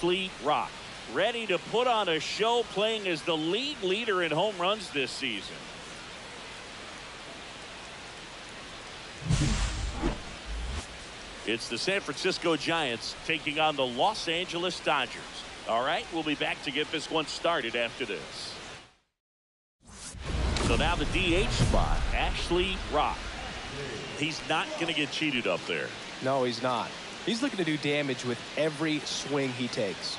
Ashley Rock, ready to put on a show, playing as the league leader in home runs this season. It's the San Francisco Giants taking on the Los Angeles Dodgers. All right, we'll be back to get this one started after this. So now the DH spot, Ashley Rock. He's not going to get cheated up there. No, he's not. He's looking to do damage with every swing he takes.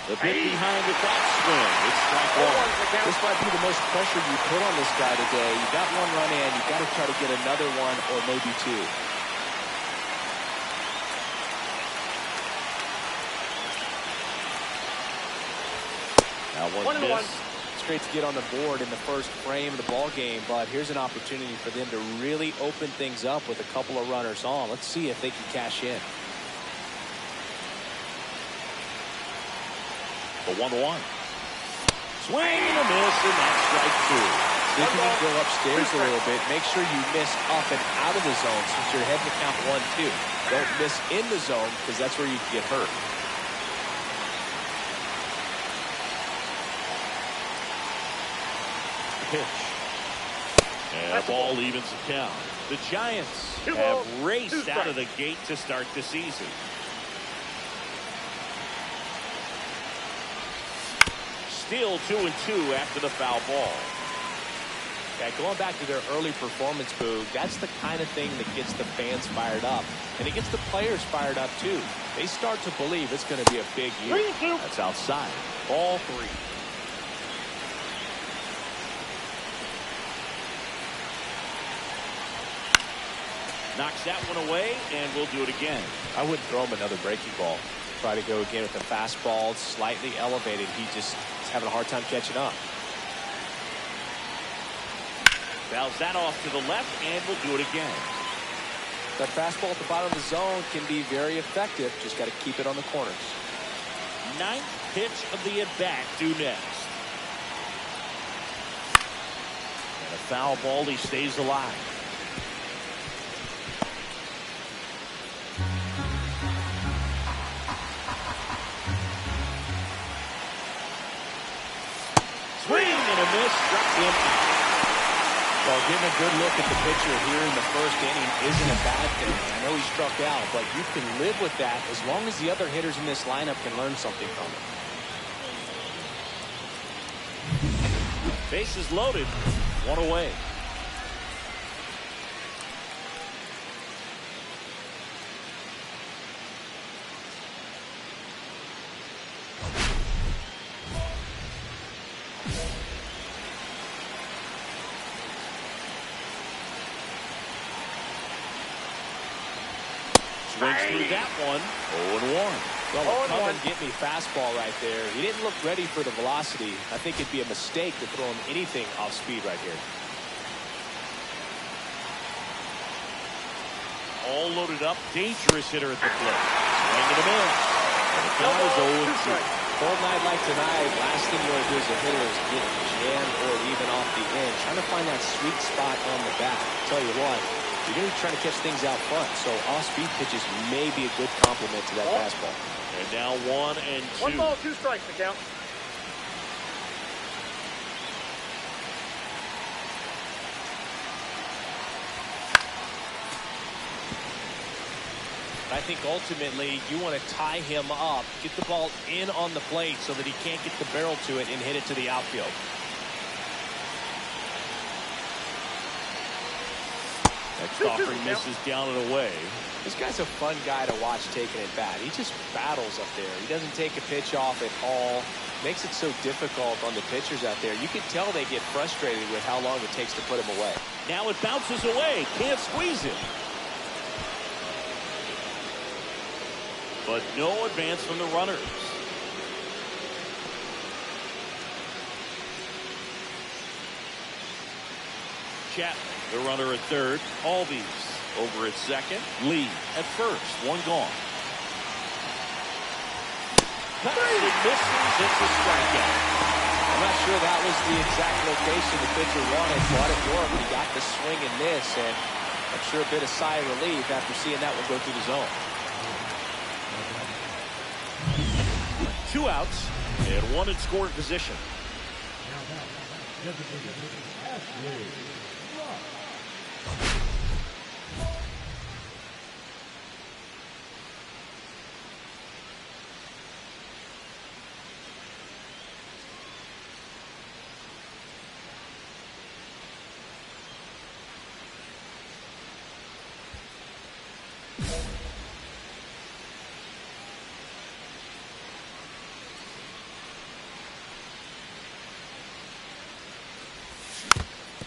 The bit behind the backswing. It's strike one. This might be the most pressure you put on this guy today. You got one run in. You got to try to get another one or maybe two. Now one miss. It's great to get on the board in the first frame of the ball game, but here's an opportunity for them to really open things up with a couple of runners on. Let's see if they can cash in. The 1-1. Swing and a miss, and that's strike two. See if you can go upstairs a little bit. Make sure you miss up and out of the zone since you're heading to count 1-2. Don't miss in the zone because that's where you can get hurt. Pitch. And the ball evens the count. The Giants have raced out of the gate to start the season. Still 2-2 after the foul ball. Yeah, going back to their early performance, Boo, that's the kind of thing that gets the fans fired up. And it gets the players fired up, too. They start to believe it's going to be a big year. That's outside. Ball three. Knocks that one away, and we'll do it again. I wouldn't throw him another breaking ball. Try to go again with the fastball, slightly elevated. He just is having a hard time catching up. Fouls that off to the left, and we'll do it again. That fastball at the bottom of the zone can be very effective. Just got to keep it on the corners. Ninth pitch of the at-bat due next. And a foul ball, he stays alive. Swing and a miss, struck him out. Well, getting a good look at the pitcher here in the first inning isn't a bad thing. I know he struck out, but you can live with that as long as the other hitters in this lineup can learn something from it. Bases loaded, one away. Swings through that one. 0-1. Well, come and get me fastball right there. He didn't look ready for the velocity. I think it'd be a mistake to throw him anything off speed right here. All loaded up. Dangerous hitter at the plate. Swing and a miss. And the count is 0-2. Cold night like tonight, last thing you want to do as a hitter is get jammed or even off the end. Trying to find that sweet spot on the bat. Tell you what, You're going to be trying to catch things out front, so off-speed pitches may be a good complement to that fastball. And now 1-2. 1 ball, 2 strikes to count. I think ultimately you want to tie him up, get the ball in on the plate so that he can't get the barrel to it and hit it to the outfield. Next offering misses down and away. This guy's a fun guy to watch taking at bat. He just battles up there. He doesn't take a pitch off at all. Makes it so difficult on the pitchers out there. You can tell they get frustrated with how long it takes to put him away. Now it bounces away. Can't squeeze it. But no advance from the runners. Chapman, the runner at third. Albies over at second. Lee at first. One gone. It misses. It's a strikeout. I'm not sure that was the exact location the pitcher wanted, but it worked. He got the swing and miss, and I'm sure a bit of sigh of relief after seeing that one go through the zone. 2 outs and 1 in scoring position.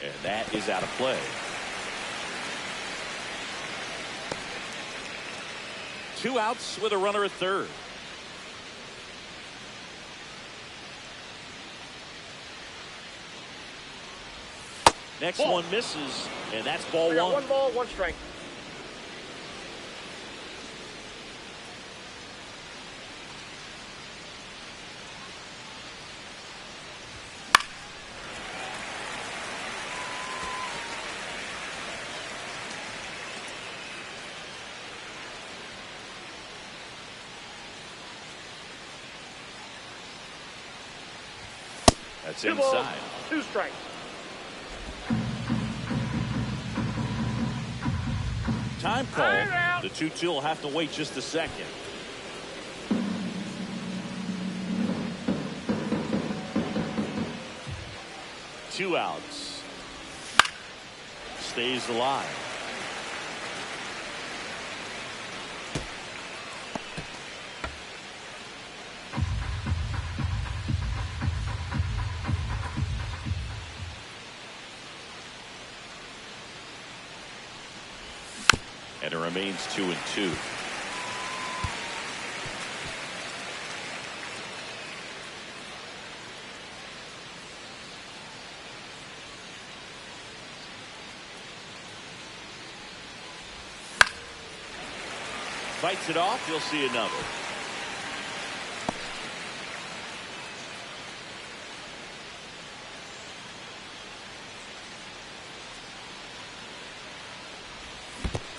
And that is out of play. 2 outs with a runner at third. Next one misses, and that's ball 1. 1 ball, 1 strike. That's 2 balls, inside. 2 strikes. Time call. The 2-2 will have to wait just a second. Two outs. Stays alive. And it remains 2-2. Fights it off. You'll see another.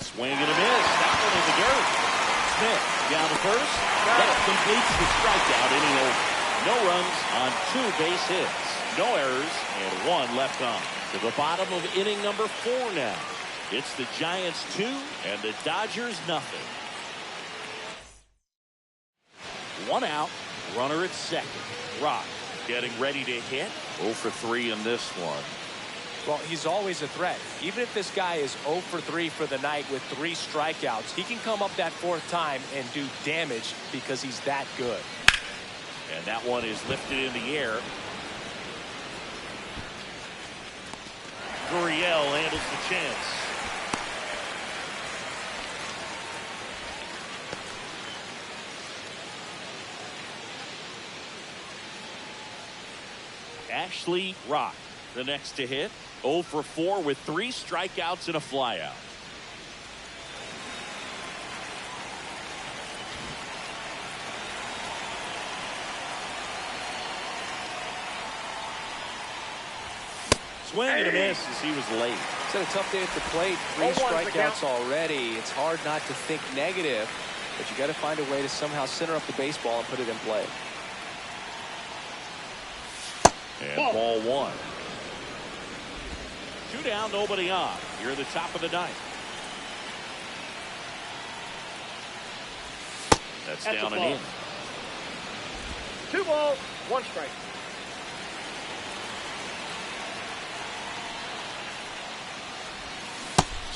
Swing and a miss. That one in the dirt. Smith down to first. That completes the strikeout inning over. No runs on 2 base hits. No errors and 1 left on. To the bottom of inning number 4 now. It's the Giants 2 and the Dodgers nothing. 1 out. Runner at second. Rock getting ready to hit. 0 for 3 in this one. Well, he's always a threat. Even if this guy is 0 for 3 for the night with 3 strikeouts, he can come up that 4th time and do damage because he's that good. And that one is lifted in the air. Gurriel handles the chance. Ashley Rock, the next to hit. 0 for 4 with 3 strikeouts and a flyout. Swing and a miss as he was late. It's been a tough day at the plate. 3 strikeouts already. It's hard not to think negative, but you got to find a way to somehow center up the baseball and put it in play. And ball 1. 2 down, nobody on. Here at the top of the 9th. That's down and in. 2 balls, 1 strike.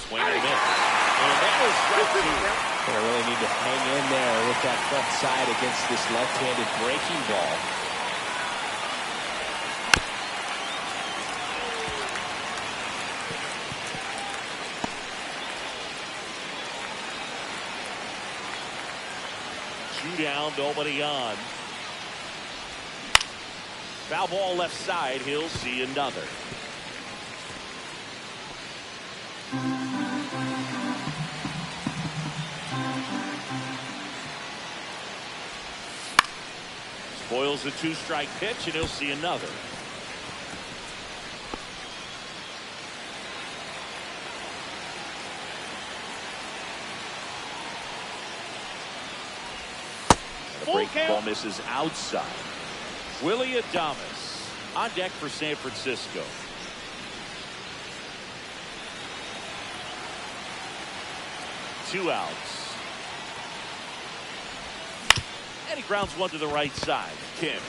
Swing and a miss. And that is strike 2. They really need to hang in there with that front side against this left-handed breaking ball. Down, nobody on. Foul ball left side. He'll see another. Spoils the 2-strike pitch, and he'll see another. Break ball misses outside. Willie Adames on deck for San Francisco. Two outs. And he grounds one to the right side. Kim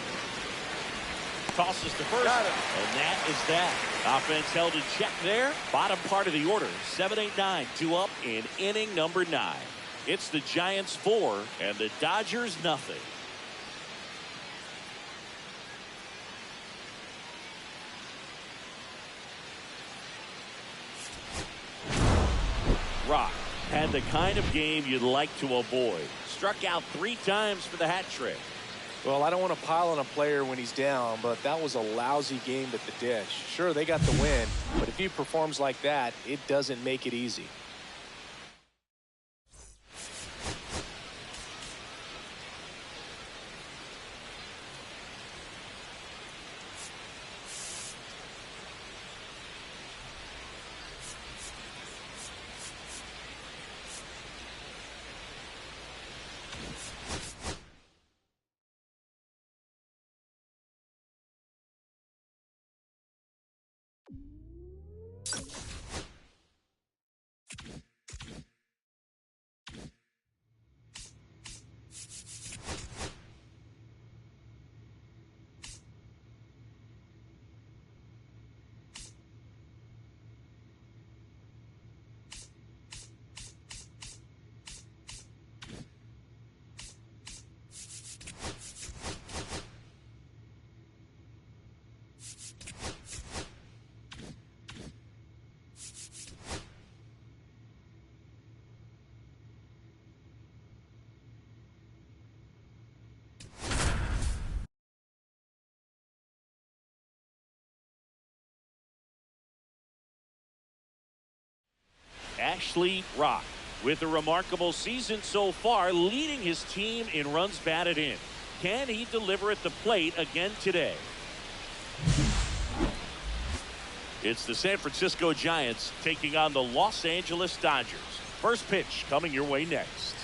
tosses to first, and that is that. Offense held in check there. Bottom part of the order. 7-8-9, 2 up in inning number 9. It's the Giants 4 and the Dodgers nothing. Rock had the kind of game you'd like to avoid. Struck out 3 times for the hat trick. Well, I don't want to pile on a player when he's down, but that was a lousy game at the dish. Sure, they got the win, but if he performs like that, it doesn't make it easy. Ashley Rock with a remarkable season so far, leading his team in runs batted in. Can he deliver at the plate again today? It's the San Francisco Giants taking on the Los Angeles Dodgers. First pitch coming your way next.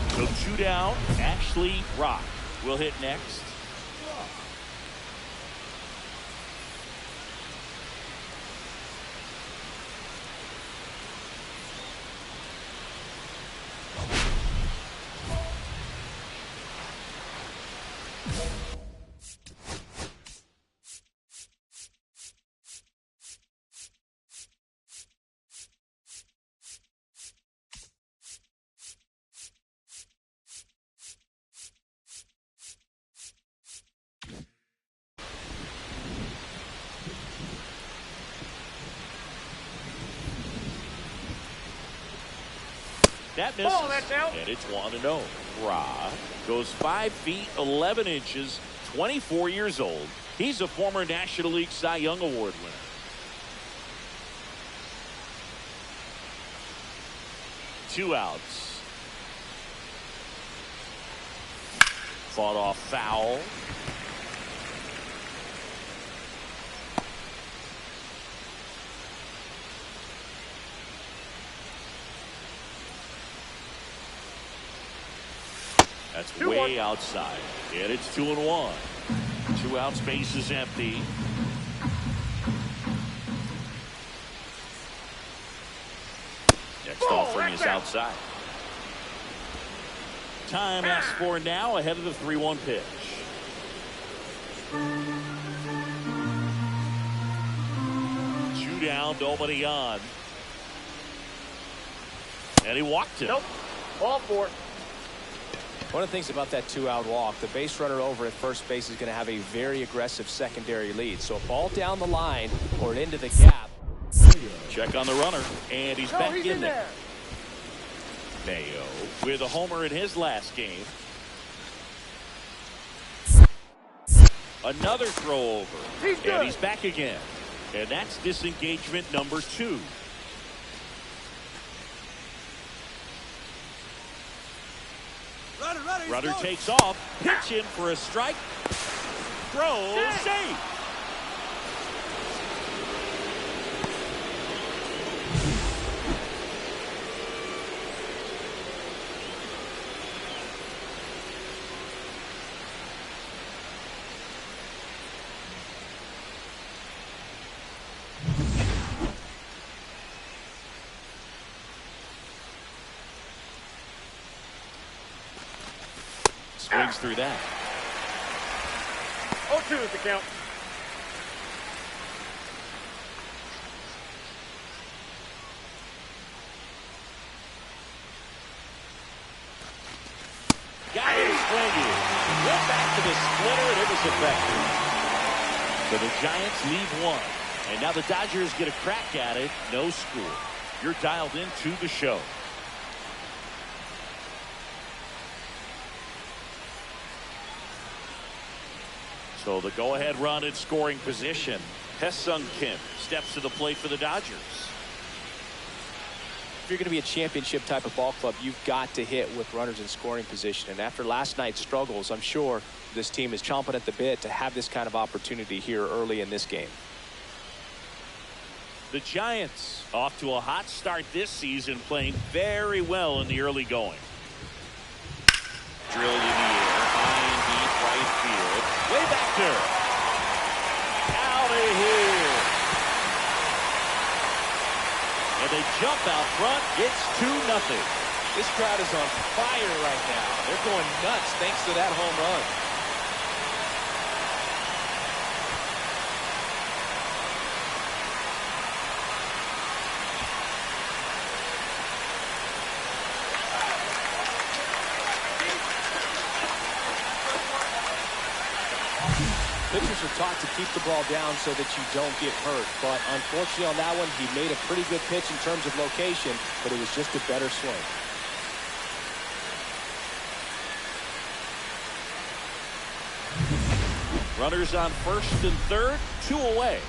So 2 down, Ashley Rock will hit next. That misses, and it's 1-0. Ra goes 5 feet 11 inches, 24 years old. He's a former National League Cy Young Award winner. Two outs. Fought off foul. That's way outside. And it's 2-1. 2 outs, base is empty. Next offering is outside. Time asked for now ahead of the 3-1 pitch. Two down, nobody on. And he walked him. Nope. Ball 4. One of the things about that 2-out walk, the base runner over at first base is going to have a very aggressive secondary lead. So a ball down the line or into the gap. Check on the runner, and he's back in there. Mayo with a homer in his last game. Another throw over, and he's back again. And that's disengagement number 2. Runner takes off, pitch in for a strike, throw, safe. Swings through that. 0-2 is the count. Got him swinging. Went back to the splitter, and it was effective. So the Giants leave 1. And now the Dodgers get a crack at it. No score. You're dialed into the show. So the go-ahead run in scoring position. Hesung Kim steps to the plate for the Dodgers. If you're going to be a championship type of ball club, you've got to hit with runners in scoring position. And after last night's struggles, I'm sure this team is chomping at the bit to have this kind of opportunity here early in this game. The Giants off to a hot start this season, playing very well in the early going. Drilled in the air, high and deep right field. Way back there. Out of here. And they jump out front. It's 2-0. This crowd is on fire right now. They're going nuts thanks to that home run. Pitchers are taught to keep the ball down so that you don't get hurt. But unfortunately on that one, he made a pretty good pitch in terms of location, but it was just a better swing. Runners on first and third, 2 away.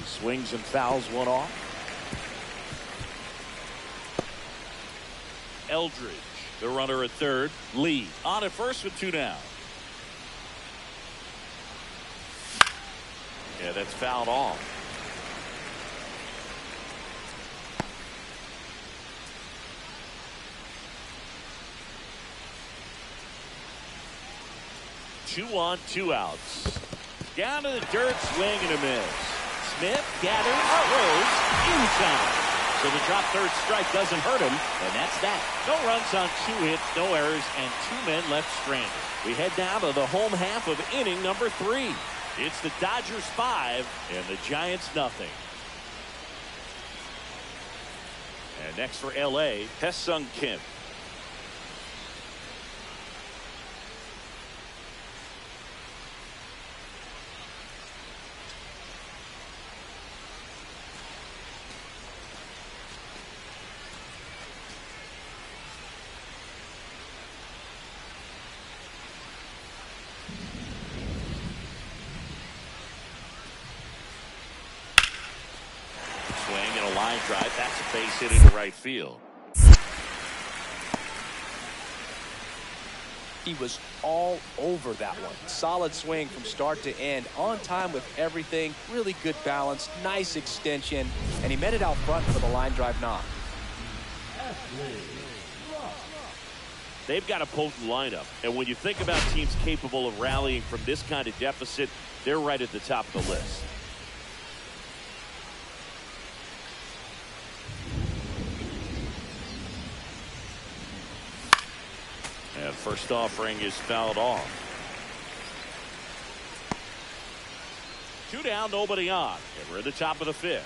Swings and fouls one off. Eldridge, the runner at third. Lee on at first with 2 down. Yeah, that's fouled off. Two on, 2 outs. Down to the dirt, swing and a miss. Smith gathers, throws in time. So the drop third strike doesn't hurt him, and that's that. No runs on 2 hits, no errors, and 2 men left stranded. We head down to the home half of inning number 3. It's the Dodgers 5 and the Giants nothing. And next for LA, Hesung Kim. swing and a line drive. That's a base hit into right field. He was all over that one. Solid swing from start to end, on time with everything, really good balance, nice extension, and he met it out front for the line drive knock. They've got a potent lineup, and when you think about teams capable of rallying from this kind of deficit, they're right at the top of the list. And first offering is fouled off. 2 down, nobody on, and we're at the top of the 5th.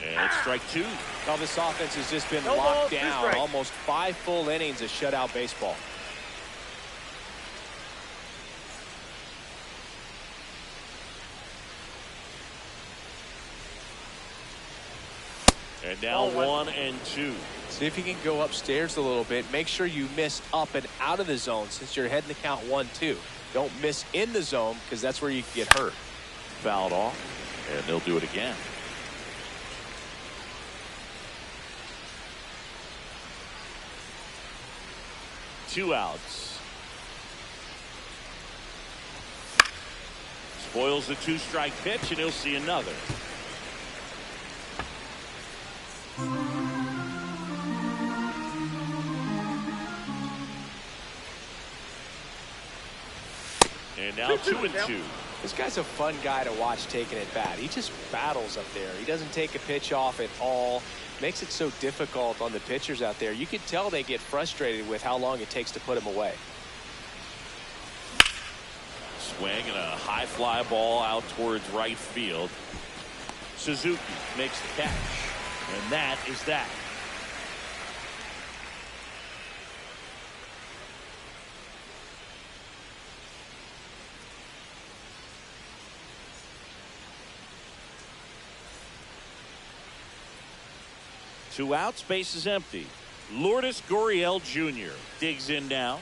And strike 2. Well, this offense has just been No locked ball, down. Almost 5 full innings of shutout baseball. And now 1 and 2. See if you can go upstairs a little bit. Make sure you miss up and out of the zone since you're heading to count 1-2. Don't miss in the zone because that's where you can get hurt. Fouled off, and they'll do it again. Two outs. Spoils the 2-strike pitch, and he'll see another. And now 2 and 2. This guy's a fun guy to watch taking at bat. He just battles up there. He doesn't take a pitch off at all. Makes it so difficult on the pitchers out there. You can tell they get frustrated with how long it takes to put him away. Swing and a high fly ball out towards right field. Suzuki makes the catch. And that is that. Two outs, base is empty. Lourdes Gurriel Jr. digs in now.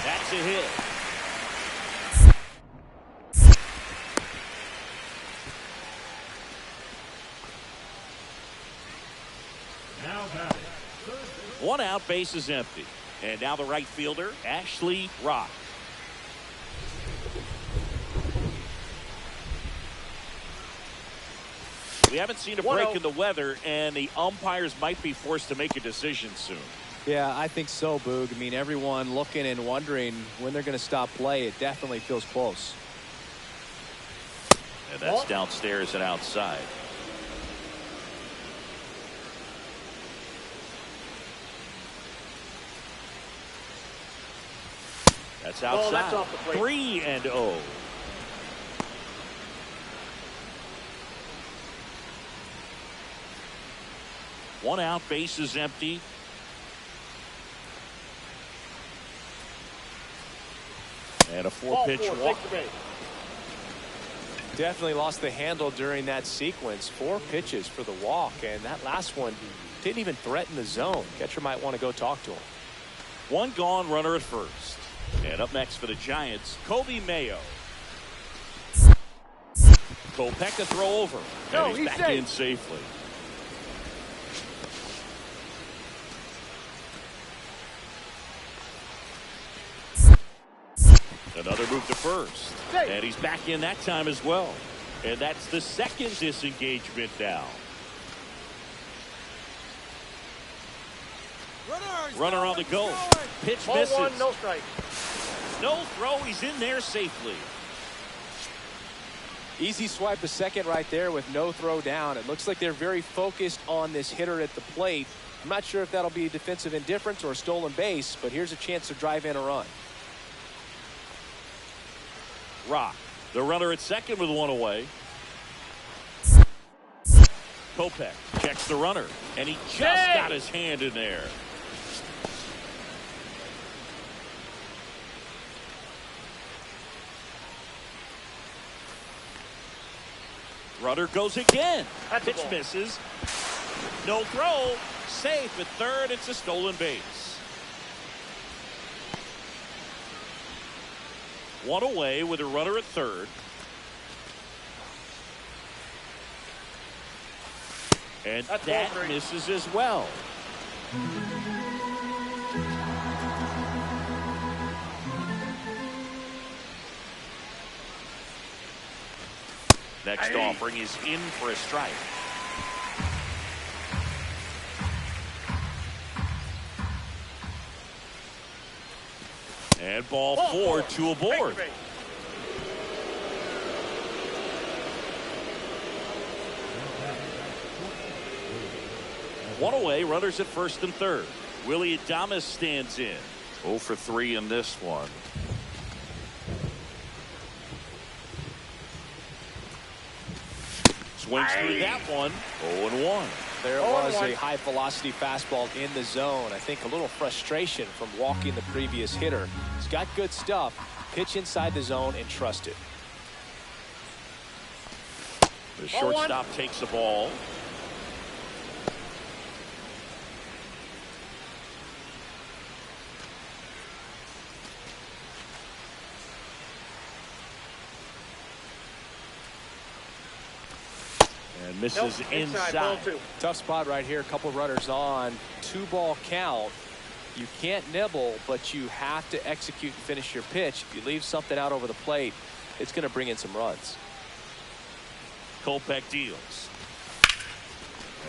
That's a hit. One out, base is empty. And now the right fielder, Ashley Rock. We haven't seen a break in the weather, and the umpires might be forced to make a decision soon. Yeah, I think so, Boog. I mean, everyone looking and wondering when they're going to stop play. It definitely feels close. And that's downstairs and outside. That's outside. That's off the plate. 3-0. One out, base is empty. And a 4-pitch walk. Definitely lost the handle during that sequence. 4 pitches for the walk, and that last one didn't even threaten the zone. Catcher might want to go talk to him. One gone, runner at first. And up next for the Giants, Kobe Mayo. Kopech throw over. And he's back in safely. Another move to first. And he's back in that time as well. And that's the second disengagement now. Runner on the go. Pitch misses. 1, no strike. No throw. He's in there safely. Easy swipe to second right there with no throw down. It looks like they're very focused on this hitter at the plate. I'm not sure if that'll be defensive indifference or a stolen base, but here's a chance to drive in a run. Rock, the runner at second with one away. Kopech checks the runner, and he just got his hand in there. Runner goes again. Pitch misses. No throw. Safe at third. It's a stolen base. One away with a runner at third. And that misses as well. Next offering is in for a strike. And ball four, two aboard. One away, runners at first and third. Willie Adames stands in. 0 for 3 in this one. Swings through that one. 0-1. There was a high velocity fastball in the zone. I think a little frustration from walking the previous hitter. He's got good stuff. Pitch inside the zone and trust it. The shortstop takes the ball. And misses inside. Tough spot right here. A couple runners on. 2-ball count. You can't nibble, but you have to execute and finish your pitch. If you leave something out over the plate, it's going to bring in some runs. Kopech deals.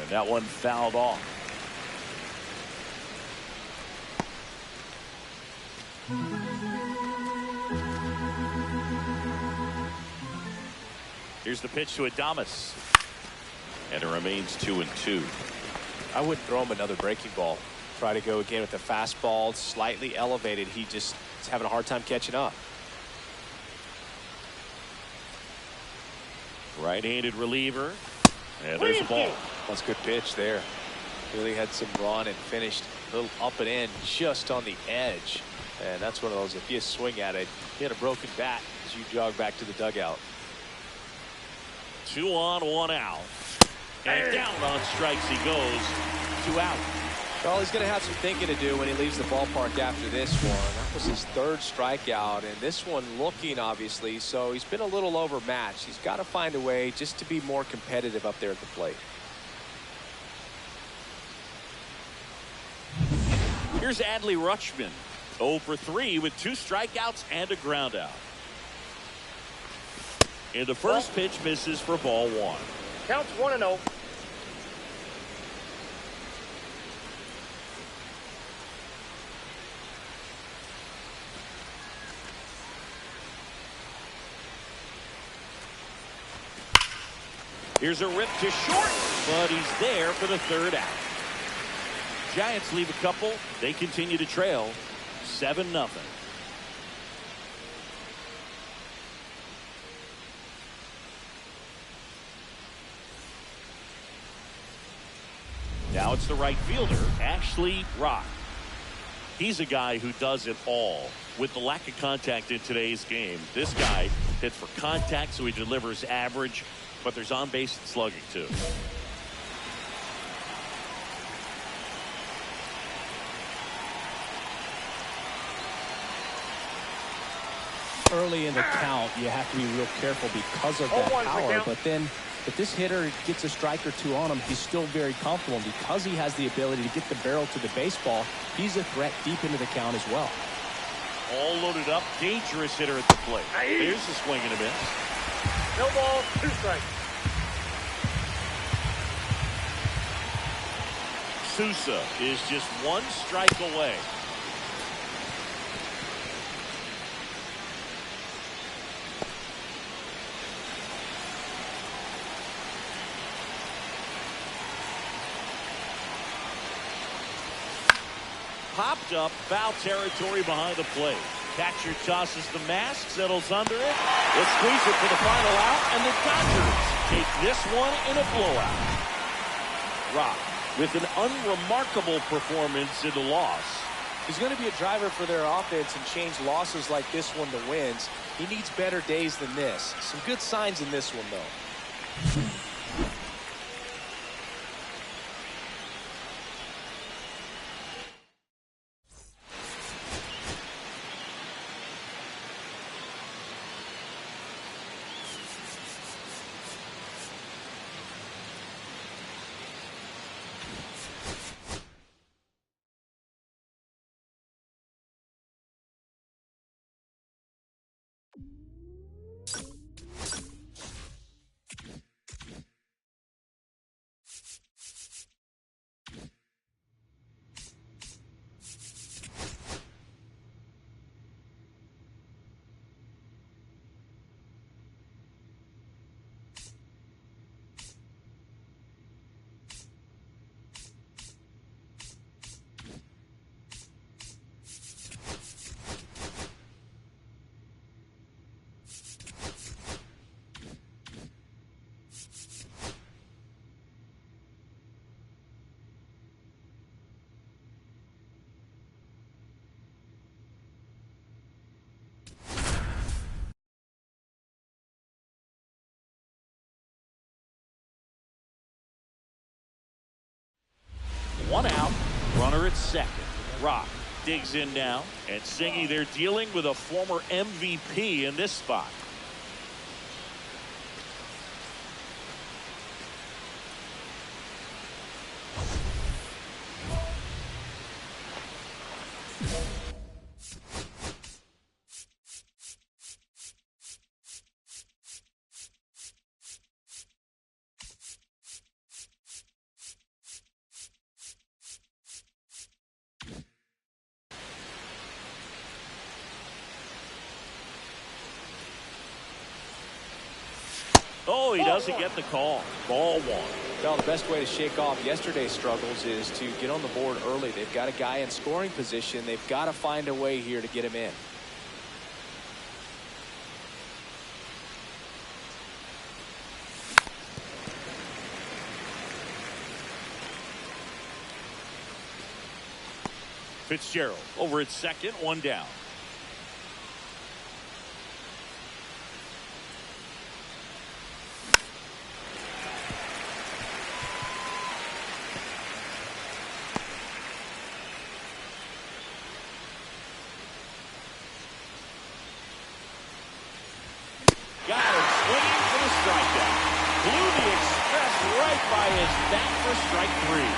And that one fouled off. Here's the pitch to Adames. And it remains 2-2. I wouldn't throw him another breaking ball. Try to go again with the fastball, slightly elevated. He just is having a hard time catching up. Right-handed reliever. And there's the ball. That's a good pitch there. Really had some run and finished a little up and in just on the edge. And that's one of those, if you swing at it, you hit a broken bat as you jog back to the dugout. 2 on, 1 out. And down on strikes he goes. 2 out. Well, he's going to have some thinking to do when he leaves the ballpark after this one. That was his 3rd strikeout, and this one looking, obviously, so he's been a little overmatched. He's got to find a way just to be more competitive up there at the plate. Here's Adley Rutschman. 0 for 3 with 2 strikeouts and a ground out. And the first pitch misses for ball 1. Counts 1-0. Here's a rip to short, but he's there for the 3rd out. Giants leave a couple. They continue to trail 7-0. Now it's the right fielder, Ashley Rock. He's a guy who does it all. With the lack of contact in today's game, this guy hits for contact, so he delivers average, but there's on-base and slugging, too. Early in the count, you have to be real careful because of that power, but then if this hitter gets a strike or 2 on him, he's still very comfortable. And because he has the ability to get the barrel to the baseball, he's a threat deep into the count as well. All loaded up, dangerous hitter at the plate. Here's the swing and a miss. No ball, 2 strikes. Sousa is just 1 strike away. Popped up, foul territory behind the plate. Catcher tosses the mask, settles under it. Let's squeeze it for the final out, and the Dodgers take this one in a blowout. Rock with an unremarkable performance in the loss. He's going to be a driver for their offense and change losses like this one to wins. He needs better days than this. Some good signs in this one, though. One out, runner at second. Rock digs in now, and Singy, they're dealing with a former MVP in this spot. Oh, he doesn't get the call. Ball one. Well, the best way to shake off yesterday's struggles is to get on the board early. They've got a guy in scoring position. They've got to find a way here to get him in. Fitzgerald over at second, one down. Got him swinging for the strikeout. Blew the express right by his back for strike three.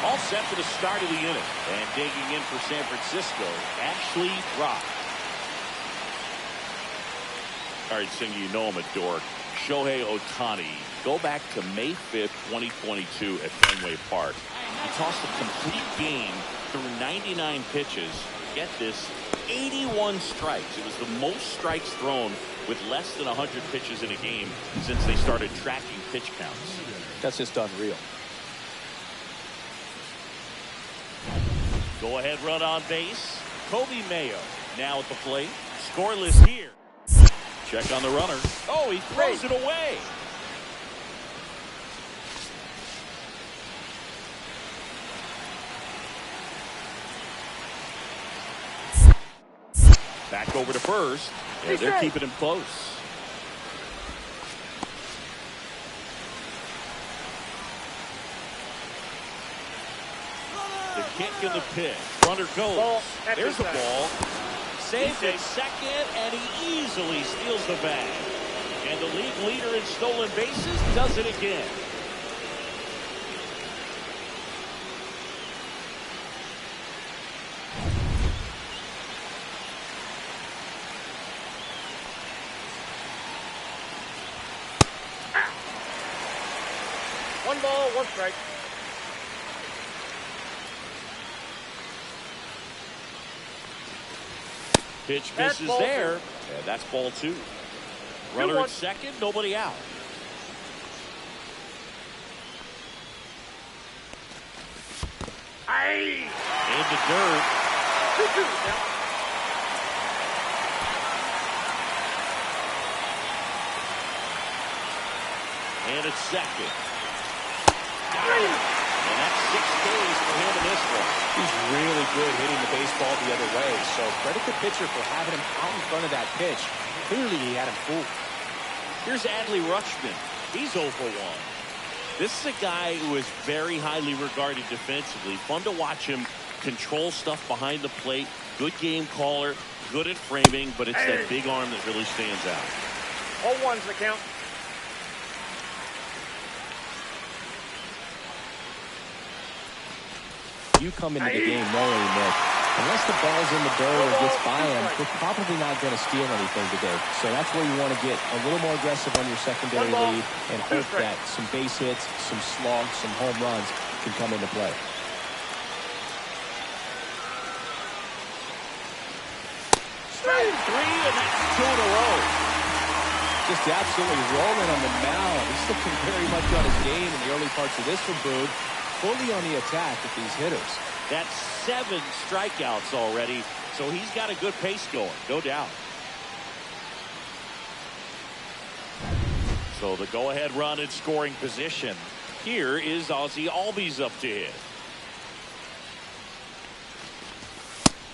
All set for the start of the inning. And digging in for San Francisco, Ashley Rock. All right, Singy, you know I'm a dork. Shohei Ohtani. Go back to May 5th, 2022 at Fenway Park. He tossed a complete game through 99 pitches. Get this, 81 strikes. It was the most strikes thrown with less than 100 pitches in a game since they started tracking pitch counts. That's just unreal. Go ahead run on base. Kobe Mayo now at the plate. Scoreless here. Check on the runner. Oh, he throws it away. Back over to first. Yeah, they're keeping him close. The kick and the pitch. Runner goes. There's a ball. Saved at second, and he easily steals the bag. And the league leader in stolen bases does it again. One ball, one strike. Pitch misses there. And that's ball two. Runner at second, nobody out. Aye. In the dirt. 2-2 now. And at second. Got And that's 6 Ks for him in this one. He's really good hitting the baseball the other way. So credit the pitcher for having him out in front of that pitch. Clearly he had him fooled. Here's Adley Rutschman. He's 0 for 1. This is a guy who is very highly regarded defensively. Fun to watch him control stuff behind the plate. Good game caller, good at framing, but it's that big arm that really stands out. 0-1's the count. You come into the game knowing that unless the ball's in the dirt or gets by him, they're probably not going to steal anything today. So that's where you want to get a little more aggressive on your secondary lead and hope that some base hits, some slugs, some home runs can come into play. Strike 3, and that's 2 in a row. Just absolutely rolling on the mound. He's looking very much on his game in the early parts of this one, Boog. Fully on the attack with these hitters. That's 7 strikeouts already, so he's got a good pace going, no doubt. So the go-ahead run in scoring position. Here is Ozzie Albies up to hit.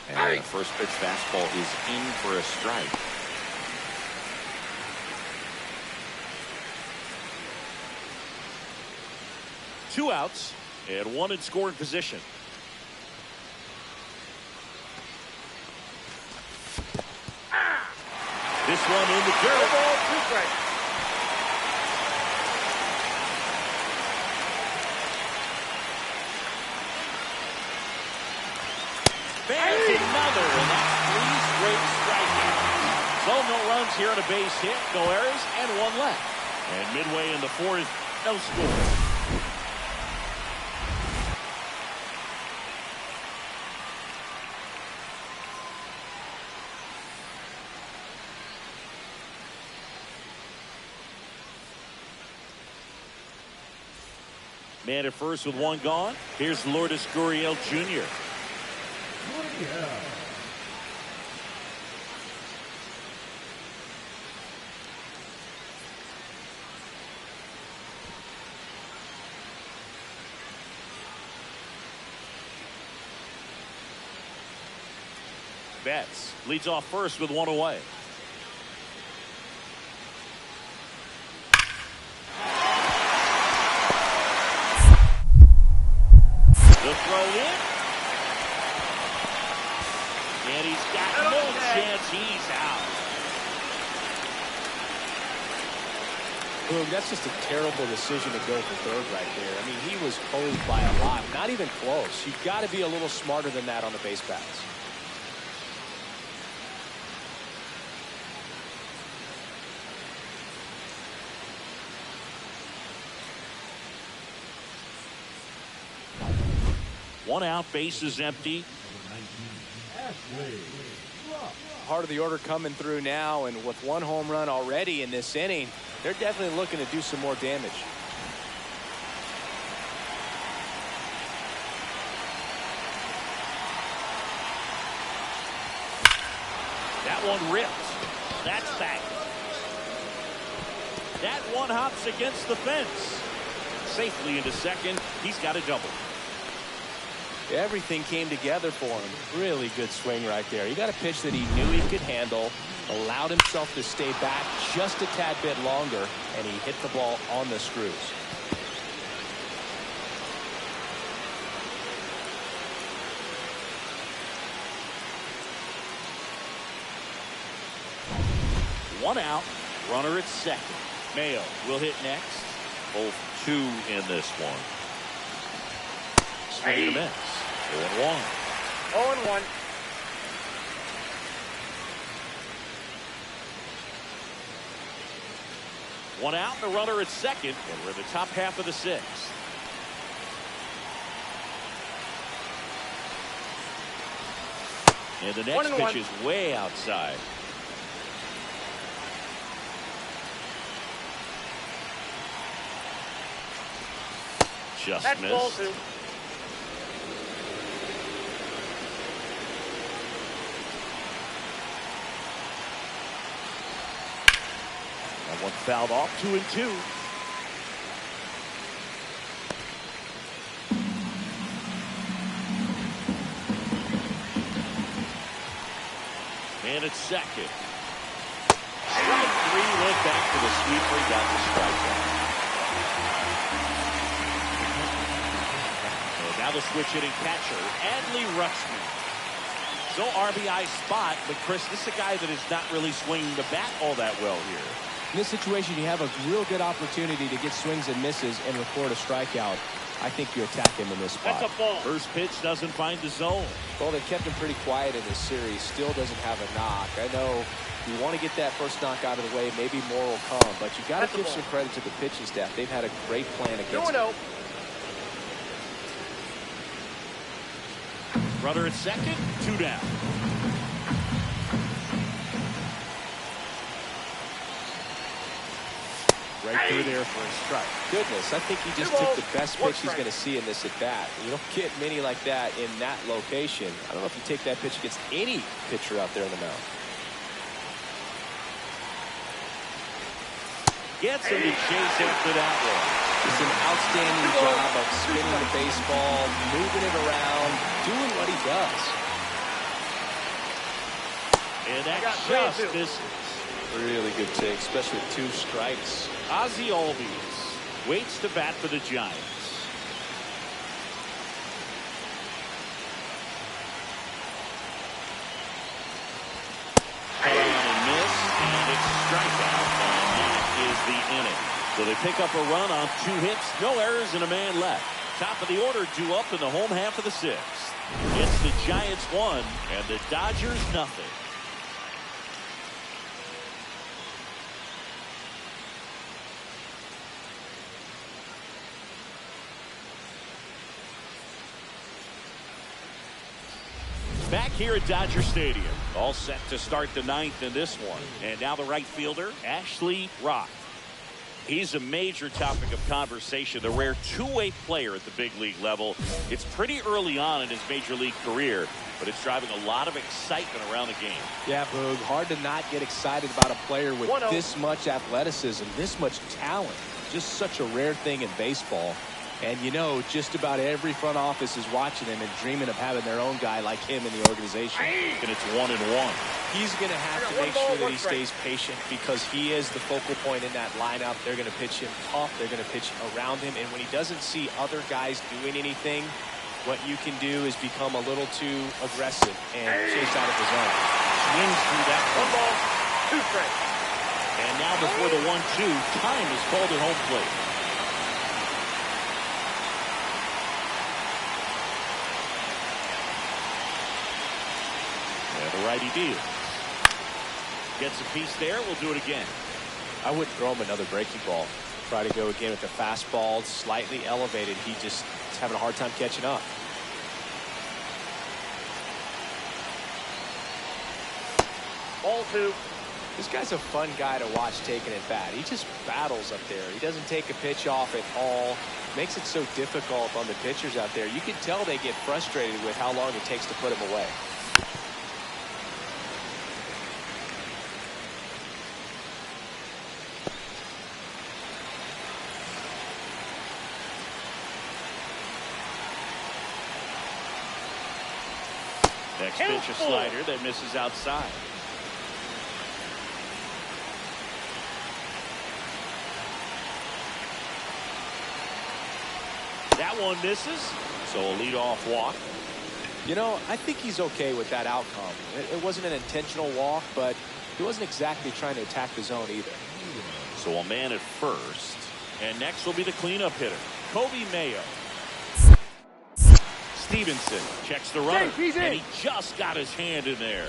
And the first pitch fastball is in for a strike. Two outs and 1 in scoring position. This one in the dirt. 2 strikes. There's another, and that's 3 straight strikeouts. So no runs here on a base hit, no errors, and 1 left. And midway in the 4th, no score. Man at first with 1 gone. Here's Lourdes Gurriel Jr. Betts leads off first with 1 away. The throw in. And he's got no chance. He's out. Boom, that's just a terrible decision to go for third right there. I mean, he was hosed by a lot. Not even close. You've got to be a little smarter than that on the base paths. One out, bases empty. Heart of the order coming through now, and with 1 home run already in this inning, they're definitely looking to do some more damage. That one ripped. That's back. That one hops against the fence. Safely into second. He's got a double. Everything came together for him. Really good swing right there. He got a pitch that he knew he could handle, allowed himself to stay back just a tad bit longer, and he hit the ball on the screws. One out, runner at second. Mayo will hit next. Both 2 in this one. Swing and a miss. 0-1. 0-1. One out and a runner at second, and we're in the top half of the 6th. And the next pitch is way outside. Just That's missed. ball 2. That one fouled off. 2-2. And it's second. Strike three, went back to the sweeper, got the strikeout. And now the switch hitting catcher, Adley Rutschman. So RBI spot, but Chris, this is a guy that is not really swinging the bat all that well here. In this situation, you have a real good opportunity to get swings and misses and record a strikeout. I think you attack him in this spot. That's a ball. First pitch doesn't find the zone. Well, they kept him pretty quiet in this series. Still doesn't have a knock. I know you want to get that first knock out of the way. Maybe more will come, but you got to give some credit to the pitching staff. They've had a great plan against him. Runner at second, 2 down. Right through there for a strike. Goodness, I think he just took the best pitch he's going to see in this at bat. You don't get many like that in that location. I don't know if you take that pitch against any pitcher out there on the mound. Gets him to chase after that one. It's an outstanding job of spinning the baseball, moving it around, doing what he does. And that just misses. Really good take, especially with 2 strikes. Ozzie Albies waits to bat for the Giants. Cut on and miss, and it's a strikeout, and that is the inning. So they pick up a run on 2 hits, no errors, and a man left. Top of the order due up in the home half of the 6th. It's the Giants 1 and the Dodgers nothing. Back here at Dodger Stadium, all set to start the 9th in this one. And now the right fielder, Ashley Rock. He's a major topic of conversation, the rare two-way player at the big league level. It's pretty early on in his major league career, but it's driving a lot of excitement around the game. Yeah, Boog, hard to not get excited about a player with this much athleticism, this much talent. Just such a rare thing in baseball. And you know, just about every front office is watching him and dreaming of having their own guy like him in the organization. And it's 1-1. He's going to have to make sure that he stays patient because he is the focal point in that lineup. They're going to pitch him tough. They're going to pitch around him. And when he doesn't see other guys doing anything, what you can do is become a little too aggressive and chase out of the zone. Swings through that. 1 ball, 2 strikes. And now before the 1-2, time is called at home plate. The righty deals. Gets a piece there. We'll do it again. I wouldn't throw him another breaking ball. Try to go again with the fastball, slightly elevated. He just is having a hard time catching up. Ball 2. This guy's a fun guy to watch taking at bat. He just battles up there. He doesn't take a pitch off at all. Makes it so difficult on the pitchers out there. You can tell they get frustrated with how long it takes to put him away. Next pitch, a slider that misses outside. That one misses, so a leadoff walk. You know, I think he's okay with that outcome. It wasn't an intentional walk, but he wasn't exactly trying to attack the zone either. So a man at first, and next will be the cleanup hitter, Kobe Mayo. Stevenson checks the runner, and he just got his hand in there.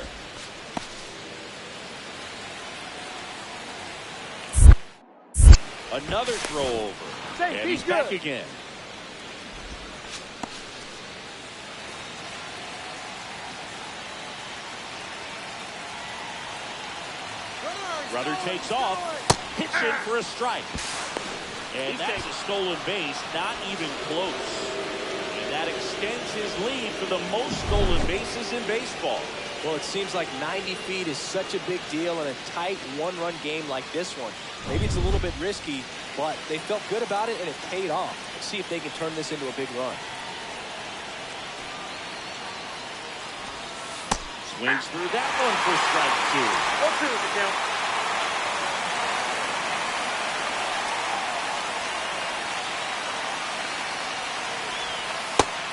Another throw over, and he's back again. Runner takes off, hits in for a strike. And that's a stolen base, not even close. And that extends his lead for the most stolen bases in baseball. Well, it seems like 90 feet is such a big deal in a tight one-run game like this one. Maybe it's a little bit risky, but they felt good about it, and it paid off. Let's see if they can turn this into a big run. Swings through that one for strike 2. 0-2 is the count.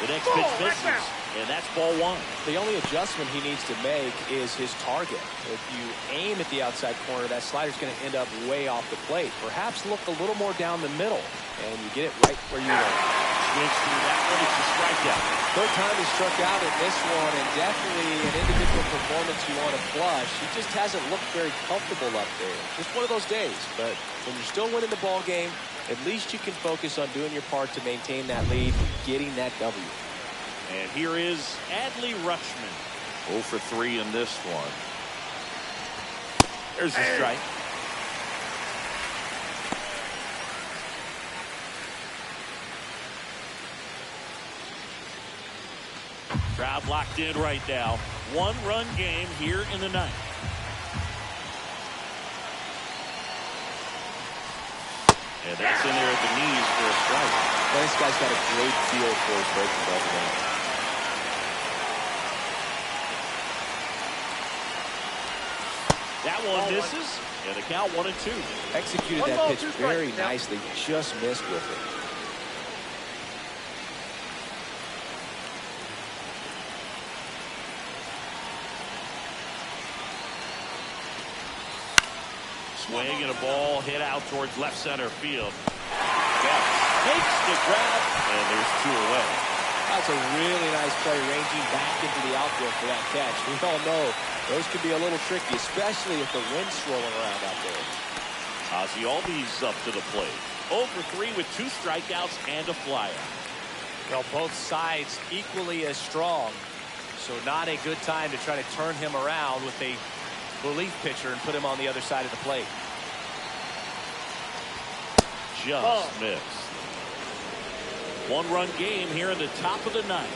The next pitch misses, and that's ball 1. The only adjustment he needs to make is his target. If you aim at the outside corner, that slider's going to end up way off the plate. Perhaps look a little more down the middle, and you get it right where you want. Swings through that one. It's a strikeout. Third time he struck out in this one, and definitely an individual performance you want to flush. He just hasn't looked very comfortable up there. Just one of those days. But when you're still winning the ball game, at least you can focus on doing your part to maintain that lead, getting that W. And here is Adley Rutschman. 0 for 3 in this one. There's a strike. Crowd locked in right now. 1-run game here in the ninth. And that's in there at the knees for a strike. Well, this guy's got a great feel for his breaking ball game. That one misses, and the count 1-2. Executed that pitch very nicely, just missed with it. Swing and a ball hit out towards left center field. Betts makes the grab, and there's 2 away. That's a really nice play, ranging back into the outfield for that catch. We all know those can be a little tricky, especially if the wind's swirling around out there. Ozzie Albies up to the plate. 0 for 3 with 2 strikeouts and a flyout. Well, both sides equally as strong, so not a good time to try to turn him around with a relief pitcher and put him on the other side of the plate. Just missed. 1-run game here in the top of the ninth.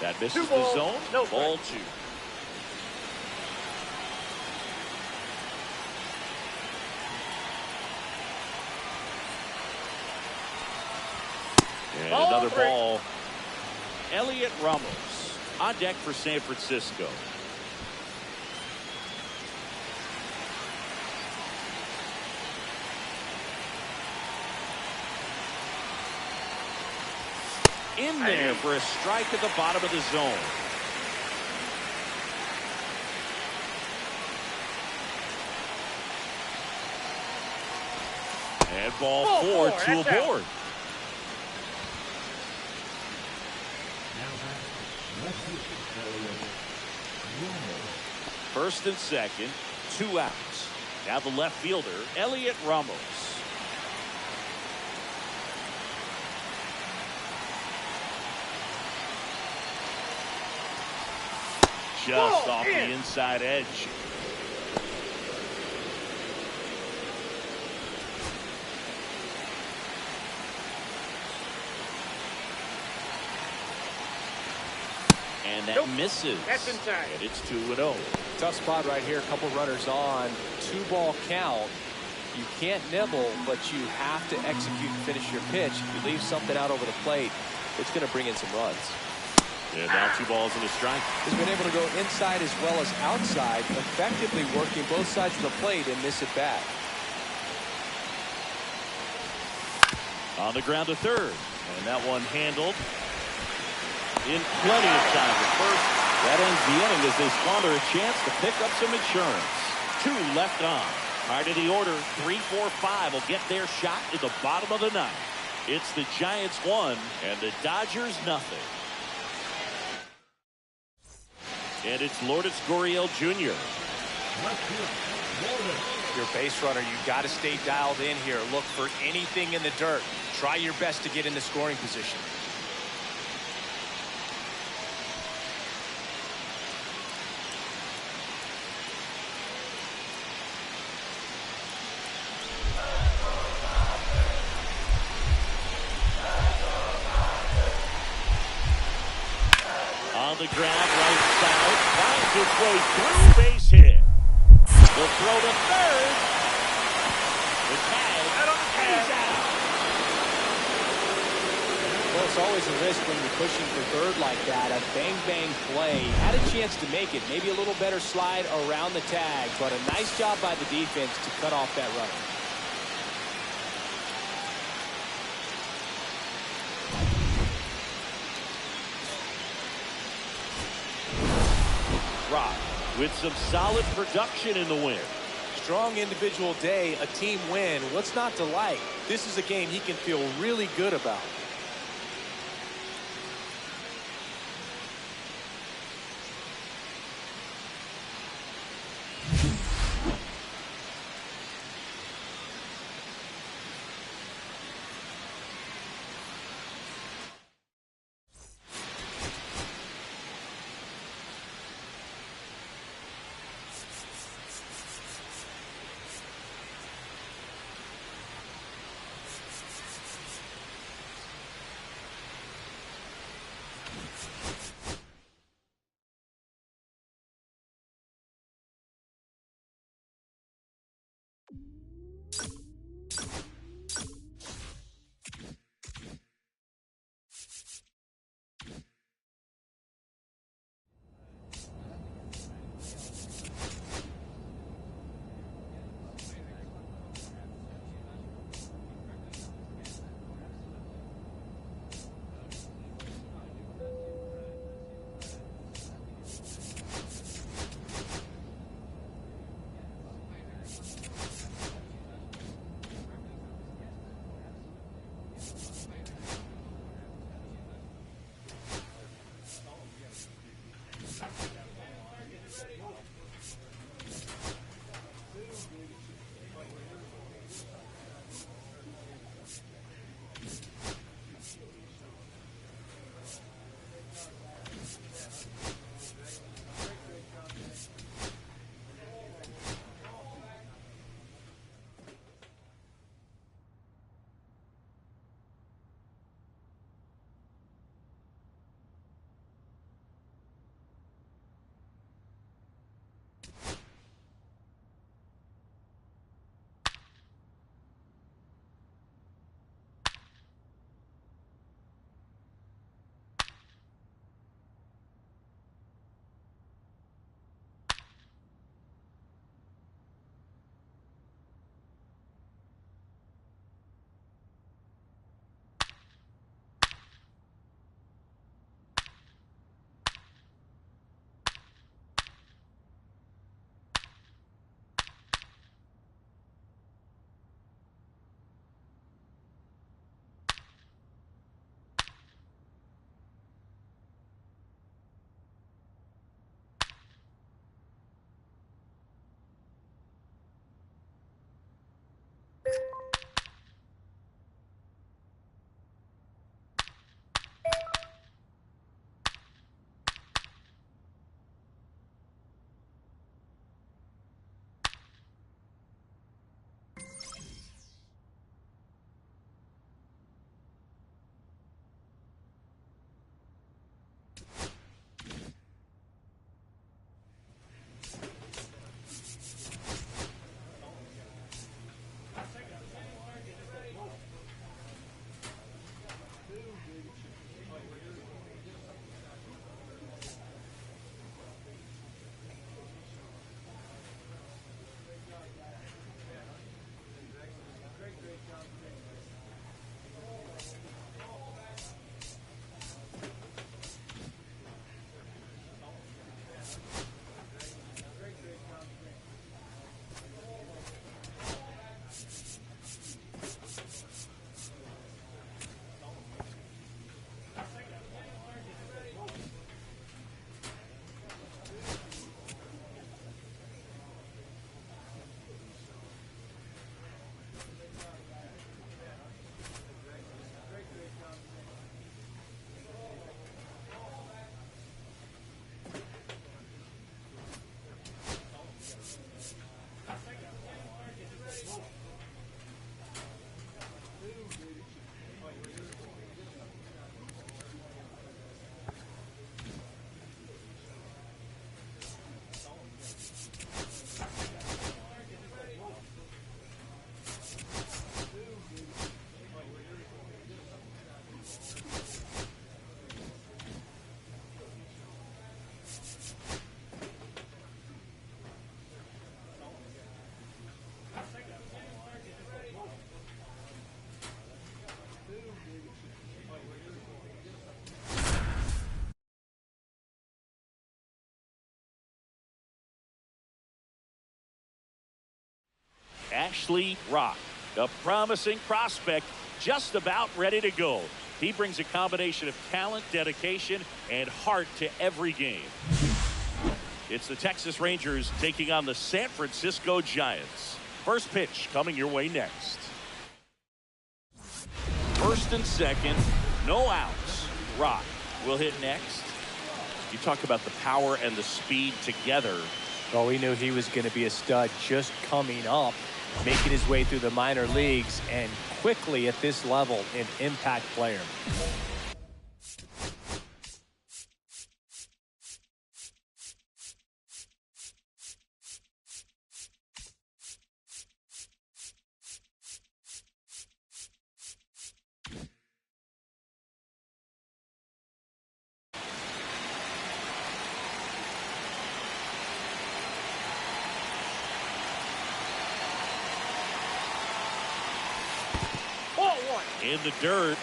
That misses the zone. No ball 2. And another ball. Elliot Ramos on deck for San Francisco. In there for a strike at the bottom of the zone. And ball 4, 2 aboard. First and second, 2 outs. Now the left fielder, Elliot Ramos. Just off the inside edge. And that misses. That's inside. And it's 2-0. Tough spot right here. A couple runners on. 2-ball count. You can't nibble, but you have to execute and finish your pitch. If you leave something out over the plate, it's going to bring in some runs. And now 2 balls and a strike. He's been able to go inside as well as outside, effectively working both sides of the plate in this at-bat. On the ground to third. And that one handled in plenty of time at first. That ends the inning as they squander a chance to pick up some insurance. 2 left on. Part of the order, 3, 4, 5 will get their shot at the bottom of the ninth. It's the Giants 1 and the Dodgers nothing. And it's Lourdes Gurriel Jr. Your base runner, you got to stay dialed in here. Look for anything in the dirt. Try your best to get in the scoring position. On the ground, right side, finds its way through, base hit. The throw to third. The tag, and he's out. Well, It's always a risk when you're pushing for third like that. A bang-bang play. Had a chance to make it. Maybe a little better slide around the tag, but a nice job by the defense to cut off that runner. Rock with some solid production in the win. Strong individual day, a team win. What's not to like? This is a game he can feel really good about. Ashley Rock, a promising prospect just about ready to go. He brings a combination of talent, dedication, and heart to every game. It's the Texas Rangers taking on the San Francisco Giants. First pitch coming your way next. First and second, no outs. Rock will hit next. You talk about the power and the speed together. Oh, we knew he was going to be a stud just coming up, making his way through the minor leagues, and quickly at this level, an impact player. In the dirt.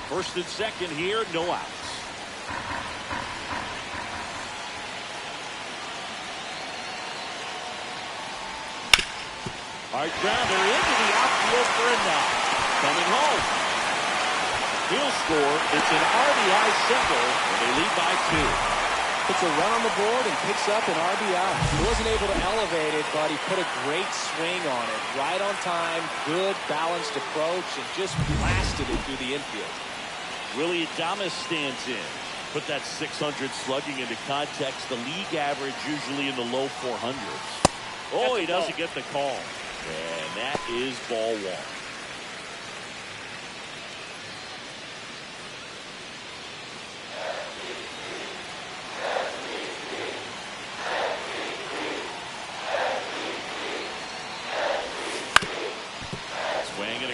First and second here, no outs. Hard grounder into the outfield for a knock. Coming home. He'll score. It's an RBI single, and they lead by 2. Puts a run on the board and picks up an RBI. He wasn't able to elevate it, but he put a great swing on it. Right on time, good balanced approach, and just blasted it through the infield. Willie Adames stands in. Put that 600 slugging into context. The league average usually in the low 400s. Oh, he doesn't get the call. And that is ball 1.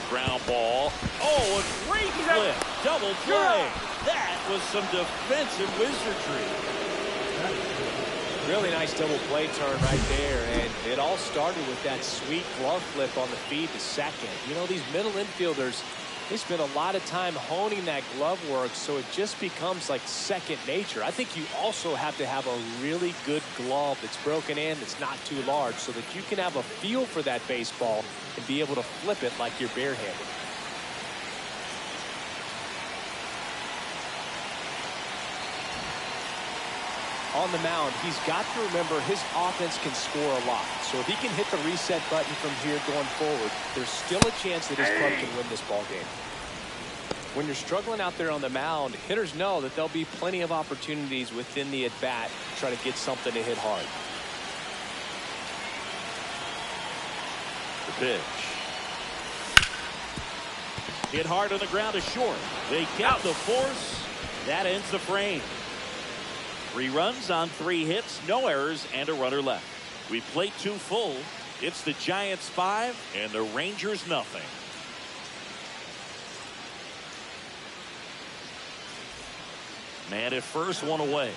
Ground ball. Oh, a great flip. Double play. That was some defensive wizardry. Really nice double play turn right there. And it all started with that sweet glove flip on the feed to second. You know, these middle infielders, they spend a lot of time honing that glove work, so it just becomes like second nature. I think you also have to have a really good glove that's broken in, that's not too large, so that you can have a feel for that baseball and be able to flip it like you're barehanded. On the mound, he's got to remember his offense can score a lot. So if he can hit the reset button from here going forward, there's still a chance that his club can win this ball game. When you're struggling out there on the mound, hitters know that there'll be plenty of opportunities within the at-bat to try to get something to hit hard. The pitch. Hit hard on the ground is short. They kept the force. That ends the frame. 3 runs on 3 hits, no errors, and a runner left. We played 2 full. It's the Giants 5 and the Rangers nothing. Man at first, 1 away.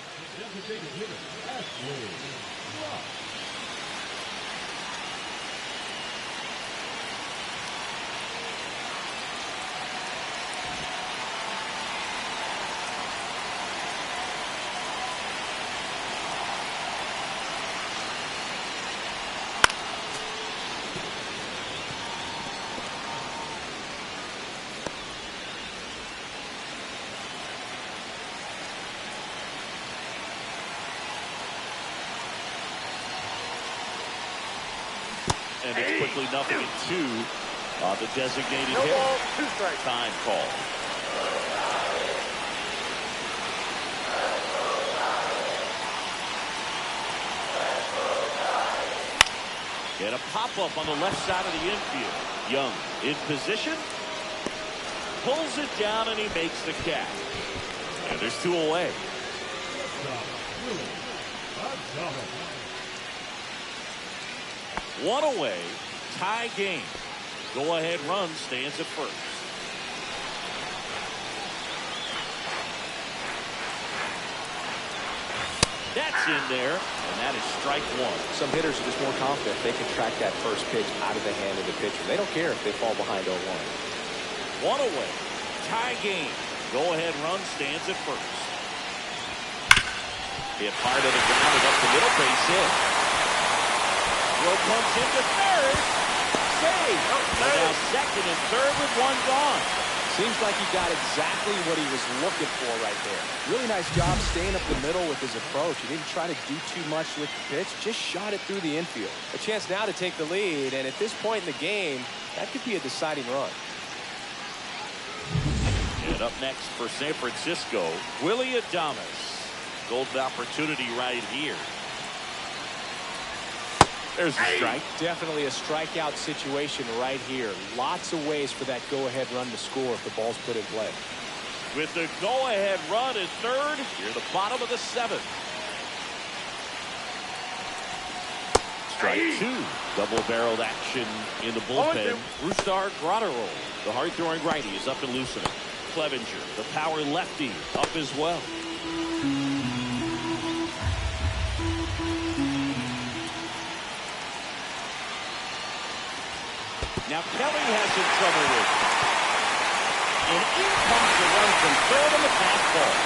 And it's quickly 0-2 on the designated No hitter. ball, 2 strikes. Time call. And a pop-up on the left side of the infield. Young in position. Pulls it down and he makes the catch. And there's 2 away. 1 away, tie game. Go-ahead run stands at first. That's in there, and that is strike 1. Some hitters are just more confident they can track that first pitch out of the hand of the pitcher. They don't care if they fall behind 0-1. 1 away, tie game. Go-ahead run stands at first. Hit hard to the ground and up the middle, base hit. Throw comes into third. Save. And now second and third with one gone. Seems like he got exactly what he was looking for right there. Really nice job staying up the middle with his approach. He didn't try to do too much with the pitch, just shot it through the infield. A chance now to take the lead, and at this point in the game, that could be a deciding run. And up next for San Francisco, Willie Adames. Golden opportunity right here. There's a strike. Definitely a strikeout situation right here. Lots of ways for that go-ahead run to score if the ball's put in play. With the go-ahead run at third, near the bottom of the seventh. Strike two. Double-barreled action in the bullpen. Rustar Grotterol, the hard-throwing righty, is up and loosening. Clevenger, the power lefty, up as well. Now Kelly has some trouble with it. And in comes the run from third on the fastball.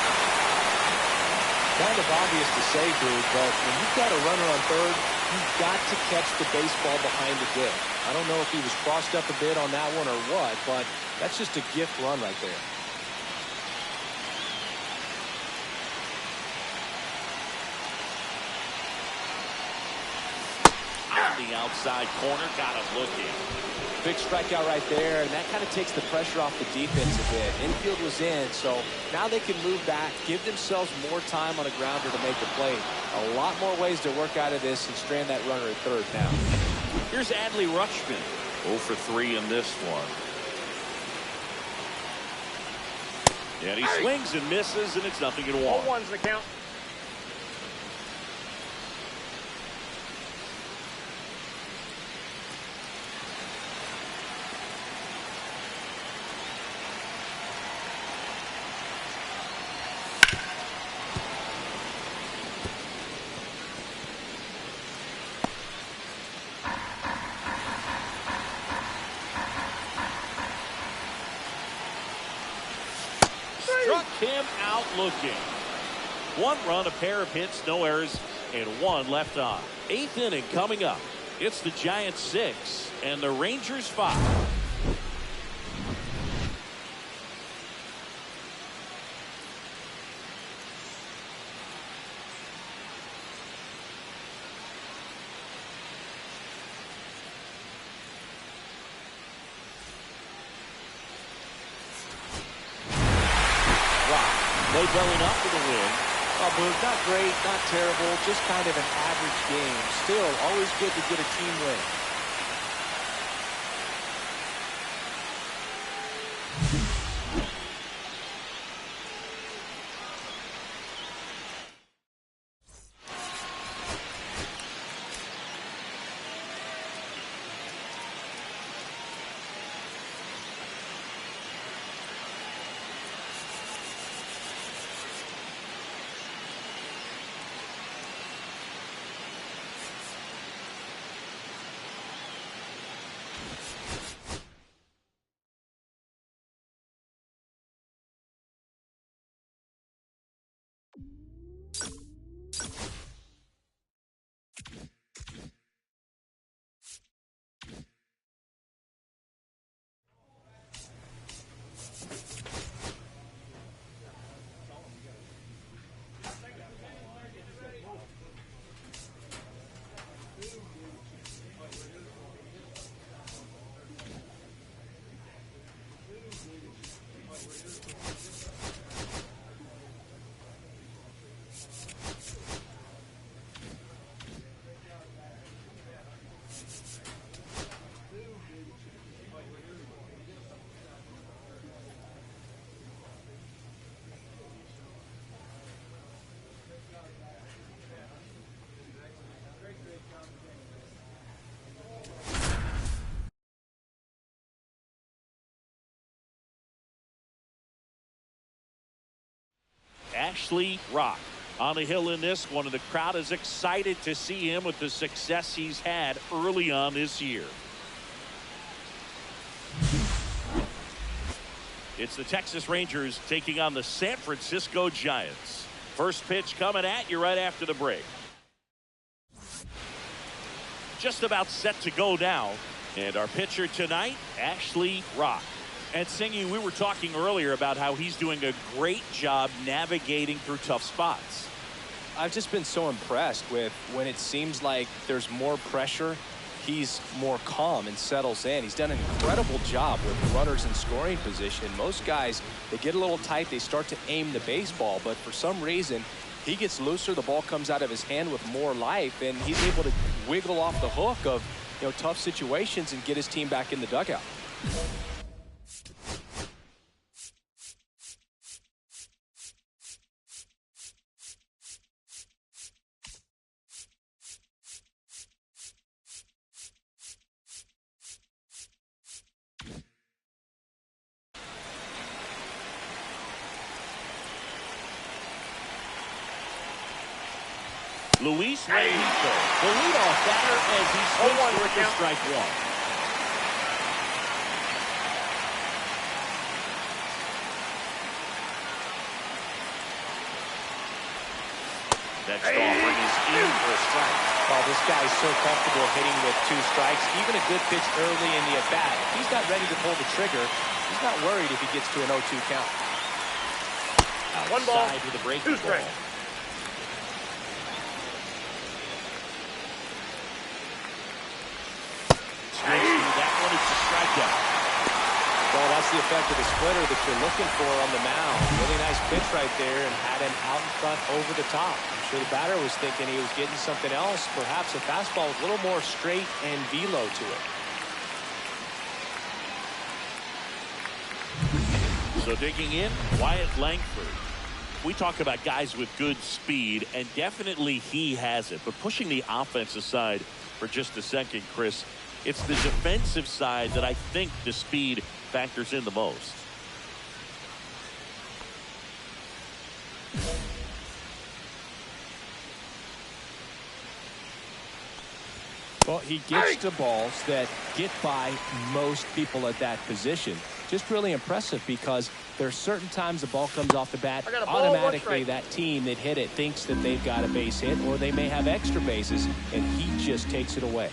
Kind of obvious to say, dude, but when you've got a runner on third, you've got to catch the baseball behind the dick. I don't know if he was crossed up a bit on that one or what, but that's just a gift run right there. On the outside corner, got him looking. Big strikeout right there, and that kind of takes the pressure off the defense a bit. Infield was in, so now they can move back, give themselves more time on a grounder to make the play. A lot more ways to work out of this and strand that runner at third now. Here's Adley Rutschman. 0 for 3 in this one. And he swings and misses, and it's 0-1. 0-1's the count. Struck him out looking. One run, a pair of hits, no errors, and one left on. Eighth inning coming up. It's the Giants 6 and the Rangers 5. Played well enough for the win. Oh, Boone, not great, not terrible, just kind of an average game. Still, always good to get a team win. Ashley Rock on the hill in this one, and the crowd is excited to see him with the success he's had early on this year. It's the Texas Rangers taking on the San Francisco Giants. First pitch coming at you right after the break. Just about set to go now. And our pitcher tonight, Ashley Rock. And Singy, we were talking earlier about how he's doing a great job navigating through tough spots. I've just been so impressed with when it seems like there's more pressure, he's more calm and settles in. He's done an incredible job with runners in scoring position. Most guys, they get a little tight, they start to aim the baseball, but for some reason, he gets looser, the ball comes out of his hand with more life, and he's able to wiggle off the hook of, tough situations and get his team back in the dugout. Luis Reyito, the leadoff batter as he swings with the strike one. Next offering is in for a strike. Well, this guy's so comfortable hitting with 2 strikes. Even a good pitch early in the at-bat. If he's not ready to pull the trigger, he's not worried if he gets to an 0-2 count. One ball, Outside with a breaking 2 strikes. ball. That one is a strikeout. Well, that's the effect of the splitter that you're looking for on the mound. Really nice pitch right there and had him out in front over the top. I'm sure the batter was thinking he was getting something else, perhaps a fastball with a little more straight and velo to it. So digging in, Wyatt Langford. We talk about guys with good speed, and definitely he has it. But pushing the offense aside for just a second, Chris, it's the defensive side that I think the speed factors in the most. Well, he gets to balls that get by most people at that position. Just really impressive because there are certain times the ball comes off the bat, automatically that team that hit it thinks that they've got a base hit, or they may have extra bases, and he just takes it away.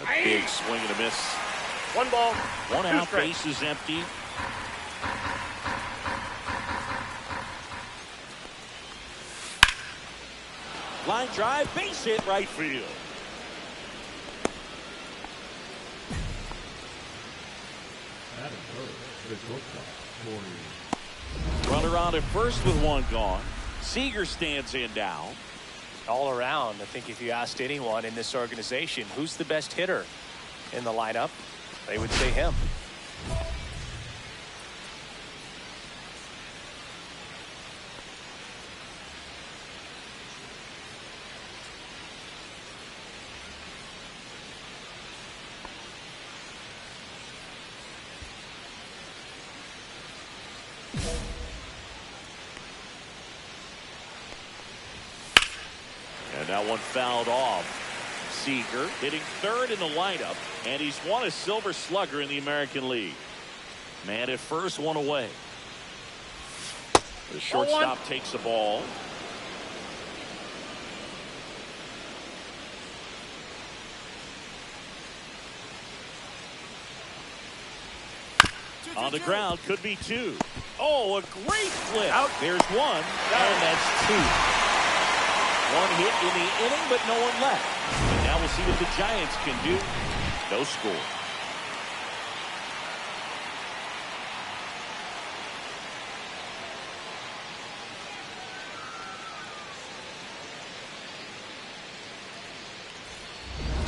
Yeah, big swing and a miss. 1 ball, 1 2 out, strikes. base is empty. Line drive, base hit, right field. Runner on at first with 1 gone. Seager stands in now. All around, I think if you asked anyone in this organization who's the best hitter in the lineup, they would say him. And that one fouled off. Seager hitting 3rd in the lineup, and he's won a Silver Slugger in the American League. Man at first, 1 away. The shortstop takes the ball. On the ground, could be 2. Oh, a great flip. Out. There's 1, and that's 2. 1 hit in the inning, but no one left. And now we'll see what the Giants can do. No score.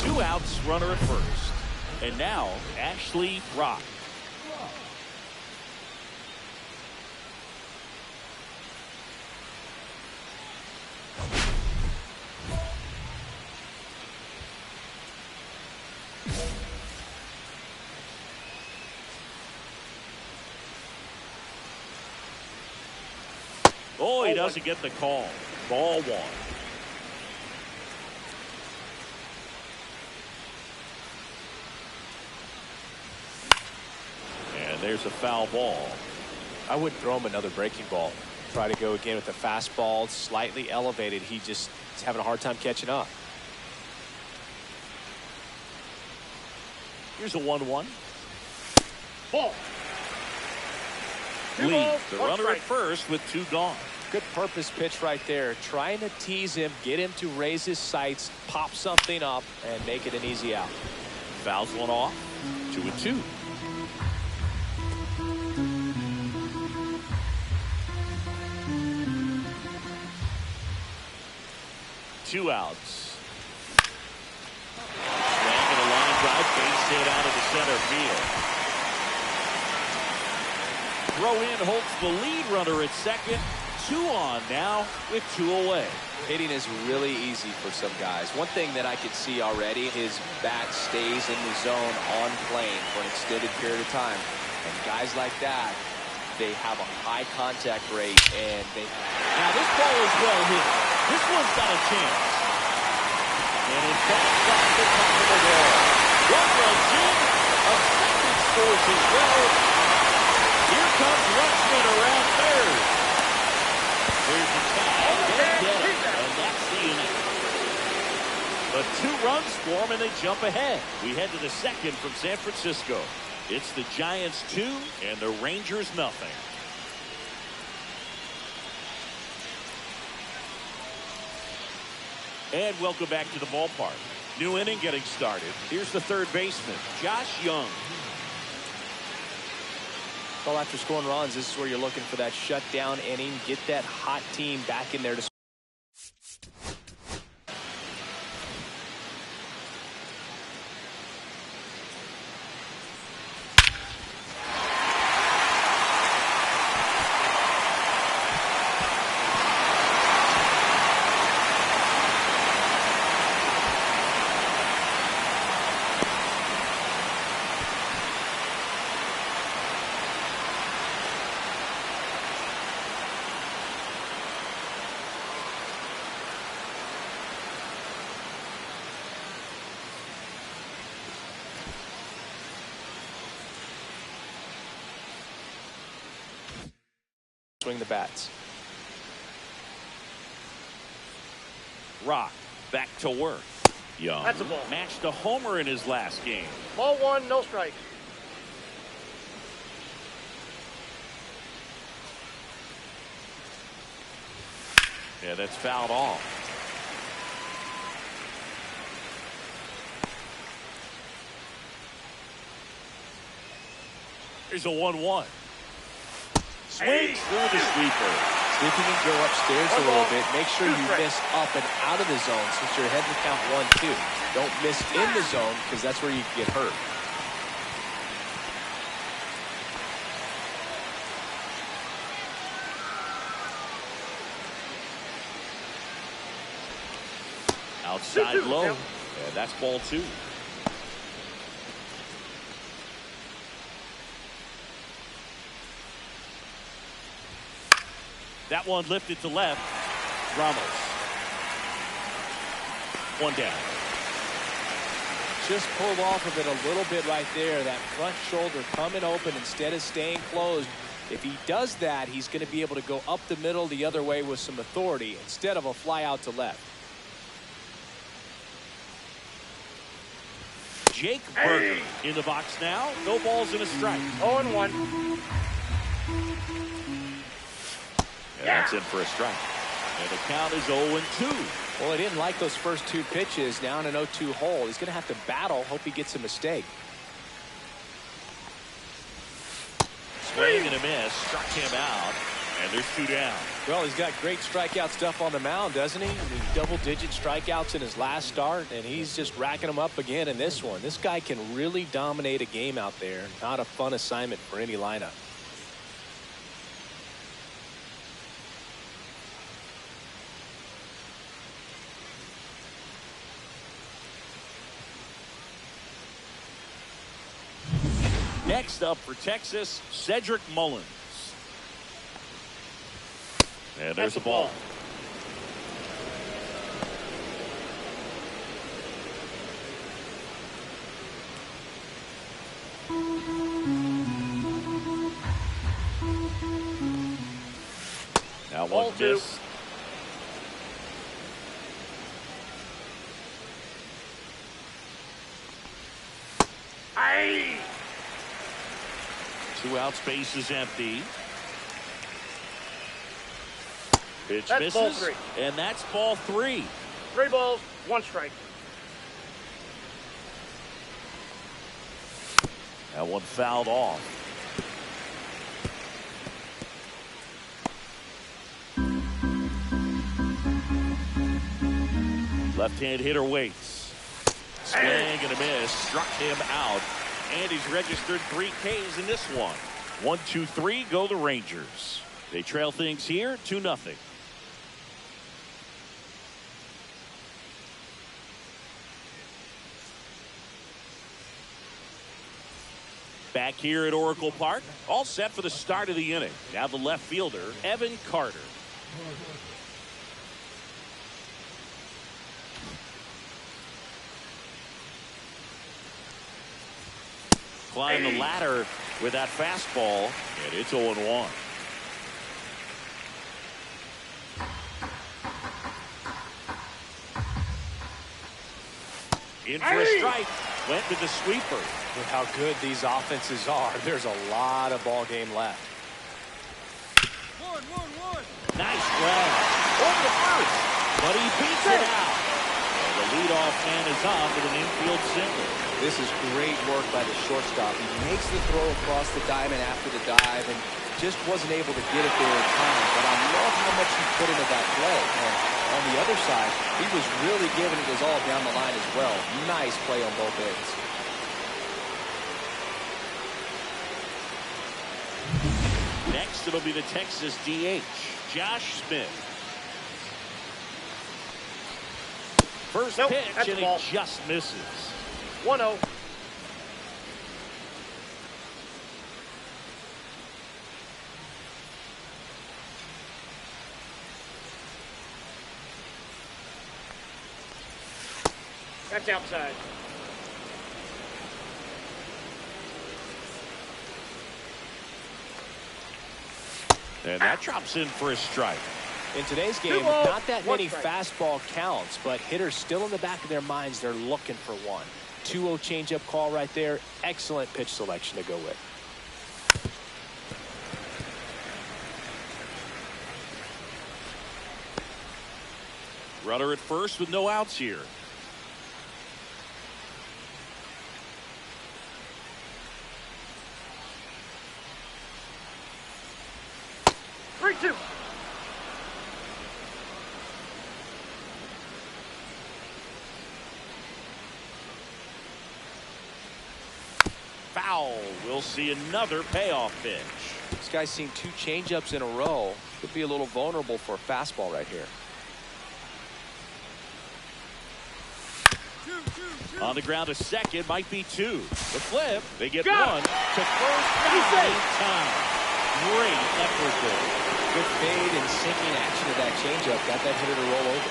Two outs, runner at first. And now, Ashley Rock. Oh, he doesn't get the call. Ball 1. And there's a foul ball. I wouldn't throw him another breaking ball. Try to go again with the fastball, slightly elevated. He just is having a hard time catching up. Here's a 1-1. Ball. Leads the One runner strike. at first with 2 gone. Good purpose pitch right there. Trying to tease him, get him to raise his sights, pop something up, and make it an easy out. Fouls one off. 2-2. Two outs. Swing and a line drive, base hit out of the center field. Throw in holds the lead runner at second. 2 on now with 2 away. Hitting is really easy for some guys. One thing that I could see already, his bat stays in the zone on plane for an extended period of time. And guys like that, they have a high contact rate, and they... Now this ball is well hit. This one's got a chance. And in fact, that's the top of the wall. One runs in, a second scores as well. Here comes Rushman around third. There's the tag, and that's the inning. But 2 runs for them, and they jump ahead. We head to the second from San Francisco. It's the Giants 2 and the Rangers nothing. And welcome back to the ballpark. New inning getting started. Here's the third baseman, Josh Young. Well, after scoring runs, this is where you're looking for that shutdown inning. Get that hot team back in there to... swing the bats. Rock back to work. Young That's a ball. matched a homer in his last game. Ball 1, no strike. Yeah, that's fouled off. Here's a 1-1. Swings through the sweeper. See if you can go upstairs a little bit. Make sure you miss up and out of the zone since you're ahead to count 1-2. Don't miss in the zone because that's where you get hurt. Outside 2-2, low. Tim. And that's ball 2. That one lifted to left. Ramos. 1 down. Just pulled off of it a little bit right there. That front shoulder coming open instead of staying closed. If he does that, he's going to be able to go up the middle the other way with some authority instead of a fly out to left. Jake Berger in the box now. No balls and a strike. 0-1. And that's in for a strike. And the count is 0-2. Well, he didn't like those first 2 pitches. Now in an 0-2 hole. He's going to have to battle. Hope he gets a mistake. Swing and a miss. Struck him out. And there's 2 down. Well, he's got great strikeout stuff on the mound, doesn't he? I mean, double-digit strikeouts in his last start, and he's just racking them up again in this one. This guy can really dominate a game out there. Not a fun assignment for any lineup. Next up for Texas, Cedric Mullins. And there's a ball. That Ball one two. missed. Aye. 2 outs, base is empty. Pitch That's misses, ball three. and that's ball 3. 3 balls, 1 strike. That one fouled off. Left-hand hitter waits. Swing and a miss. Struck him out. And he's registered 3 Ks in this one. 1, 2, 3 go the Rangers. They trail things here 2-0. Back here at Oracle Park, all set for the start of the inning. Now the left fielder, Evan Carter. Climb the ladder with that fastball, and it's 0-1. In for a strike. Went to the sweeper. With how good these offenses are, there's a lot of ball game left. Nice grab. Over to first, but he beats it out. And the leadoff man is on with an infield single. This is great work by the shortstop. He makes the throw across the diamond after the dive and just wasn't able to get it there in time. But I love how much he put into that play. And on the other side, he was really giving it his all down the line as well. Nice play on both ends. Next, it'll be the Texas DH, Josh Smith. First Nope, pitch, that's and a ball. it just misses. 1-0. That's outside. And that drops in for a strike. In today's game, 2 balls, not that 1 many strike. fastball counts, but hitters still in the back of their minds, they're looking for one. 2-0 changeup call right there. Excellent pitch selection to go with. Runner at first with no outs here. Three, 2. Foul. We'll see another payoff pitch. This guy's seen 2 changeups in a row. Could be a little vulnerable for a fastball right here. On the ground to second, might be 2. The flip, they get Got 1 it. to first He's down safe. in time. Great effort there. Good fade and sinking action of that changeup. Got that hitter to roll over.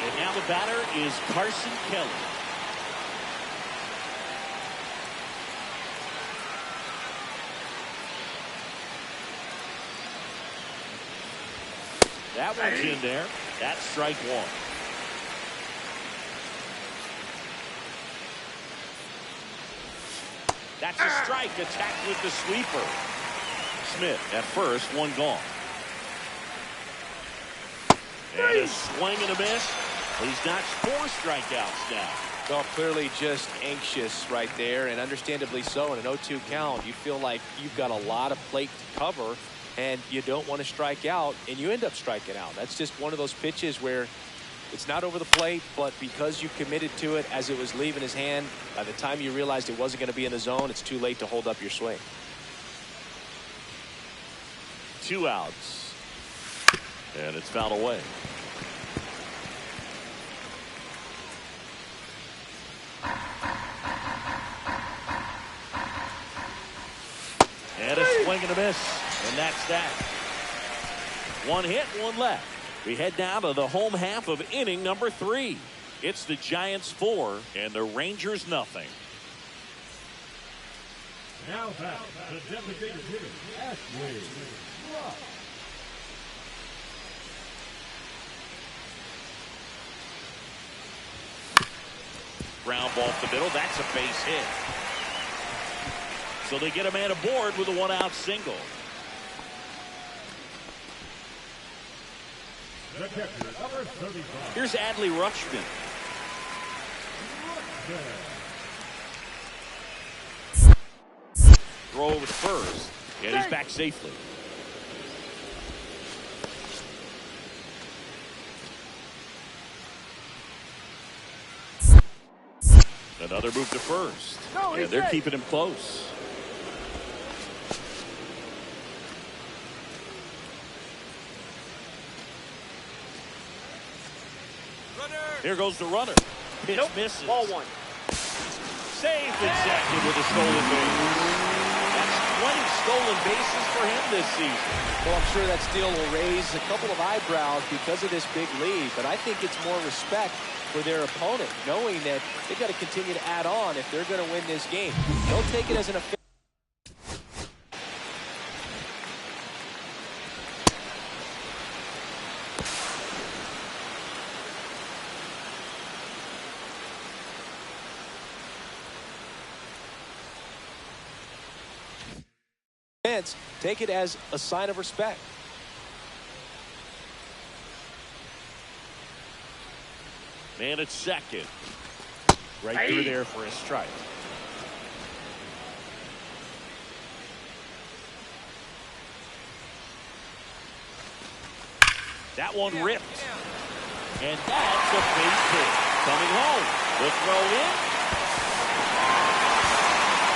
And now the batter is Carson Kelly. That one's in there. That's strike 1. That's a strike. Attacked with the sweeper. Smith at first, 1 gone. And a swing and a miss. He's got 4 strikeouts now. Well, clearly just anxious right there, and understandably so. In an 0-2 count, you feel like you've got a lot of plate to cover, and you don't want to strike out, and you end up striking out. That's just one of those pitches where it's not over the plate, but because you committed to it as it was leaving his hand, by the time you realized it wasn't going to be in the zone, it's too late to hold up your swing. 2 outs. And it's fouled away. And a swing and a miss. And that's that. 1 hit, 1 left. We head now to the home half of inning number 3. It's the Giants 4 and the Rangers nothing. Now back, the designated hitter, Ashley. Ground ball up the middle. That's a base hit. So they get a man aboard with a one-out single. Here's Adley Rutschman. Throw over to first, and he's back safely. Another move to first. And they're keeping him close. Here goes the runner. Pitch misses. Ball one. Saved in second with a stolen base. That's 20 stolen bases for him this season. Well, I'm sure that steal will raise a couple of eyebrows because of this big lead, but I think it's more respect for their opponent, knowing that they've got to continue to add on if they're going to win this game. Don't take it as an offense. Take it as a sign of respect. Man at second. Right through there for a strike. That one ripped. And that's a base hit. Coming home. The throw in.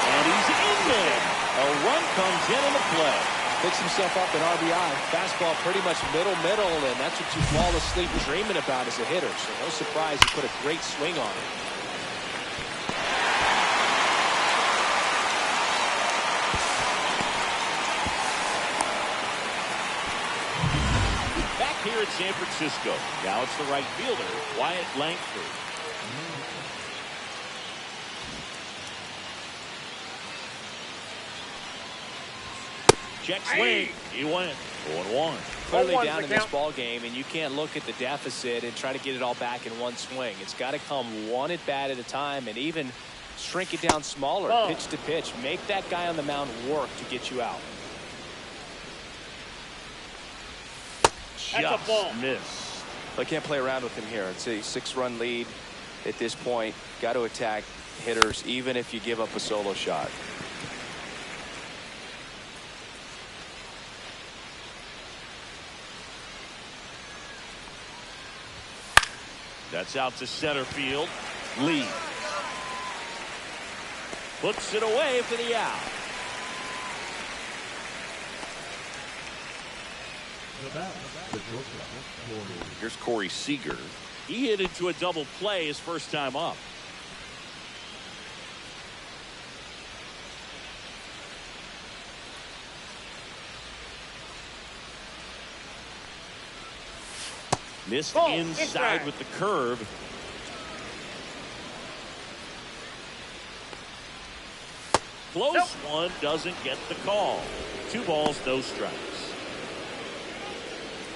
And he's in there. A run comes in the play. Picks himself up an RBI. Fastball pretty much middle, and that's what you fall asleep dreaming about as a hitter. So no surprise he put a great swing on it. Back here at San Francisco. Now it's the right fielder, Wyatt Langford. Check swing. He went 0-1. Clearly down in this ball game, and you can't look at the deficit and try to get it all back in one swing. It's got to come one at bat at a time, and even shrink it down smaller, pitch to pitch. Make that guy on the mound work to get you out. Just missed. I can't play around with him here. It's a 6-run lead at this point. Got to attack hitters, even if you give up a solo shot. That's out to center field. Lee puts it away for the out. Here's Corey Seager. He hit into a double play his first time up. Missed inside with the curve. Close one, doesn't get the call. 2 balls, no strikes.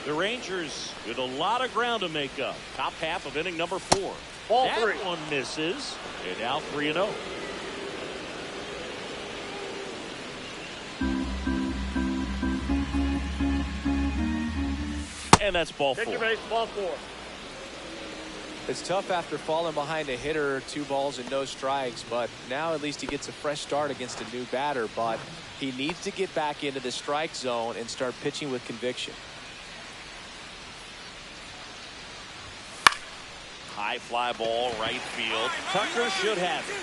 The Rangers with a lot of ground to make up. Top half of inning number 4. That one misses, and now 3-0. And that's ball 4. Base, ball 4. It's tough after falling behind a hitter, 2 balls and no strikes, but now at least he gets a fresh start against a new batter, but he needs to get back into the strike zone and start pitching with conviction. High fly ball, right field. Tucker should have it.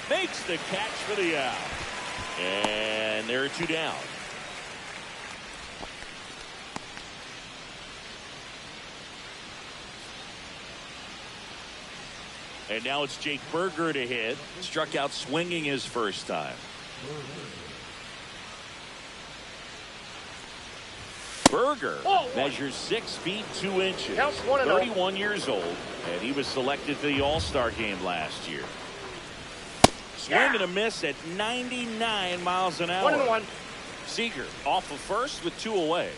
Makes the catch for the out. And there are 2 down. And now it's Jake Berger to hit. Struck out swinging his first time. Berger measures 6 feet 2 inches. 31 years old, and he was selected for the All-Star game last year. Swing and a miss at 99 miles an hour. 1-1. Seager off of first with 2 away.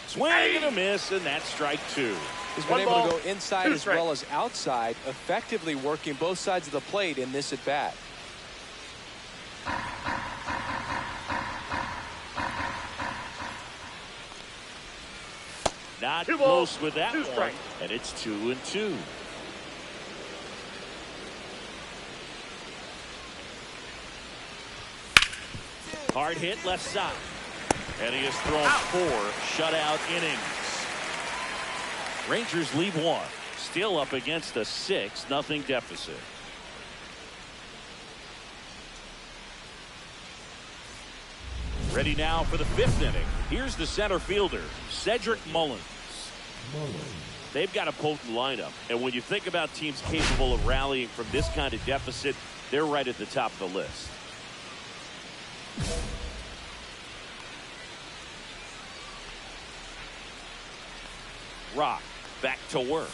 Swing and a miss, and that's strike 2. He's been able to go inside as well as outside, effectively working both sides of the plate in this at bat. Not Two balls, close with that two one, strikes. and it's 2-2. Hard hit left side. And he has thrown 4 shutout innings. Rangers leave 1. Still up against a 6-0 deficit. Ready now for the 5th inning. Here's the center fielder, Cedric Mullins. They've got a potent lineup, and when you think about teams capable of rallying from this kind of deficit, they're right at the top of the list. Rock back to work.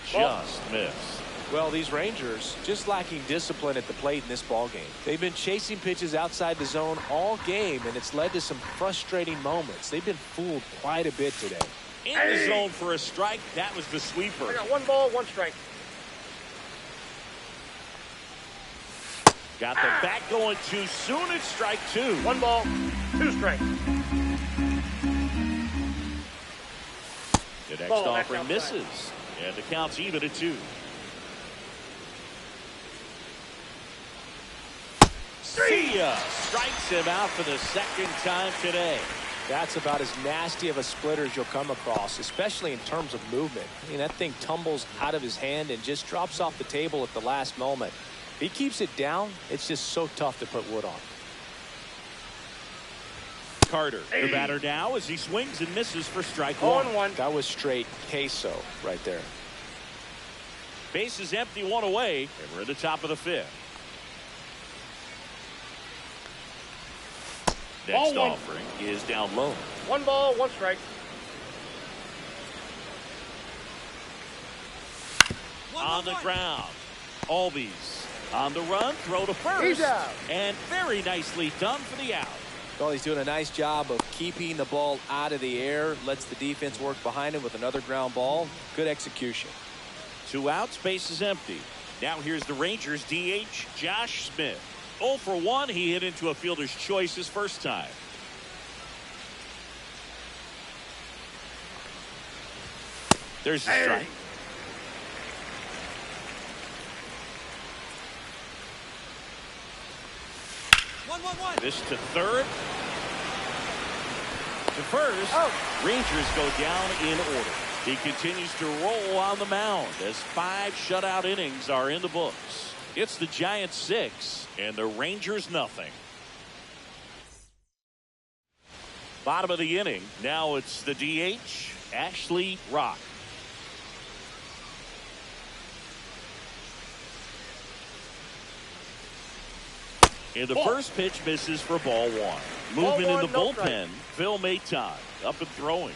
Just missed. Well, these Rangers just lacking discipline at the plate in this ball game. They've been chasing pitches outside the zone all game, and it's led to some frustrating moments. They've been fooled quite a bit today. In the zone for a strike. That was the sweeper. I got 1 ball, 1 strike. Got the bat going too soon. It's strike 2. 1 ball, 2 strikes. The next Ball, offering that's outside. misses, and the count's even at 2. See ya! Strikes him out for the 2nd time today. That's about as nasty of a splitter as you'll come across, especially in terms of movement. I mean, that thing tumbles out of his hand and just drops off the table at the last moment. If he keeps it down, it's just so tough to put wood on. Carter, the batter now, as he swings and misses for strike 1. 0-1. That was straight queso right there. Base is empty, 1 away, and we're at the top of the 5th. Next Ball 1. offering is down low. 1 ball, 1 strike. On the ground. Albies on the run, throw to first. He's out. And very nicely done for the out. Well, he's doing a nice job of keeping the ball out of the air, lets the defense work behind him with another ground ball. Good execution. 2 outs, base is empty. Now here's the Rangers DH, Josh Smith. 0 for 1, he hit into a fielder's choice his first time. There's the strike. This to third. To first. Rangers go down in order. He continues to roll on the mound as 5 shutout innings are in the books. It's the Giants 6 and the Rangers nothing. Bottom of the inning. Now it's the DH, Ashley Rock. And the first pitch misses for ball 1. Movement in the bullpen. Phil Maton up and throwing.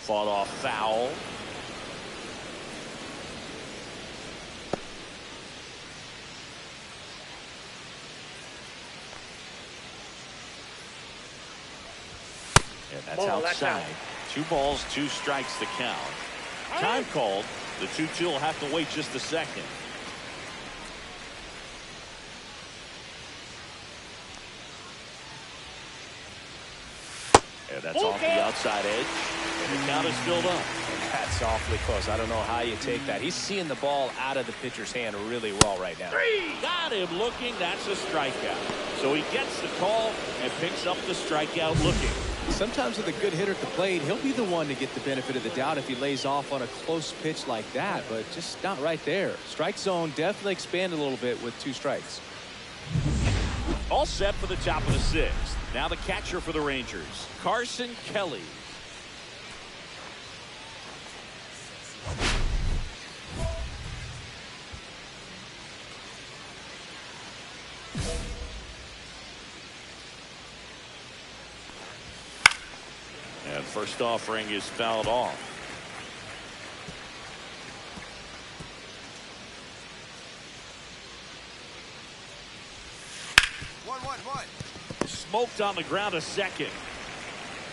Fought off foul. And that's outside. 2 balls, 2 strikes to count. Time called. The 2-2 will have to wait just a second. And that's off the outside edge. And the count is filled up. That's awfully close. I don't know how you take that. He's seeing the ball out of the pitcher's hand really well right now. Got him looking. That's a strikeout. So he gets the call and picks up the strikeout looking. Sometimes with a good hitter at the plate, he'll be the one to get the benefit of the doubt if he lays off on a close pitch like that, but just not right there. Strike zone definitely expanded a little bit with 2 strikes. All set for the top of the 6th. Now the catcher for the Rangers, Carson Kelly. first offering is fouled off. 1-1-1. Smoked on the ground a second.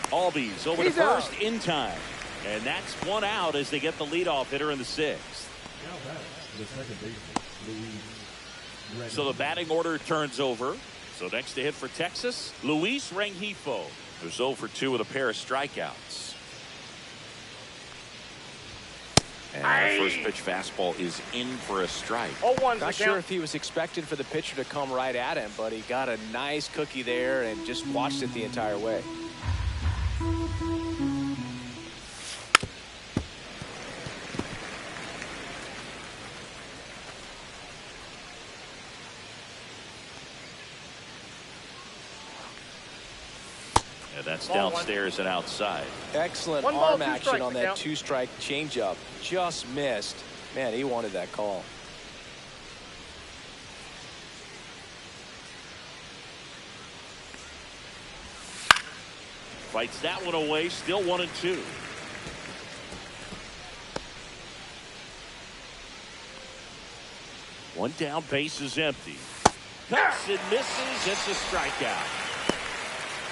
Albies over to first in time. And that's one out as they get the leadoff hitter in the sixth. So the batting order turns over. So next to hit for Texas, Luis Rengifo, who's 0 for 2 with a pair of strikeouts. And the first pitch fastball is in for a strike. Not sure if he was expected for the pitcher to come right at him, but he got a nice cookie there and just watched it the entire way. That's downstairs and outside. Excellent arm action on that two-strike changeup. Just missed. Man, he wanted that call. Fights that one away. Still 1-2. One down, base is empty. Cuts and misses. It's a strikeout.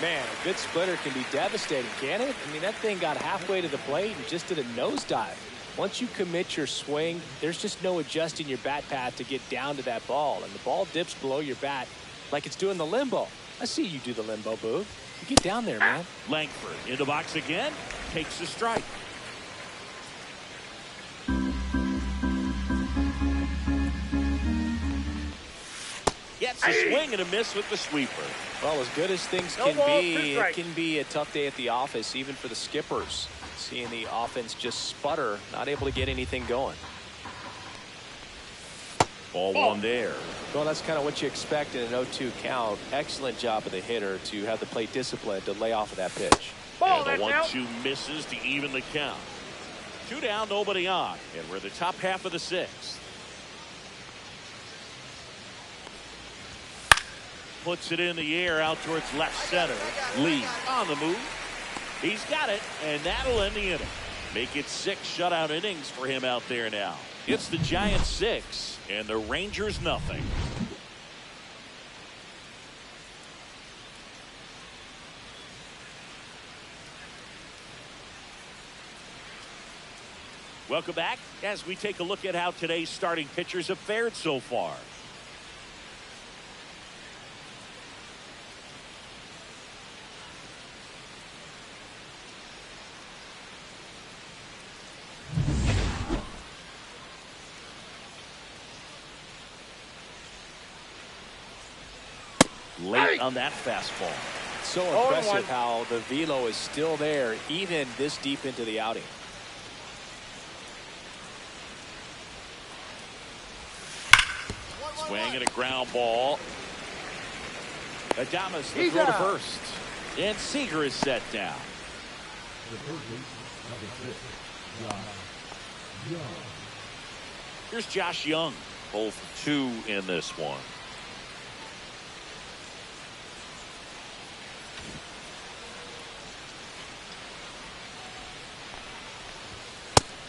Man, a good splitter can be devastating, can it? I mean, that thing got halfway to the plate and just did a nosedive. Once you commit your swing, there's just no adjusting your bat path to get down to that ball. And the ball dips below your bat like it's doing the limbo. I see you do the limbo, Boog. You get down there, man. Langford in the box again. Takes a strike. Gets a swing and a miss with the sweeper. Well, as good as things can be, it can be a tough day at the office, even for the skippers. Seeing the offense just sputter, not able to get anything going. Ball one there. Well, that's kind of what you expect in an 0-2 count. Excellent job of the hitter to have the plate discipline to lay off of that pitch. And the 1-2 misses to even the count. 2 down, nobody on. And we're the top half of the sixth. Puts it in the air out towards left center. Lee on the move. He's got it, and that'll end the inning. Make it 6 shutout innings for him out there now. It's the Giants 6 and the Rangers nothing. Welcome back as we take a look at how today's starting pitchers have fared so far. Late on that fastball. So impressive how the velo is still there even this deep into the outing. Swing and a ground ball. Adames the throw to first. And Seager is set down. Here's Josh Young. Both 2 in this one.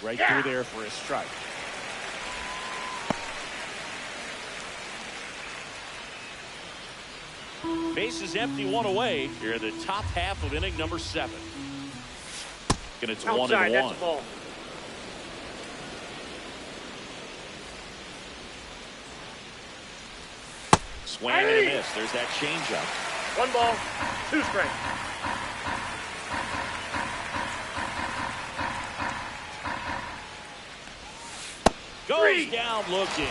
Right through there for a strike. Base is empty, 1 away. Here in the top half of inning number 7. And it's 1-1. That's a ball. Swing and a miss. There's that changeup. 1 ball, 2 strikes. Goes down looking.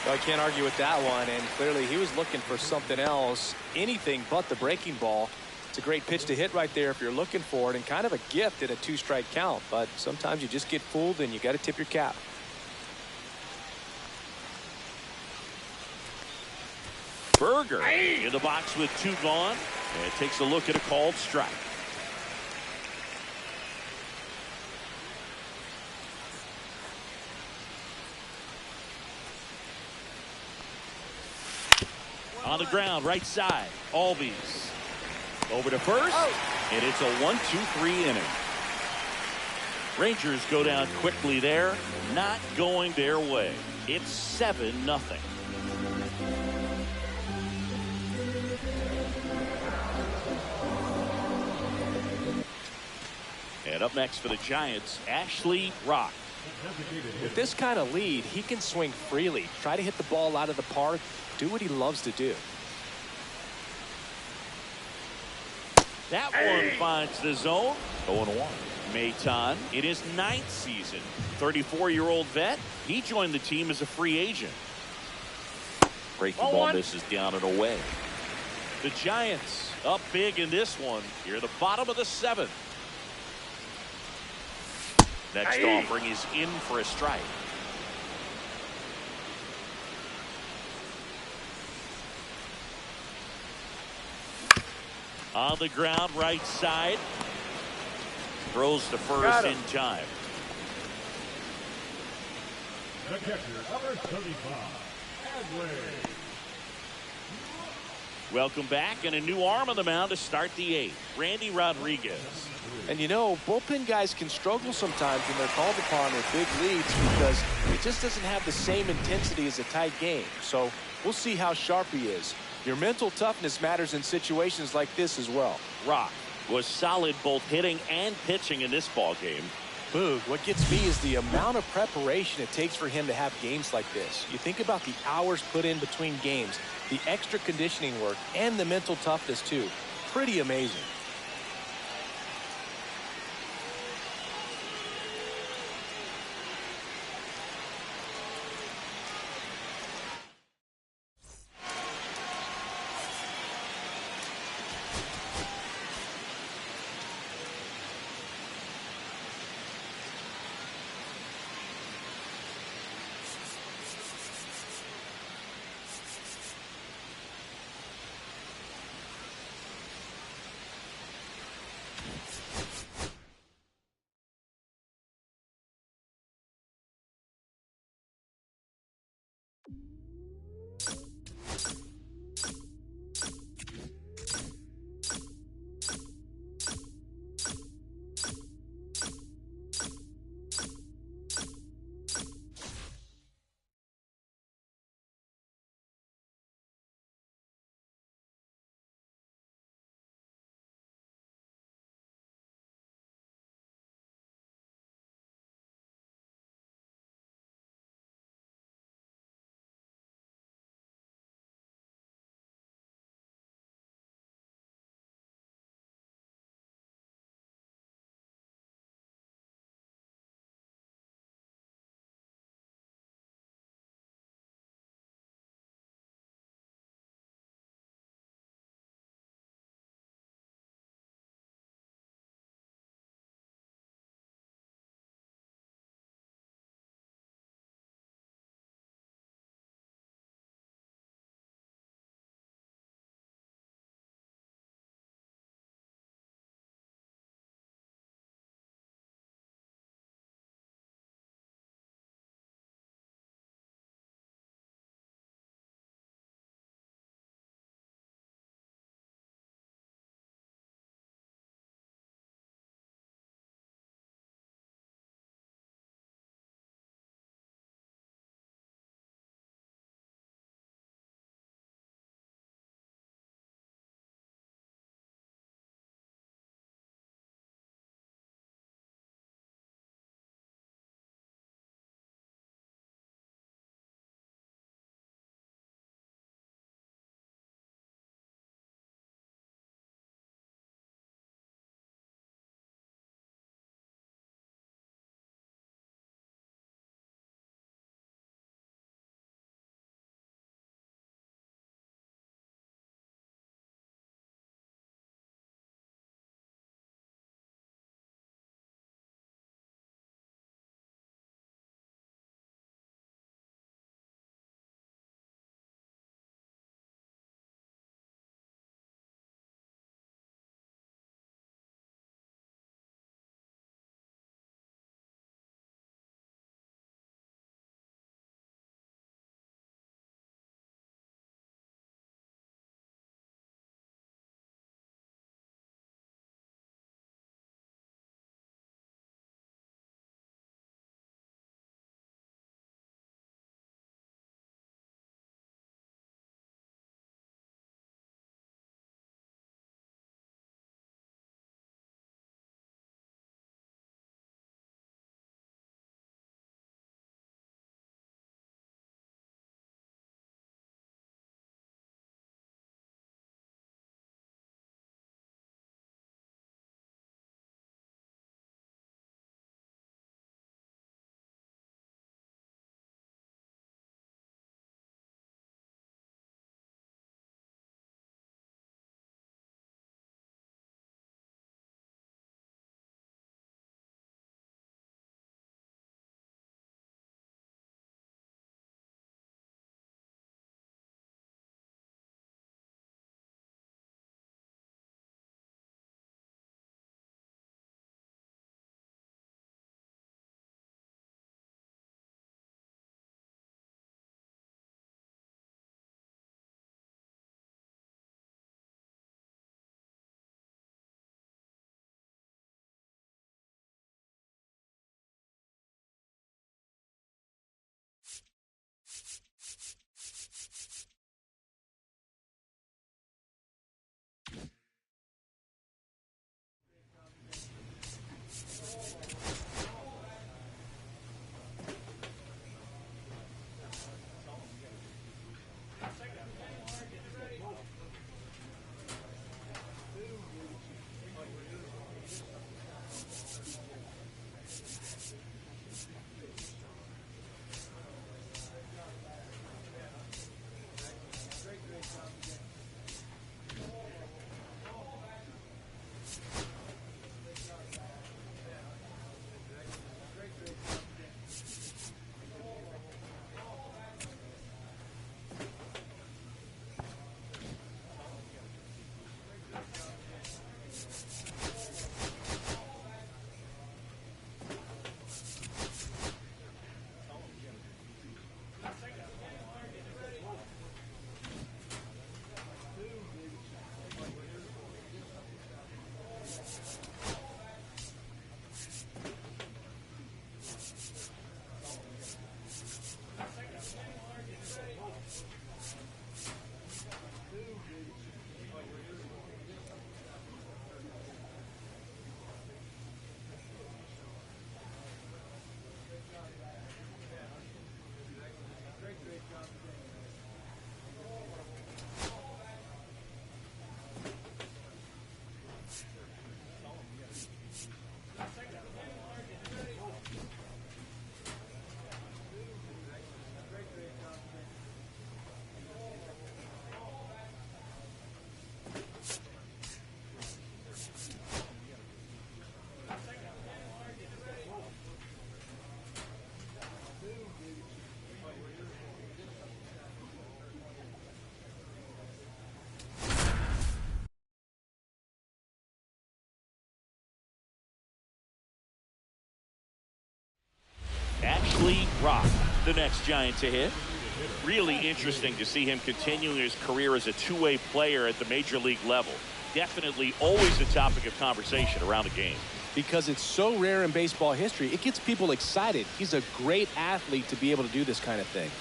Well, I can't argue with that one, and clearly he was looking for something else, anything but the breaking ball. It's a great pitch to hit right there if you're looking for it, and kind of a gift at a 2-strike count, but sometimes you just get fooled and you got to tip your cap. Berger in the box with 2 gone, and takes a look at a called strike. On the ground, right side, Albies. Over to first, and it's a 1-2-3 inning. Rangers go down quickly there, not going their way. It's 7-0. And up next for the Giants, Ashley Rock. With this kind of lead, he can swing freely, try to hit the ball out of the park, do what he loves to do. That one finds the zone. 0-1. Maton, in his 9th season, 34-year-old vet, he joined the team as a free agent. Breaking ball misses down and away. The Giants up big in this one. Here at the bottom of the 7th. Next offering is in for a strike. On the ground, right side. Throws to first in time. The catcher, number 35, Adley. Welcome back, and a new arm on the mound to start the 8th. Randy Rodriguez. And you know, bullpen guys can struggle sometimes when they're called upon with big leads because it just doesn't have the same intensity as a tight game. So we'll see how sharp he is. Your mental toughness matters in situations like this as well. Rock was solid both hitting and pitching in this ball game. Boog, what gets me is the amount of preparation it takes for him to have games like this. You think about the hours put in between games, the extra conditioning work, and the mental toughness too. Pretty amazing. Rock, the next Giant to hit. Really interesting to see him continuing his career as a two-way player at the major league level. Definitely always a topic of conversation around the game. Because it's so rare in baseball history, it gets people excited. He's a great athlete to be able to do this kind of thing.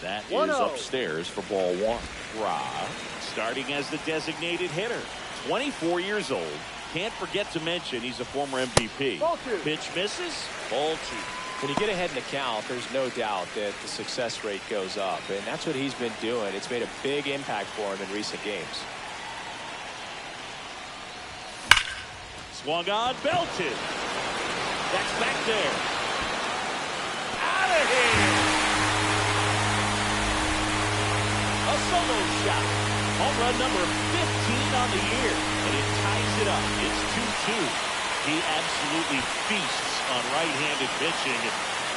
That is upstairs for ball one. Ra, starting as the designated hitter. 24 years old. Can't forget to mention he's a former MVP. Pitch misses. Ball two. When you get ahead in the count, there's no doubt that the success rate goes up. And that's what he's been doing. It's made a big impact for him in recent games. Swung on, belted. That's back there. Out of here. A solo shot. Home run number 15 on the year. And it ties it up. It's 2-2. He absolutely feasts on right-handed pitching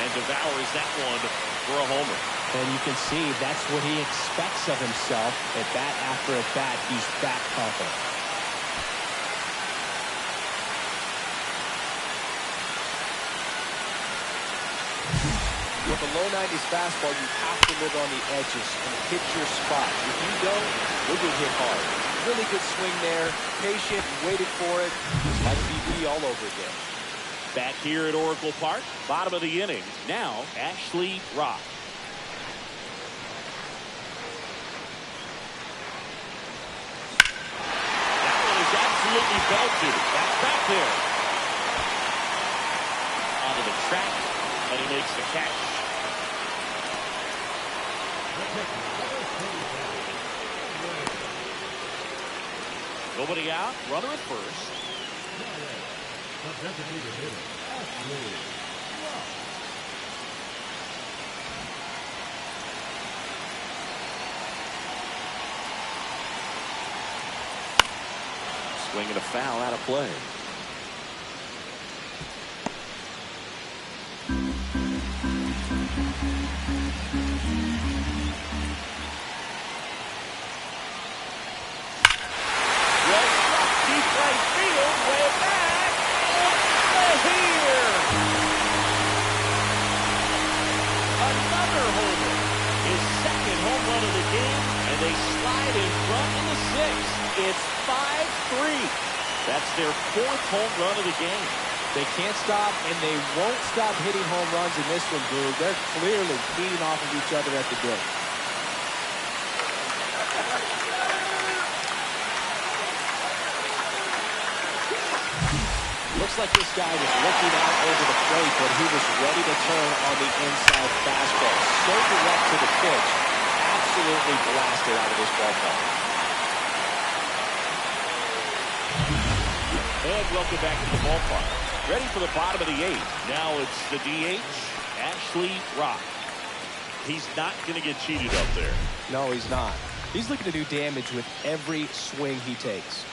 and devours that one for a homer. And you can see that's what he expects of himself. At bat after at bat, he's that confident. With a low 90s fastball, you have to live on the edges and hit your spot. If you don't, you'll get hit hard. Really good swing there. Patient, waited for it. It's like BB all over again. Back here at Oracle Park, bottom of the inning. Now, Ashley Rock. That one is absolutely belted. That's back there. Onto the track, and he makes the catch. Nobody out, runner at first. Swinging a foul out of play. It's 5-3. That's their fourth home run of the game. They can't stop, and they won't stop hitting home runs in this one, Drew. They're clearly feeding off of each other at the dirt. Looks like this guy was looking out over the plate, but he was ready to turn on the inside fastball. So direct to the pitch. Absolutely blasted out of this ballpark. And welcome back to the ballpark. Ready for the bottom of the eighth. Now it's the DH, Ashley Rock. He's not going to get cheated up there. No, he's not. He's looking to do damage with every swing he takes.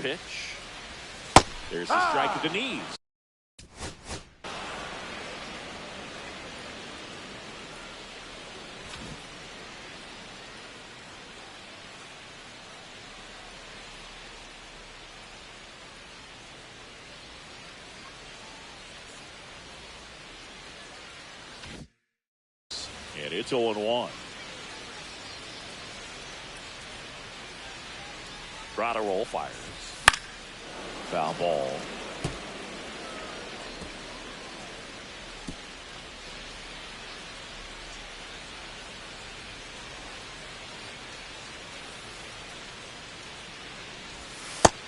pitch. There's a strike at the knees. And it's 0-1. Roll fires. Foul ball.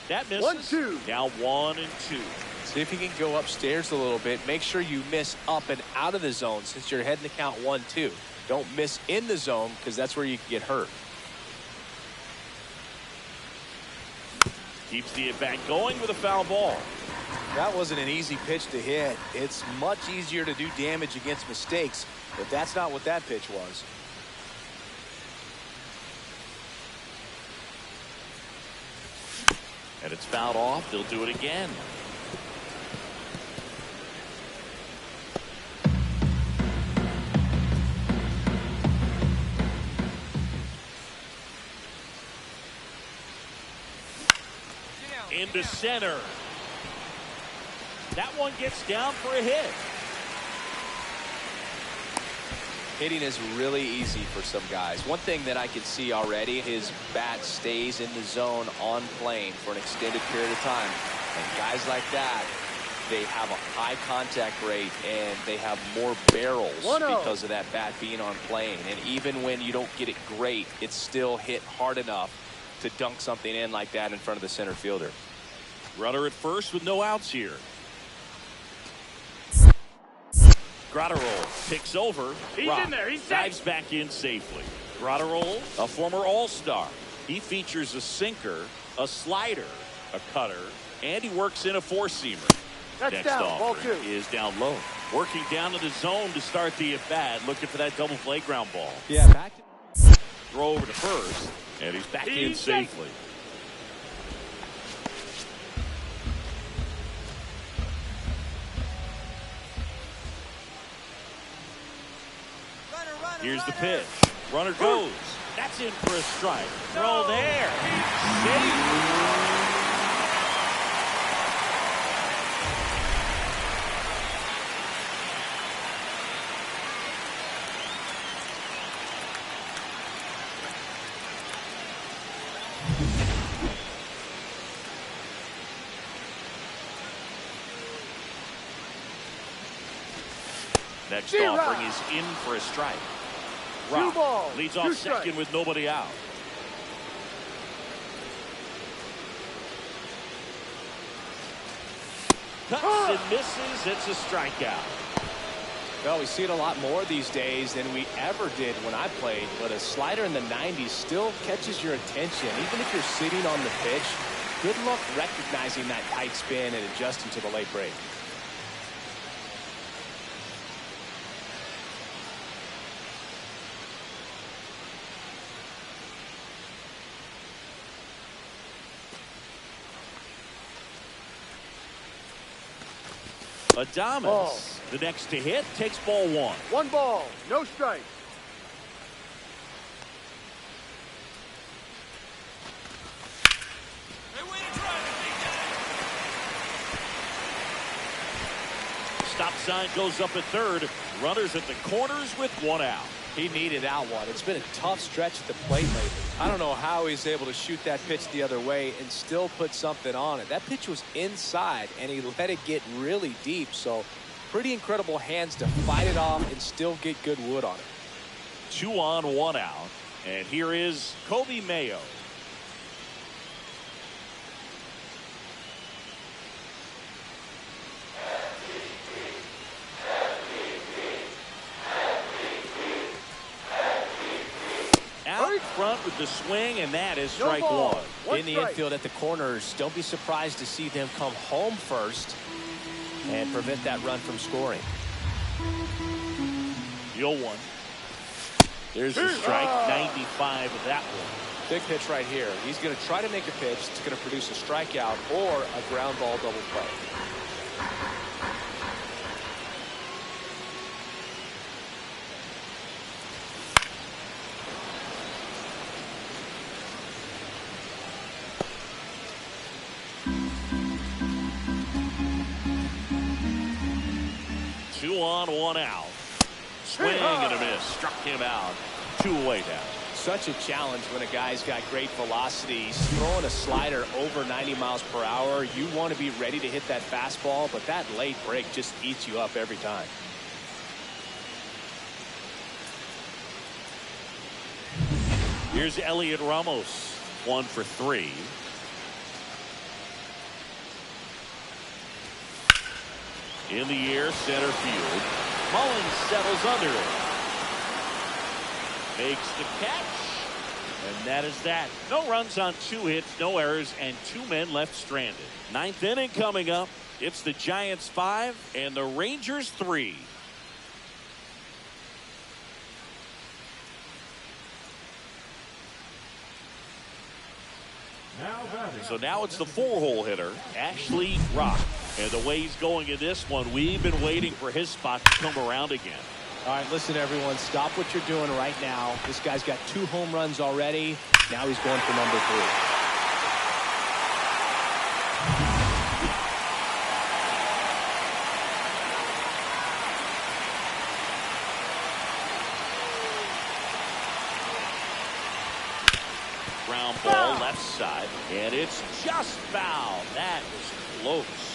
That misses. 1-2. Now 1-2. See if you can go upstairs a little bit. Make sure you miss up and out of the zone since you're heading to count 1-2. Don't miss in the zone because that's where you can get hurt. Keeps the at-bat going with a foul ball. That wasn't an easy pitch to hit. It's much easier to do damage against mistakes, but that's not what that pitch was. And it's fouled off. They'll do it again. Into center. That one gets down for a hit. Hitting is really easy for some guys. One thing that I can see already, his bat stays in the zone on plane for an extended period of time. And guys like that, they have a high contact rate and they have more barrels because of that bat being on plane. And even when you don't get it great, it's still hit hard enough to dunk something in like that in front of the center fielder. Runner at first with no outs here. Grotterol picks over. He's in there. He's dives back in safely. Grotterol, a former All-Star. He features a sinker, a slider, a cutter, and he works in a four-seamer. That's Next down. Ball offering 2. is down low. Working down to the zone to start the at-bat, looking for that double play ground ball. Yeah, back. Throw over to first, and he's back in safely. Here's the pitch. Runner goes. That's in for a strike. Throw there. Safe. Next offering is in for a strike. Rock leads off second with nobody out. Cuts and misses. It's a strikeout. Well, we see it a lot more these days than we ever did when I played, but a slider in the 90s still catches your attention. Even if you're sitting on the pitch, good luck recognizing that tight spin and adjusting to the late break. Adames, the next to hit, takes ball 1. 1 ball, no strike. Stop sign goes up at third. Runners at the corners with 1 out. He needed out one. It's been a tough stretch at the plate lately. I don't know how he's able to shoot that pitch the other way and still put something on it. That pitch was inside, and he let it get really deep. So pretty incredible hands to fight it off and still get good wood on it. 2 on, 1 out. And here is Kobe Mayo. Out front with the swing, and that is strike 1. In the infield at the corners, don't be surprised to see them come home first and prevent that run from scoring. The 0-1. There's a strike, 95 of that one. Big pitch right here. He's going to try to make a pitch that's going to produce a strikeout or a ground ball double play. Two on, one out. Swing and a miss. Struck him out. 2 away now. Such a challenge when a guy's got great velocity. He's throwing a slider over 90 miles per hour. You want to be ready to hit that fastball, but that late break just eats you up every time. Here's Elliot Ramos. 1 for 3. In the air, center field. Mullins settles under it. Makes the catch. And that is that. No runs on 2 hits, no errors, and 2 men left stranded. 9th inning coming up. It's the Giants 5 and the Rangers 3. So now it's the 4-hole hitter, Ashley Rock. And the way he's going in this one, we've been waiting for his spot to come around again. All right, listen, everyone. Stop what you're doing right now. This guy's got 2 home runs already. Now he's going for number 3. Ground ball left side, and it's just foul. That was close.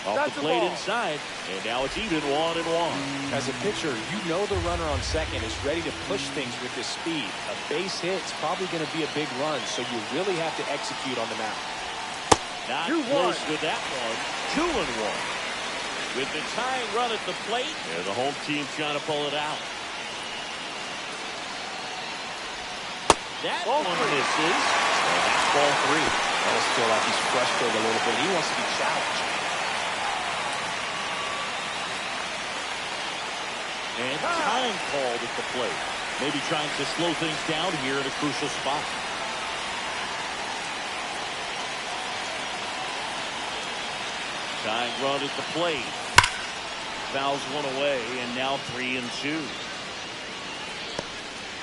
Off the plate inside, and now it's even 1-1. As a pitcher, you know the runner on second is ready to push things with his speed. A base hit's probably going to be a big run, so you really have to execute on the mound. Not close with that one. 2-1. With the tying run at the plate, and the home team trying to pull it out. That one misses, and that's ball 3. Almost feel like he's frustrated a little bit. He wants to be challenged. And time called at the plate. Maybe trying to slow things down here at a crucial spot. Tying run at the plate. Fouls one away, and now 3-2.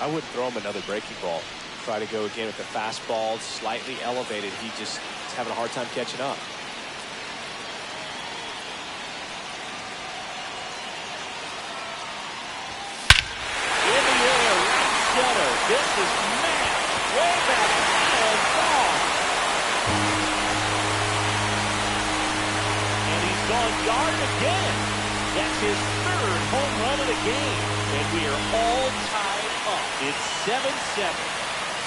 I wouldn't throw him another breaking ball. Try to go again with the fastball, slightly elevated. He just is having a hard time catching up. In the air, right center. This is matched way back and gone. And he's gone yard again. That's his 3rd home run of the game. And we are all tied up. It's 7-7.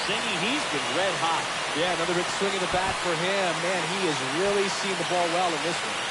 Singing, he's been red hot. Yeah, another big swing of the bat for him. Man, he has really seen the ball well in this one.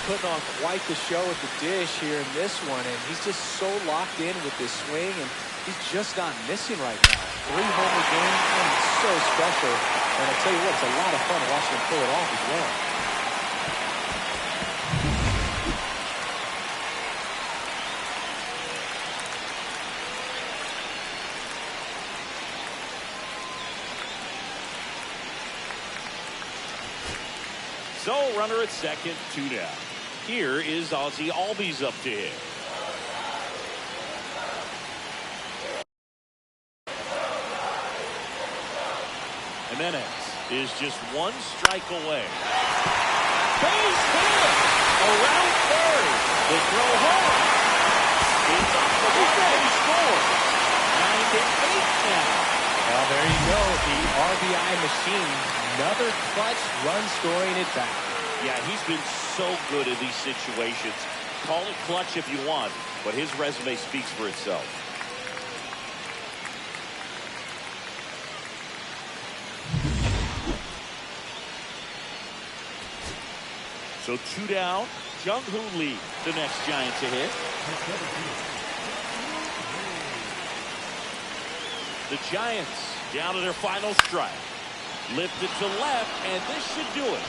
Putting on quite the show at the dish here in this one, and he's just so locked in with this swing, and he's just not missing right now. 3 homer games, and it's so special. And I tell you what, it's a lot of fun watching him pull it off as well. So runner at second, 2 down. Here is Ozzie Albies up to hit. Jimenez is just 1 strike away. Base hit! Around third. The throw home. It's off the ball. He scores. 9-8 now. Well, there you go. The RBI machine. Another clutch run scoring at bat. Yeah, he's been so good in these situations. Call it clutch if you want, but his resume speaks for itself. So 2 down. Jung-Hoo Lee, the next Giant to hit. The Giants down to their final strike. Lifted to left, and this should do it.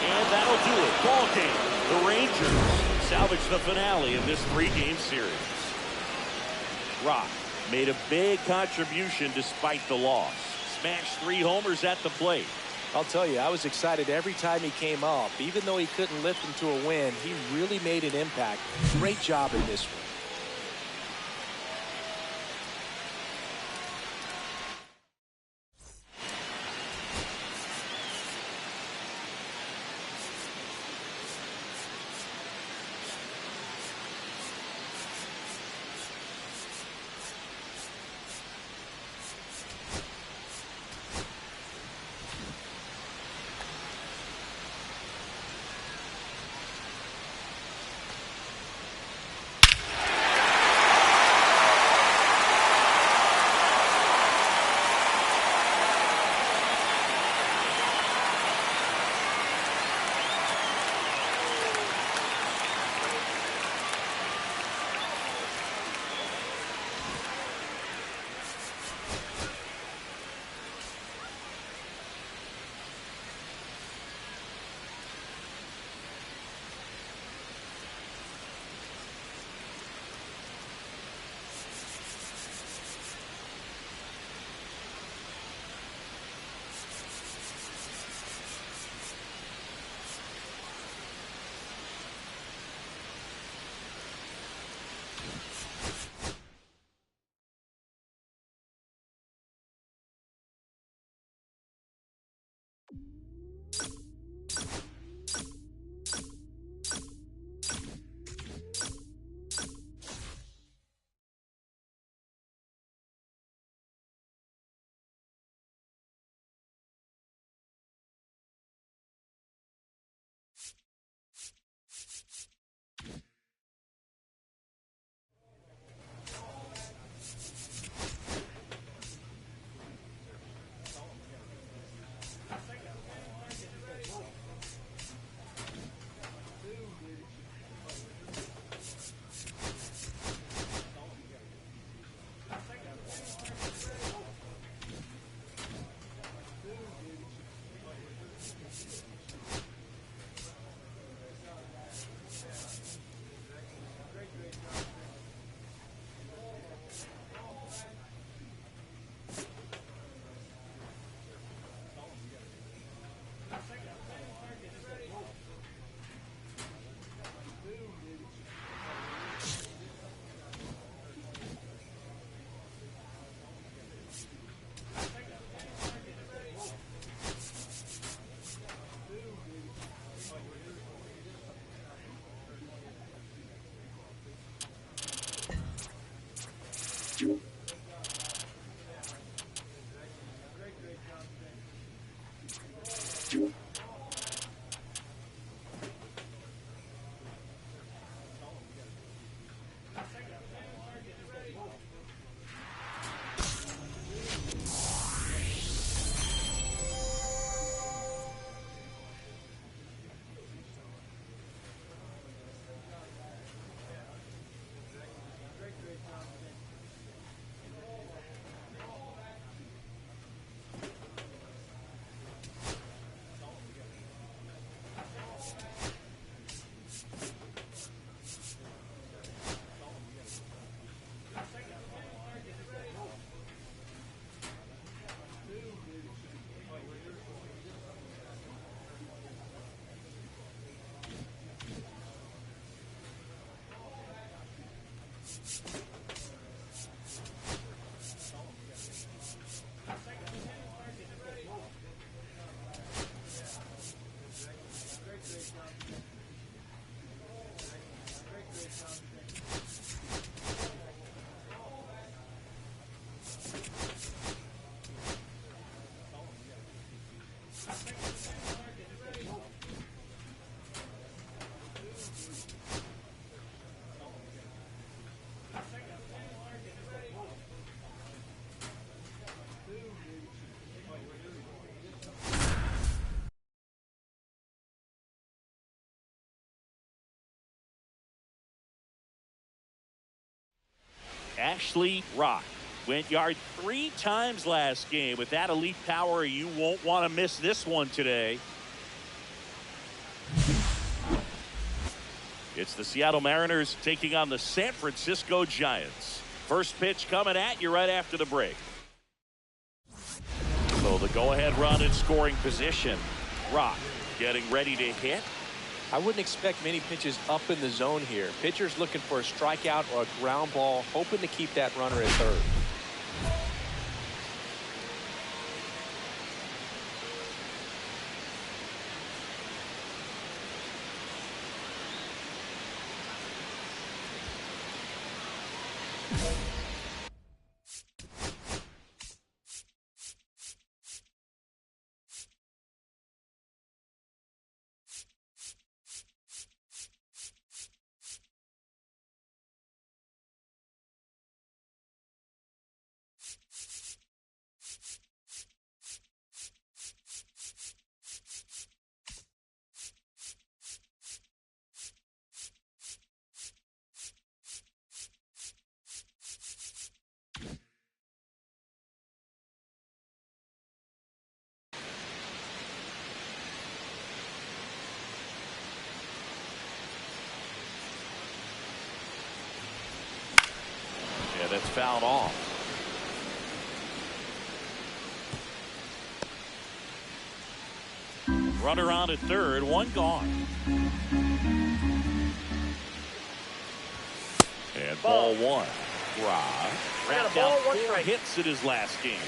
And that'll do it. Ball game. The Rangers salvage the finale of this 3-game series. Rock made a big contribution despite the loss. Smashed 3 homers at the plate. I'll tell you, I was excited every time he came up. Even though he couldn't lift them to a win, he really made an impact. Great job in this one. Ashley Rock went yard 3 times last game. With that elite power, you won't want to miss this one today. It's the Seattle Mariners taking on the San Francisco Giants. First pitch coming at you right after the break. So the go-ahead run in scoring position. Rock getting ready to hit. I wouldn't expect many pitches up in the zone here. Pitcher's looking for a strikeout or a ground ball, hoping to keep that runner at third. That's fouled off. Runner on at third, one gone. And ball one. Rock wrapped out 4 hits in his last game.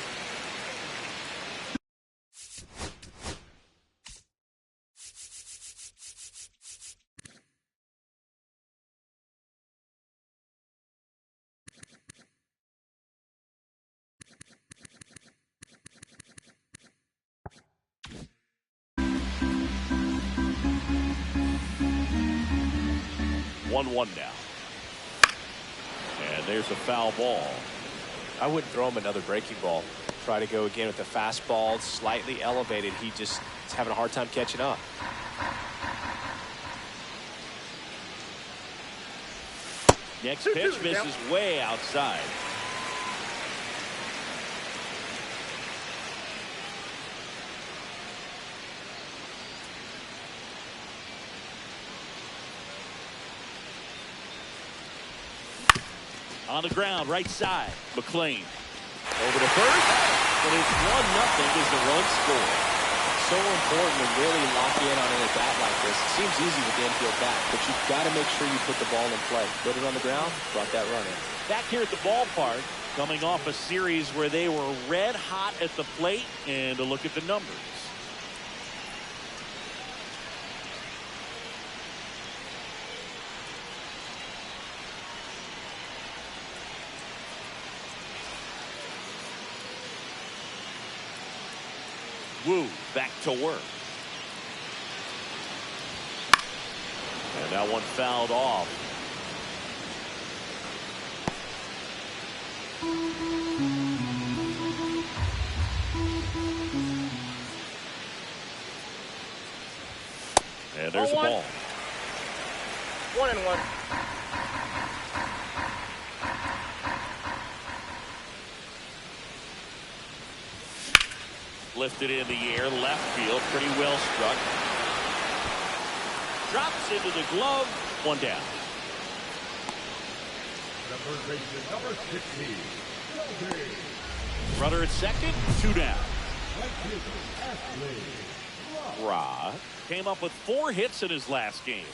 One now. And there's a foul ball. I wouldn't throw him another breaking ball. Try to go again with the fastball, slightly elevated. He just is having a hard time catching up. Next pitch misses way outside. On the ground, right side. McLean over to first, but it's 1-0 as the run score. So important to really lock in on an at-bat like this. It seems easy with the infield back, but you've got to make sure you put the ball in play. Put it on the ground, brought that run in. Back here at the ballpark, coming off a series where they were red hot at the plate, and a look at the numbers. Wu back to work. And that one fouled off. And there's a ball. 1-1. Lifted in the air, left field, pretty well struck. Drops into the glove, one down. Number 16. Runner at second, 2 down. Rod came up with 4 hits in his last game.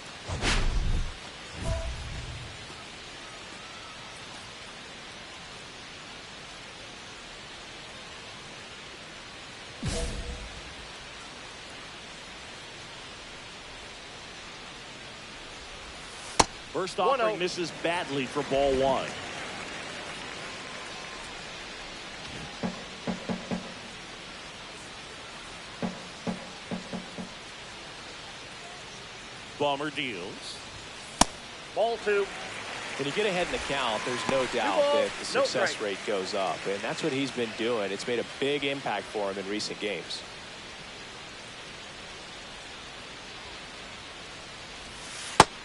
First offering misses badly for ball 1. Bummer deals. Ball 2. When you get ahead in the count, there's no doubt that the success rate goes up, and that's what he's been doing. It's made a big impact for him in recent games.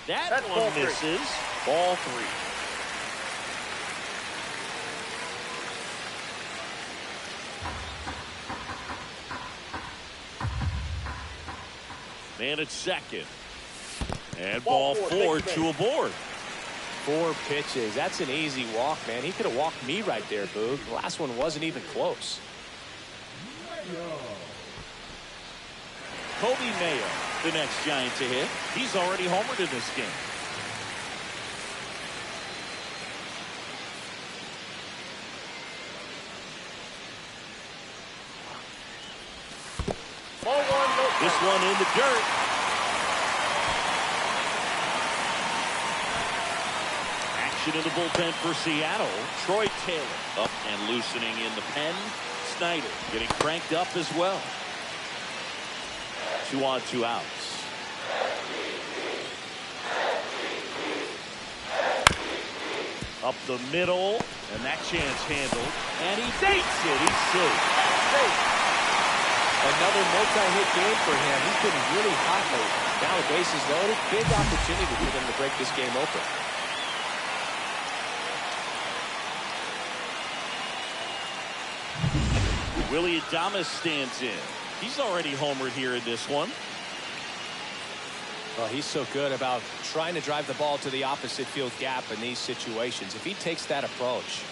That one misses. Ball 3. And it's second. And ball four to a board. 4 pitches. That's an easy walk, man. He could have walked me right there, Boog. The last one wasn't even close. Kobe Mayo, the next Giant to hit. He's already homered in this game. This one in the dirt. Action in the bullpen for Seattle. Troy Taylor up and loosening in the pen. Snyder getting cranked up as well. 2 on, 2 outs. Up the middle, and that chance handled. And he takes it. He's safe. Another multi-hit game for him. He's been really hot lately. Now the bases loaded. Big opportunity for them to break this game open. Willie Adames stands in. He's already homered here in this one. Well, he's so good about trying to drive the ball to the opposite field gap in these situations. If he takes that approach.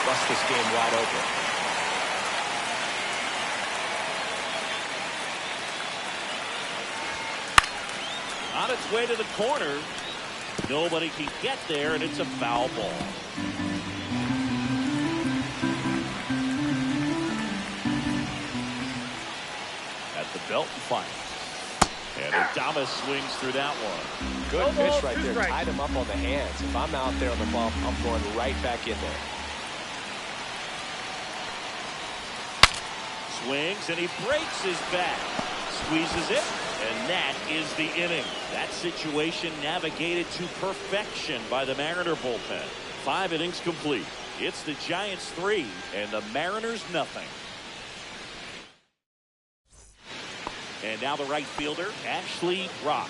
Bust this game wide open. On its way to the corner. Nobody can get there, and it's a foul ball. At the belt and fight. And Adames swings through that one. Good pitch right there. Tied him up on the hands. If I'm out there on the bump, I'm going right back in there. Swings, and he breaks his bat. Squeezes it, and that is the inning. That situation navigated to perfection by the Mariner bullpen. 5 innings complete. It's the Giants 3 and the Mariners nothing. And now the right fielder, Ashley Rock.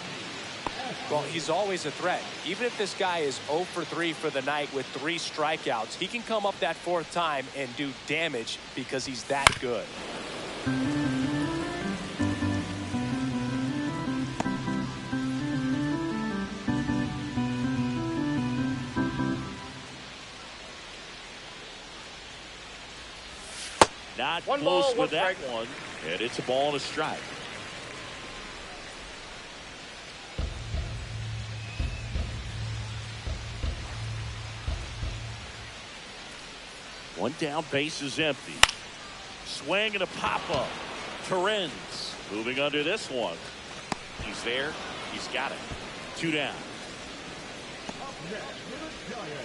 Well, he's always a threat. Even if this guy is 0 for 3 for the night with 3 strikeouts, he can come up that 4th time and do damage because he's that good. Not One close ball, with one that strike. one, and it's a ball and a strike. One down, base is empty. Swing and a pop-up. Torrens moving under this one. He's there. He's got it. 2 down. Up next for the Giants,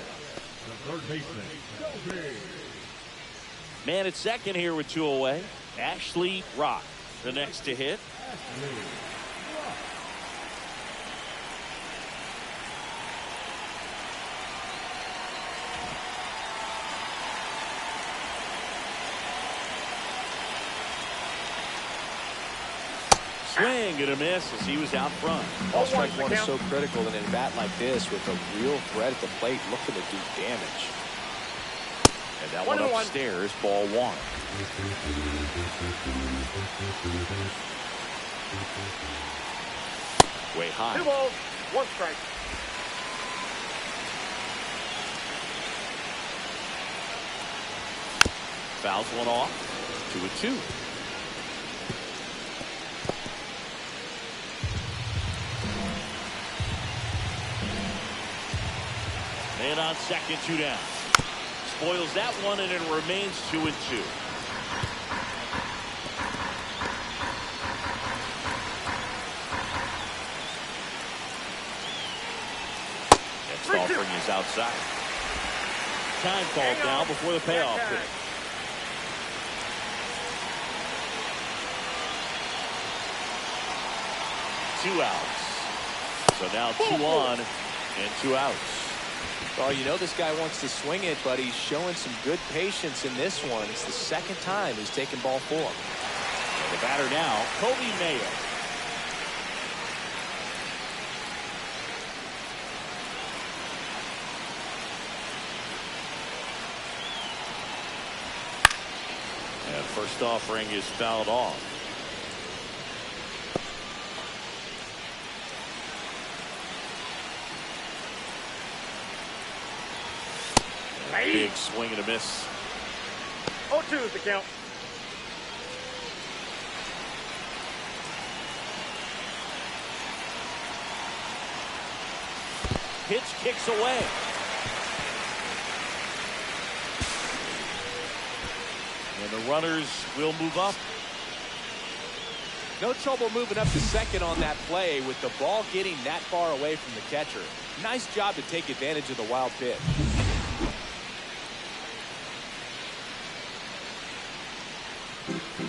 the third baseman, Kobe. Man at second here with 2 away. Ashley Rock, the next to hit. Ashley Rock. Swing and a miss as he was out front. Ball strike one is so critical in a bat like this with a real threat at the plate looking to do damage. And that one upstairs, ball 1. Way high. 2 balls, 1 strike. Fouls one off. 2-2. And on second, 2 down. Spoils that one, and it remains 2-2. Next offering is outside. Time called now before the payoff pitch. Two outs. So now 2 on and 2 outs. Well, you know this guy wants to swing it, but he's showing some good patience in this one. It's the second time he's taken ball 4. And the batter now, Kobe Mayo. And first offering is fouled off. Big swing and a miss. 0-2 is the count. Pitch kicks away. And the runners will move up. No trouble moving up to second on that play with the ball getting that far away from the catcher. Nice job to take advantage of the wild pitch.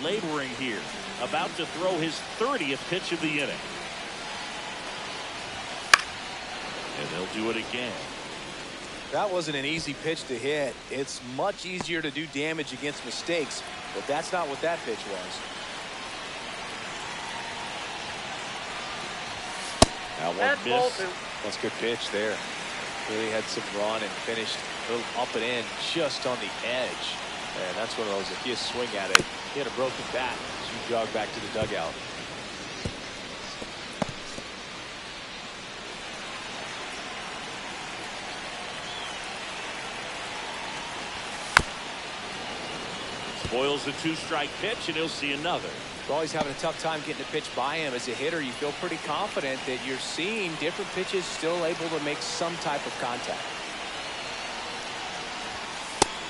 Laboring here, about to throw his 30th pitch of the inning. And they'll do it again. That wasn't an easy pitch to hit. It's much easier to do damage against mistakes, but that's not what that pitch was. That one That's missed. That's a good pitch there. Really had some run and finished a little up and in just on the edge. And that's one of those, if you swing at it, you hit a broken bat as you jog back to the dugout. Spoils the 2-strike pitch, and he'll see another. Well, he's having a tough time getting a pitch by him. As a hitter, you feel pretty confident that you're seeing different pitches still able to make some type of contact.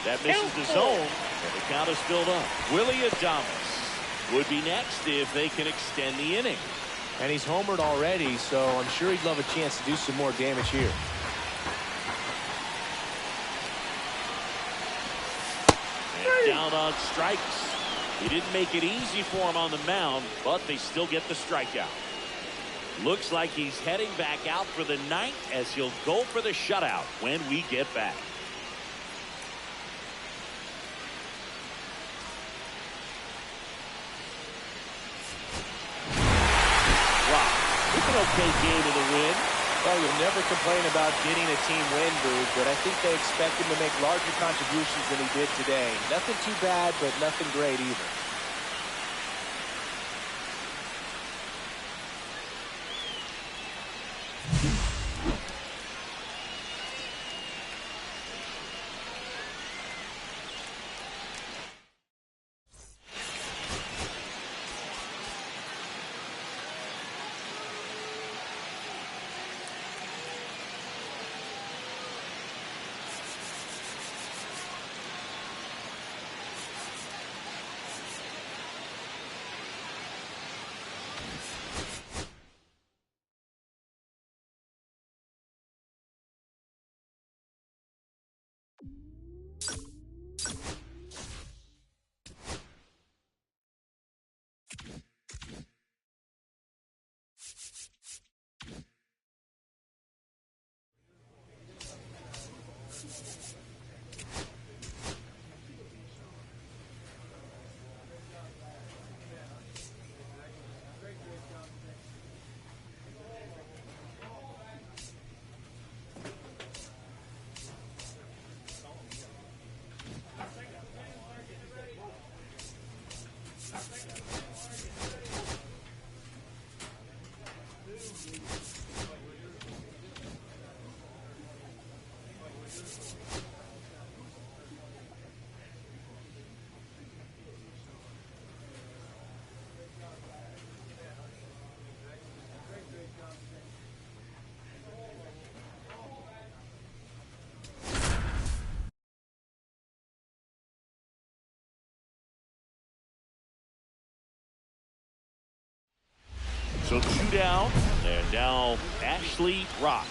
That misses the zone, and the count is filled up. Willie Adames would be next if they can extend the inning. And he's homered already, so I'm sure he'd love a chance to do some more damage here. And down on strikes. He didn't make it easy for him on the mound, but they still get the strikeout. Looks like he's heading back out for the 9th as he'll go for the shutout when we get back. It's an okay game in the win. Well, you'll never complain about getting a team win, Booth, but I think they expect him to make larger contributions than he did today. Nothing too bad, but nothing great either. So 2 down, and now Ashley Rock.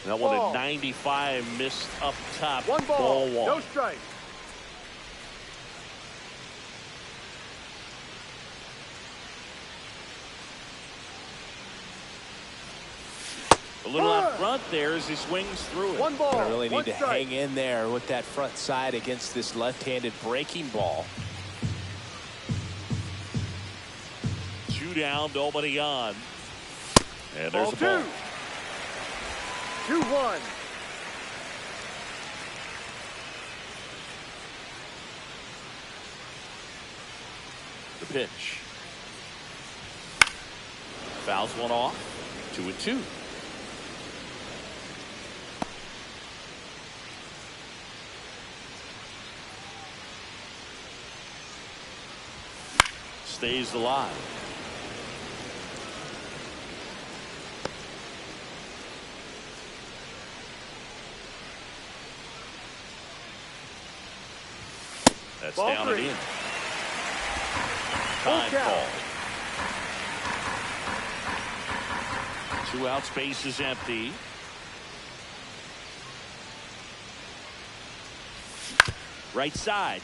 That one at 95 missed up top. One ball, one. no strike. A little out front there as he swings through it. One ball. Gonna really one need to strike. hang in there with that front side against this left-handed breaking ball. 2 down, nobody on. And there's Ball the ball. 2-1. The pitch. Fouls one off. 2-2. Stays alive. That's Ball down and 3. in. Full Time count. call. 2 outs, base is empty. Right side.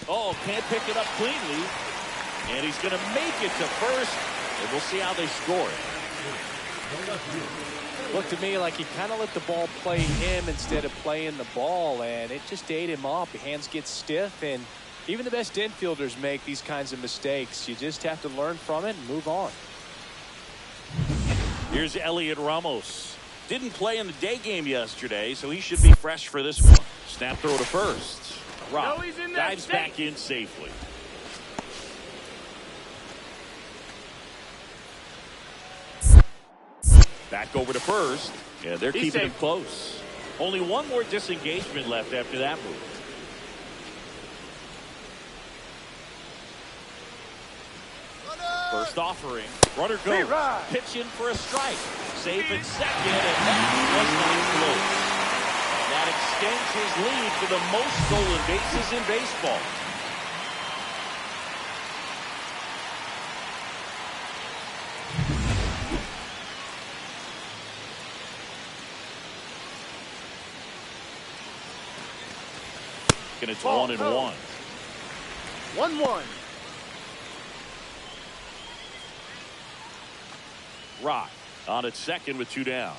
Oh, can't pick it up cleanly. And he's going to make it to first. And we'll see how they score it. Looked to me like he kind of let the ball play him instead of playing the ball, and it just ate him up. Hands get stiff, and even the best infielders make these kinds of mistakes. You just have to learn from it and move on. Here's Elliot Ramos. Didn't play in the day game yesterday, so he should be fresh for this one. Snap throw to first. Rob No, he's in there dives safe. back in safely. Back over to first. Yeah, they're He's keeping him safe. close. Only one more disengagement left after that move. First offering. Runner goes. Right. Pitching for a strike. Safe at second, and that was not close. That extends his lead to the most stolen bases in baseball. And it's 1-1. 1-1. Rock on at second with 2 down.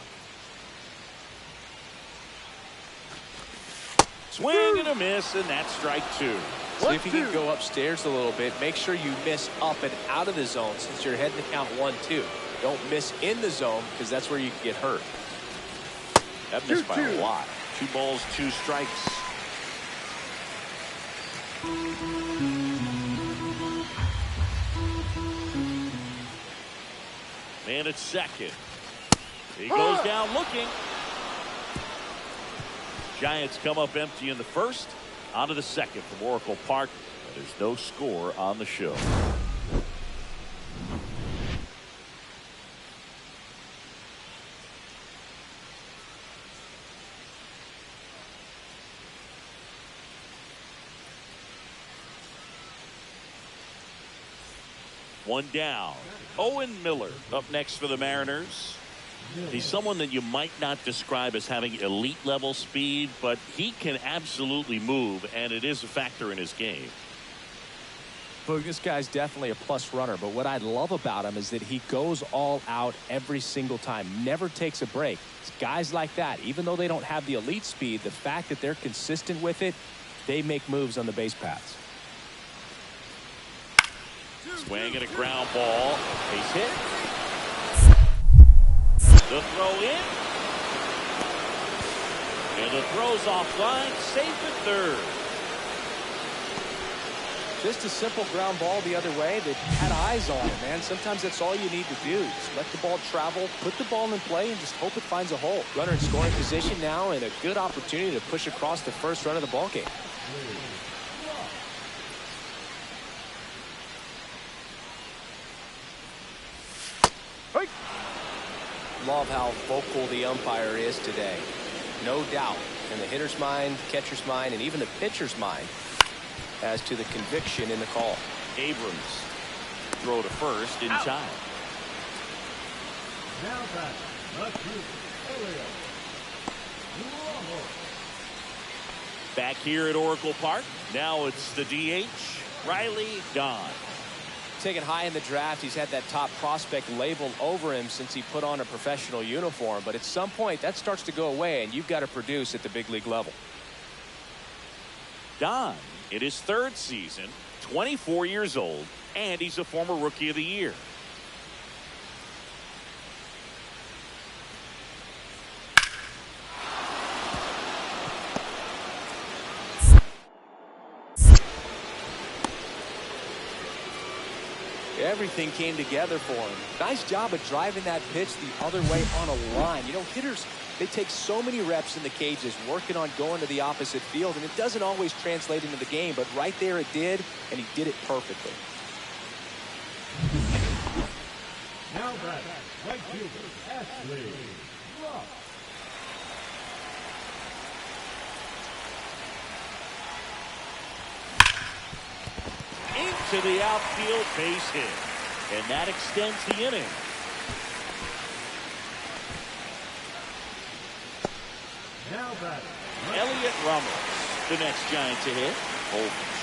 Swing and a miss, and that's strike 2. See if you can go upstairs a little bit. Make sure you miss up and out of the zone since you're heading to count 1-2. Don't miss in the zone because that's where you can get hurt. That missed by a lot. 2 balls, 2 strikes. Man at second. He goes down looking. Giants come up empty in the first. On to the second from Oracle Park. There's no score on the show. One down. Owen Miller up next for the Mariners. He's someone that you might not describe as having elite level speed, but he can absolutely move, and it is a factor in his game. Look, this guy's definitely a plus runner, but what I love about him is that he goes all out every single time, never takes a break. It's guys like that, even though they don't have the elite speed, the fact that they're consistent with it, they make moves on the base paths. Swing and a ground ball. Base hit. The throw in. And the throw's offline. Safe at third. Just a simple ground ball the other way that had eyes on it, man. Sometimes that's all you need to do. Just let the ball travel, put the ball in play, and just hope it finds a hole. Runner in scoring position now, and a good opportunity to push across the first run of the ball game. Love how vocal the umpire is today. No doubt in the hitter's mind, catcher's mind, and even the pitcher's mind as to the conviction in the call. Abrams throw to first in time. Now back, left field, Elliott. Back here at Oracle Park, now it's the DH, Riley Don. Taken high in the draft, he's had that top prospect labeled over him since he put on a professional uniform. But at some point, that starts to go away, and you've got to produce at the big league level. Don, in his third season, 24 years old, and he's a former Rookie of the Year. Everything came together for him. Nice job of driving that pitch the other way on a line. You know, hitters, they take so many reps in the cages working on going to the opposite field, and it doesn't always translate into the game, but right there it did, and he did it perfectly. Now back, right fielder, Ashley Rock. Into the outfield, base hit. And that extends the inning. Now back, Elliot Ramos, the next Giant to hit.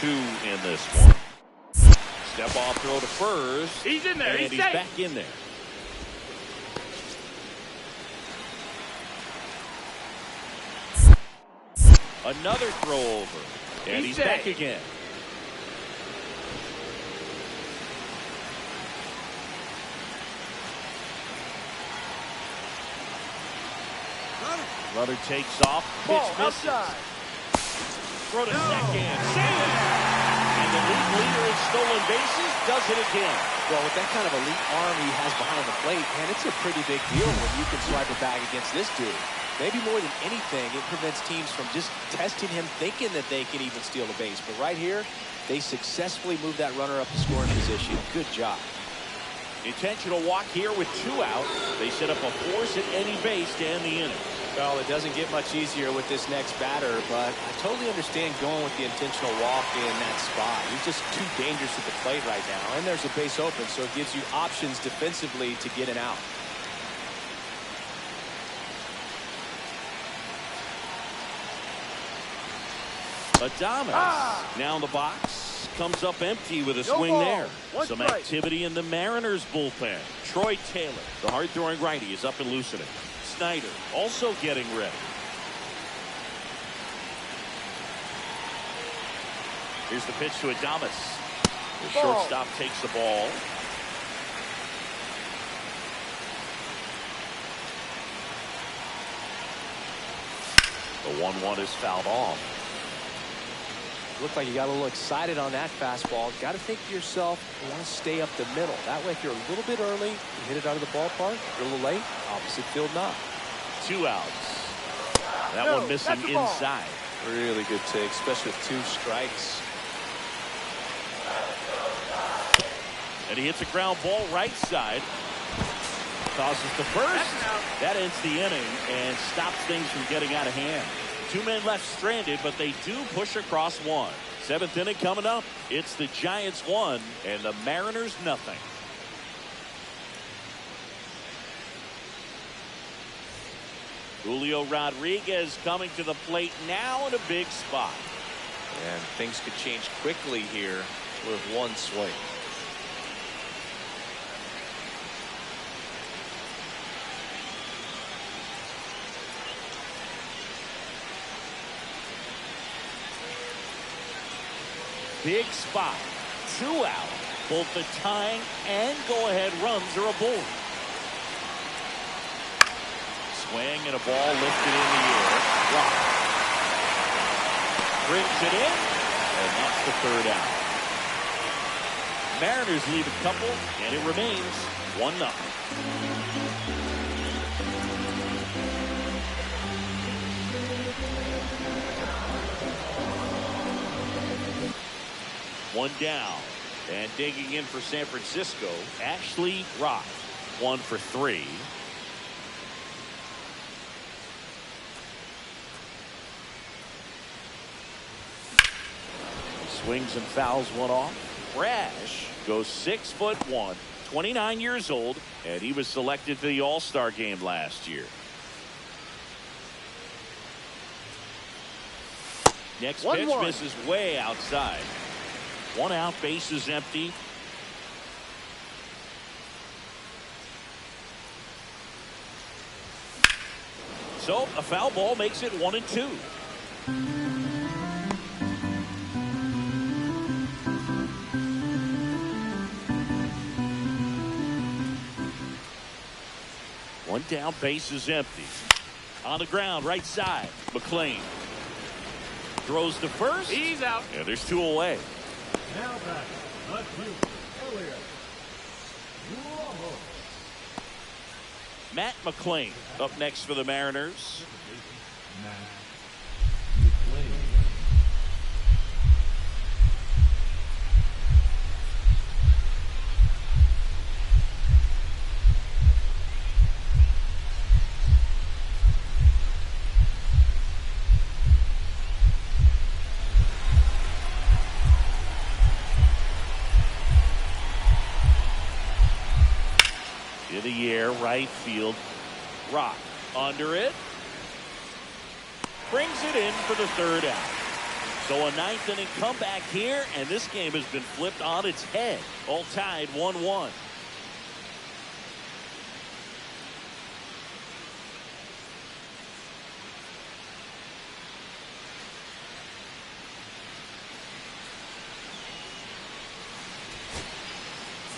0-2 in this one. Step off throw to first. He's in there. And he's safe. back in there. Another throw over. And he's back again. Runner takes off. Pitch misses. Outside. Throw to second. Save. And the league leader in stolen bases does it again. Well, with that kind of elite arm he has behind the plate, man, it's a pretty big deal when you can swipe a bag against this dude. Maybe more than anything, it prevents teams from just testing him, thinking that they can even steal a base. But right here, they successfully move that runner up to scoring position. Good job. Intentional walk here with 2 out. They set up a force at any base to end the inning. Well, it doesn't get much easier with this next batter, but I totally understand going with the intentional walk in that spot. He's just too dangerous at the plate right now, and there's a base open, so it gives you options defensively to get an out. Adames now in the box, comes up empty with a swing ball. there. One Some strike. activity in the Mariners bullpen. Troy Taylor, the hard-throwing righty, is up and loosening. Snyder also getting ready. Here's the pitch to Adames. The shortstop takes the ball. The 1-1 is fouled off. Looked like you got a little excited on that fastball. Got to think to yourself, you want to stay up the middle. That way, if you're a little bit early, you hit it out of the ballpark. If you're a little late, opposite field knock. 2 outs. That one missing inside. Really good take, especially with 2 strikes. And he hits a ground ball right side. Tosses to first. That ends the inning and stops things from getting out of hand. 2 men left stranded, but they do push across 1. 7th inning coming up. It's the Giants 1 and the Mariners nothing. Julio Rodriguez coming to the plate now in a big spot. And things could change quickly here with 1 swing. Big spot. 2 out. Both the tying and go-ahead runs are aboard. Swing and a ball lifted in the air. Rock brings it in, and that's the 3rd out. Mariners leave a couple, and it remains 1-0. One down, and digging in for San Francisco, Ashley Rock, 1 for 3. Swings and fouls one off. Brash goes 6'1", 29 years old, and he was selected for the All-Star game last year. Next 1-1. pitch misses way outside. 1 out, base is empty. So a foul ball makes it 1-2. One down, base is empty. On the ground, right side. McLean throws to first. He's out. And there's 2 away. Now back. Let's move. Earlier. Matt McLean up next for the Mariners. In the air, right field. Rock under it. Brings it in for the 3rd out. So a 9th inning comeback here, and this game has been flipped on its head. All tied 1-1.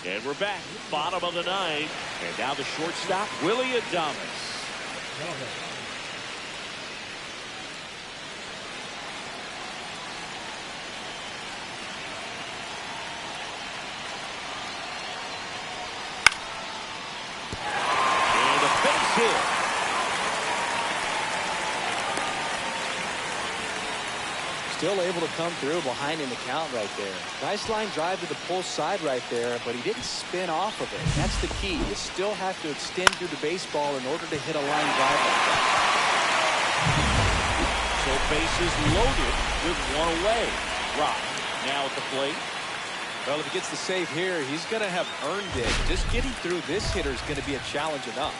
And we're back, bottom of the 9th. And now the shortstop, Willie Adames. And a base hit. Still able to come through behind in the count right there. Nice line drive to the pull side right there, but he didn't spin off of it. That's the key. You still have to extend through the baseball in order to hit a line drive like that. So bases loaded with 1 away. Rock now at the plate. Well, if he gets the save here, he's going to have earned it. Just getting through this hitter is going to be a challenge enough.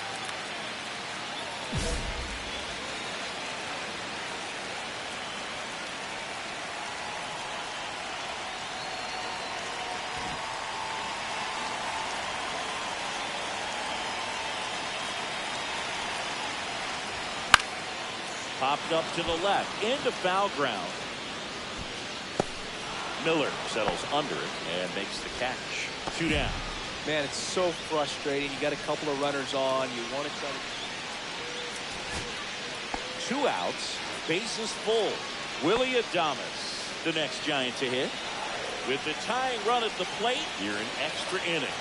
Popped up to the left into foul ground. Miller settles under it and makes the catch. 2 down. Man, it's so frustrating. You got a couple of runners on. You want to try to... 2 outs. Bases full. Willie Adames, the next Giant to hit. With the tying run at the plate here in extra innings.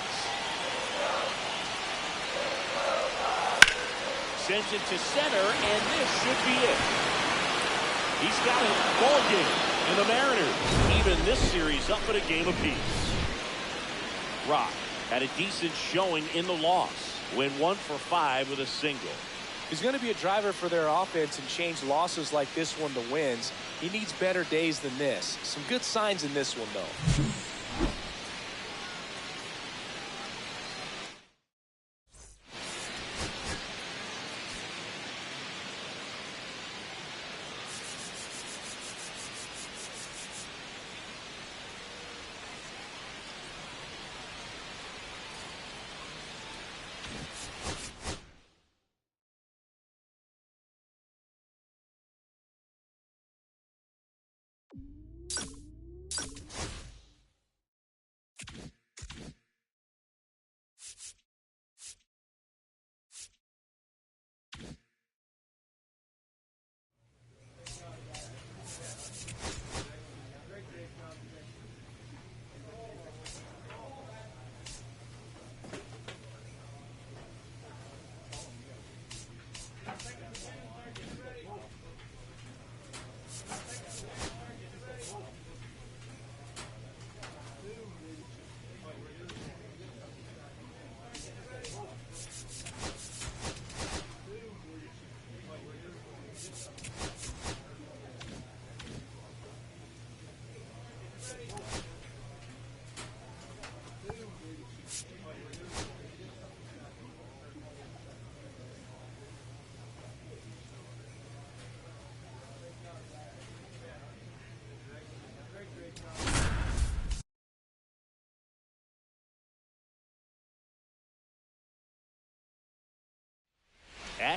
Sends it to center, and this should be it. He's got a ball game, and the Mariners even this series up at a game apiece. Rock had a decent showing in the loss. Went 1 for 5 with a single. He's going to be a driver for their offense and change losses like this one to wins. He needs better days than this. Some good signs in this one, though.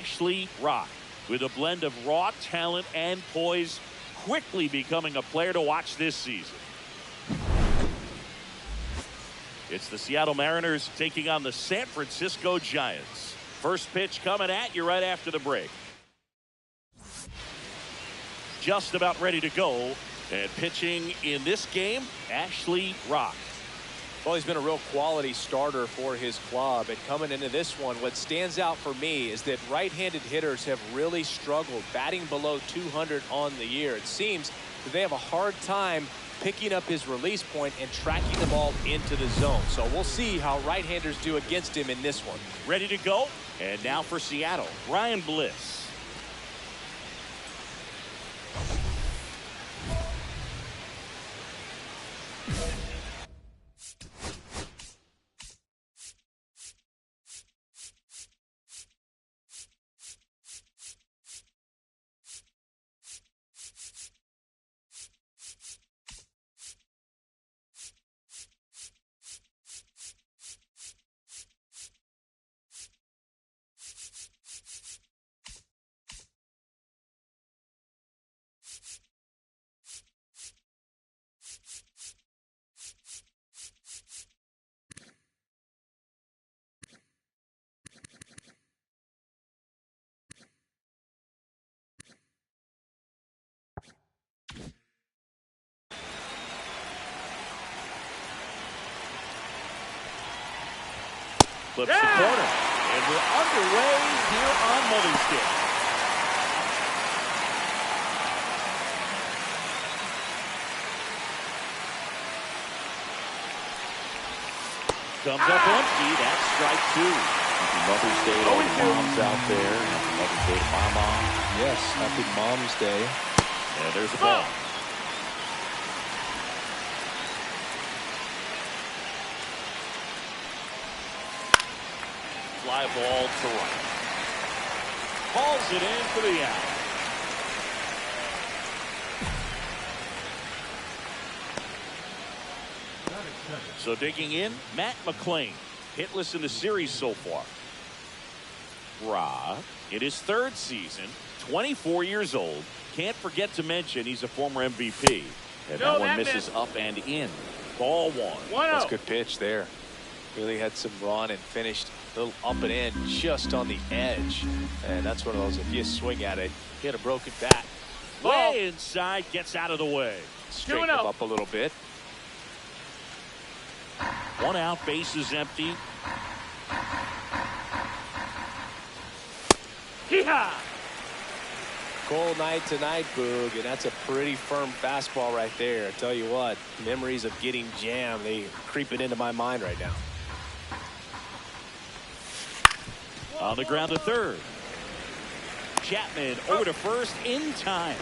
Ashley Rock, with a blend of raw talent and poise, quickly becoming a player to watch this season. It's the Seattle Mariners taking on the San Francisco Giants. First pitch coming at you right after the break. Just about ready to go. And pitching in this game, Ashley Rock. Well, he's been a real quality starter for his club. And coming into this one, what stands out for me is that right-handed hitters have really struggled, batting below 200 on the year. It seems that they have a hard time picking up his release point and tracking the ball into the zone. So we'll see how right-handers do against him in this one. Ready to go? And now for Seattle, Ryan Bliss. Flips the corner. And we're underway here on Mother's Day. Comes up empty. That's strike two. Happy Mother's Day to all the moms out there. Happy Mother's Day to my mom. Yes, happy Mom's Day. And there's a ball. Fly ball to right. Hauls it in for the out. So digging in, Matt McClain, hitless in the series so far. Rock, in his third season, 24 years old. Can't forget to mention he's a former MVP. And that one misses up and in. Ball one. That's a good pitch there. Really had some run and finished a little up and in just on the edge. And that's one of those, if you swing at it, hit a broken bat. Way inside, gets out of the way. Straighten him up a little bit. One out, base is empty. Hee-haw! Cold night tonight, Boog, and that's a pretty firm fastball right there. I tell you what, memories of getting jammed, they creeping into my mind right now. On the ground to third. Chapman over to first in time.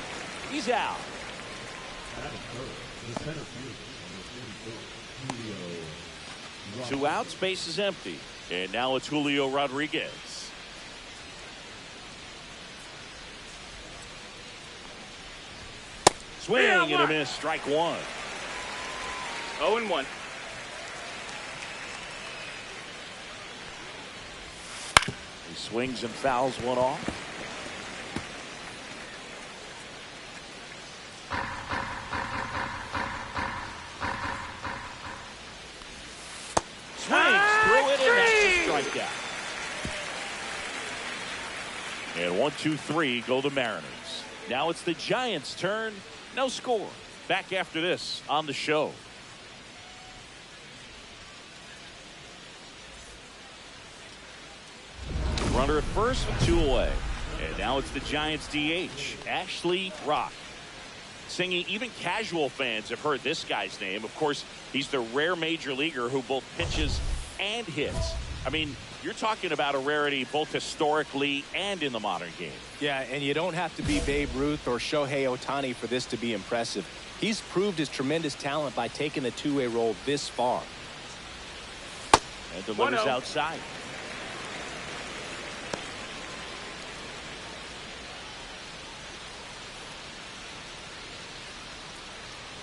He's out. Two outs, base is empty. And now it's Julio Rodriguez. Swing and a miss, strike one. 0-1. He swings and fouls one off. Swings through it, and that's a strikeout. And 1-2-3 go the Mariners. Now it's the Giants' turn. No score. Back after this on the show. Runner at first with two away. And now it's the Giants DH, Ashley Rock. Singing, even casual fans have heard this guy's name. Of course, he's the rare major leaguer who both pitches and hits. I mean, you're talking about a rarity both historically and in the modern game. Yeah, and you don't have to be Babe Ruth or Shohei Ohtani for this to be impressive. He's proved his tremendous talent by taking the two-way role this far. And delivers outside.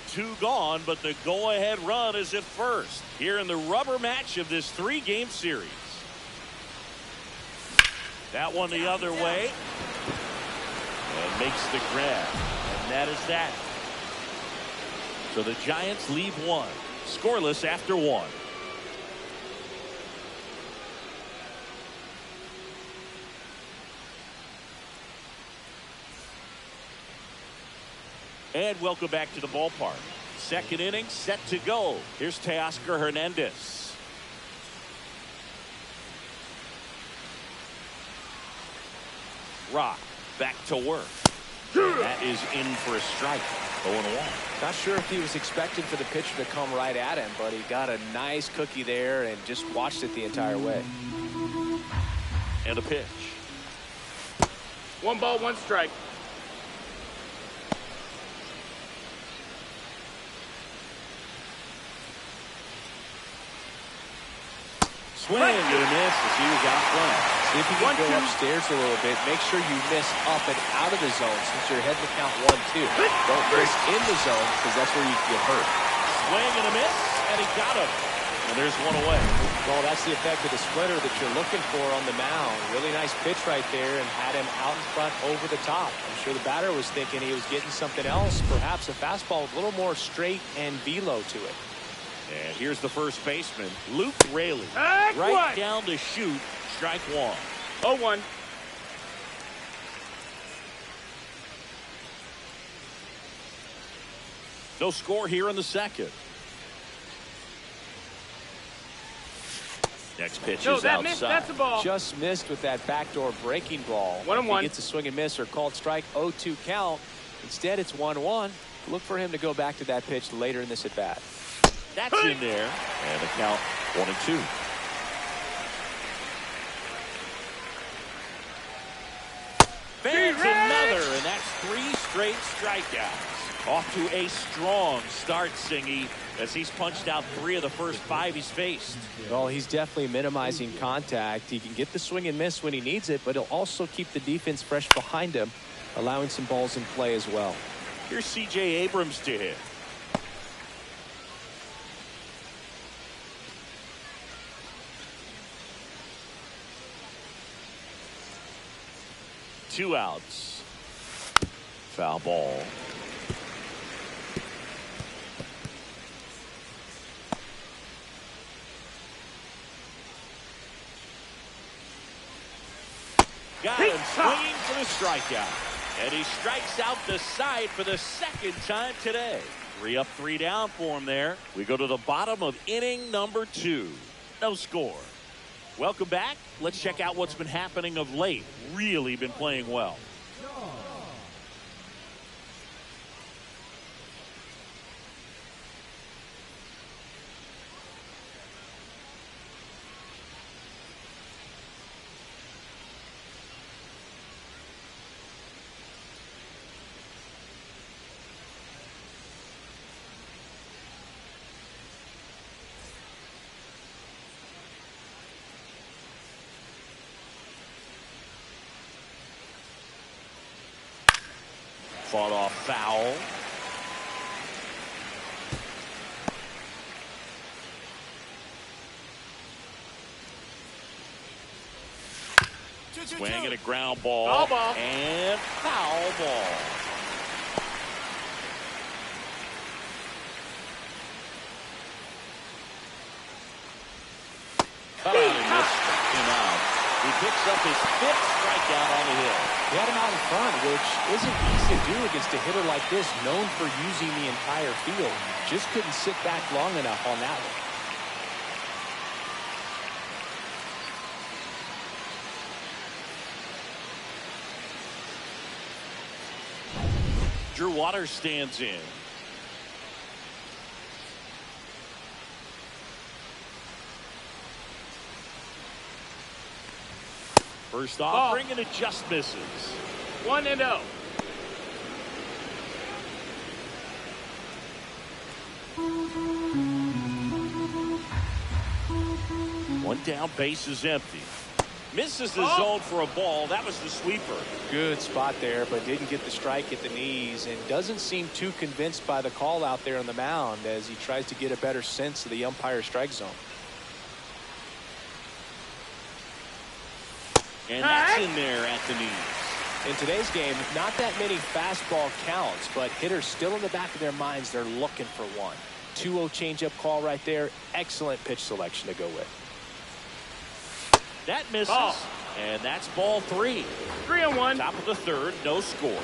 Two gone, but the go-ahead run is at first here in the rubber match of this three-game series. That one the other way. And makes the grab. And that is that. So the Giants leave one. Scoreless after one. And welcome back to the ballpark. Second inning set to go. Here's Teoscar Hernandez. Rock back to work. And that is in for a strike. 0-1. Not sure if he was expecting for the pitcher to come right at him, but he got a nice cookie there and just watched it the entire way. And a pitch. 1 ball, 1 strike. Swing and a miss as he was out front. See if you can go upstairs a little bit. Make sure you miss up and out of the zone since you're heading to count 1-2. Don't miss in the zone because that's where you get hurt. Swing and a miss, and he got him. And there's one away. Well, that's the effect of the splitter that you're looking for on the mound. Really nice pitch right there and had him out in front over the top. I'm sure the batter was thinking he was getting something else, perhaps a fastball with a little more straight and velo to it. And here's the first baseman, Luke Raley. Right down to shoot, strike one. 0-1. No score here in the second. Next pitch is that outside. missed. That's a ball. Just missed with that backdoor breaking ball. 1-1. He gets a swing and miss or called strike 0-2 count. Instead, it's 1-1. Look for him to go back to that pitch later in this at bat. That's in there. And the count 1-2. Fans another, and that's 3 straight strikeouts. Off to a strong start, Singy, as he's punched out 3 of the first 5 he's faced. Well, he's definitely minimizing contact. He can get the swing and miss when he needs it, but he'll also keep the defense fresh behind him, allowing some balls in play as well. Here's C.J. Abrams to hit. Two outs. Foul ball. Got him swinging for the strikeout. And he strikes out the side for the second time today. 3 up, 3 down for him there. We go to the bottom of inning number 2. No score. Welcome back. Let's check out what's been happening of late. Really been playing well. Fought off foul. Swinging a ground ball. Foul ball. And foul ball. Him out. He picks up his 5th strikeout on the hill. He had him out in front, which isn't easy to do against a hitter like this, known for using the entire field. Just couldn't sit back long enough on that one. Drew Waters stands in. First offering and it just misses. 1-0. One down, base is empty. Misses the zone for a ball. That was the sweeper. Good spot there, but didn't get the strike at the knees and doesn't seem too convinced by the call out there on the mound as he tries to get a better sense of the umpire strike zone. And that's in there at the knees. In today's game, not that many fastball counts, but hitters still in the back of their minds, they're looking for one. 2-0 changeup call right there. Excellent pitch selection to go with. That misses. Ball. And that's ball 3. 3-1. Top of the third, no score.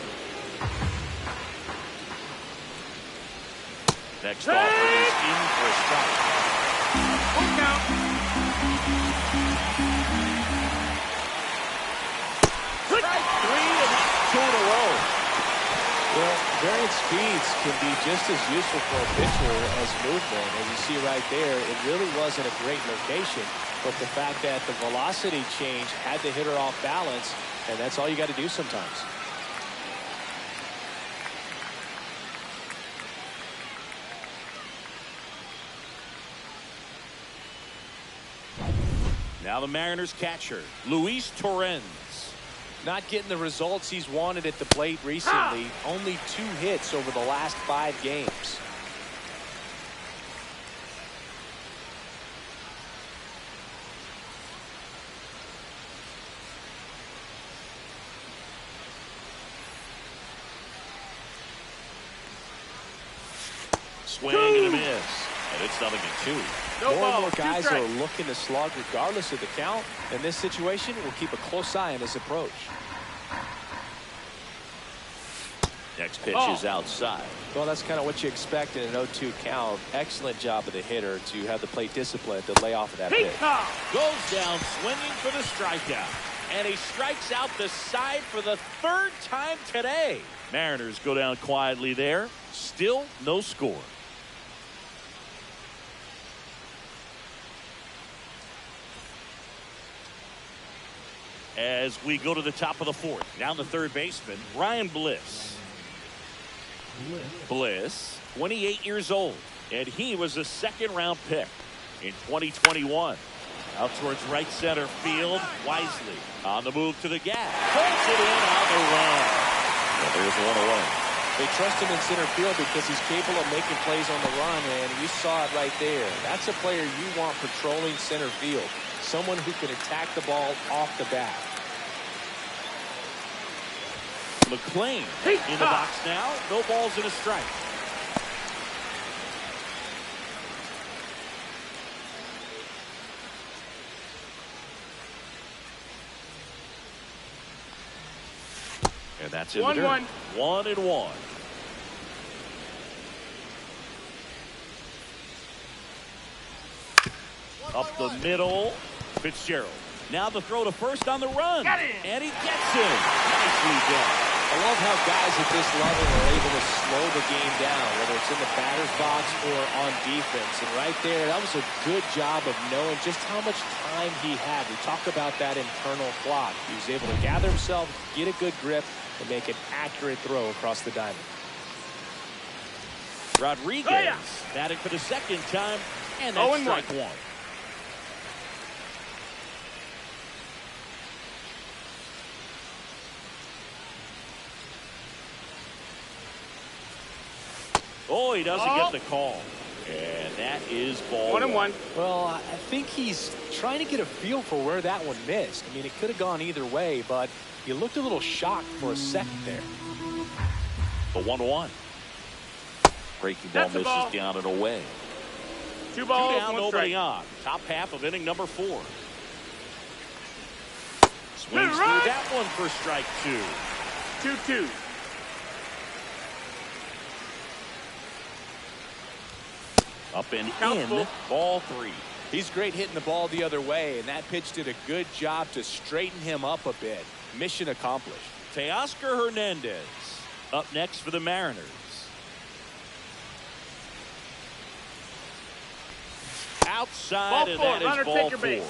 Next offer is in for a strike. Full count. Strike 3, and that's 2 in a row. Well, variant speeds can be just as useful for a pitcher as movement. As you see right there, it really wasn't a great location, but the fact that the velocity change had the hitter off balance, and that's all you got to do sometimes. Now the Mariners catcher, Luis Torrens. Not getting the results he's wanted at the plate recently. Only 2 hits over the last 5 games. Swing and a miss. And it's 0-2. No More ball. and more 2 guys strikes. are looking to slug regardless of the count. In this situation, we'll keep a close eye on his approach. Next pitch Ball. is outside. Well, that's kind of what you expect in an 0-2 count. Excellent job of the hitter to have the plate discipline to lay off of that pitch. Goes down swinging for the strikeout. And he strikes out the side for the 3rd time today. Mariners go down quietly there. Still no score. As we go to the top of the 4th. Down the 3rd baseman, Ryan Bliss. Bliss, 28 years old, and he was a 2nd-round pick in 2021. Out towards right center field, Wisely on the move to the gap. Pulls it in on the run. Well, there's 1 away. They trust him in center field because he's capable of making plays on the run, and you saw it right there. That's a player you want patrolling center field. Someone who can attack the ball off the bat. McClain in the box now. No balls and a strike. And that's in the dirt. 1-1. Up the middle, Fitzgerald. Now the throw to first on the run. And he gets him. Nicely done. I love how guys at this level are able to slow the game down, whether it's in the batter's box or on defense. And right there, that was a good job of knowing just how much time he had. We talk about that internal clock. He was able to gather himself, get a good grip, and make an accurate throw across the diamond. Rodriguez batting for the 2nd time, and that's strike 1. Oh, he doesn't get the call. And that is ball 1-1. Well, I think he's trying to get a feel for where that one missed. I mean, it could have gone either way, but he looked a little shocked for a second there. The 1-1. Breaking ball misses down and away. 2 balls, 2 down, 1 nobody strike. on. Top half of inning number 4. Swings through that one for strike 2. 2-2. Up and Count in, full. ball 3. He's great hitting the ball the other way, and that pitch did a good job to straighten him up a bit. Mission accomplished. Teoscar Hernandez up next for the Mariners. Outside, and that is ball 4.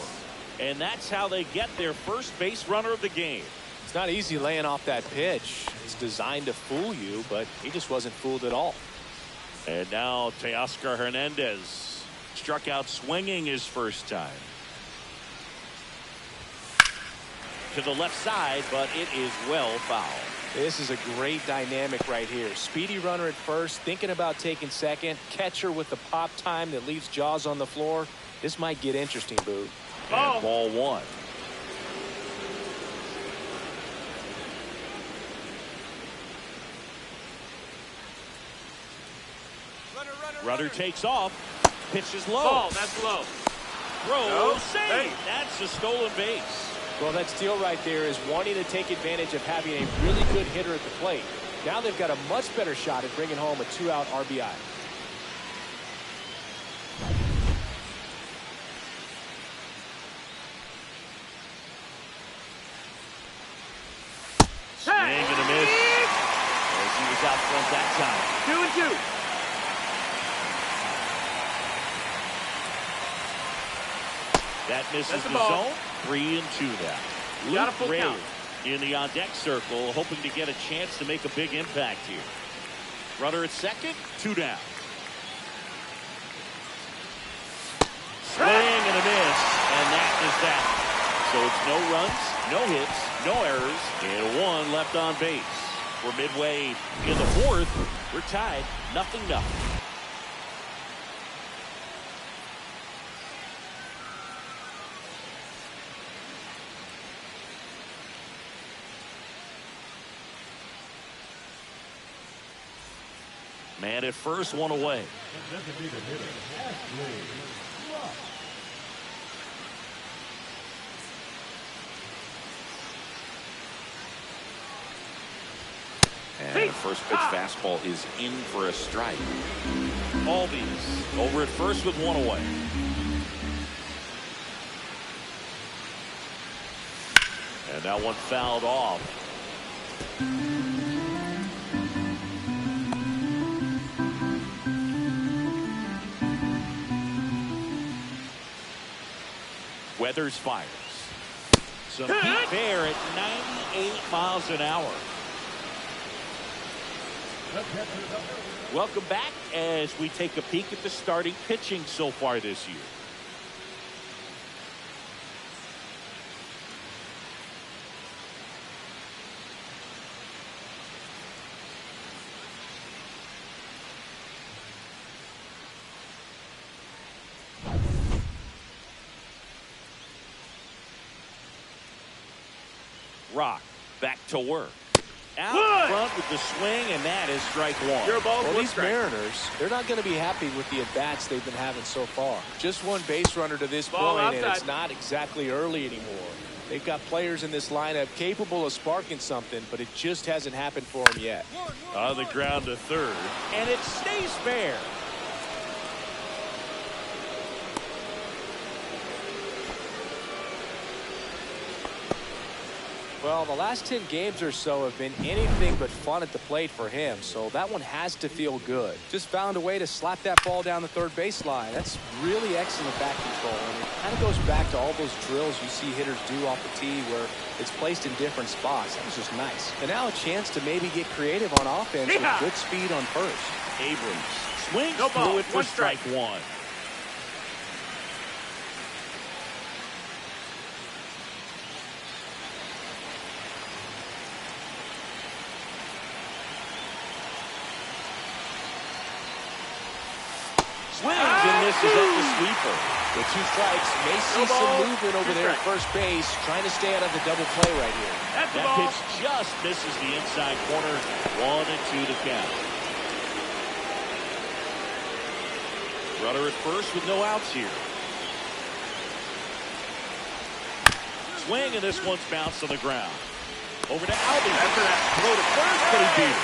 And that's how they get their first base runner of the game. It's not easy laying off that pitch. It's designed to fool you, but he just wasn't fooled at all. And now Teoscar Hernandez struck out swinging his first time. To the left side, but it is well fouled. This is a great dynamic right here. Speedy runner at first, thinking about taking second. Catcher with the pop time that leaves Jaws on the floor. This might get interesting, Boo. And ball 1. Runner takes off. Pitch is low. Ball, that's low. Throw, No. save. Hey. That's a stolen base. Well, that steal right there is wanting to take advantage of having a really good hitter at the plate. Now they've got a much better shot at bringing home a 2-out RBI. Swing and a miss. As he was out front that time. 2-2. That misses That's the the ball. zone. 3-2 now. Got a Luke full Ray count. in the on-deck circle, hoping to get a chance to make a big impact here. Runner at second, 2 down. Swing and a miss, and that is that. So it's no runs, no hits, no errors, and 1 left on base. We're midway in the 4th. We're tied, 0-0. Man at first, 1 away. Designated hitter, Ashley Rock. And the first pitch fastball is in for a strike. Albies over at first with 1 away. And that one fouled off. Weathers fires. Some heat there at 98 miles an hour. Welcome back as we take a peek at the starting pitching so far this year. Rock back to work. Out front with the swing, and that is strike 1. Your ball, Well, one these strike. Mariners, they're not going to be happy with the at-bats they've been having so far. Just 1 base runner to this Ball point, and outside. it's not exactly early anymore. They've got players in this lineup capable of sparking something, but it just hasn't happened for them yet. On the ground to third, and it stays fair. Well, the last 10 games or so have been anything but fun at the plate for him, so that one has to feel good. Just found a way to slap that ball down the third baseline. That's really excellent bat control, and it kind of goes back to all those drills you see hitters do off the tee where it's placed in different spots. That was just nice. And now a chance to maybe get creative on offense with good speed on first. Abrams swings No ball, through it for 1 strike. strike 1. Swings and misses at the sweeper. With 2 strikes, may see No some ball, movement over 2 there at strikes. first base, trying to stay out of the double play right here. That's the That ball. pitch just misses the inside corner. 1-2 to count. Runner at first with no outs here. Swing, and this one's bounced on the ground. Over to Albie. After that. Throw to first, but he beat it.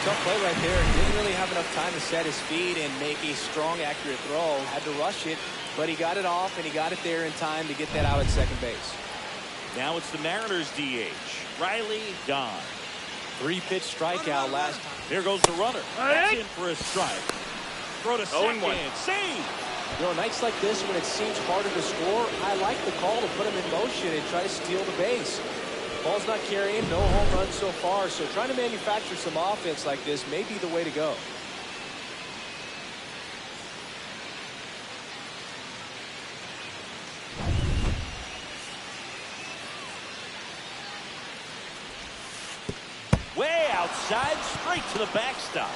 Tough play right there. Didn't really have enough time to set his feet and make a strong, accurate throw. Had to rush it, but he got it off, and he got it there in time to get that out at second base. Now it's the Mariners DH, Riley Don. 3-pitch strikeout last time. Here goes the runner. That's in for a strike. Throw to second. 0-1. Save. You know, nights like this when it seems harder to score, I like the call to put him in motion and try to steal the base. Ball's not carrying, no home runs so far, so trying to manufacture some offense like this may be the way to go. Way outside, straight to the backstop.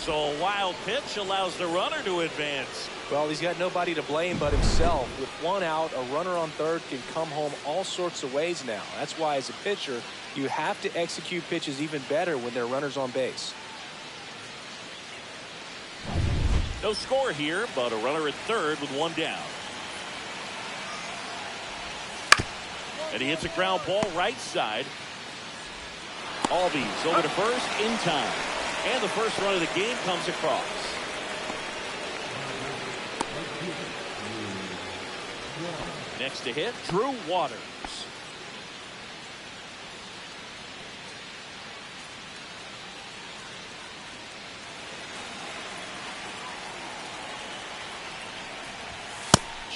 So a wild pitch allows the runner to advance. Well, he's got nobody to blame but himself. With one out, a runner on third can come home all sorts of ways now. That's why, as a pitcher, you have to execute pitches even better when there are runners on base. No score here, but a runner at third with one down. And he hits a ground ball right side. Albies over to first in time. And the first run of the game comes across. Next to hit, Drew Waters.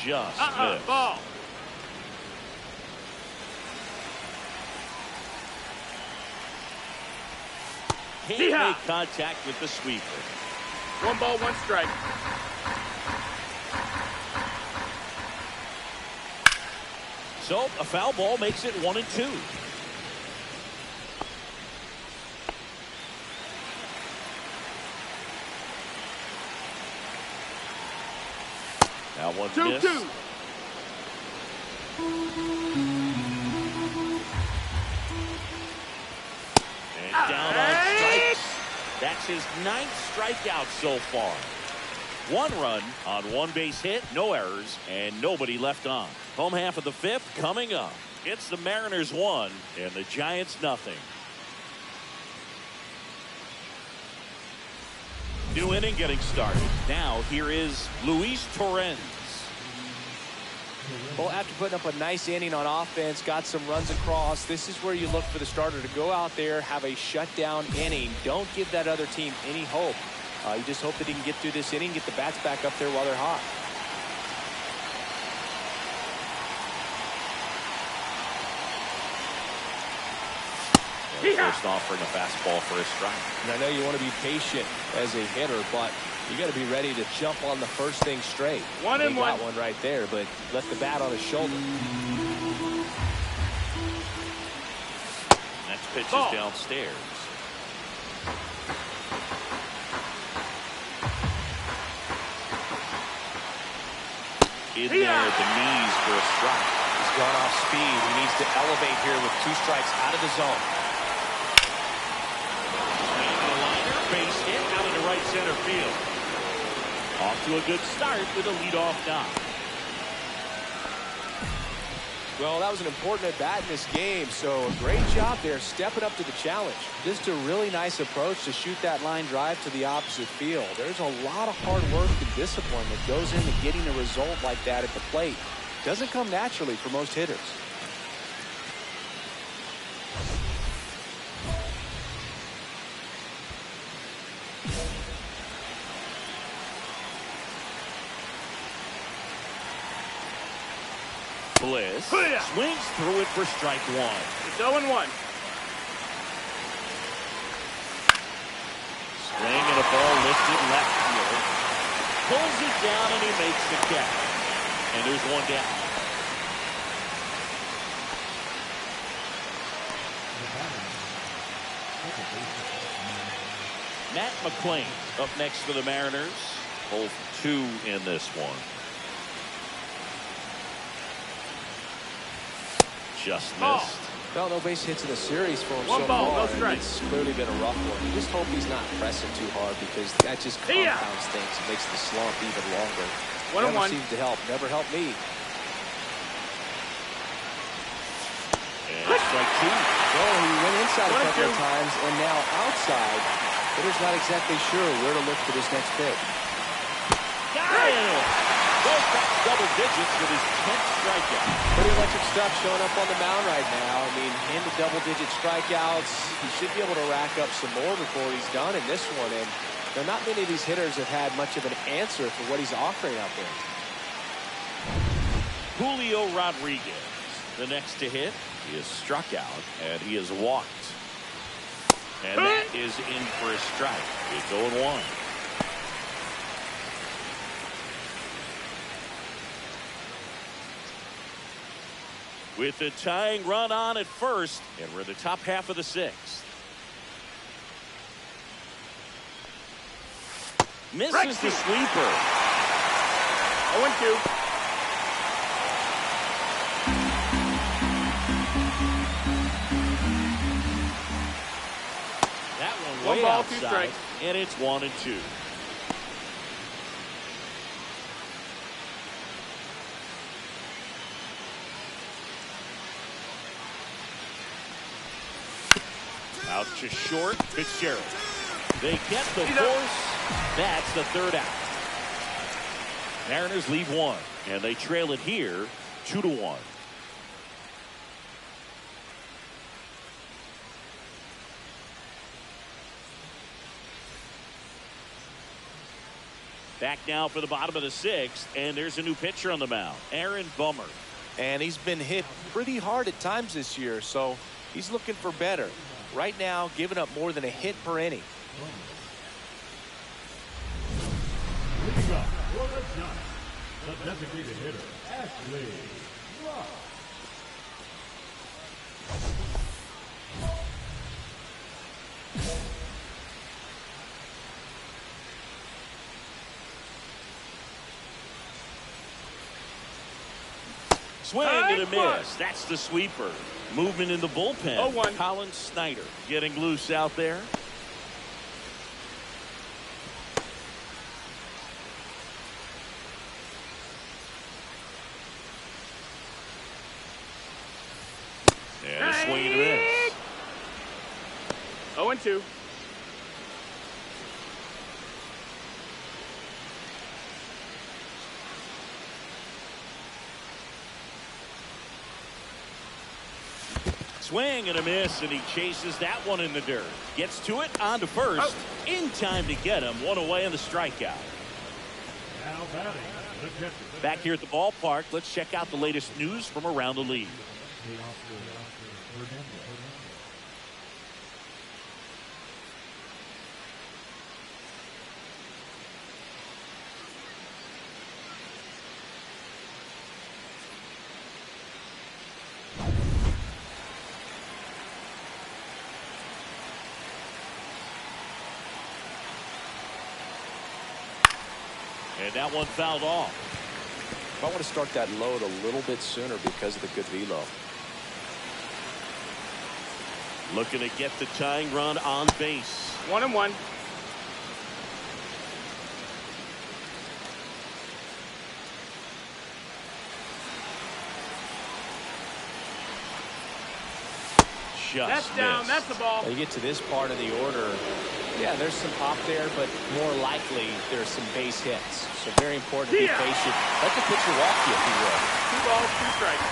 Just missed. Ball. Can't make contact with the sweeper. 1 ball, 1 strike. So a foul ball makes it 1-2. Now 1-2. And down on strikes. That's his 9th strikeout so far. 1 run on 1 base hit, no errors, and nobody left on. Home half of the 5th coming up. It's the Mariners 1 and the Giants nothing. New inning getting started. Now here is Luis Torrens. Well, after putting up a nice inning on offense, got some runs across, this is where you look for the starter to go out there, have a shutdown inning. Don't give that other team any hope. You just hope that he can get through this inning, get the bats back up there while they're hot. First offering a fastball for a strike. And I know you want to be patient as a hitter, but you got to be ready to jump on the first thing straight. 1 and 1. Got one right there, but left the bat on his shoulder. Next pitch Ball. is downstairs. In there at the knees for a strike. He's gone off speed. He needs to elevate here with 2 strikes out of the zone. And a liner, base hit out into right center field. Off to a good start with a leadoff knock. Well, that was an important at-bat in this game, so a great job there stepping up to the challenge. Just a really nice approach to shoot that line drive to the opposite field. There's a lot of hard work and discipline that goes into getting a result like that at the plate. Doesn't come naturally for most hitters. Bliss swings through it for strike 1. It's 0-1. Swing and a ball lifted left field. Pulls it down and he makes the catch. And there's 1 down. Matt McClain up next for the Mariners. 0 for 2 in this one. Just missed. Well, no base hits in the series for him 1 so ball, far. no strike. It's clearly been a rough one. You just hope he's not pressing too hard because that just compounds things and makes the slump even longer. 1 and 1. Never seems to help. Never helped me. And strike 2. Well, he went inside a 1 and couple 2. of times and now outside. Hitter's not exactly sure where to look for this next pitch. Got it! Goes back double digits with his 10th strikeout. Pretty electric stuff showing up on the mound right now. I mean, into double-digit strikeouts. He should be able to rack up some more before he's done in this one. And there are not many of these hitters have had much of an answer for what he's offering out there. Julio Rodriguez, the next to hit. He is struck out and he is walked. And that is in for a strike. It's 0-1. With the tying run on at first, and we're in the top half of the 6th. Misses the sweeper. 0-2. That one One way ball, 2 outside, strikes. and it's 1-2. Out to short, Fitzgerald. They get the force. That's the 3rd out. Mariners leave 1, and they trail it here 2-1. Back now for the bottom of the 6th, and there's a new pitcher on the mound, Aaron Bummer. And he's been hit pretty hard at times this year, so he's looking for better. Right now, giving up more than a hit per inning. Leading up for the Giants, the designated hitter, Ashley Rock. Swing and a miss. That's the sweeper. Movement in the bullpen. 0-1. Colin Snyder getting loose out there. And a swing and a miss. 0-2. Swing and a miss, and he chases that one in the dirt. Gets to it, on to first. In time to get him. One away on the strikeout. Now batting, the catcher. Back here at the ballpark, let's check out the latest news from around the league. And that one fouled off. I want to start that load a little bit sooner because of the good velo. Looking to get the tying run on base. 1-1. Just That's down. missed. That's the ball. Well, you get to this part of the order. Yeah, there's some pop there, but more likely there's some base hits. So very important to be patient. Let the pitcher walk you, if you will. 2 balls, 2 strikes.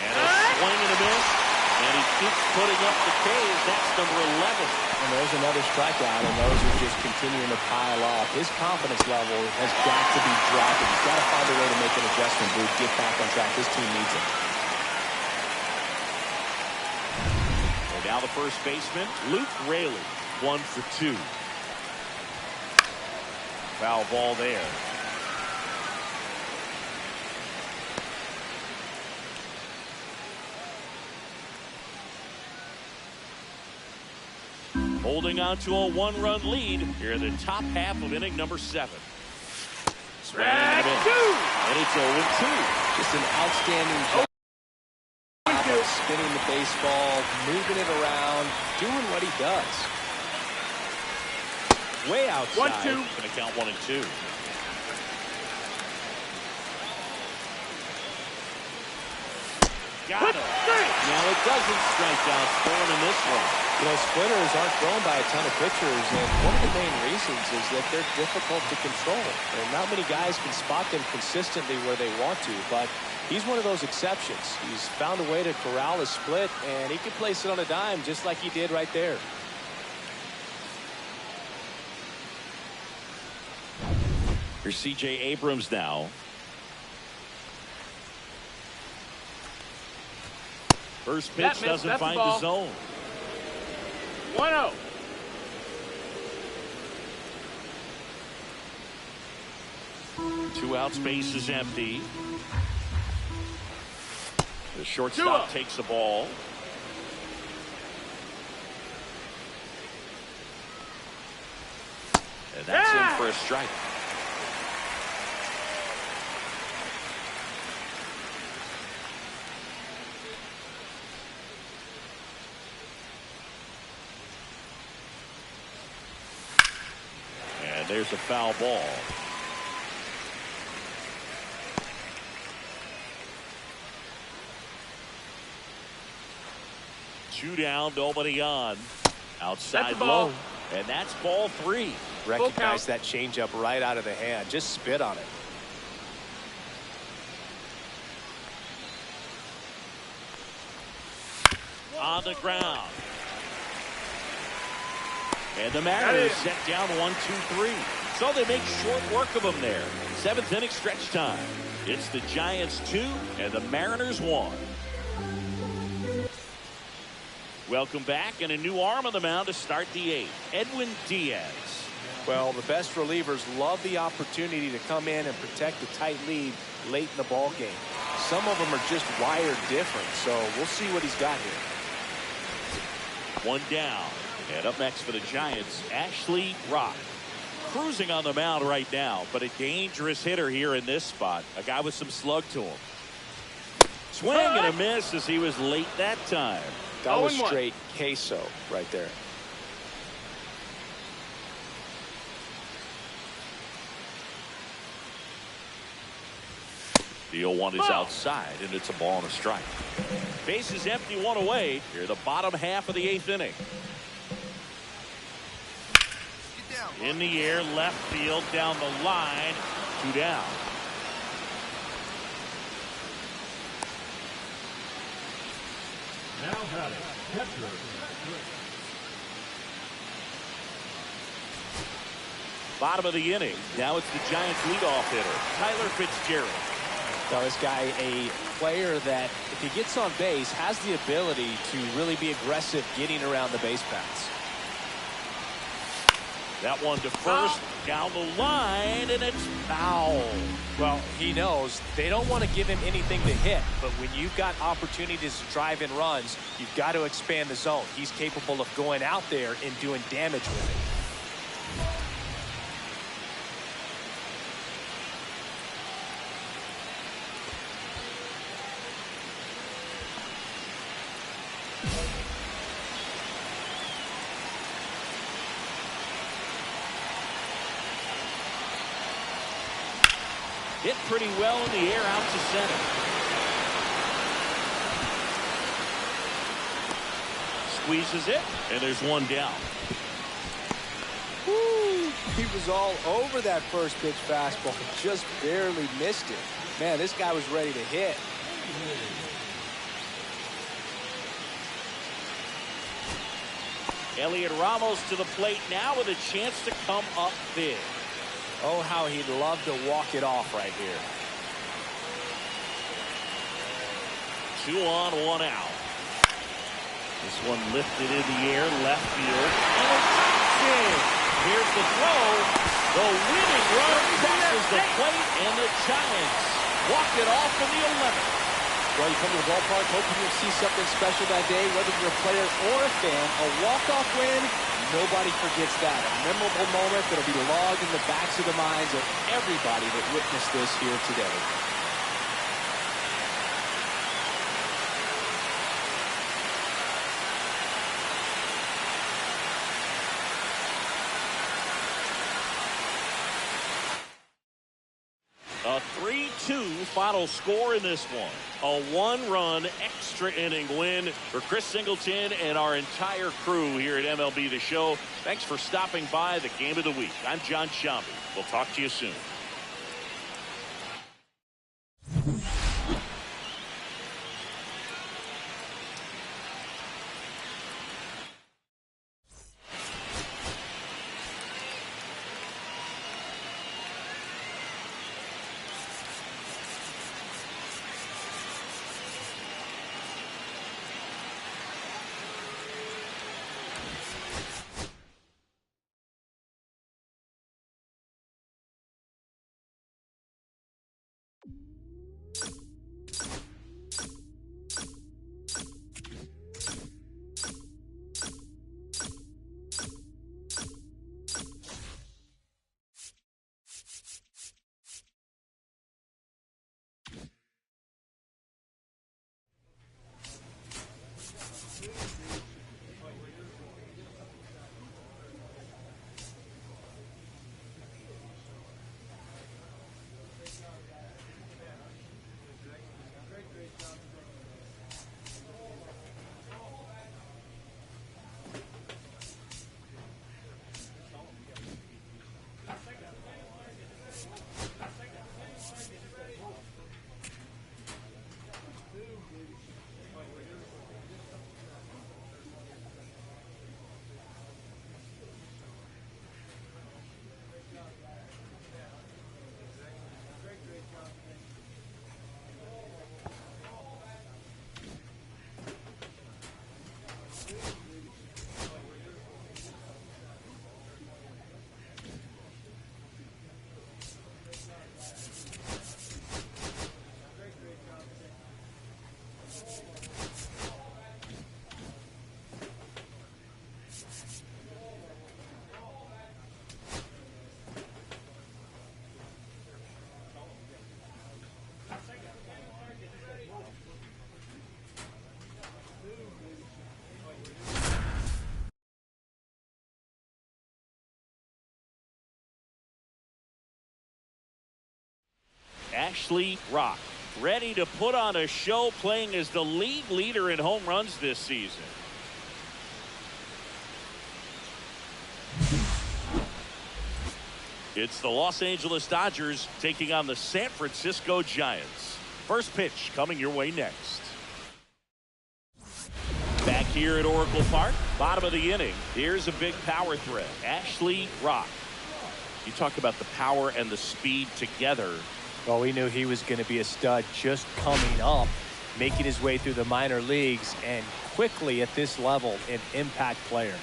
And a swing and a miss. And he keeps putting up the K's. That's number 11. And there's another strikeout, and those are just continuing to pile up. His confidence level has got to be dropping. He's got to find a way to make an adjustment, Booth. Get back on track. This team needs him. And now the first baseman, Luke Raley, 1 for 2. Foul ball there. Holding on to a 1-run lead here in the top half of inning number 7. Swing and a miss. And it's 0-2. Just an outstanding job of spinning the baseball, moving it around, doing what he does. Way outside. 1-2. Going to count 1 and 2. Got him. Now it doesn't strike out. Scoring in this one. You know, splitters aren't thrown by a ton of pitchers, and one of the main reasons is that they're difficult to control. And not many guys can spot them consistently where they want to, but he's one of those exceptions. He's found a way to corral a split, and he can place it on a dime just like he did right there. Here's C.J. Abrams now. First pitch doesn't find the zone. 1-0. Two outs, base is empty. The shortstop takes the ball. And that's in for a strike. And there's a foul ball. Two down, nobody on. Outside low. And that's ball 3. Recognize that changeup right out of the hand. Just spit on it. On the ground. And the Mariners set down 1-2-3. So they make short work of them there. 7th inning stretch time. It's the Giants 2 and the Mariners 1. Welcome back, and a new arm on the mound to start the 8th. Edwin Diaz. Well, the best relievers love the opportunity to come in and protect a tight lead late in the ball game. Some of them are just wired different, so we'll see what he's got here. 1 down. And up next for the Giants, Ashley Rock. Cruising on the mound right now, but a dangerous hitter here in this spot. A guy with some slug to him. Swing and a miss as he was late that time. That was straight queso right there. The 0-1 is outside, and it's a ball and a strike. Base is empty, 1 away. Here, the bottom half of the 8th inning. In the air, left field, down the line, 2 down. Now batting, catcher. Bottom of the inning. Now it's the Giants leadoff hitter, Tyler Fitzgerald. Now this guy, a player that, if he gets on base, has the ability to really be aggressive getting around the base paths. That one to first, down the line, and it's foul. Well, he knows they don't want to give him anything to hit, but when you've got opportunities to drive in runs, you've got to expand the zone. He's capable of going out there and doing damage with it. Hit pretty well in the air out to center. Squeezes it, and there's 1 down. Woo! He was all over that first pitch fastball. Just barely missed it. Man, this guy was ready to hit. Elliot Ramos to the plate now with a chance to come up big. Oh, how he'd love to walk it off right here. 2 on, 1 out. This one lifted in the air, left field, and it's in. Here's the throw. The winning run crosses the plate, and the Giants walk it off in the 11th. Well, you come to the ballpark hoping you'll see something special that day, whether you're a player or a fan. A walk-off win, nobody forgets that. A memorable moment that'll be logged in the backs of the minds of everybody that witnessed this here today. A 3-2 final score in this one. A 1-run extra inning win for Chris Singleton and our entire crew here at MLB The Show. Thanks for stopping by the Game of the Week. I'm John Shambi. We'll talk to you soon. Ashley Rock, ready to put on a show, playing as the league leader in home runs this season. It's the Los Angeles Dodgers taking on the San Francisco Giants. First pitch coming your way next. Back here at Oracle Park, bottom of the inning. Here's a big power threat. Ashley Rock. You talk about the power and the speed together. Well, we knew he was going to be a stud just coming up, making his way through the minor leagues, and quickly at this level, an impact player.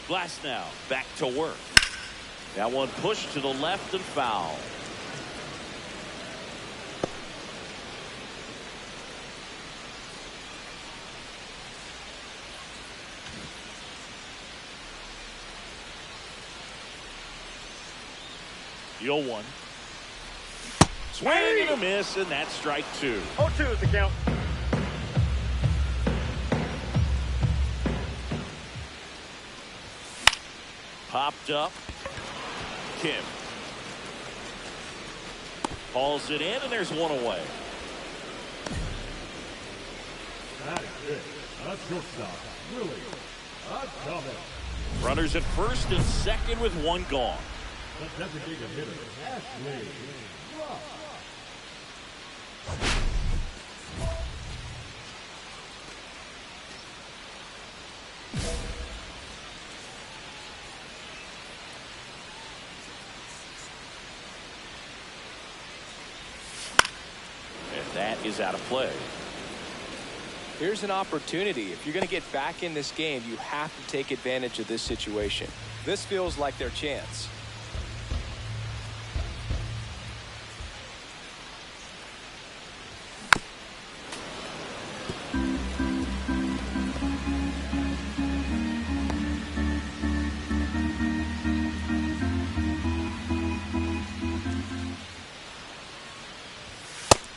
Glass now back to work. That one pushed to the left and foul. The 0-1. Swing and a miss, and that's strike two. 0-2 is the count. Popped up. Kim hauls it in, and there's one away. That is it. A shortstop, Willie. A double. Runners at first and second with one gone. The designated hitter, Ashley Rock. That is out of play. Here's an opportunity. If you're going to get back in this game, you have to take advantage of this situation. This feels like their chance.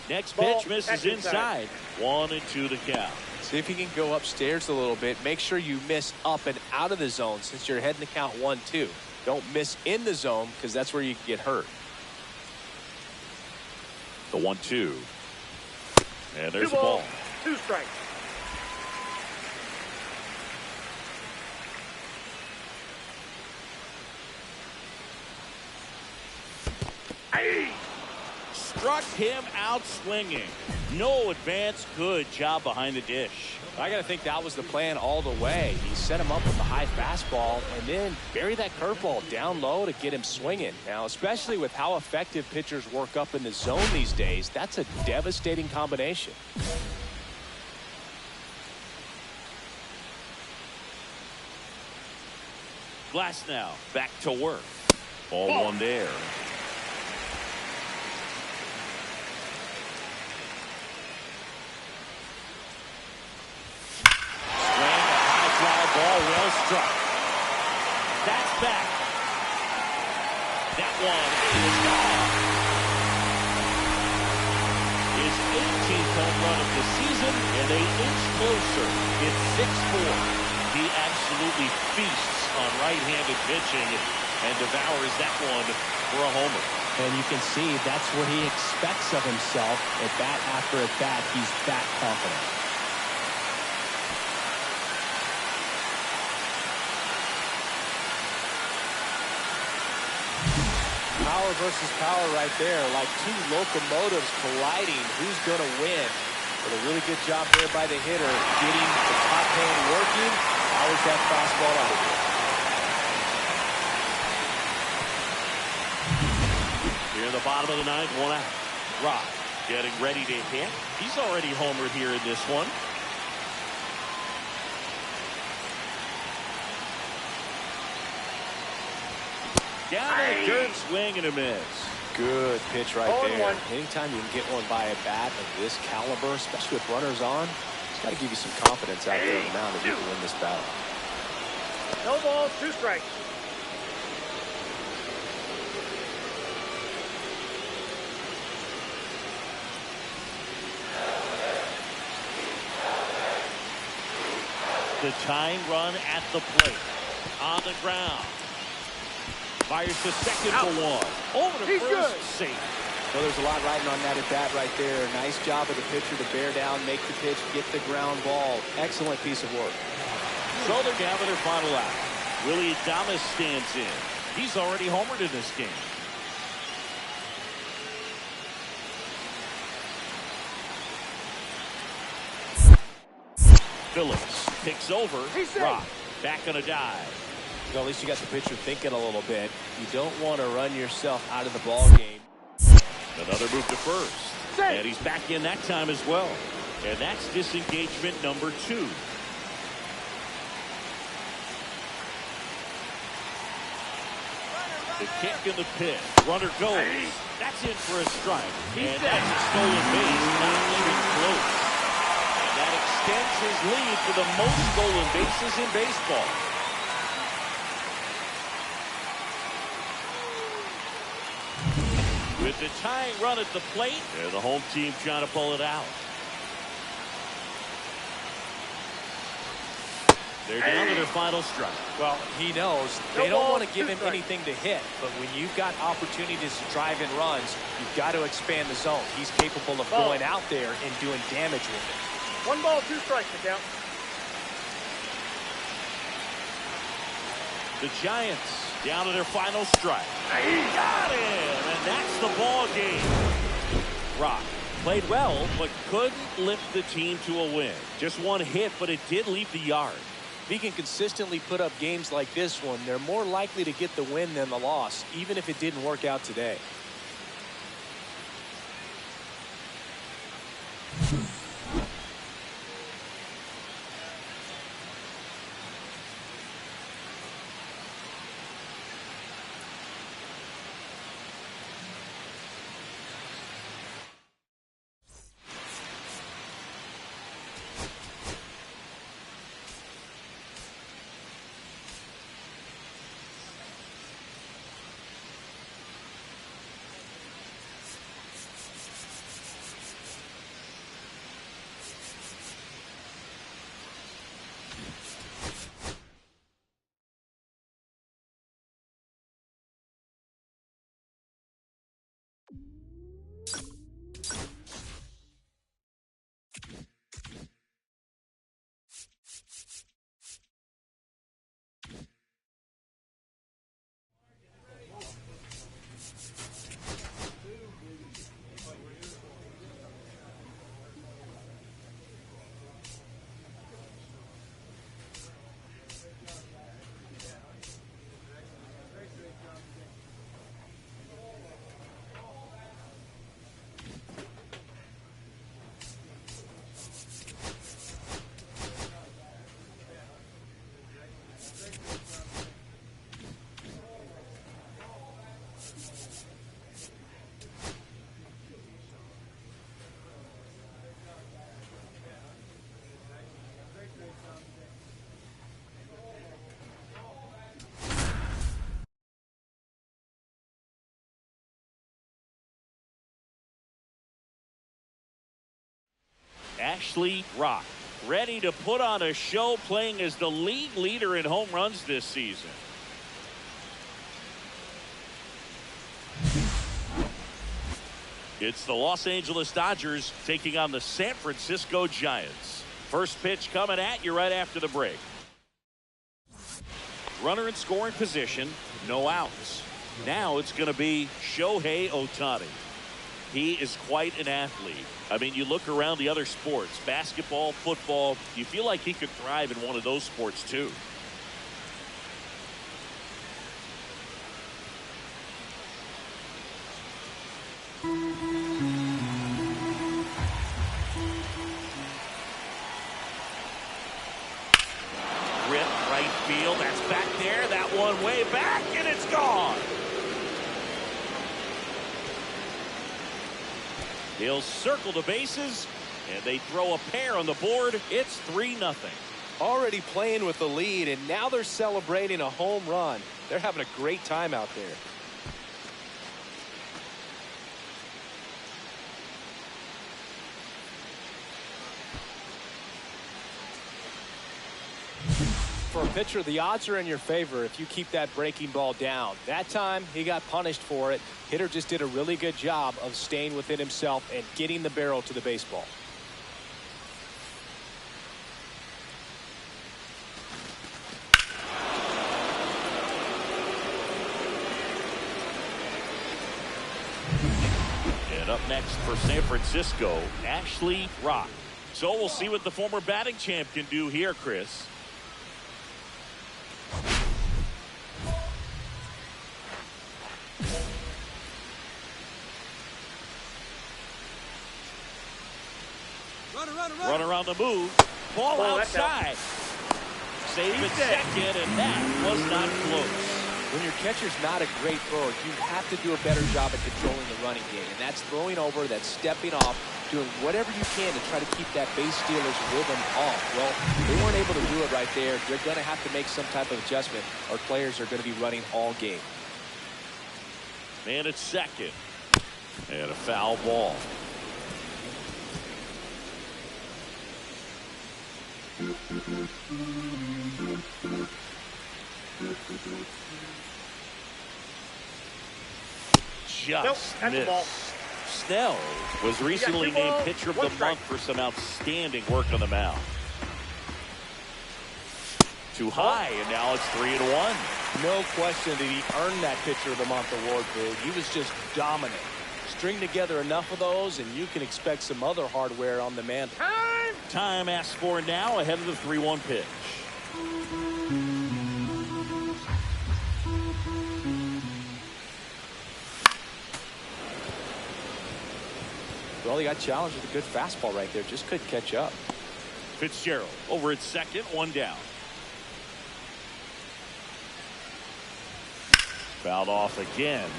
Next pitch misses inside. 1-2 the count. See if you can go upstairs a little bit. Make sure you miss up and out of the zone since you're heading to count 1-2. Don't miss in the zone because that's where you can get hurt. The 1-2. And there's the ball. 2 strikes. Struck him out swinging. No advance. Good job behind the dish. I got to think that was the plan all the way. He set him up with the high fastball and then bury that curveball down low to get him swinging. Now, especially with how effective pitchers work up in the zone these days, that's a devastating combination. Glass now back to work. Ball one there. Ball well struck. That's back. That one is gone. His 18th home run of the season, and they inch closer. It's 6-4. He absolutely feasts on right-handed pitching and devours that one for a homer. And you can see that's what he expects of himself. At bat after at bat, he's that confident. Power versus power right there, like two locomotives colliding. Who's going to win? But a really good job there by the hitter, getting the top hand working. Powers that fastball out of here. Here in the bottom of the ninth, 1 out. Rock getting ready to hit. He's already homered here in this one. Down and dirt, swing and a miss. Good pitch right there. 0-1. Anytime you can get one by a bat of this caliber, especially with runners on, it's got to give you some confidence out there on the mound that you can win this battle. No balls, 2 strikes. The tying run at the plate. On the ground. Fires to second for 1. Over to He's first. good. Safe. Well, there's a lot riding on that at bat right there. Nice job of the pitcher to bear down, make the pitch, get the ground ball. Excellent piece of work. So they're down to their final out. Willie Adames stands in. He's already homered in this game. Phillips picks over. Rock back on a dive. Well, at least you got the pitcher thinking a little bit. You don't want to run yourself out of the ball game. Another move to first. And he's back in that time as well. And that's disengagement number 2. The kick in the pit. Runner goes. That's in for a strike. And that's a stolen base. Not even close. And that extends his lead to the most stolen bases in baseball. With the tying run at the plate, and the home team trying to pull it out. They're down to their final strike. Well, he knows they don't want to give him anything to hit, but when you've got opportunities to drive in runs, you've got to expand the zone. He's capable of going out there and doing damage with it. 1 ball, 2 strikes to count. The Giants down to their final strike. Got him, and that's the ball game. Rock played well, but couldn't lift the team to a win. Just 1 hit, but it did leave the yard. If he can consistently put up games like this one, they're more likely to get the win than the loss, even if it didn't work out today. Ashley Rock, ready to put on a show, playing as the league leader in home runs this season. It's the Los Angeles Dodgers taking on the San Francisco Giants. First pitch coming at you right after the break. Runner in scoring position, no outs. Now it's going to be Shohei Ohtani. He is quite an athlete. I mean, you look around the other sports, basketball, football, you feel like he could thrive in one of those sports too. rip right field. That's back there. That one way back, and it's gone. He'll circle the bases, and they throw a pair on the board. It's 3-0. Already playing with the lead, and now they're celebrating a home run. They're having a great time out there. For a pitcher, the odds are in your favor if you keep that breaking ball down. That time, he got punished for it. Hitter just did a really good job of staying within himself and getting the barrel to the baseball. And up next for San Francisco, Ashley Rock. So we'll see what the former batting champ can do here, Chris. Run around the move. Ball outside. Save at second, and that was not close. When your catcher's not a great thrower, you have to do a better job at controlling the running game. And that's throwing over, that's stepping off, doing whatever you can to try to keep that base stealer's rhythm off. Well, they weren't able to do it right there. They're going to have to make some type of adjustment, or players are going to be running all game. Man at second. And a foul ball. Just missed. Snell was recently named pitcher of the month for some outstanding work on the mound. Too high, and now it's 3-1. No question that he earned that pitcher of the month award, Boog. He was just dominant. String together enough of those, and you can expect some other hardware on the mantle. Time asked for now ahead of the 3-1 pitch. Well, he got challenged with a good fastball right there. Just couldn't catch up. Fitzgerald over at second, one down. Fouled off again,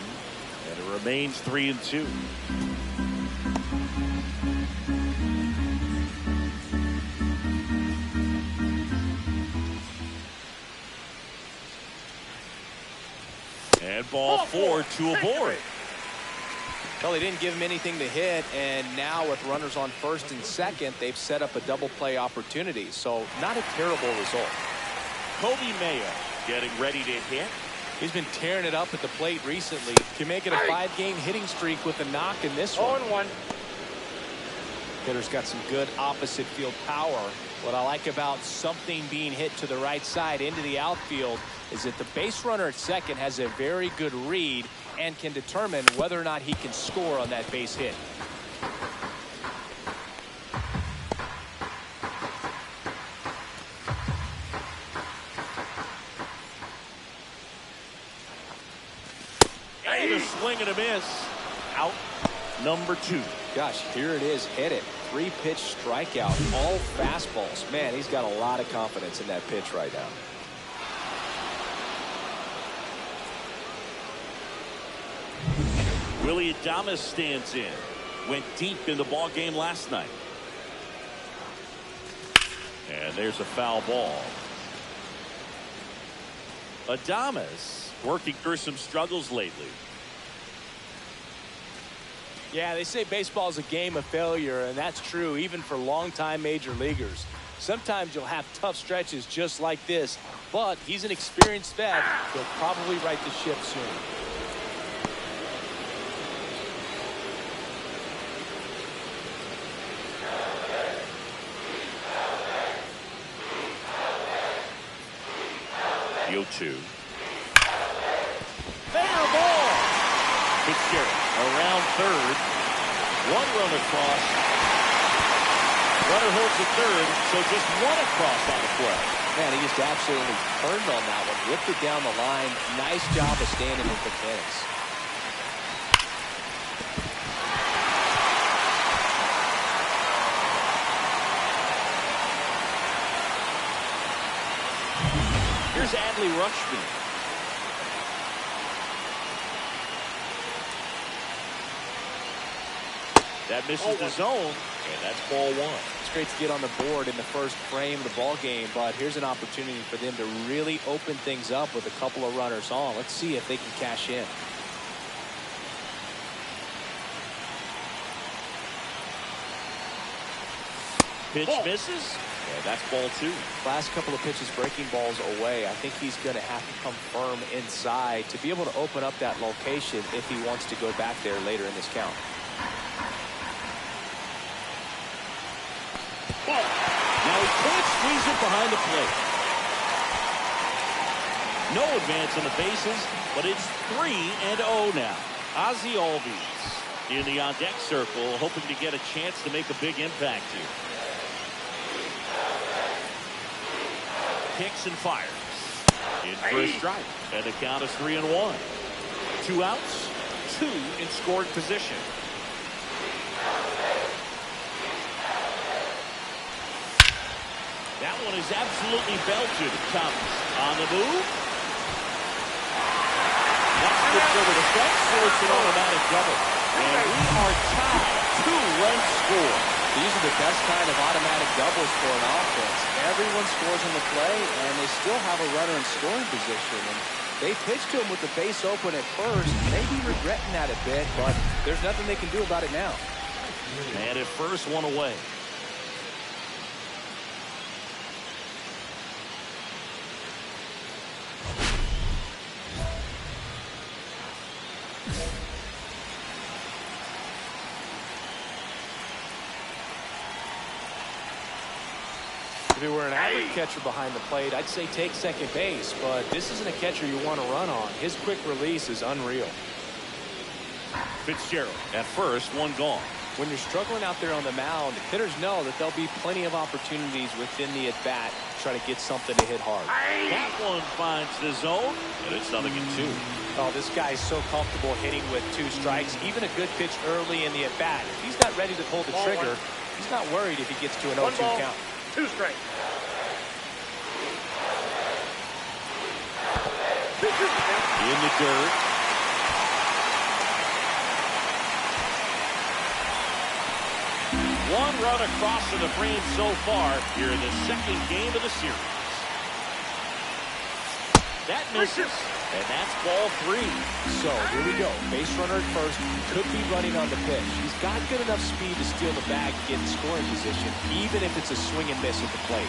and it remains 3-2. And ball four, two aboard. Well, they didn't give him anything to hit, and now with runners on first and second, they've set up a double play opportunity. So not a terrible result. Kobe Mayo getting ready to hit. He's been tearing it up at the plate recently. Can make it a 5-game hitting streak with a knock in this one. 0-1. Hitter's got some good opposite field power. What I like about something being hit to the right side into the outfield is that the base runner at second has a very good read and can determine whether or not he can score on that base hit. And a swing and a miss. Out number 2. Gosh, here it is, hit it. 3-pitch strikeout, all fastballs. Man, he's got a lot of confidence in that pitch right now. Willie Adames stands in. Went deep in the ball game last night. And there's a foul ball. Adames working through some struggles lately. Yeah, they say baseball is a game of failure, and that's true even for longtime major leaguers. Sometimes you'll have tough stretches just like this, but he's an experienced vet. He'll probably right the ship soon. The 0-2. Fair ball. Fitzgerald around third. One run across. Runner holds at third, so just one across on the play. Man, he just absolutely turned on that one. Whipped it down the line. Nice job of standing with mechanics. Here's Adley Rutschman. That misses the zone, and that's ball one. It's great to get on the board in the first frame of the ball game, but here's an opportunity for them to really open things up with a couple of runners on. Let's see if they can cash in. Pitch misses, and that's ball two. Last couple of pitches breaking balls away. I think he's going to have to come firm inside to be able to open up that location if he wants to go back there later in this count. Now he can't squeeze it behind the plate. No advance on the bases, but it's 3-0 now. Ozzie Albies in the on-deck circle, hoping to get a chance to make a big impact here. Kicks and fires. In for a strike. And the count is 3-1. 2 outs, 2 in scoring position. That one is absolutely belted. Thomas on the move. That's gets over the fence, so it's an automatic double. And we are tied. 2-run score. These are the best kind of automatic doubles for an offense. Everyone scores on the play, and they still have a runner in scoring position. And they pitched to him with the base open at first. Maybe regretting that a bit, but there's nothing they can do about it now. And at first, one away. If it were an average catcher behind the plate, I'd say take second base, but this isn't a catcher you want to run on. His quick release is unreal. Fitzgerald at first, one gone. When you're struggling out there on the mound, hitters know that there'll be plenty of opportunities within the at-bat to try to get something to hit hard. That one finds the zone, and it's 0-2. Oh, this guy's so comfortable hitting with 2 strikes. Even a good pitch early in the at-bat. If he's not ready to pull the trigger, he's not worried if he gets to an 0-2 count. 2 strikes. In the dirt. One run across to the frame so far here in the second game of the series. That misses, and that's ball 3. So here we go. Base runner at first, could be running on the pitch. He's got good enough speed to steal the bag and get in scoring position, even if it's a swing and miss at the plate.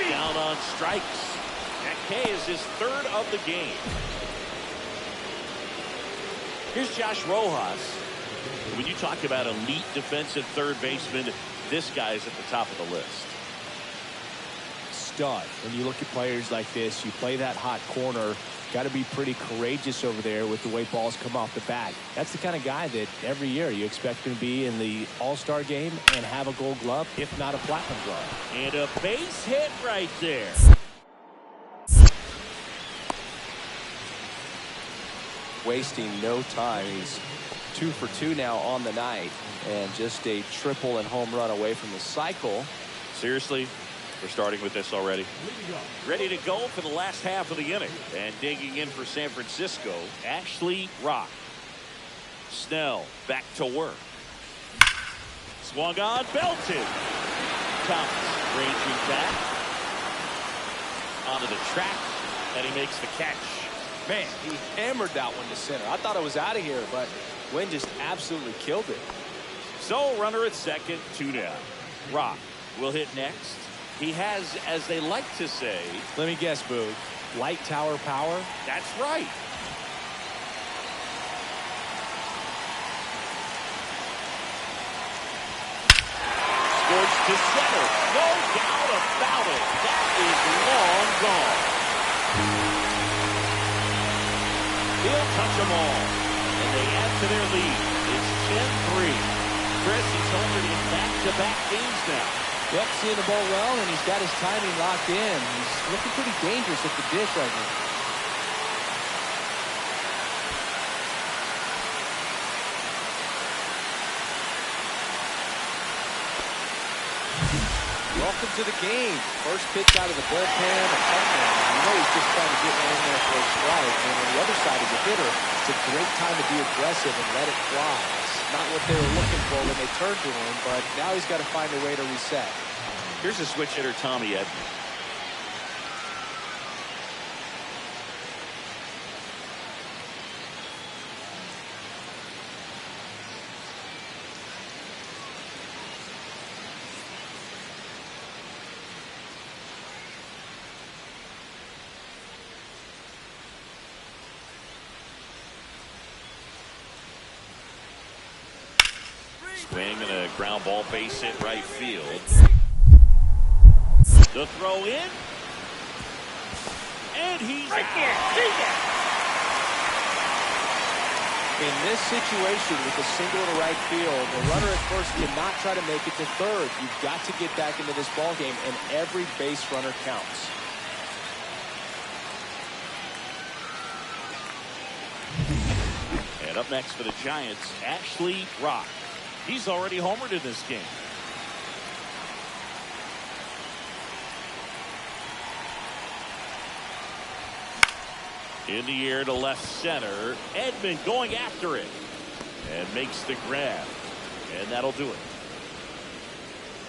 Down on strikes. That K is his 3rd of the game. Here's Josh Rojas. When you talk about elite defensive third baseman, this guy's at the top of the list. Stud. When you look at players like this, you play that hot corner, got to be pretty courageous over there with the way balls come off the bat. That's the kind of guy that every year you expect him to be in the All-Star game and have a Gold Glove, if not a Platinum Glove. And a base hit right there. Wasting no time. He's 2 for 2 now on the night, and just a triple and home run away from the cycle. Seriously, we're starting with this already. Ready to go for the last half of the inning. And digging in for San Francisco, Ashley Rock. Snell back to work. Swung on, belted. Thomas ranging back onto the track, and he makes the catch. Man, he hammered that one to center. I thought it was out of here, but Wynn just absolutely killed it. So runner at second, 2 down. Rock will hit next. He has, as they like to say, let me guess, Boog, light tower power? That's right. Scorch to center. No doubt about it. That is long gone. He'll touch them all. And they add to their lead. It's 10-3. Chris, he's homered in back-to-back games now. Yep, seeing the ball well, and he's got his timing locked in. He's looking pretty dangerous at the dish right now. welcome to the game. First pitch out of the bullpen, a fun one. You know he's just trying to get one in there for a strike. And on the other side as a hitter, it's a great time to be aggressive and let it fly. It's not what they were looking for when they turned to him, but now he's got to find a way to reset. Here's a switch hitter, Tommy Edman. Swing and a ground ball, base hit right field. The throw in. And he's Right there. See that? In this situation with a single to right field, the runner at first cannot try to make it to third. You've got to get back into this ball game, and every base runner counts. And up next for the Giants, Ashley Rock. He's already homered in this game. In the air to left center. Edman going after it. And makes the grab. And that'll do it.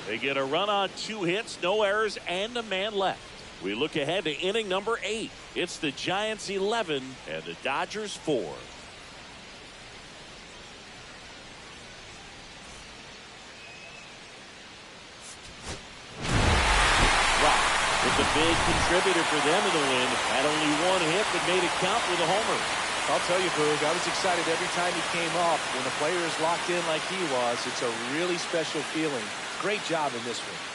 They get a run on 2 hits, no errors, and a man left. We look ahead to inning number 8. It's the Giants 11 and the Dodgers 4. A big contributor for them in the win. Had only 1 hit, but made it count with a homer. I'll tell you, Boog, I was excited every time he came up. When a player is locked in like he was, it's a really special feeling. Great job in this one.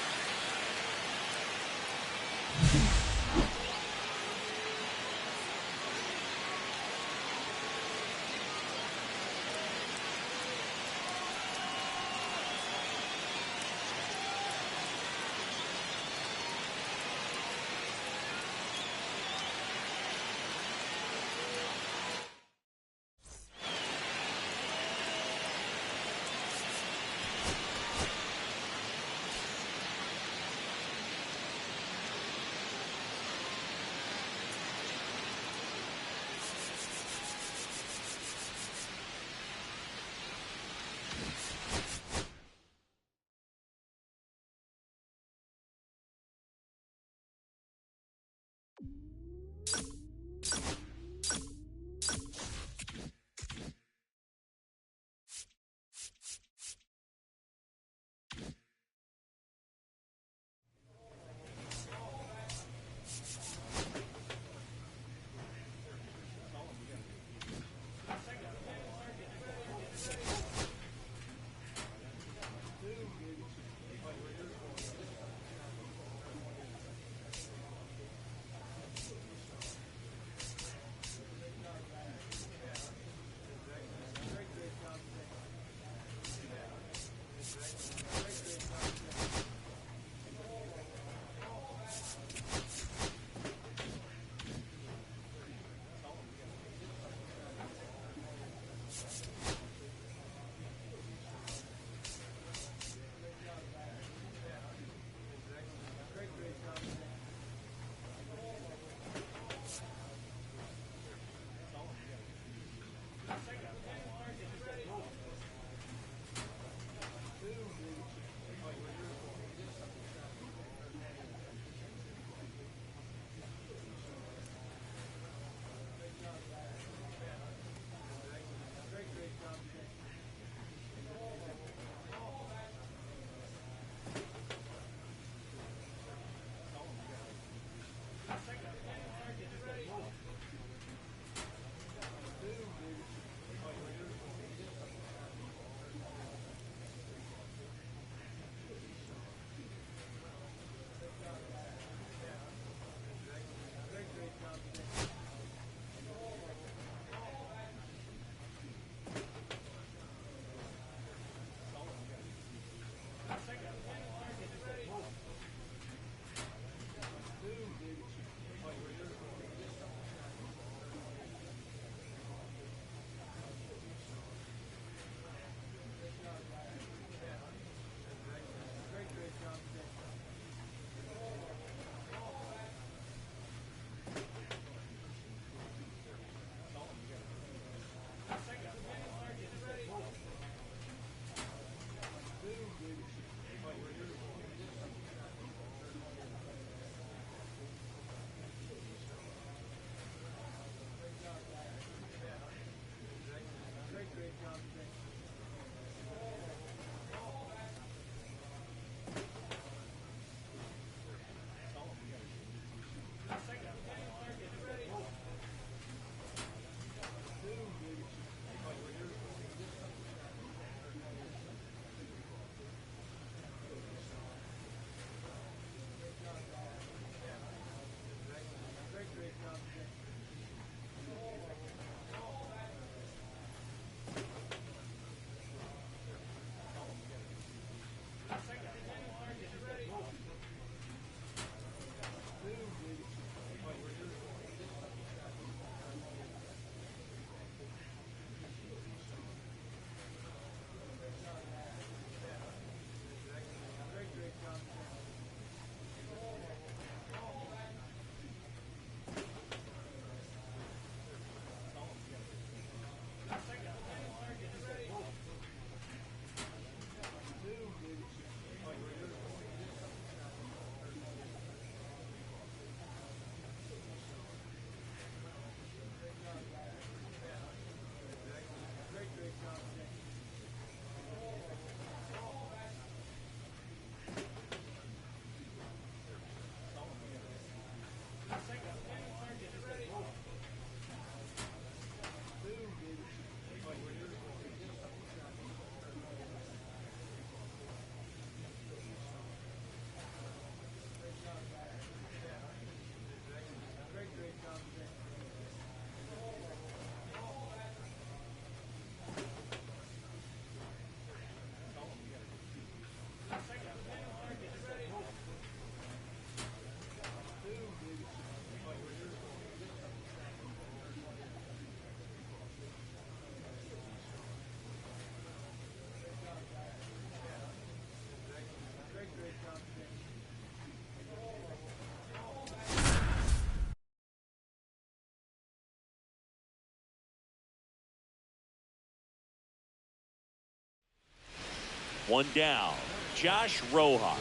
One down. Josh Rojas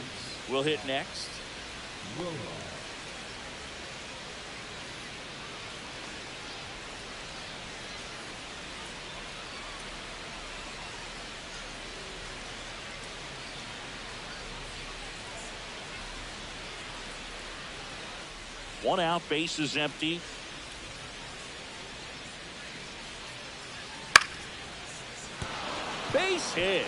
will hit next. One out, base is empty. Base hit.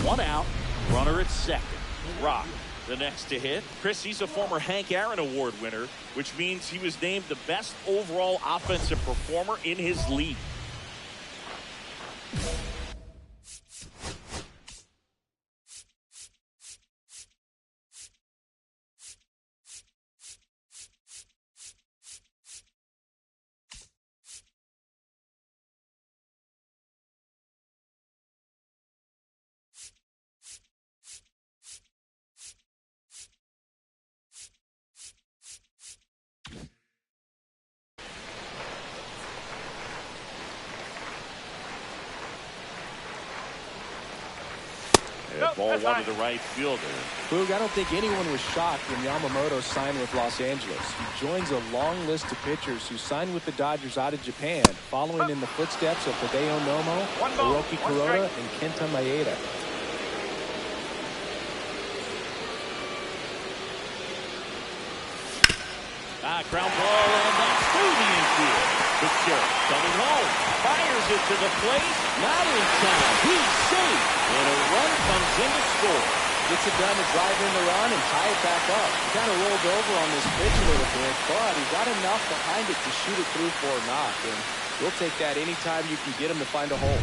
One out, runner at second. Rock, the next to hit. Chris, he's a former Hank Aaron Award winner, which means he was named the best overall offensive performer in his league. Ball one to the right fielder. Boog, I don't think anyone was shocked when Yamamoto signed with Los Angeles. He joins a long list of pitchers who signed with the Dodgers out of Japan, following in the footsteps of Hideo Nomo, Hiroki Kuroda, and Kenta Maeda. Ground ball, and that's through the infield. Fitzgerald coming home, fires it to the plate, not in time. He's safe, and a run comes in to score. Gets it done to drive in the run and tie it back up. He kind of rolled over on this pitch a little bit, but he got enough behind it to shoot it through for a knock, and we'll take that anytime you can get him to find a hole.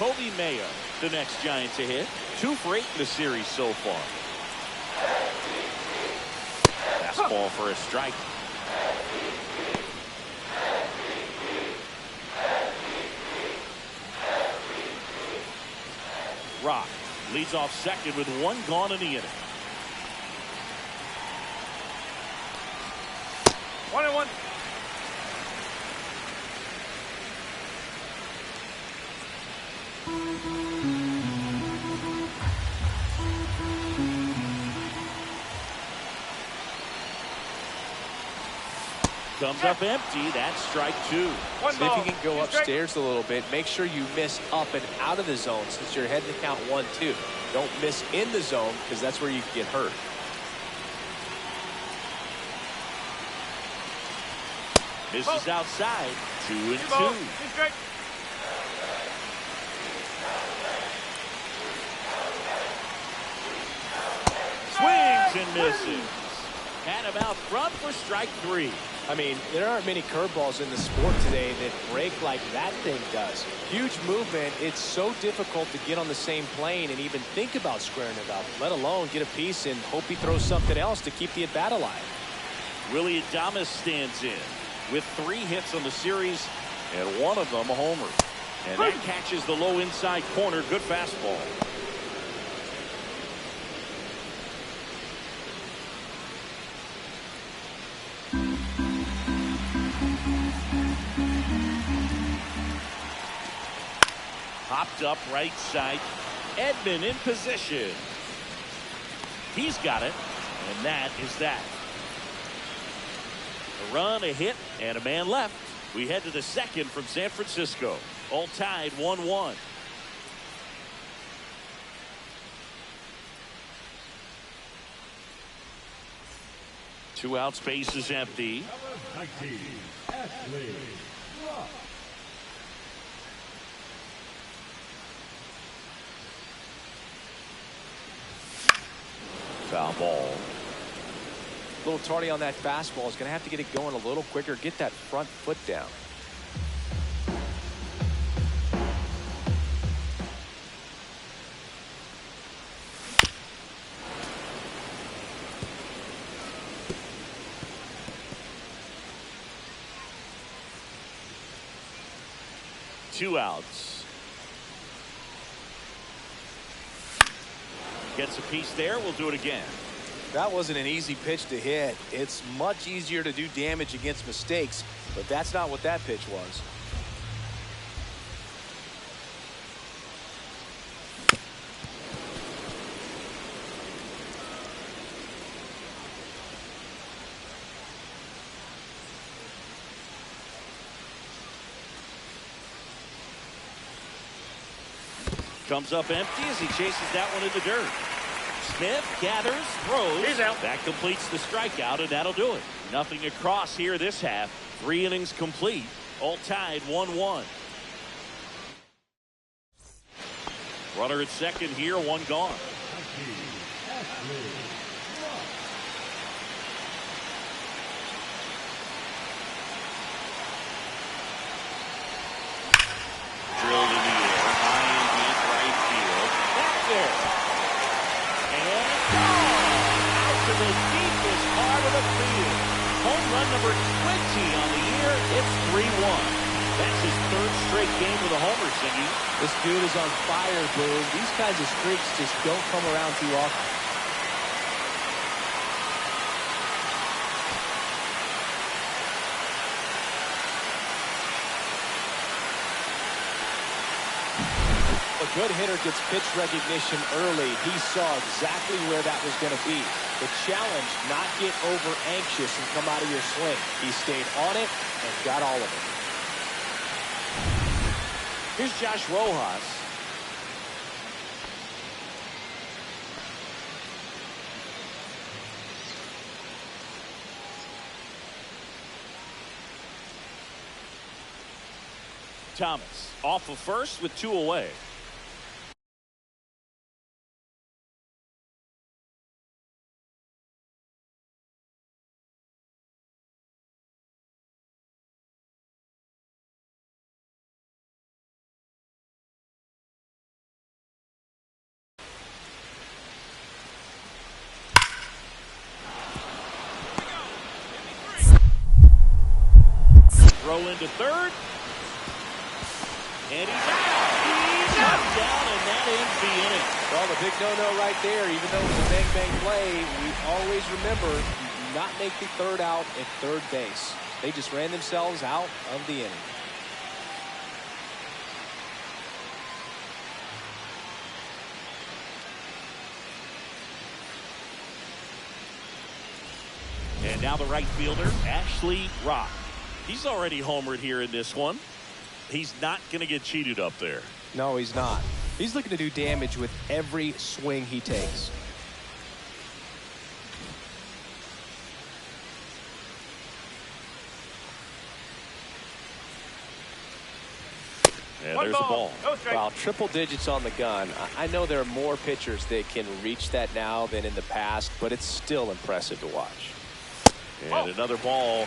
Kobe Mayo, the next Giant to hit. 2 for 8 in the series so far. Fastball for a strike. Rock leads off second with 1 gone in the inning. 1-1. Comes up empty. That's strike 2. So if you can go upstairs a little bit, make sure you miss up and out of the zone since you're heading to count 1-2. Don't miss in the zone because that's where you can get hurt. Misses outside. 2-2. Swings and misses. Had him out front for strike 3. I mean, there aren't many curveballs in the sport today that break like that thing does. Huge movement. It's so difficult to get on the same plane and even think about squaring it up, let alone get a piece and hope he throws something else to keep the at-bat alive. Willie Adames stands in with 3 hits on the series and 1 of them a homer. And that catches the low inside corner. Good fastball. Popped up right side. Edman in position. He's got it, and that is that. A run, a hit, and a man left. We head to the second from San Francisco. All tied 1-1. Two outs, base is empty. Foul ball. A little tardy on that fastball. Is going to have to get it going a little quicker. Get that front foot down. Two outs. Gets a piece there. We'll do it again. That wasn't an easy pitch to hit. It's much easier to do damage against mistakes, but that's not what that pitch was. Comes up empty as he chases that one in the dirt. Smith gathers, throws. He's out. That completes the strikeout, and that'll do it. Nothing across here this half. 3 innings complete. All tied 1-1. Runner at second here, 1 gone. Drilled in the air, high and deep right field. Back there. And out to the deepest part of the field. Home run number 20 on the year. It's 3-1. That's his 3rd straight game with a homer, Singy. This dude is on fire, Boone. These kinds of streaks just don't come around too often. A good hitter gets pitch recognition early. He saw exactly where that was going to be. The challenge, not get over anxious and come out of your swing. He stayed on it and got all of it. Here's Josh Rojas. Thomas off of first with 2 away. Throw into third. And he's out. He's up, down, and that ends the inning. Well, the big no-no right there, even though it was a bang-bang play, we always remember you do not make the 3rd out at 3rd base. They just ran themselves out of the inning. And now the right fielder, Ashley Rock. He's already homered here in this one. He's not going to get cheated up there. No, he's not. He's looking to do damage with every swing he takes. And there's the ball. Wow, triple digits on the gun. I know there are more pitchers that can reach that now than in the past, but it's still impressive to watch. And another ball.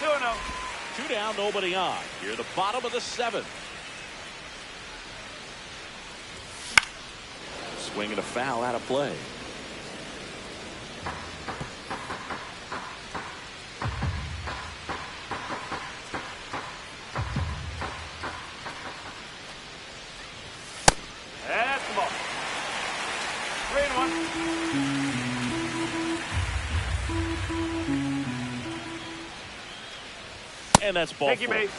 2-0. 2 down, nobody on. Here at the bottom of the 7th. Swinging a foul out of play. That's the ball. 3-1. And that's ball Take your 4. base.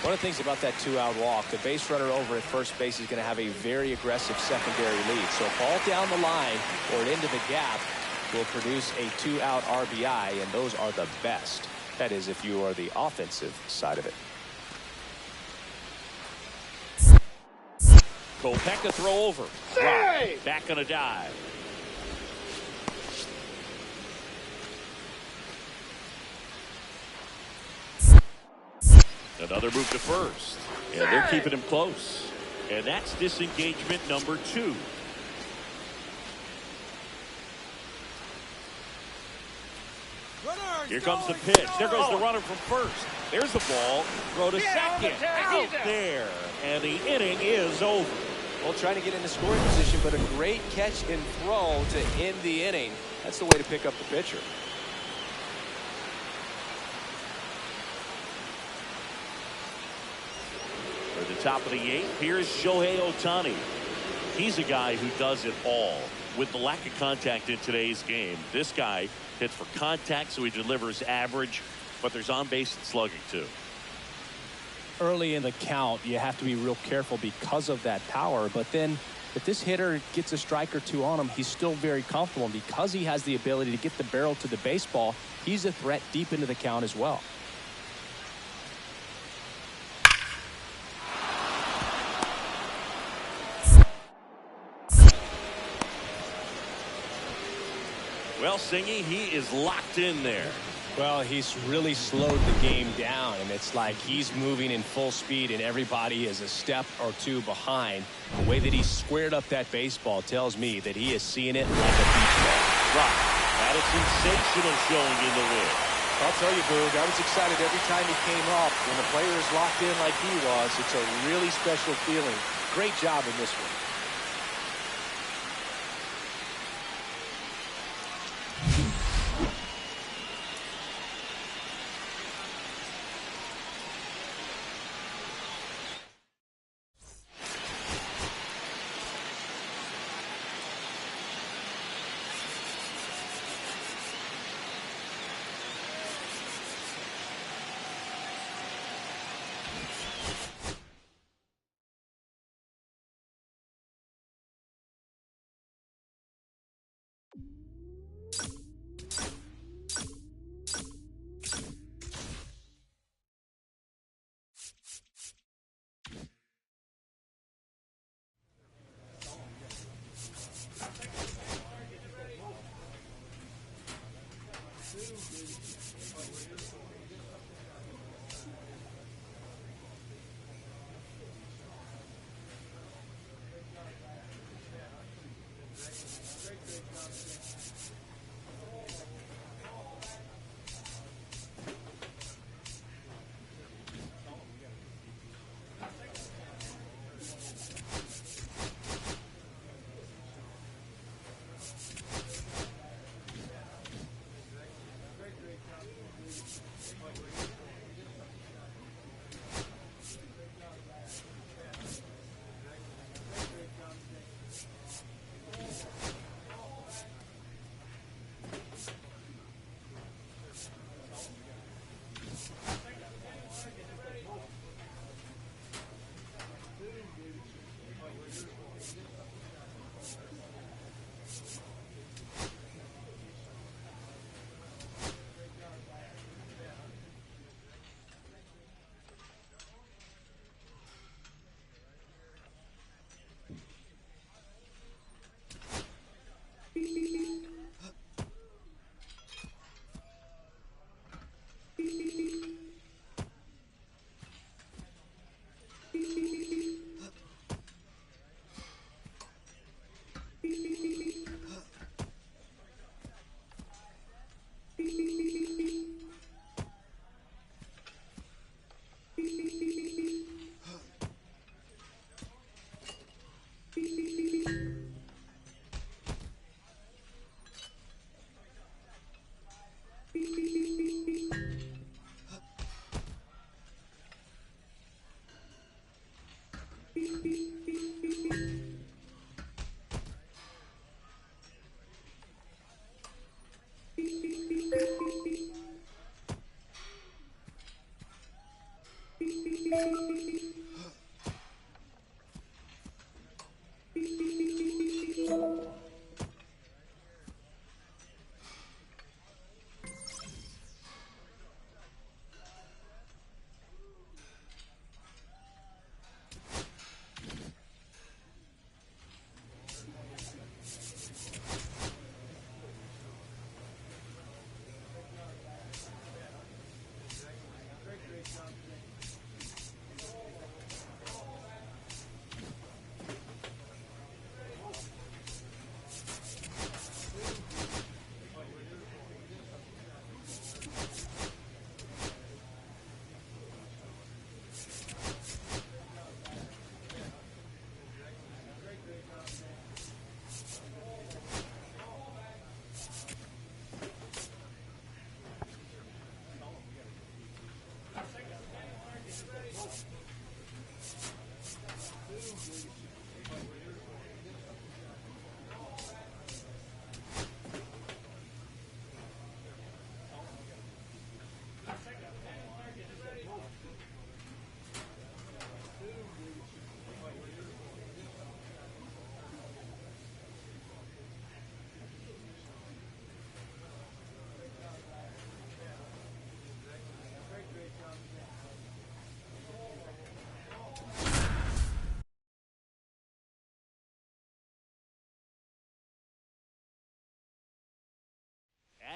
One of the things about that 2-out walk, the base runner over at first base is going to have a very aggressive secondary lead. So a ball down the line or into the gap will produce a 2-out RBI, and those are the best. That is, if you are the offensive side of it. Kopech throw over. Save! Back on a dive. Another move to first. And they're keeping him close. And that's disengagement number 2. Here comes the pitch. There goes the runner from first. There's the ball. Throw to second. Out there. And the inning is over. Well, trying to get in the scoring position, but a great catch and throw to end the inning. That's the way to pick up the pitcher. For the top of the 8th, here's Shohei Ohtani. He's a guy who does it all. With the lack of contact in today's game, this guy hits for contact, so he delivers average, but there's on-base and slugging too. Early in the count, you have to be real careful because of that power, but then if this hitter gets a strike or two on him, he's still very comfortable. And because he has the ability to get the barrel to the baseball, he's a threat deep into the count as well. Well, Singy, he is locked in there. Well, he's really slowed the game down, and it's like he's moving in full speed, and everybody is a step or two behind. The way that he squared up that baseball tells me that he is seeing it like a beach ball. Right. Had a sensational showing in the win. I'll tell you, Boog, I was excited every time he came up. When the player is locked in like he was, it's a really special feeling. Great job in this one.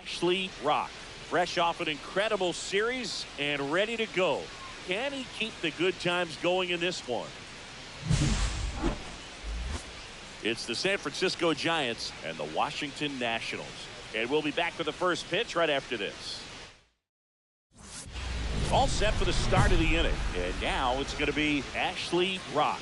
Ashley Rock, fresh off an incredible series and ready to go. Can he keep the good times going in this one? It's the San Francisco Giants and the Washington Nationals. And we'll be back for the first pitch right after this. All set for the start of the inning. And now it's going to be Ashley Rock.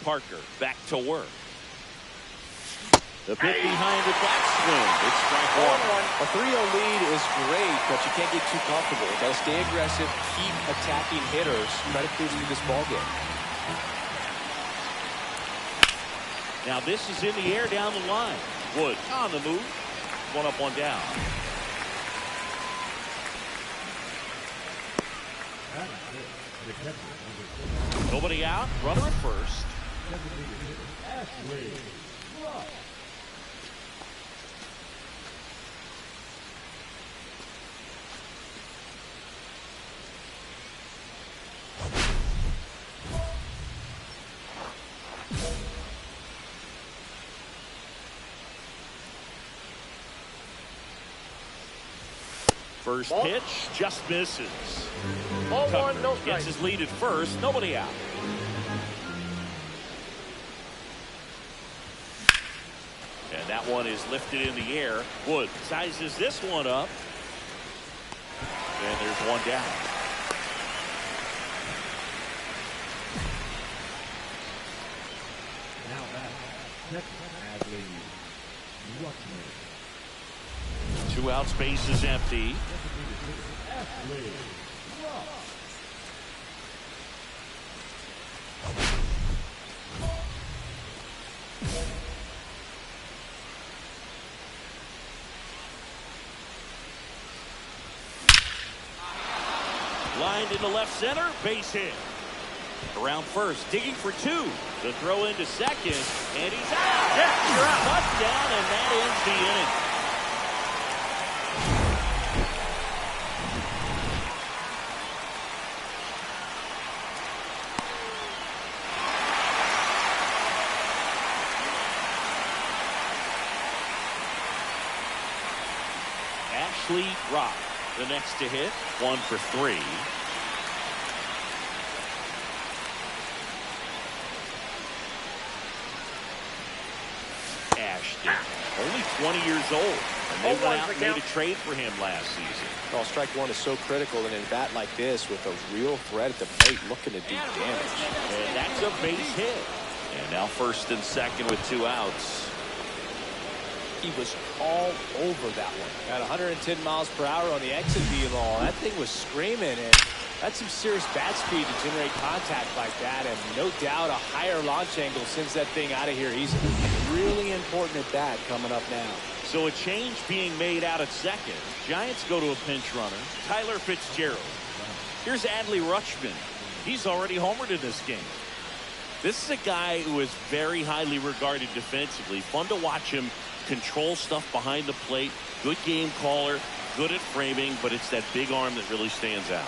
Parker back to work. The pitch behind the backswing. It's strike one. A 3-0 lead is great, but you can't get too comfortable. Got to stay aggressive, keep attacking hitters, try to cruise through this ball game. Now this is in the air down the line. Wood on the move. One up, one down. Nobody out. Runner at first. First pitch just misses. Ball Tucker one, no strike. gets his lead at first. Nobody out. And that one is lifted in the air. Wood sizes this one up. And there's one down. Now back, Adley Rushman. 2 outs, base is empty. Ashley Rock. Lined into left center, base hit. Around first, digging for 2. The throw into second, and he's out. Yeah, you're out. Touchdown, and that ends the inning. Ashley Rock, the next to hit, 1 for 3. Ashton, only 20 years old, and they went out and made a trade for him last season. Well, strike one is so critical in a bat like this with a real threat at the plate looking to do damage. And that's a base hit. And now first and second with 2 outs. He was all over that one. At 110 miles per hour on the exit velo. That thing was screaming, and that's some serious bat speed to generate contact like that. And no doubt a higher launch angle sends that thing out of here easily. Really important at that coming up now. So a change being made out at second. Giants go to a pinch runner. Tyler Fitzgerald. Here's Adley Rutschman. He's already homered in this game. This is a guy who is very highly regarded defensively. Fun to watch him control stuff behind the plate. Good game caller. Good at framing, but it's that big arm that really stands out.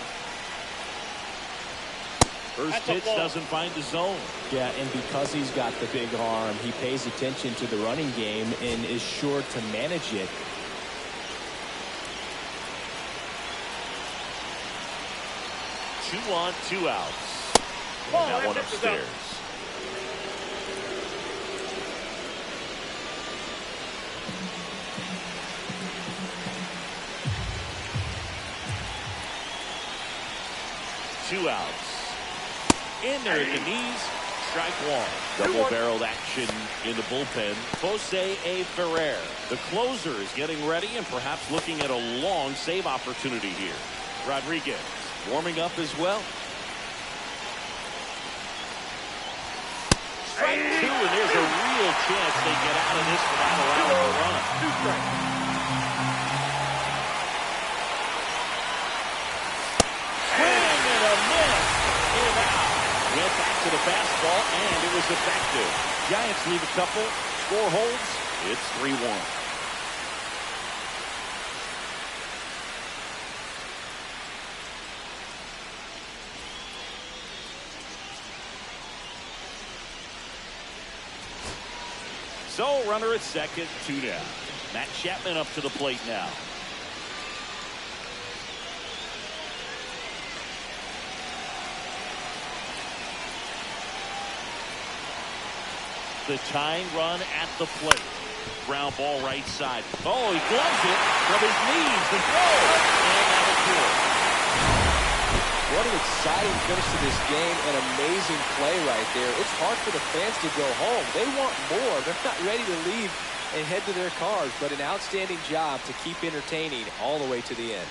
First pitch doesn't find the zone. Yeah, and because he's got the big arm, he pays attention to the running game and is sure to manage it. Two on, 2 outs. And that one upstairs. Two outs. In there at the knees. Strike one. Double-barreled action in the bullpen. Jose A. Ferrer, the closer, is getting ready and perhaps looking at a long save opportunity here. Rodriguez warming up as well. chance they get out of this without allowing a run. Swing and a miss. Came out. Went back to the fastball, and it was effective. Giants leave a couple. Score holds. It's 3-1. So, runner at second, 2 down. Matt Chapman up to the plate now. The tying run at the plate. Ground ball right side. Oh, he gloves it from his knees. The throw. And that'll do it. What an exciting finish to this game. An amazing play right there. It's hard for the fans to go home. They want more. They're not ready to leave and head to their cars, but an outstanding job to keep entertaining all the way to the end.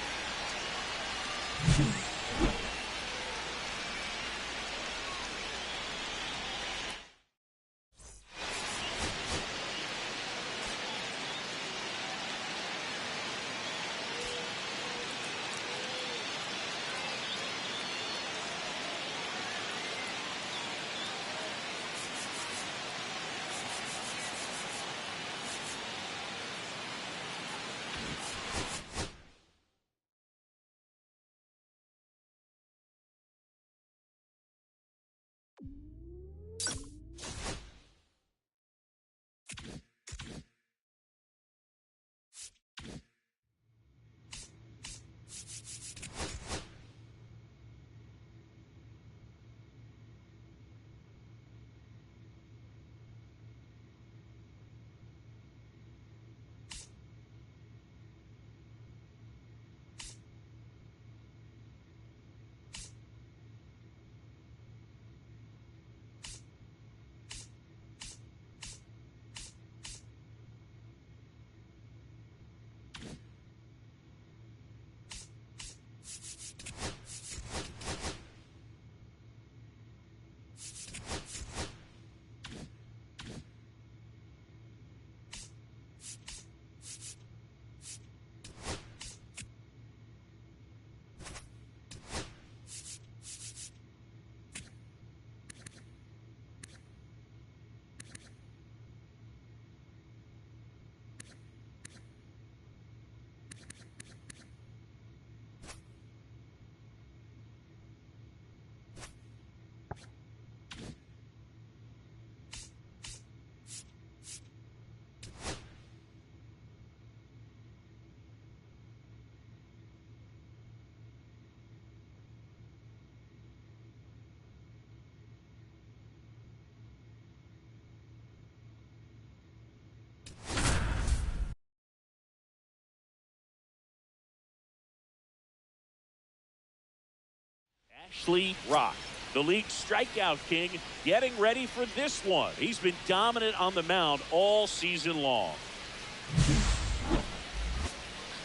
Ashley Rock, the league strikeout king, getting ready for this one. He's been dominant on the mound all season long.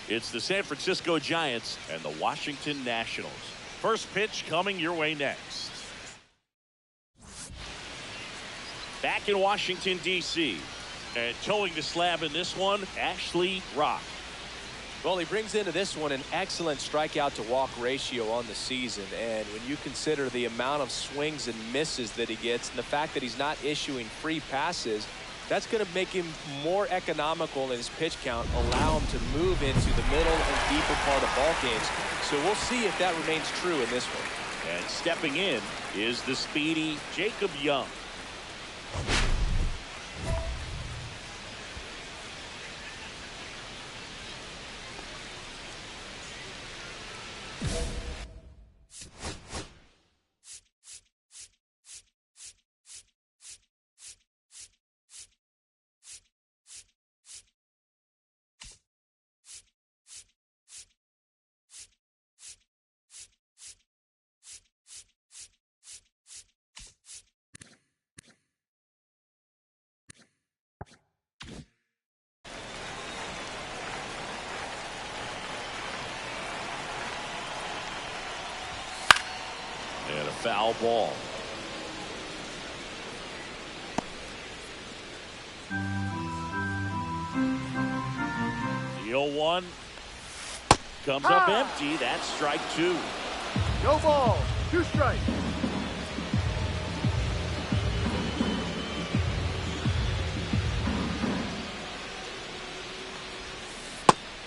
It's the San Francisco Giants and the Washington Nationals. First pitch coming your way next. Back in Washington, D.C. And towing the slab in this one, Ashley Rock. Well, he brings into this one an excellent strikeout to walk ratio on the season. And when you consider the amount of swings and misses that he gets and the fact that he's not issuing free passes, that's going to make him more economical in his pitch count, allow him to move into the middle and deeper part of ball games. So we'll see if that remains true in this one. And stepping in is the speedy Jacob Young. And a foul ball. 0-1. Comes up empty. That's strike 2. No ball. 2 strikes.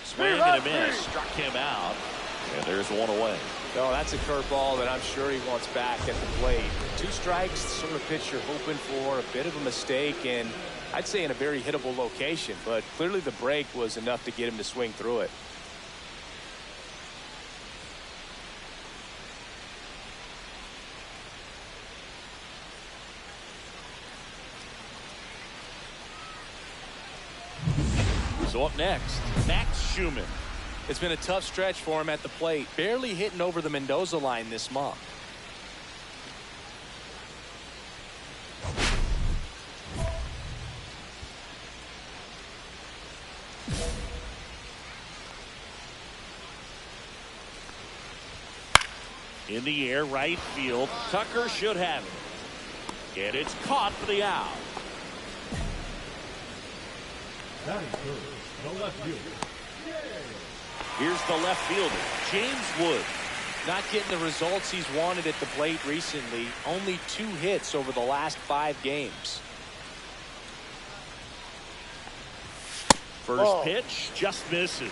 Swing and a miss. Struck him out. And there's one away. No, that's a curveball that I'm sure he wants back at the plate. 2 strikes, the sort of pitch you're hoping for. A bit of a mistake, and I'd say in a very hittable location. But clearly the break was enough to get him to swing through it. So up next, Max Schumann. It's been a tough stretch for him at the plate. Barely hitting over the Mendoza line this month. In the air, right field. Tucker should have it. And it's caught for the out. Batting first, the left fielder. Here's the left fielder, James Wood. Not getting the results he's wanted at the plate recently. Only 2 hits over the last 5 games. First pitch just misses.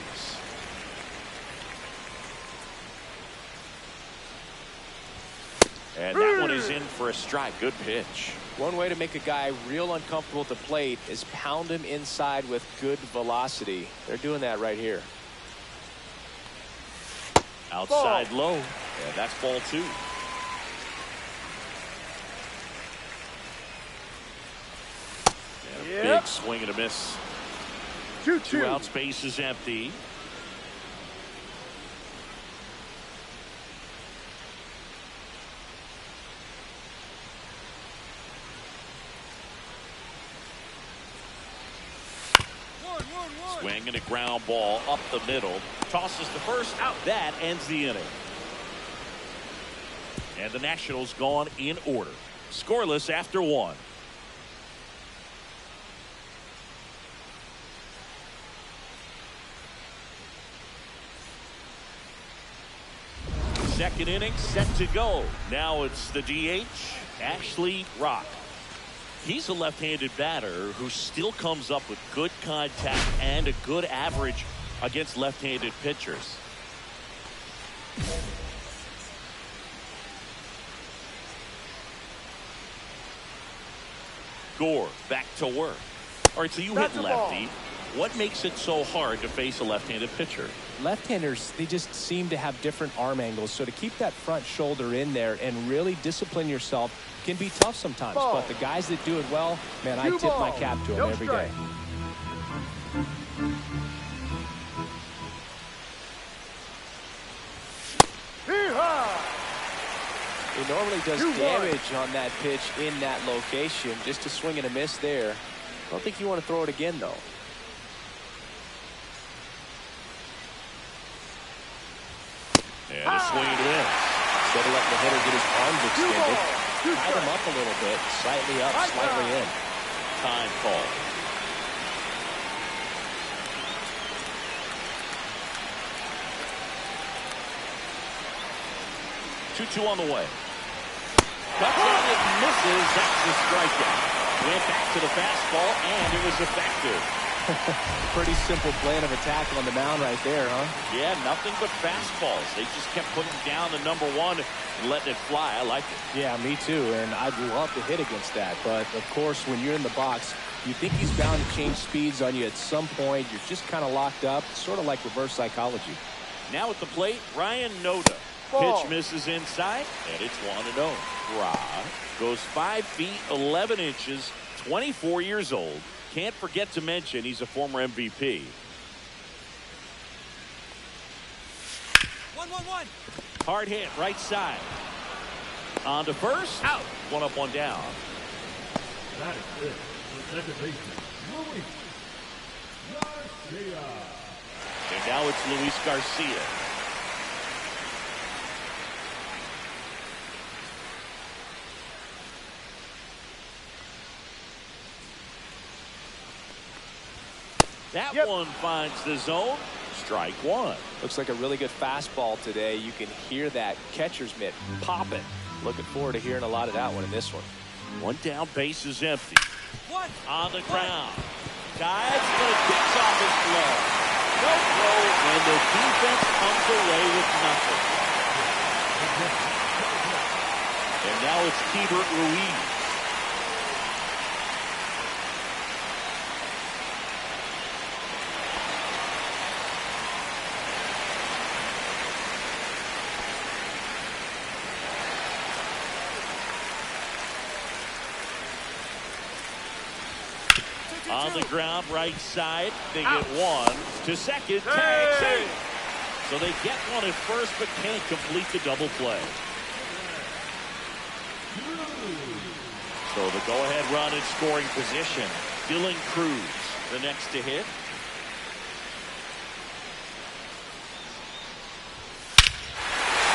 And that one is in for a strike. Good pitch. One way to make a guy real uncomfortable at the plate is pound him inside with good velocity. They're doing that right here. Outside low. And that's ball 2. And a big swing and a miss. 2-2. 2 outs, base is empty. Swing and a ground ball up the middle. Tosses the first out. That ends the inning. And the Nationals gone in order. Scoreless after 1. Second inning set to go. Now it's the DH, Ashley Rock. He's a left-handed batter who still comes up with good contact and a good average against left-handed pitchers. Gore back to work. All right, so you hit lefty. What makes it so hard to face a left-handed pitcher? Left-handers, they just seem to have different arm angles. So to keep that front shoulder in there and really discipline yourself can be tough sometimes. But the guys that do it well, man, I tip my cap to them every day. He normally does damage on that pitch in that location. Just a swing and a miss there. I don't think you want to throw it again, though. And a swing and a miss. Instead of letting the hitter get his arms extended, tied him up a little bit, slightly up, slightly in. Time call. Two on the way. Cuts in, it misses. That's the strikeout. Went back to the fastball, and it was effective. Pretty simple plan of attack on the mound right there, huh? Yeah, nothing but fastballs. They just kept putting down the number 1 and letting it fly. I like it. Yeah, me too, and I'd love to hit against that. But, of course, when you're in the box, you think he's bound to change speeds on you at some point. You're just kind of locked up. It's sort of like reverse psychology. Now at the plate, Ryan Noda. Pitch misses inside, and it's 1-0. Ra goes 5 feet, 11 inches, 24 years old. Can't forget to mention he's a former MVP. 1-1-1. Hard hit, right side. On to first. Out. 1 up, 1 down. That is it. The second baseman, Luis Garcia. And now it's Luis Garcia. That one finds the zone. Strike one. Looks like a really good fastball today. You can hear that catcher's mitt popping. Looking forward to hearing a lot of that one in this one. One down, base is empty. On the ground. Guys, but it kicks off his glove. No throw, and the defense comes away with nothing. And now it's Keibert Ruiz. On the ground, right side. They get one to second. Tag save. So they get one at first, but can't complete the double play. So the go-ahead run in scoring position. Dylan Cruz, the next to hit.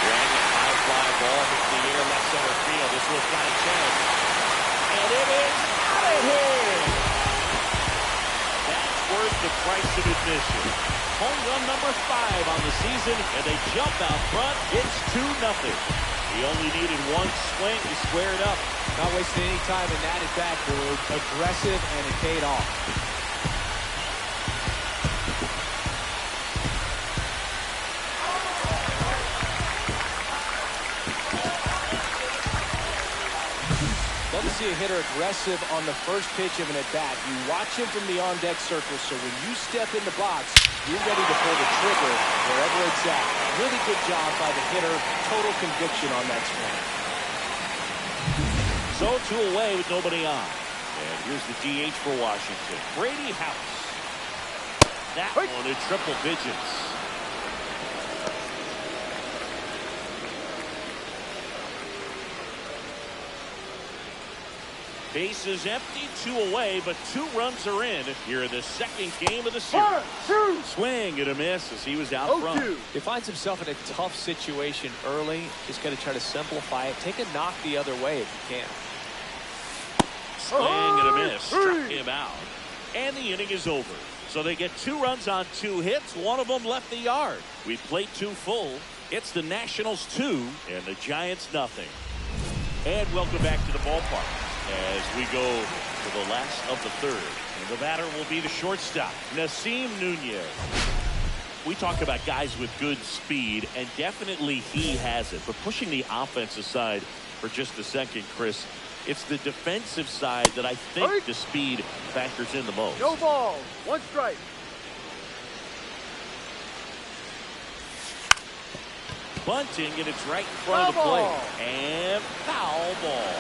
Rang a high fly ball hits the air left center field. This one's got a chance. And it is out of here. That's worth the price of admission. Home run number 5 on the season, and they jump out front. It's 2-0. He only needed one swing to square it up. Not wasting any time in that at bat, dude. Aggressive, and it paid off. Love to see a hitter aggressive on the first pitch of an at-bat. You watch him from the on-deck circle, so when you step in the box, you're ready to pull the trigger wherever it's at. Really good job by the hitter. Total conviction on that swing. So 2 away with nobody on. And here's the DH for Washington. Brady House. That one in triple digits. Base is empty, 2 away, but 2 runs are in here in the second game of the series. Swing and a miss as he was out front. He finds himself in a tough situation early. Just got to try to simplify it. Take a knock the other way if you can. Swing and a miss. Struck him out. And the inning is over. So they get 2 runs on 2 hits. One of them left the yard. We played 2 full. It's the Nationals 2 and the Giants nothing. And welcome back to the ballpark as we go to the last of the third. And the batter will be the shortstop, Nasim Nunez. We talk about guys with good speed, and definitely he has it. But pushing the offense aside for just a second, Chris, it's the defensive side that I think the speed factors in the most. No ball. 1 strike. Bunting, and it's right in front of the plate. And foul ball.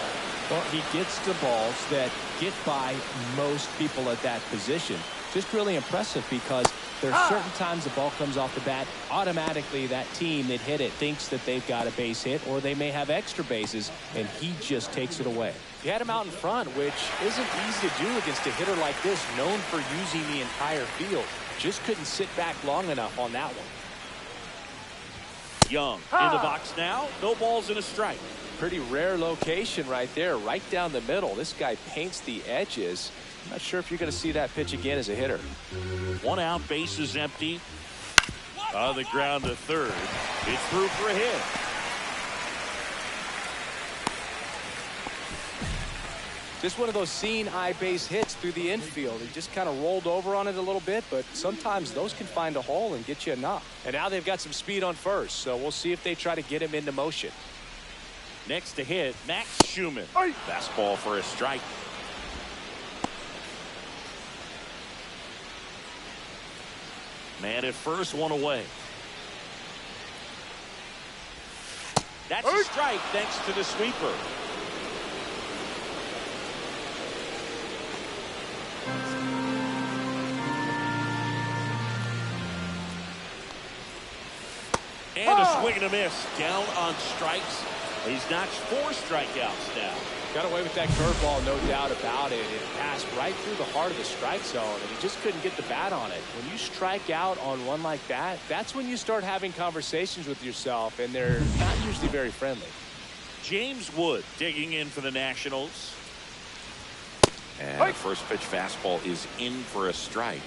Well, he gets the balls that get by most people at that position. Just really impressive because there's certain times the ball comes off the bat, automatically that team that hit it thinks that they've got a base hit or they may have extra bases, and he just takes it away. He had him out in front, which isn't easy to do against a hitter like this, known for using the entire field. Just couldn't sit back long enough on that one. Young in the box now. No balls and a strike. Pretty rare location right there, right down the middle. This guy paints the edges. I'm not sure if you're going to see that pitch again as a hitter. 1 out, base is empty. On the ground to third. It's through for a hit. Just one of those seeing eye base hits through the infield. He just kind of rolled over on it a little bit, but sometimes those can find a hole and get you a knock. And now they've got some speed on first, so we'll see if they try to get him into motion. Next to hit, Max Schumann. Fastball for a strike. Man at first, 1 away. That's a strike thanks to the sweeper. And a swing and a miss. Down on strikes. He's notched 4 strikeouts now. Got away with that curveball, no doubt about it. It passed right through the heart of the strike zone, and he just couldn't get the bat on it. When you strike out on one like that, that's when you start having conversations with yourself, and they're not usually very friendly. James Wood digging in for the Nationals. And the first pitch fastball is in for a strike.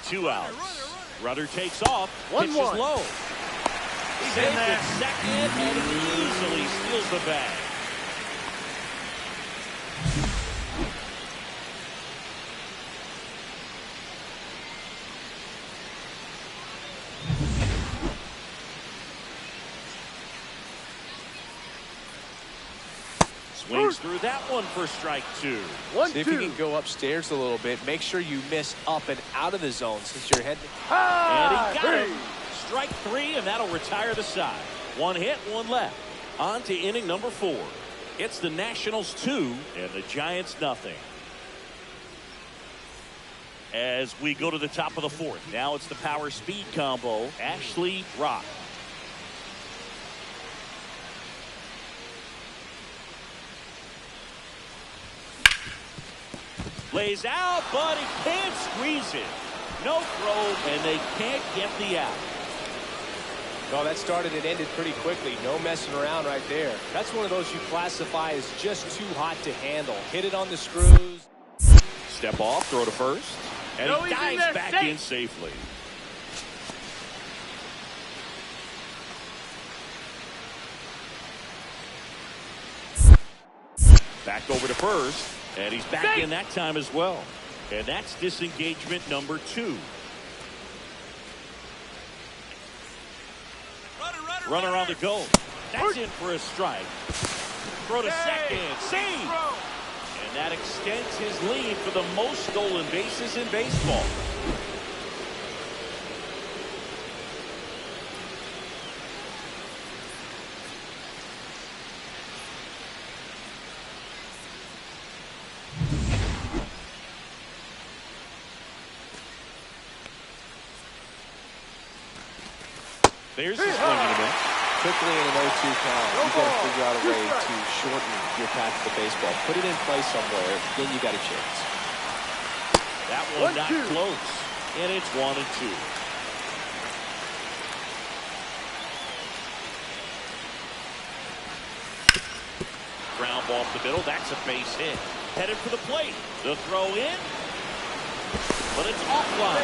2 outs. Runner takes off. Pitch is 1-1. low. He's in at second, and he easily steals the bag. Swings through that one for strike 2. See if you can go upstairs a little bit. Make sure you miss up and out of the zone since you're heading. And he got him. Strike 3, and that'll retire the side. 1 hit, 1 left. On to inning number 4. It's the Nationals 2 and the Giants nothing. As we go to the top of the 4th, now it's the power speed combo. Ashley Rock. Lays out, but he can't squeeze it. No throw, and they can't get the out. No, that started and ended pretty quickly. No messing around right there. That's one of those you classify as just too hot to handle. Hit it on the screws. Step off, throw to first. And he dives back in safely. Back over to first. And he's back in that time as well. And that's disengagement number 2. Runner on the go. That's in for a strike. Throw to second. Save. And that extends his lead for the most stolen bases in baseball. There's the swing and a miss. Quickly in an 0-2 count, you've got to figure out a way to shorten your path to the baseball. Put it in play somewhere, then you got a chance. That one not close. And it's 1-2. Ground ball up the middle. That's a base hit. Headed for the plate. The throw in. But it's offline.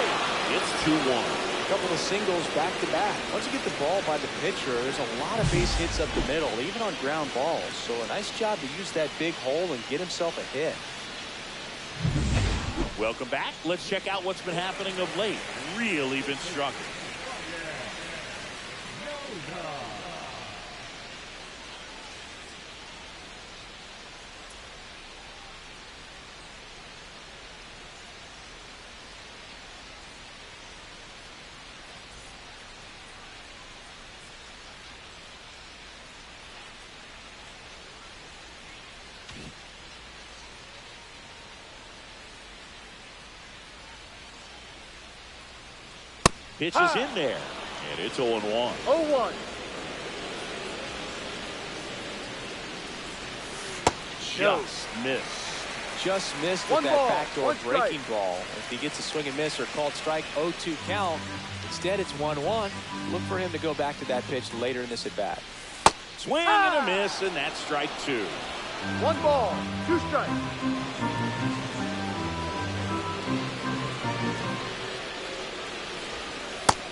It's 2-1. A couple of singles back to back. Once you get the ball by the pitcher, there's a lot of base hits up the middle, even on ground balls. So a nice job to use that big hole and get himself a hit. Welcome back. Let's check out what's been happening of late. Really been struggling. Pitch is in there, and it's 0-1. 0-1. Just missed. Just missed with that backdoor breaking ball. If he gets a swing and miss or called strike, 0-2 count. Instead, it's 1-1. Look for him to go back to that pitch later in this at-bat. Swing and a miss, and that's strike 2. 1 ball, 2 strikes.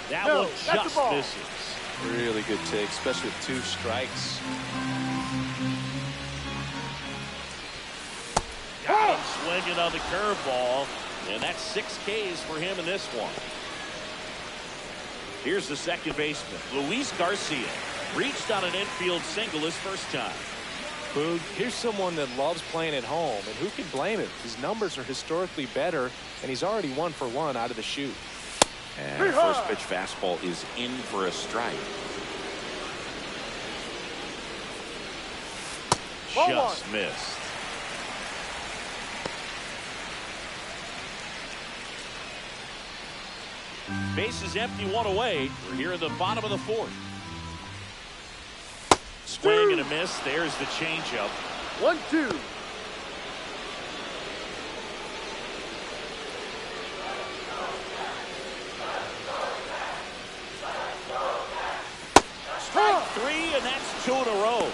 That one just misses. Really good take, especially with 2 strikes. Got him swinging on the curveball, and that's 6 Ks for him in this one. Here's the second baseman, Luis Garcia. Reached on an infield single his first time. Boog, here's someone that loves playing at home, and who can blame him? His numbers are historically better, and he's already 1 for 1 out of the chute. And first pitch fastball is in for a strike. Just missed. Base is empty, 1 away. We're here in the bottom of the 4th. Swing and a miss. There's the changeup. 1-2. Strike 3, and that's 2 in a row.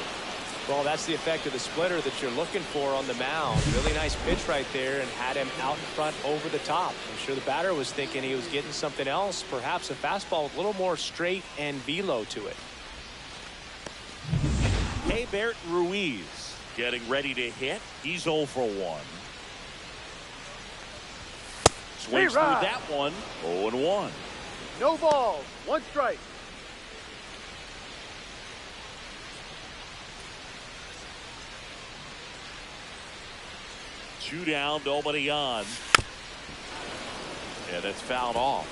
Well, that's the effect of the splitter that you're looking for on the mound. Really nice pitch right there and had him out in front over the top. I'm sure the batter was thinking he was getting something else, perhaps a fastball with a little more straight and velo to it. Heybert Ruiz getting ready to hit. He's 0 for 1. Swings through that one. 0-1. No balls. 1 strike. Two down, nobody on. And it's fouled off.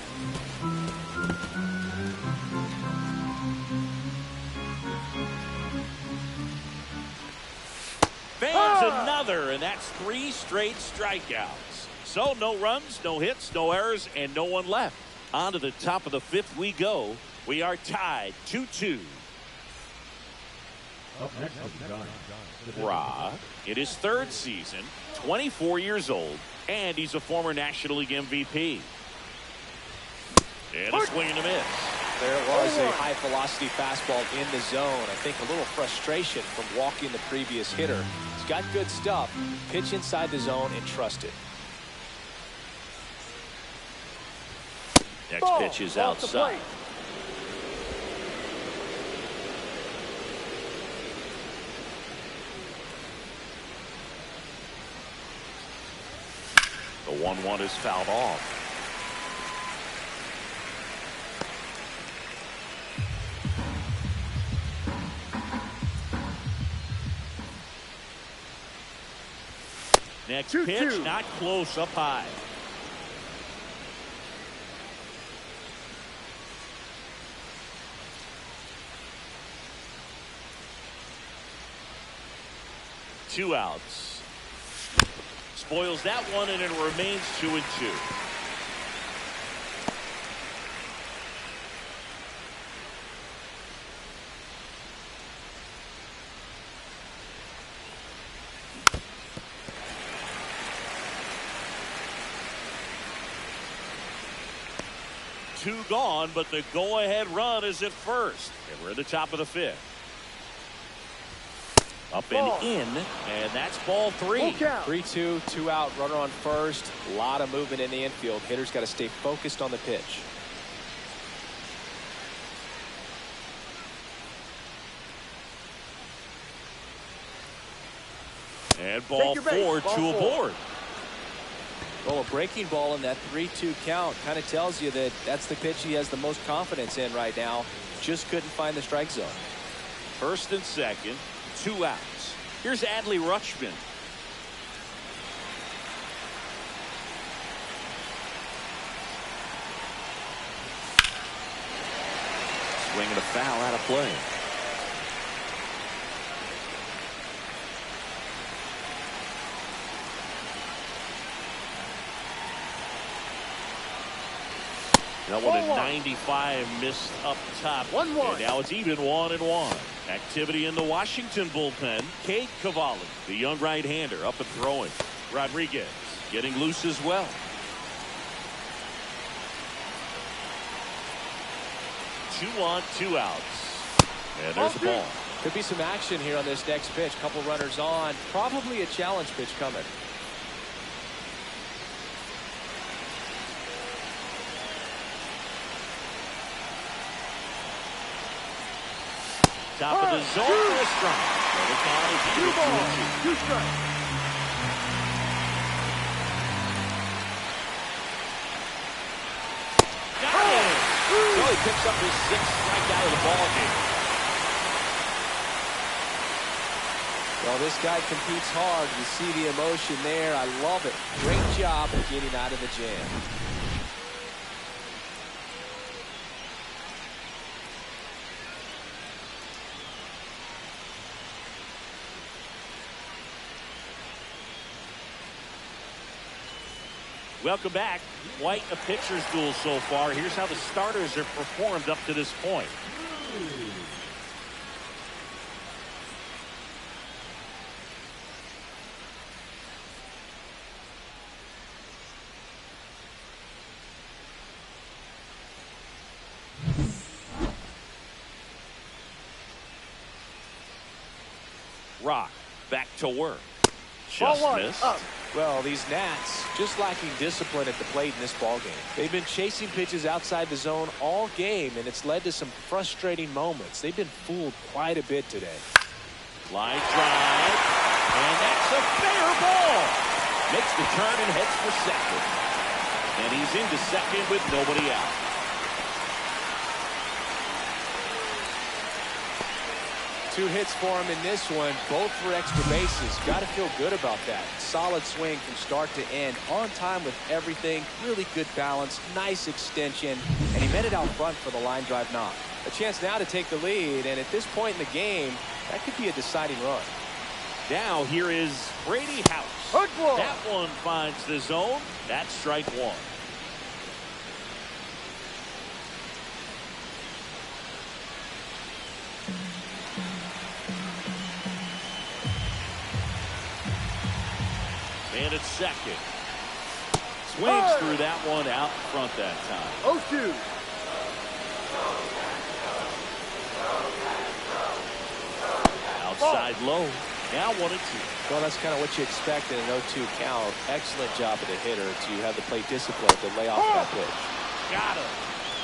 Fans another, and that's 3 straight strikeouts. So no runs, no hits, no errors, and no one left. On to the top of the 5th we go. We are tied 2-2. Up next is John. Ra, in his 3rd season, 24 years old, and he's a former National League MVP. And a swing and a miss. There was a high velocity fastball in the zone. I think a little frustration from walking the previous hitter. He's got good stuff. Pitch inside the zone and trust it. Next pitch is outside. The 1-1 is fouled off. Next pitch, not close, up high. Two outs. Spoils that one, and it remains 2-2. Two gone, but the go-ahead run is at first. And we're at the top of the 5th. Up and in, and that's ball 3. 3-2, 2 out, runner on first. A lot of movement in the infield. Hitter's got to stay focused on the pitch. And ball 4, 2 aboard. Well, a breaking ball in that 3-2 count kind of tells you that that's the pitch he has the most confidence in right now. Just couldn't find the strike zone. First and second, 2 outs. Here's Adley Rutschman. Swing and a foul out of play. That one at 95 missed up top. 1-1. And now it's even 1-1. Activity in the Washington bullpen. Cade Cavalli, the young right-hander, up and throwing. Rodriguez getting loose as well. 2 on, 2 outs. And there's the ball. Could be some action here on this next pitch. Couple runners on. Probably a challenge pitch coming. Top of the zone for a strike. And the count is even 2-2. 2 strikes. Got it. So he picks up his 6th strikeout of the ball game. Well, this guy competes hard. You see the emotion there. I love it. Great job of getting out of the jam. Welcome back. Quite a pitcher's duel so far. Here's how the starters have performed up to this point. Rock back to work. Ball Just one, missed. up. Well, these Nats just lacking discipline at the plate in this ballgame. They've been chasing pitches outside the zone all game, and it's led to some frustrating moments. They've been fooled quite a bit today. Line drive, and that's a fair ball. Makes the turn and heads for second. And he's into second with nobody out. Two hits for him in this one, both for extra bases. Got to feel good about that. Solid swing from start to end. On time with everything. Really good balance. Nice extension. And he met it out front for the line drive knock. A chance now to take the lead. And at this point in the game, that could be a deciding run. Now here is Brady House. That one finds the zone. That's strike one. And it's second. Swings through that one out front that time. 0-2. Outside low. Now 1-2. Well, that's kind of what you expect in an 0-2 count. Excellent job of the hitter to have the plate discipline to lay off that pitch. Got him.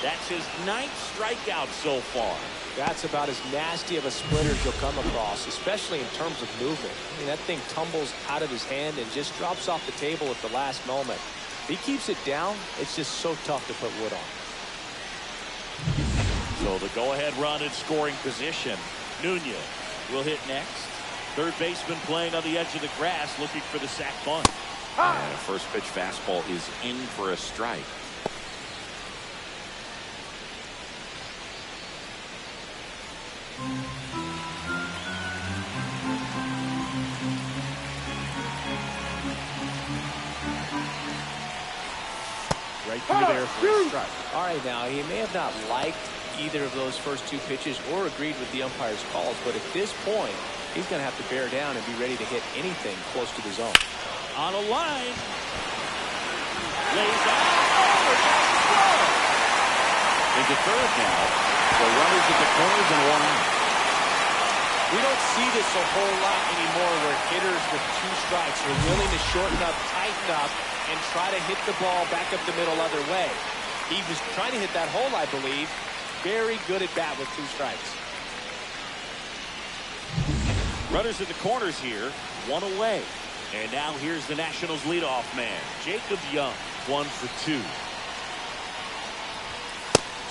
That's his 9th strikeout so far. That's about as nasty of a splitter as you'll come across, especially in terms of movement. I mean, that thing tumbles out of his hand and just drops off the table at the last moment. If he keeps it down, it's just so tough to put wood on. So the go-ahead run in scoring position. Nunez will hit next. Third baseman playing on the edge of the grass, looking for the sac bunt. And the first pitch fastball is in for a strike. Right through there for a strike. All right, now, he may have not liked either of those first two pitches or agreed with the umpire's calls, but at this point, he's going to have to bear down and be ready to hit anything close to the zone. On a line. Lays out. Oh, that's a throw. Into third now. The runners at the corners and one out. We don't see this a whole lot anymore where hitters with two strikes are willing to shorten up, tighten up, and try to hit the ball back up the middle other way. He was trying to hit that hole, I believe. Very good at bat with two strikes. Runners at the corners here, one away. And now here's the Nationals leadoff man, Jacob Young, 1 for 2.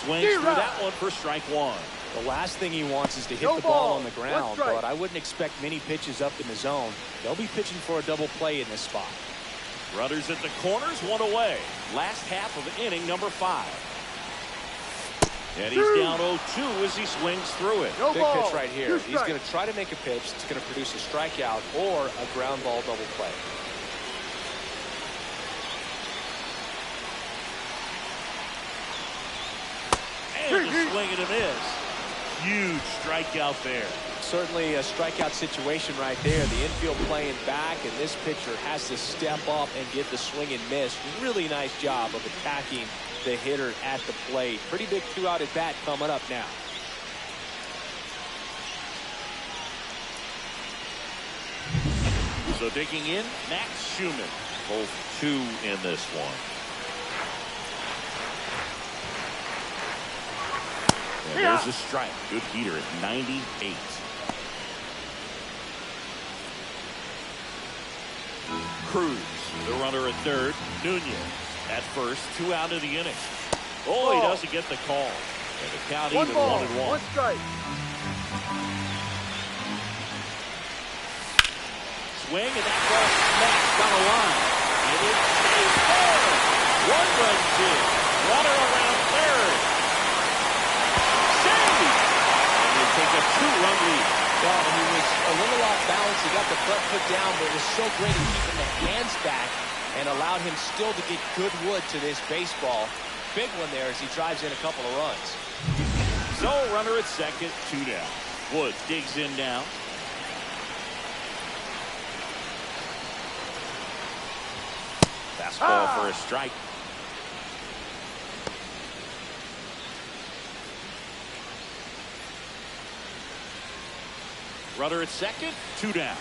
Swings through that one for strike one. The last thing he wants is to hit the ball on the ground, but I wouldn't expect many pitches up in the zone. They'll be pitching for a double play in this spot. Runners at the corners, one away. Last half of inning number 5. And he's down 0-2 as he swings through it. Big pitch right here. He's going to try to make a pitch that's going to produce a strikeout or a ground ball double play. And a swing and a miss. Huge strikeout there. Certainly a strikeout situation right there. The infield playing back, and this pitcher has to step up and get the swing and miss. Really nice job of attacking the hitter at the plate. Pretty big 2-out at bat coming up now. So digging in, Max Schumann, both 2 in this one. And there's a strike. Good heater at 98. Cruz, the runner at third. Nunez at first, 2 out of the inning. Oh, he doesn't get the call. And the count even 1-1. 1 strike. Swing, and that ball smashed on a line. And it stays there. 1 run in. Runner around third. Save! And they take a 2-run lead. Well, he was a little off balance. He got the front foot down, but it was so great at keeping the hands back and allowed him still to get good wood to this baseball. Big one there as he drives in a couple of runs. So runner at second, 2 down. Wood digs in now. Fastball for a strike. Runner at second, 2 down.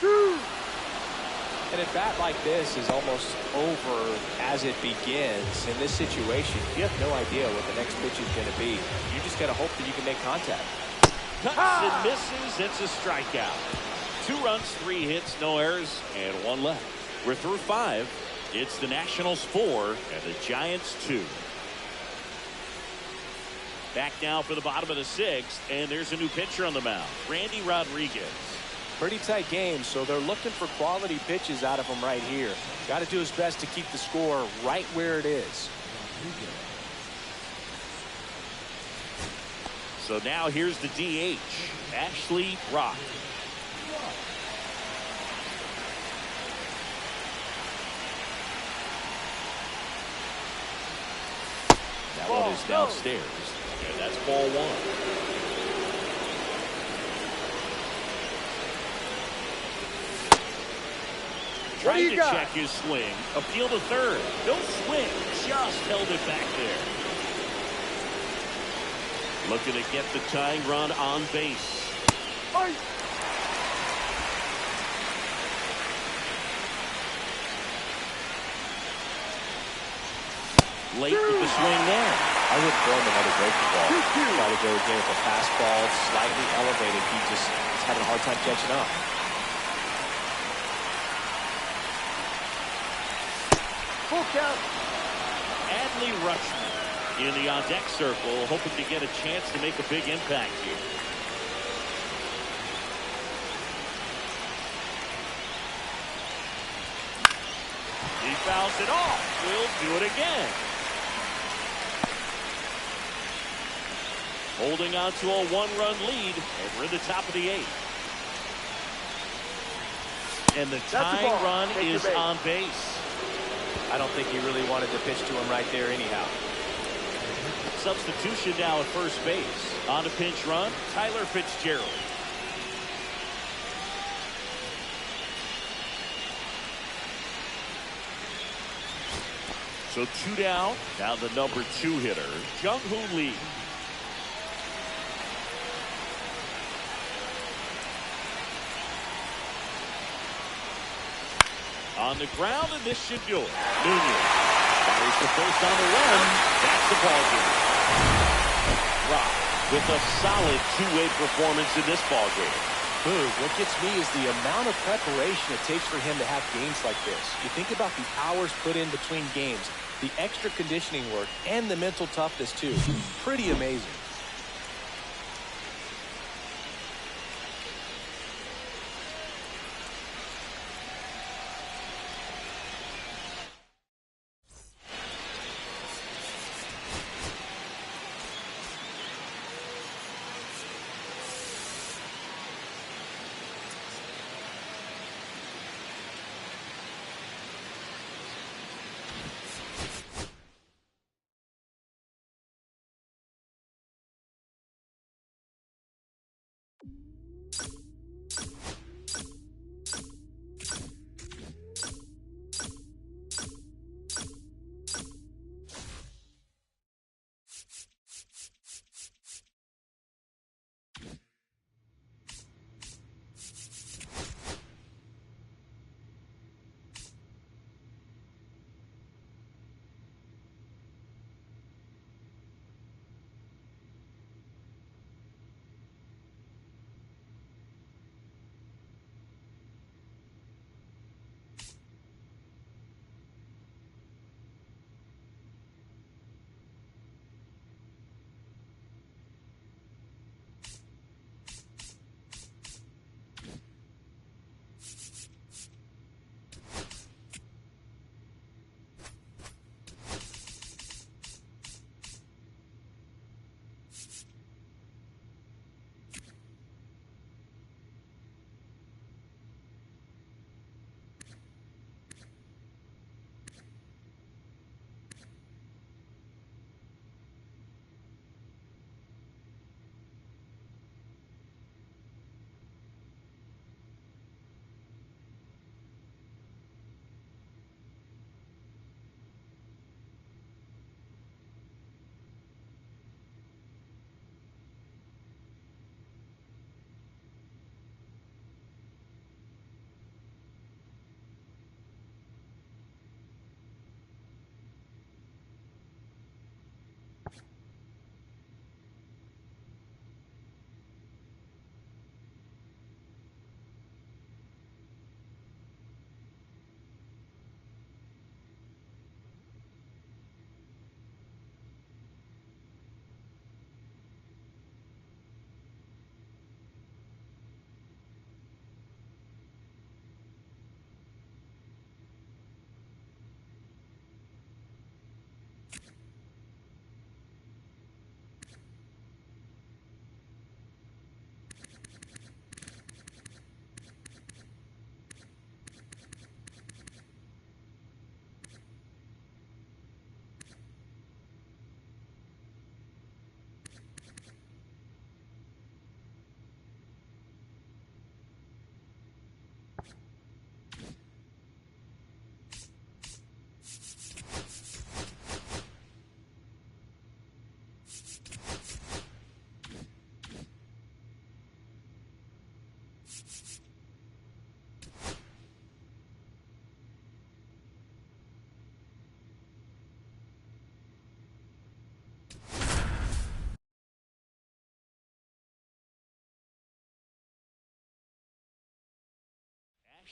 An at-bat like this is almost over as it begins. In this situation, you have no idea what the next pitch is going to be. You just got to hope that you can make contact. Cuts and misses. It's a strikeout. 2 runs, 3 hits, no errors, and 1 left. We're through 5. It's the Nationals 4 and the Giants 2. Back now for the bottom of the 6th, and there's a new pitcher on the mound, Randy Rodriguez. Pretty tight game, so they're looking for quality pitches out of him right here. Got to do his best to keep the score right where it is. So now here's the DH, Ashley Rock. That one is downstairs, and that's ball 1. Trying to check his swing. Appeal to third. No swing. Just held it back there. Looking to get the tying run on base. Late with the swing there. I would throw him another breaking ball. Try to go again with a fastball slightly elevated. He's having a hard time catching up. Full count. Adley Rutschman in the on-deck circle, hoping to get a chance to make a big impact here. He fouls it off. We'll do it again. Holding on to a 1-run lead, and we're in the top of the 8th. And the tying run is on base. I don't think he really wanted to pitch to him right there anyhow. Substitution now at first base. On a pinch run, Tyler Fitzgerald. So 2 down. Now the number 2 hitter, Jung-Hoo Lee. On the ground, and this should do it. Nunez fires the first on the run. That's the ball game. Rock with a solid 2-way performance in this ball game. Boog, what gets me is the amount of preparation it takes for him to have games like this. You think about the hours put in between games, the extra conditioning work, and the mental toughness too. Pretty amazing.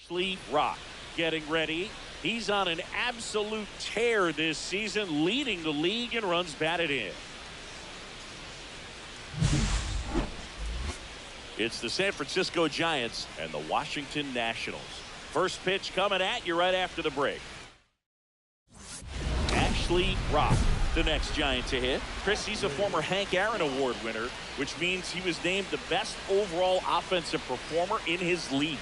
Ashley Rock getting ready. He's on an absolute tear this season, leading the league in runs batted in. It's the San Francisco Giants and the Washington Nationals. First pitch coming at you right after the break. Ashley Rock, the next Giant to hit. Chris, he's a former Hank Aaron Award winner, which means he was named the best overall offensive performer in his league.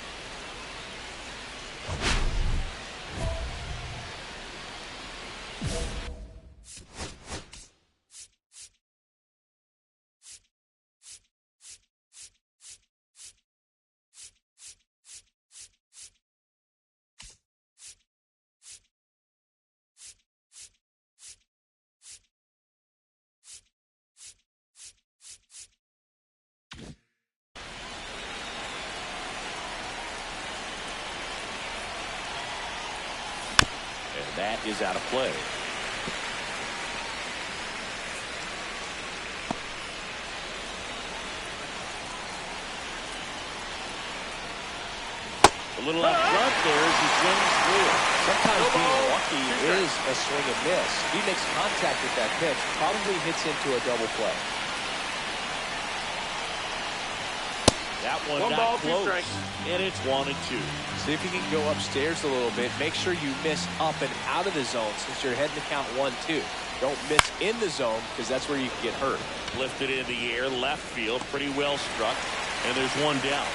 That is out of play. A little up front there as he swings through it. Sometimes being lucky is a swing and miss. He makes contact with that pitch, probably hits into a double play. That one not close, and it's 1-2. See if you can go upstairs a little bit. Make sure you miss up and out of the zone since you're heading to count 1-2. Don't miss in the zone because that's where you can get hurt. Lifted in the air, left field, pretty well struck, and there's one down.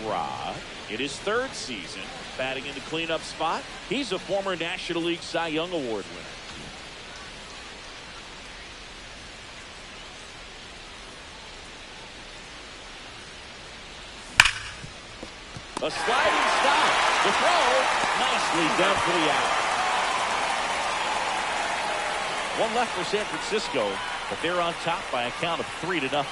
Rod, in his third season, batting in the cleanup spot. He's a former National League Cy Young Award winner. A sliding stop. The throw, nicely done for the out. One left for San Francisco, but they're on top by a count of 3-0.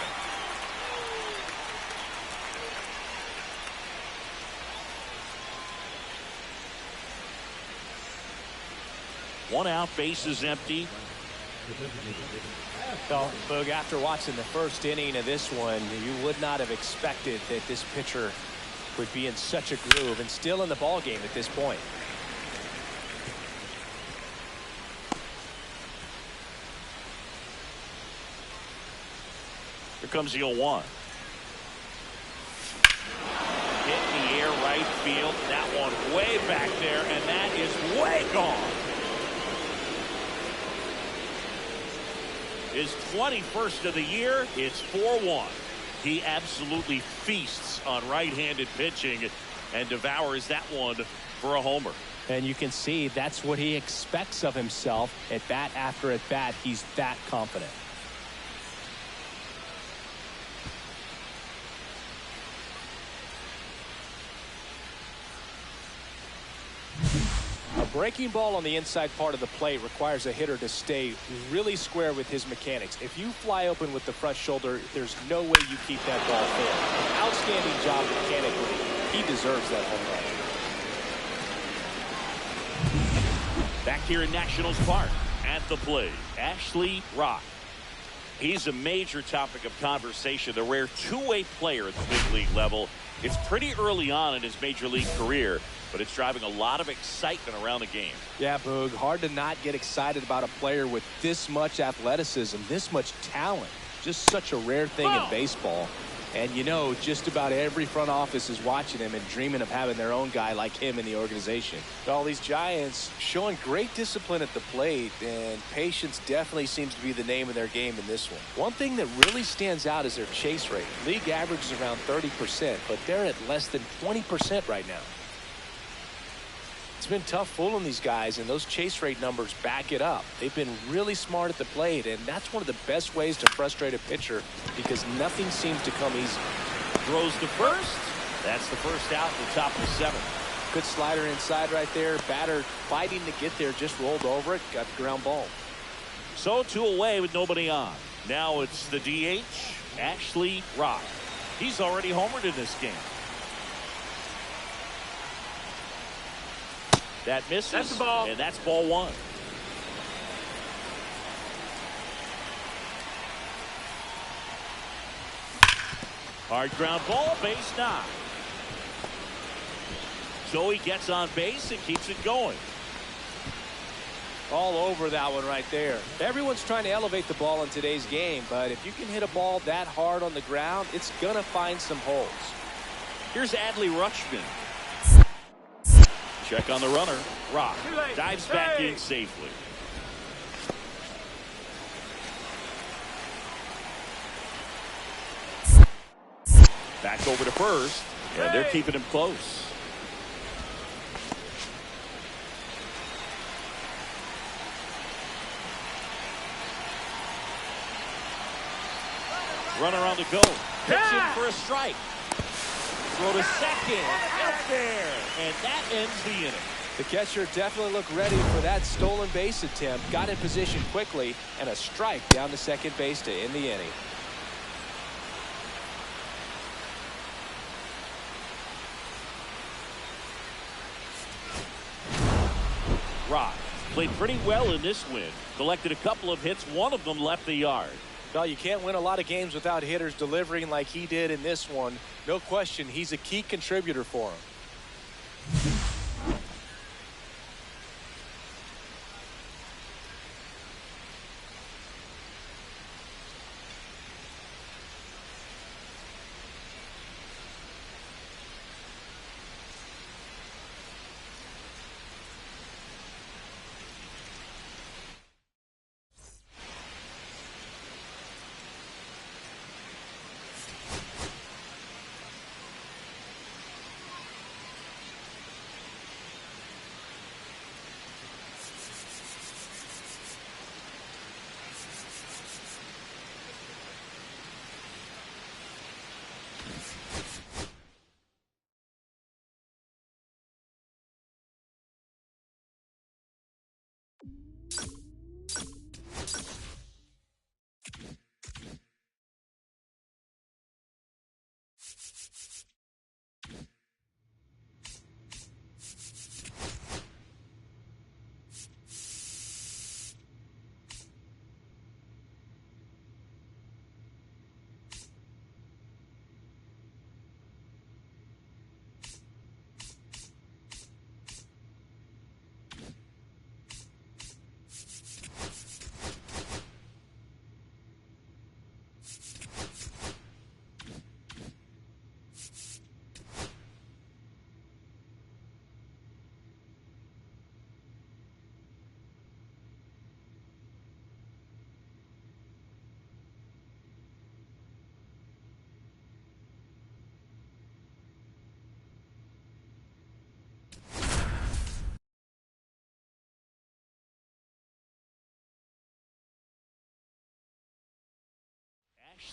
One out, bases empty. Well, Boog, after watching the first inning of this one, you would not have expected that this pitcher would be in such a groove and still in the ball game at this point. Here comes the 0-1. Hit in the air, right field. That one way back there, and that is way gone. His 21st of the year. It's 4-1. He absolutely feasts on right-handed pitching and devours that one for a homer. And you can see that's what he expects of himself at bat after at bat. He's that confident. A breaking ball on the inside part of the plate requires a hitter to stay really square with his mechanics. If you fly open with the front shoulder, there's no way you keep that ball fair. An outstanding job mechanically. He deserves that home run. Back here in Nationals Park, at the plate, Ashley Rock. He's a major topic of conversation, the rare two-way player at the big league level. It's pretty early on in his major league career, but it's driving a lot of excitement around the game. Yeah, Boog, hard to not get excited about a player with this much athleticism, this much talent. Just such a rare thing in baseball. And, you know, just about every front office is watching him and dreaming of having their own guy like him in the organization. All these Giants showing great discipline at the plate, and patience definitely seems to be the name of their game in this one. One thing that really stands out is their chase rate. League average is around 30%, but they're at less than 20% right now. It's been tough fooling these guys, and those chase rate numbers back it up. They've been really smart at the plate, and that's one of the best ways to frustrate a pitcher because nothing seems to come easy. Throws to first. That's the first out in the top of the seventh. Good slider inside right there. Batter fighting to get there, just rolled over it, got the ground ball. So 2 away with nobody on. Now it's the DH, Ashley Rock. He's already homered in this game. That misses. That's the ball. And that's ball one. Hard ground ball, base knock. So he gets on base and keeps it going. All over that one right there. Everyone's trying to elevate the ball in today's game, but if you can hit a ball that hard on the ground, it's going to find some holes. Here's Adley Rutschman. Check on the runner. Rock dives back in safely. Back over to first, and they're keeping him close. Runner on the go. Pitching for a strike. Throw to second. Out there. And that ends the inning. The catcher definitely looked ready for that stolen base attempt. Got in position quickly, and a strike down to second base to end the inning. Rock played pretty well in this win. Collected a couple of hits. One of them left the yard. Well, you can't win a lot of games without hitters delivering like he did in this one. No question, he's a key contributor for him.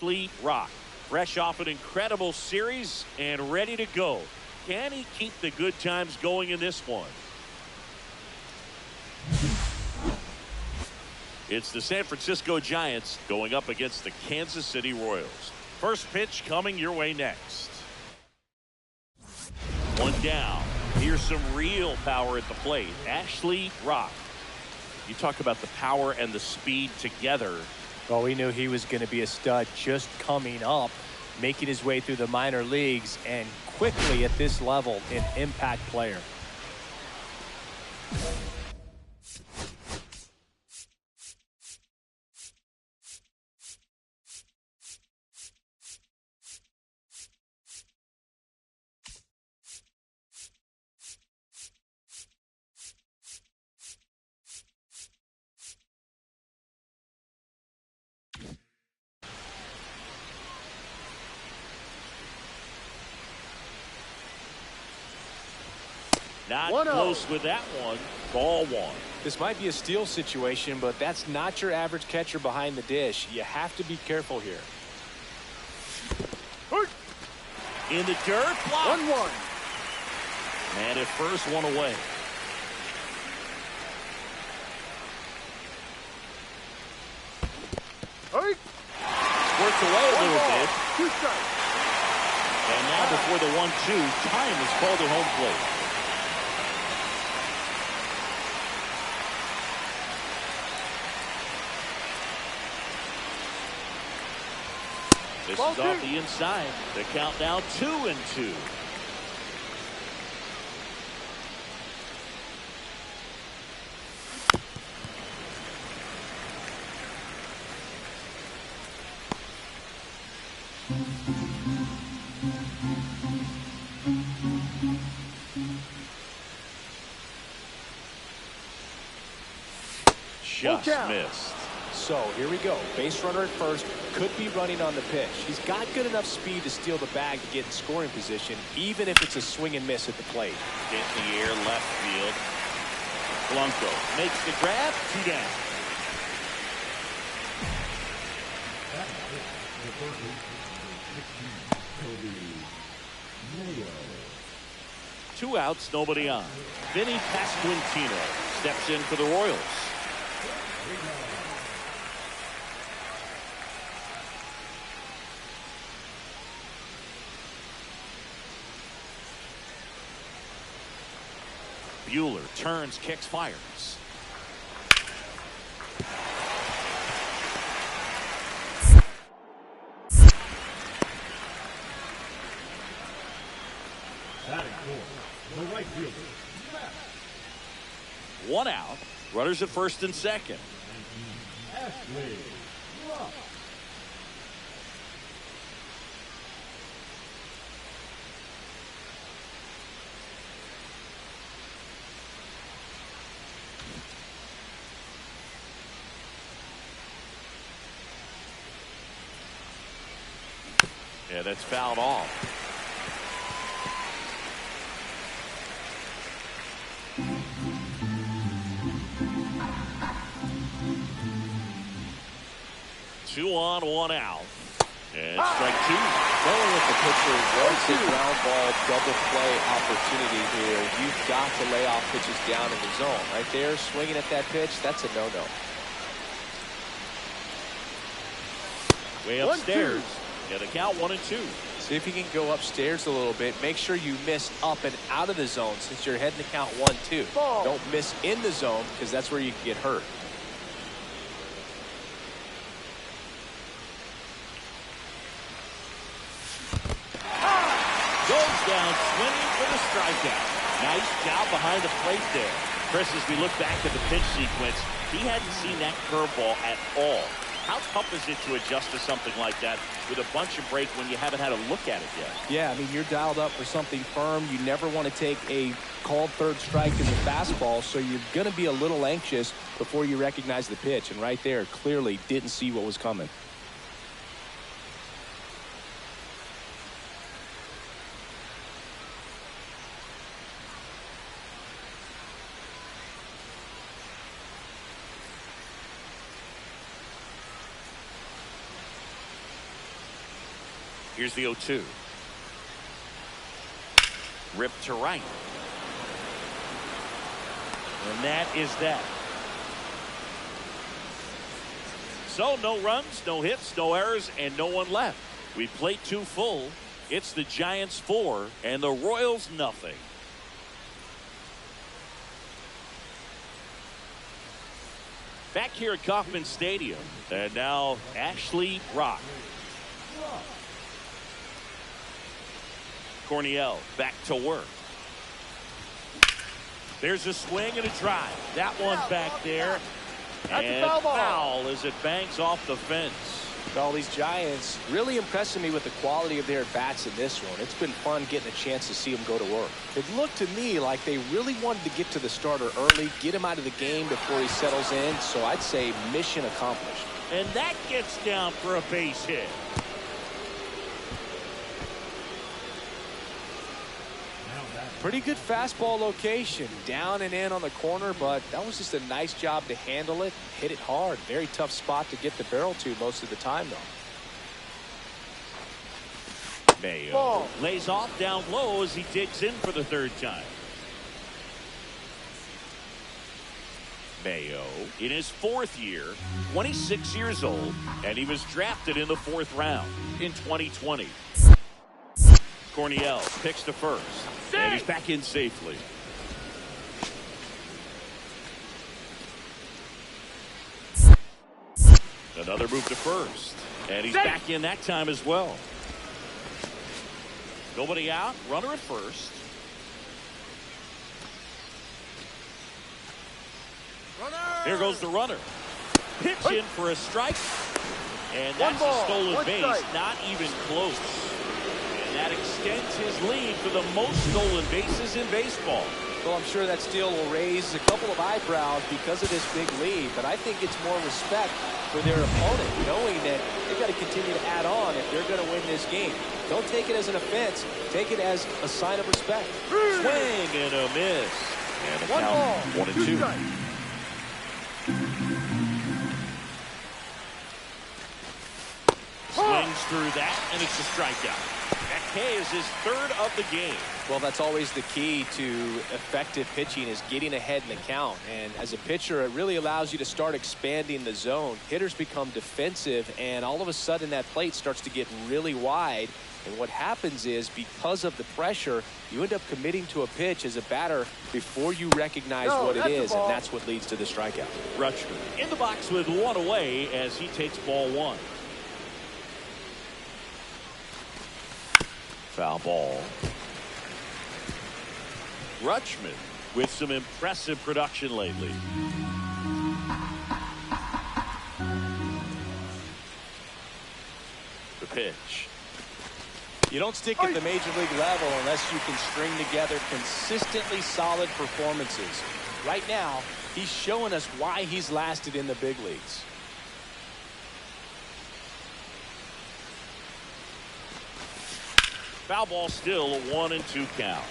Ashley Rock, fresh off an incredible series and ready to go. Can he keep the good times going in this one? It's the San Francisco Giants going up against the Kansas City Royals. First pitch coming your way next. One down. Here's some real power at the plate. Ashley Rock. You talk about the power and the speed together. Well, we knew he was going to be a stud just coming up, making his way through the minor leagues, and quickly at this level, an impact player. Not close with that one. Ball one. This might be a steal situation, but that's not your average catcher behind the dish. You have to be careful here. In the dirt. Blocked. 1-1. And at first, one away. Squirts away a little bit. 2 strikes. And now before the 1-2, time is called at home plate. misses off the inside. The count now 2-2. Just missed. So here we go. Base runner at first, could be running on the pitch. He's got good enough speed to steal the bag to get in scoring position, even if it's a swing and miss at the plate. Hit in the air, left field. Blanco makes the grab, 2 down. Two outs, nobody on. Vinny Pasquantino steps in for the Royals. Buehler turns, kicks, fires. Batting fourth, the right fielder. One out. Runners at first and second. Ashley. Yeah, that's fouled off. Two on, one out. And strike two. Going with the pitcher was a ground ball double play opportunity here. You've got to lay off pitches down in the zone. Right there, swinging at that pitch, that's a no-no. Way upstairs. Yeah, the count 1-2. See if you can go upstairs a little bit. Make sure you miss up and out of the zone since you're heading to count 1-2. Don't miss in the zone because that's where you can get hurt. Goes down swinging for the strikeout. Nice job behind the plate there. Chris, as we look back at the pitch sequence, he hadn't seen that curveball at all. How tough is it to adjust to something like that with a bunch of break when you haven't had a look at it yet? Yeah, I mean, you're dialed up for something firm. You never want to take a called third strike in the fastball, so you're going to be a little anxious before you recognize the pitch. And right there, clearly didn't see what was coming. Here's the 0-2. Ripped to right. And that is that. So no runs, no hits, no errors, and no one left. We played 2 full. It's the Giants 4 and the Royals nothing. Back here at Kauffman Stadium. And now Ashley Rock. Corniel back to work. There's a swing and a drive. That one's back there. And foul as it bangs off the fence. Well, these Giants really impressing me with the quality of their bats in this one. It's been fun getting a chance to see them go to work. It looked to me like they really wanted to get to the starter early, get him out of the game before he settles in. So I'd say mission accomplished. And that gets down for a base hit. Pretty good fastball location, down and in on the corner, but that was just a nice job to handle it, hit it hard. Very tough spot to get the barrel to most of the time, though. Mayo lays off down low as he digs in for the third time. Mayo in his 4th year, 26 years old, and he was drafted in the 4th round in 2020. Corniel picks to first. And he's back in safely. Another move to first. And he's back in that time as well. Nobody out. Runner at first. Here goes the runner. Pitch in for a strike. And that's a stolen base. Not even close. And that extends his lead for the most stolen bases in baseball. Well, I'm sure that steal will raise a couple of eyebrows because of this big lead, but I think it's more respect for their opponent, knowing that they've got to continue to add on if they're going to win this game. Don't take it as an offense. Take it as a sign of respect. Swing and a miss. And the count 1-2. Swings through that, and it's a strikeout. That K is his third of the game. Well, that's always the key to effective pitching, is getting ahead in the count. And as a pitcher, it really allows you to start expanding the zone. Hitters become defensive, and all of a sudden that plate starts to get really wide. And what happens is, because of the pressure, you end up committing to a pitch as a batter before you recognize what it is, and that's what leads to the strikeout. Rutschman in the box with one away as he takes ball one. Foul ball. Rutschman with some impressive production lately. The pitch. You don't stick at the major league level unless you can string together consistently solid performances. Right now, he's showing us why he's lasted in the big leagues. Foul ball, still a 1-2 count.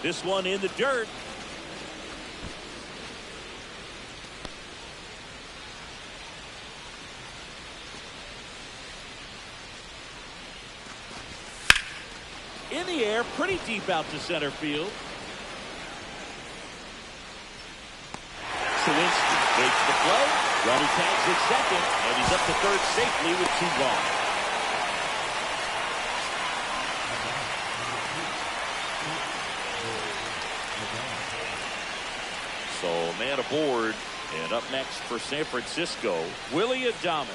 This one in the dirt. In the air, pretty deep out to center field. Sawinski waits the play. Runner tags at second, and he's up to third safely with 2 gone. So man aboard, and up next for San Francisco, Willie Adames.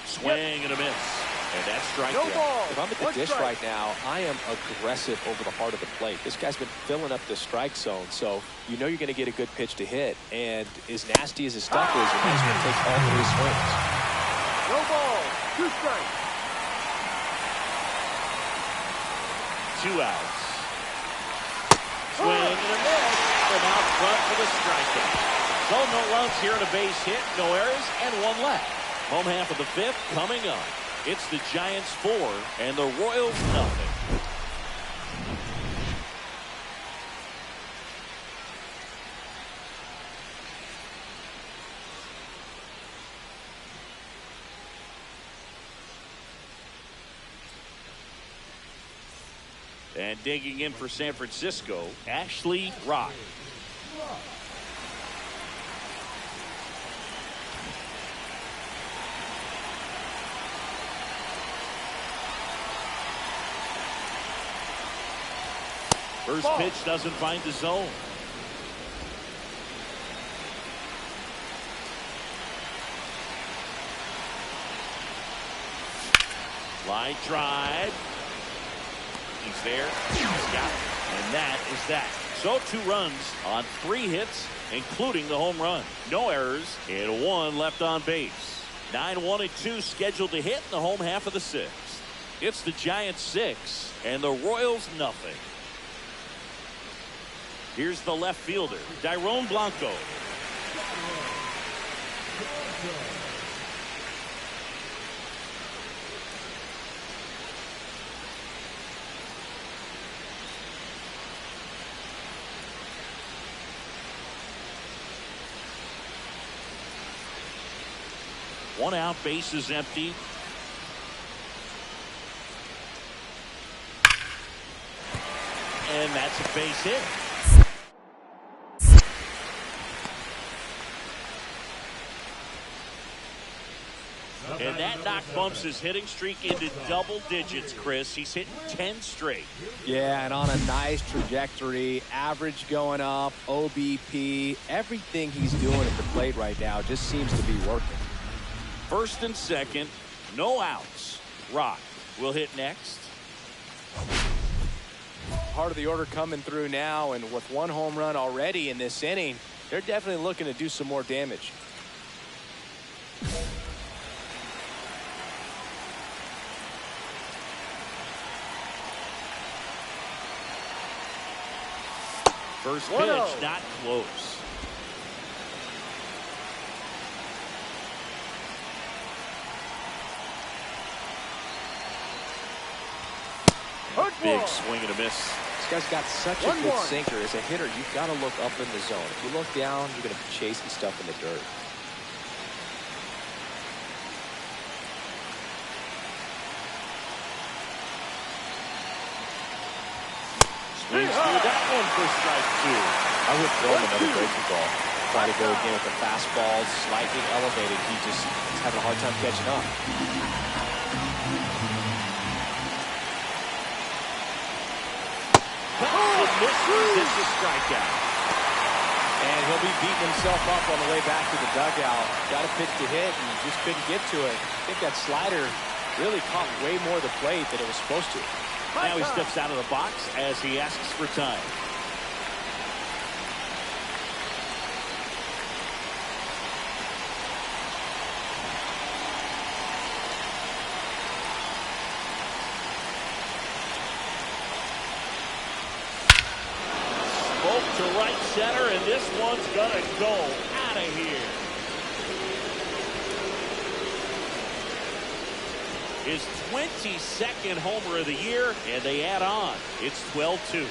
Swing and a miss. And that's strike one. If I'm at the dish right now, I am aggressive over the heart of the plate. This guy's been filling up the strike zone, so you know you're going to get a good pitch to hit. And as nasty as his stuff is, you might as well take all 3 swings. No ball, 2 strikes. 2 outs. Swing and a miss. And out front for the strikeout. So no runs here and a base hit, no errors, and 1 left. Home half of the 5th coming up. It's the Giants 4 and the Royals nothing. And digging in for San Francisco, Ashley Rock. First pitch doesn't find the zone. Line drive. He's there. He's got it. And that is that. So 2 runs on 3 hits, including the home run. No errors and 1 left on base. 9-1-2 scheduled to hit in the home half of the 6th. It's the Giants 6 and the Royals nothing. Here's the left fielder, Dairon Blanco. One out, base is empty. And that's a base hit. And that knock bumps his hitting streak into double digits, Chris. He's hitting 10 straight. Yeah, and on a nice trajectory, average going up, OBP, everything he's doing at the plate right now just seems to be working. First and second, no outs. Rock will hit next. Part of the order coming through now, and with one home run already in this inning, they're definitely looking to do some more damage. First pitch, not close. Big swing and a miss. This guy's got such a good sinker. As a hitter, you've got to look up in the zone. If you look down, you're going to be chasing stuff in the dirt. Swings through that one for strike two. I would throw him another breaking ball. Try to go again with the fastball slightly elevated. He just is having a hard time catching up. Misses the strikeout. And he'll be beating himself up on the way back to the dugout. Got a pitch to hit and just couldn't get to it. I think that slider really caught way more of the plate than it was supposed to. Now he steps out of the box as he asks for time. To right center, and this one's gonna go out of here. His 22nd homer of the year, and they add on. It's 12-2.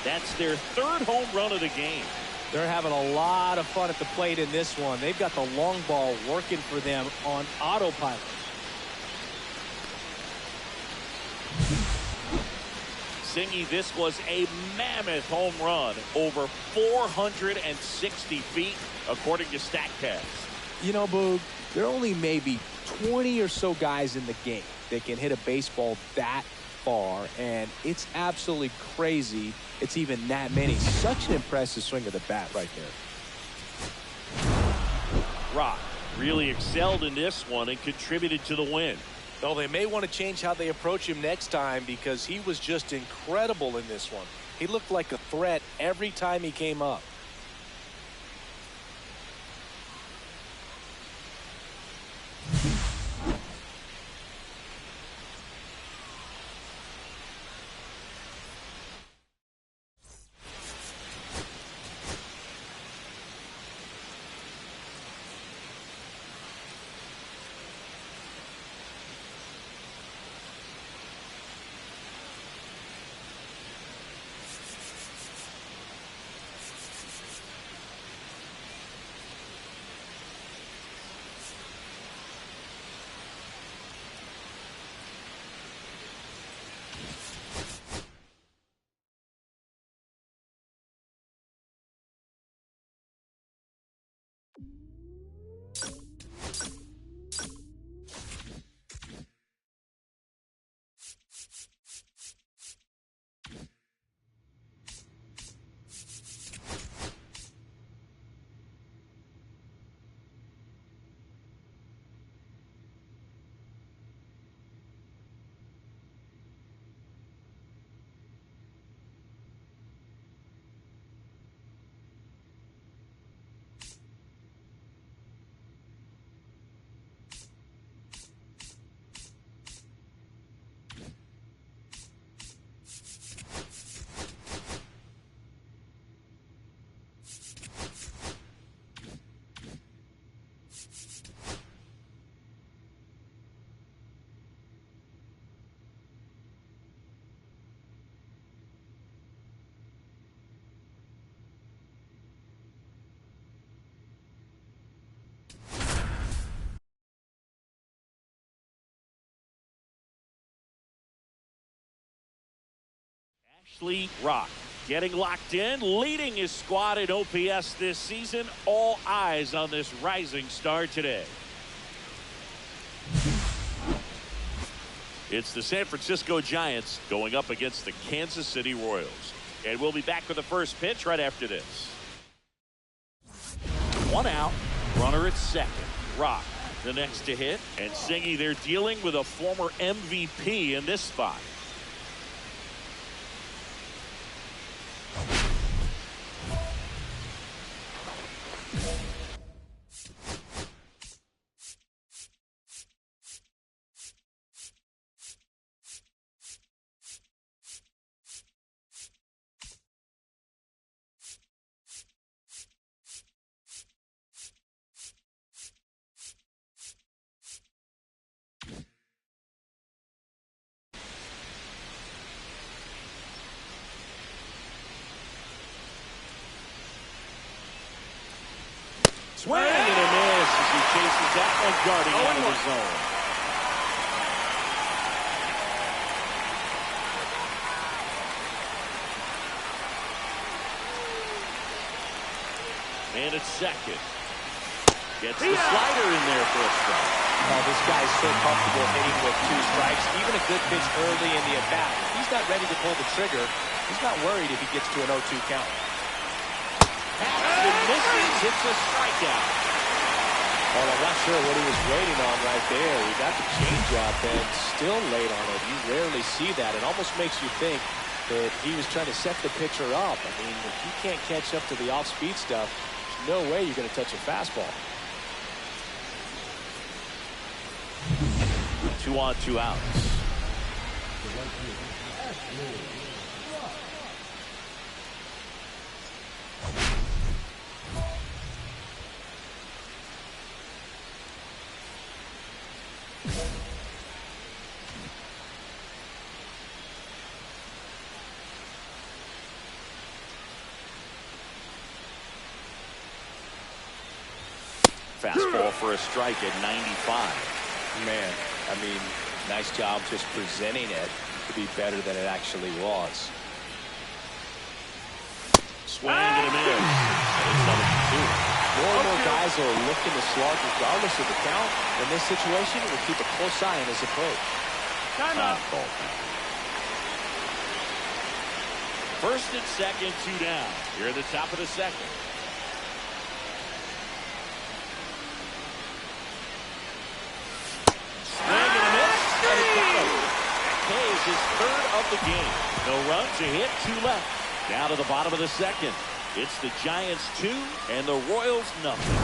That's their third home run of the game. They're having a lot of fun at the plate in this one. They've got the long ball working for them on autopilot. Singy, this was a mammoth home run, over 460 feet, according to StatCast. You know, Boog, there are only maybe 20 or so guys in the game that can hit a baseball that far, and it's absolutely crazy it's even that many. Such an impressive swing of the bat right there. Rock really excelled in this one and contributed to the win. Well, they may want to change how they approach him next time because he was just incredible in this one. He looked like a threat every time he came up. Ashley Rock getting locked in, leading his squad in OPS this season. All eyes on this rising star today. It's the San Francisco Giants going up against the Kansas City Royals. And we'll be back with the first pitch right after this. 1 out, runner at second. Rock, the next to hit. And Singy, they're dealing with a former MVP in this spot. Swing and a miss as he chases that one guarding out of the zone. And at second. Gets the slider in there for a strike. Oh, this guy's so comfortable hitting with 2 strikes. Even a good pitch early in the at-bat. If he's not ready to pull the trigger, he's not worried if he gets to an 0-2 count. And misses. It's a strikeout. Well, I'm not sure what he was waiting on right there. He got the changeup and still late on it. You rarely see that. It almost makes you think that he was trying to set the pitcher up. I mean, if you can't catch up to the off-speed stuff, there's no way you're going to touch a fastball. 2 on, 2 outs. Fastball for a strike at 95. Man, I mean, nice job just presenting it to be better than it actually was. Swing and a miss. It's number 2. More and more guys are looking to slug regardless of the count. In this situation, we'll keep a close eye on his approach. First and second, 2 down. Here at the top of the second. His 3rd of the game. No runs, a hit, 2 left. Down to the bottom of the second. It's the Giants 2 and the Royals nothing.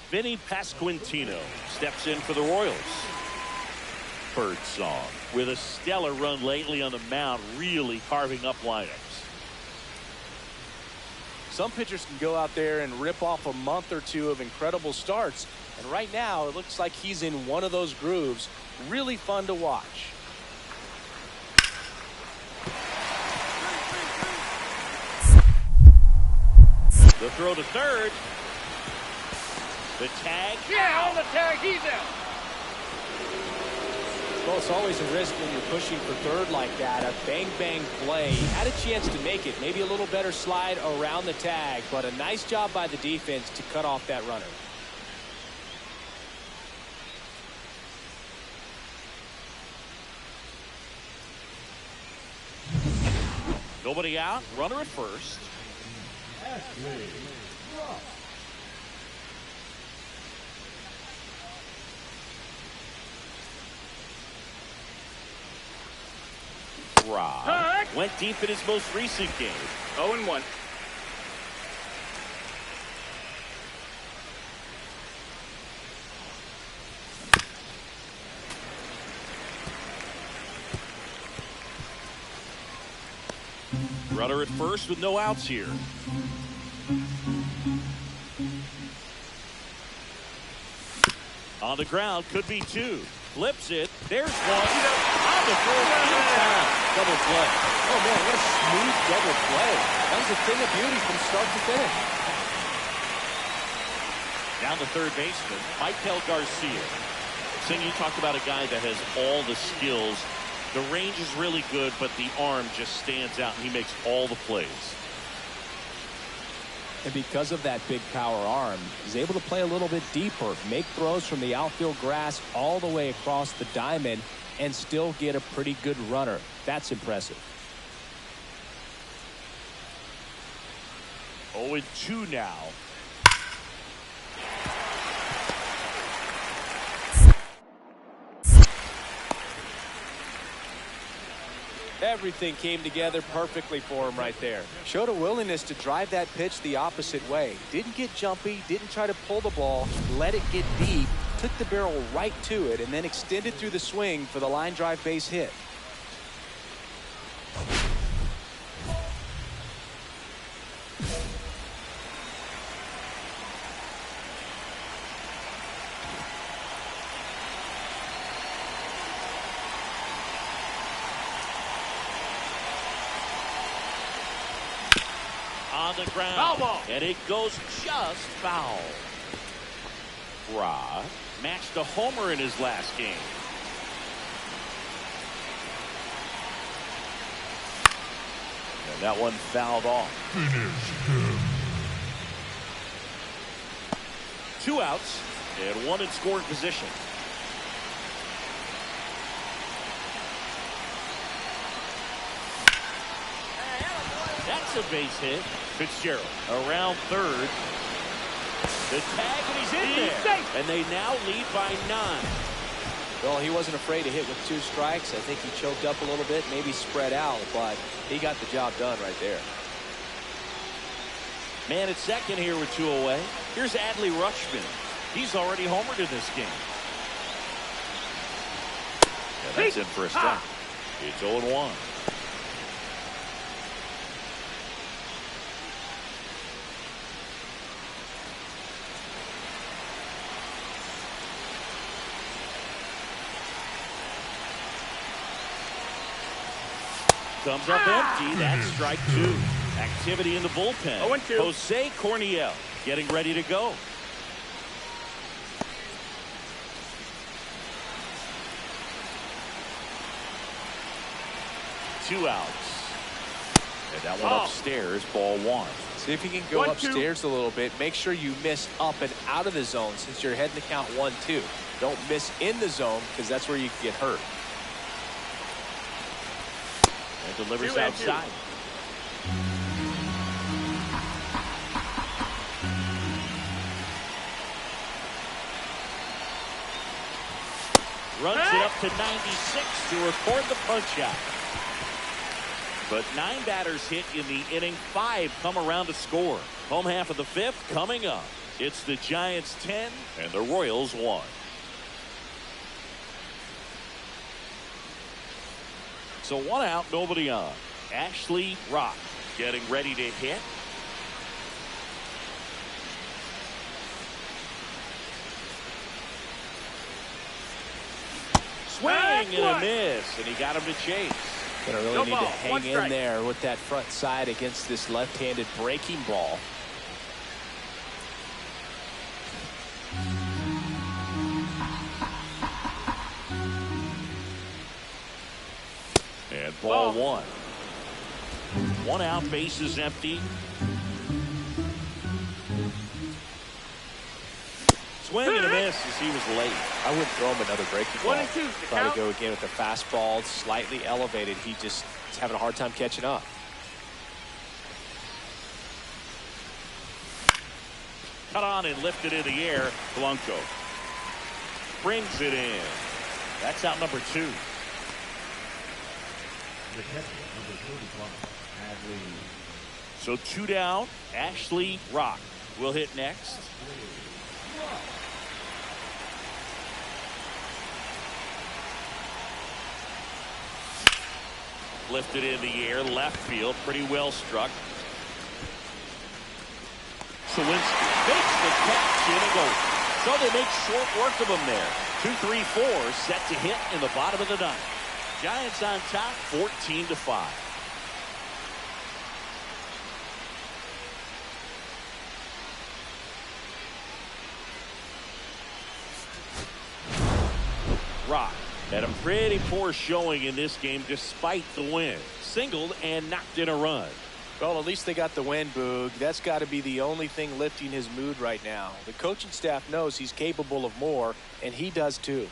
Vinny Pasquantino steps in for the Royals. Bird song with a stellar run lately on the mound, really carving up lineups. Some pitchers can go out there and rip off a month or 2 of incredible starts, and right now it looks like he's in one of those grooves. Really fun to watch. The throw to third. The tag. Yeah, on the tag, he's out. Well, it's always a risk when you're pushing for third like that. A bang-bang play. He had a chance to make it. Maybe a little better slide around the tag, but a nice job by the defense to cut off that runner. Nobody out. Runner at first. Rock went deep in his most recent game. 0-1. Runner at first with no outs here. On the ground, could be 2. Flips it. There's 1. On the throw. Double play. Oh, man, what a smooth double play. That was a thing of beauty from start to finish. Down the third baseman, Michael Garcia. Sing, you talked about a guy that has all the skills. The range is really good, but the arm just stands out, and he makes all the plays. And because of that big power arm, he's able to play a little bit deeper, make throws from the outfield grass all the way across the diamond, and still get a pretty good runner. That's impressive. 0-2 now. Everything came together perfectly for him right there. Showed a willingness to drive that pitch the opposite way. Didn't get jumpy, didn't try to pull the ball, let it get deep, took the barrel right to it, and then extended through the swing for the line drive base hit. On the ground. Foul ball. And it goes just foul. Rod matched a homer in his last game. And that one fouled off. Two outs and one in scoring position. That's a base hit. Fitzgerald around third. The tag, and he's in there. And they now lead by 9. Well, he wasn't afraid to hit with 2 strikes. I think he choked up a little bit, maybe spread out, but he got the job done right there. Man at second here with 2 away. Here's Adley Rutschman. He's already homered in this game. Yeah, that's in for a strike. It's 0-1. Comes up empty. That's strike 2. Activity in the bullpen. 0-2. Jose Corniel getting ready to go. Two outs. And that one upstairs, ball 1. See if you can go upstairs a little bit. Make sure you miss up and out of the zone since you're heading to count 1-2. Don't miss in the zone because that's where you can get hurt. And delivers outside. Runs it up to 96 to record the punch out. But 9 batters hit in the inning. 5 come around to score. Home half of the 5th coming up. It's the Giants 10 and the Royals 1. So 1 out, nobody on. Ashley Rock getting ready to hit. Swing and a miss, and he got him to chase. Gonna really need to hang in there with that front side against this left-handed breaking ball. And ball 1. 1 out, bases empty. Swing and a miss as he was late. I wouldn't throw him another breaking ball. 1-2. Try to go again with the fastball, slightly elevated. He just is having a hard time catching up. Cut on and lifted in the air. Blanco brings it in. That's out number 2. The catcher, number 35, Adley. So 2 down. Ashley Rock will hit next. Lifted in the air, left field, pretty well struck. Sawinski makes the catch in a goal. So they make short work of him there. 2-3-4 set to hit in the bottom of the 9th. Giants on top, 14-5. Rock had a pretty poor showing in this game despite the win. Singled and knocked in a run. Well, at least they got the win, Boog. That's got to be the only thing lifting his mood right now. The coaching staff knows he's capable of more, and he does too.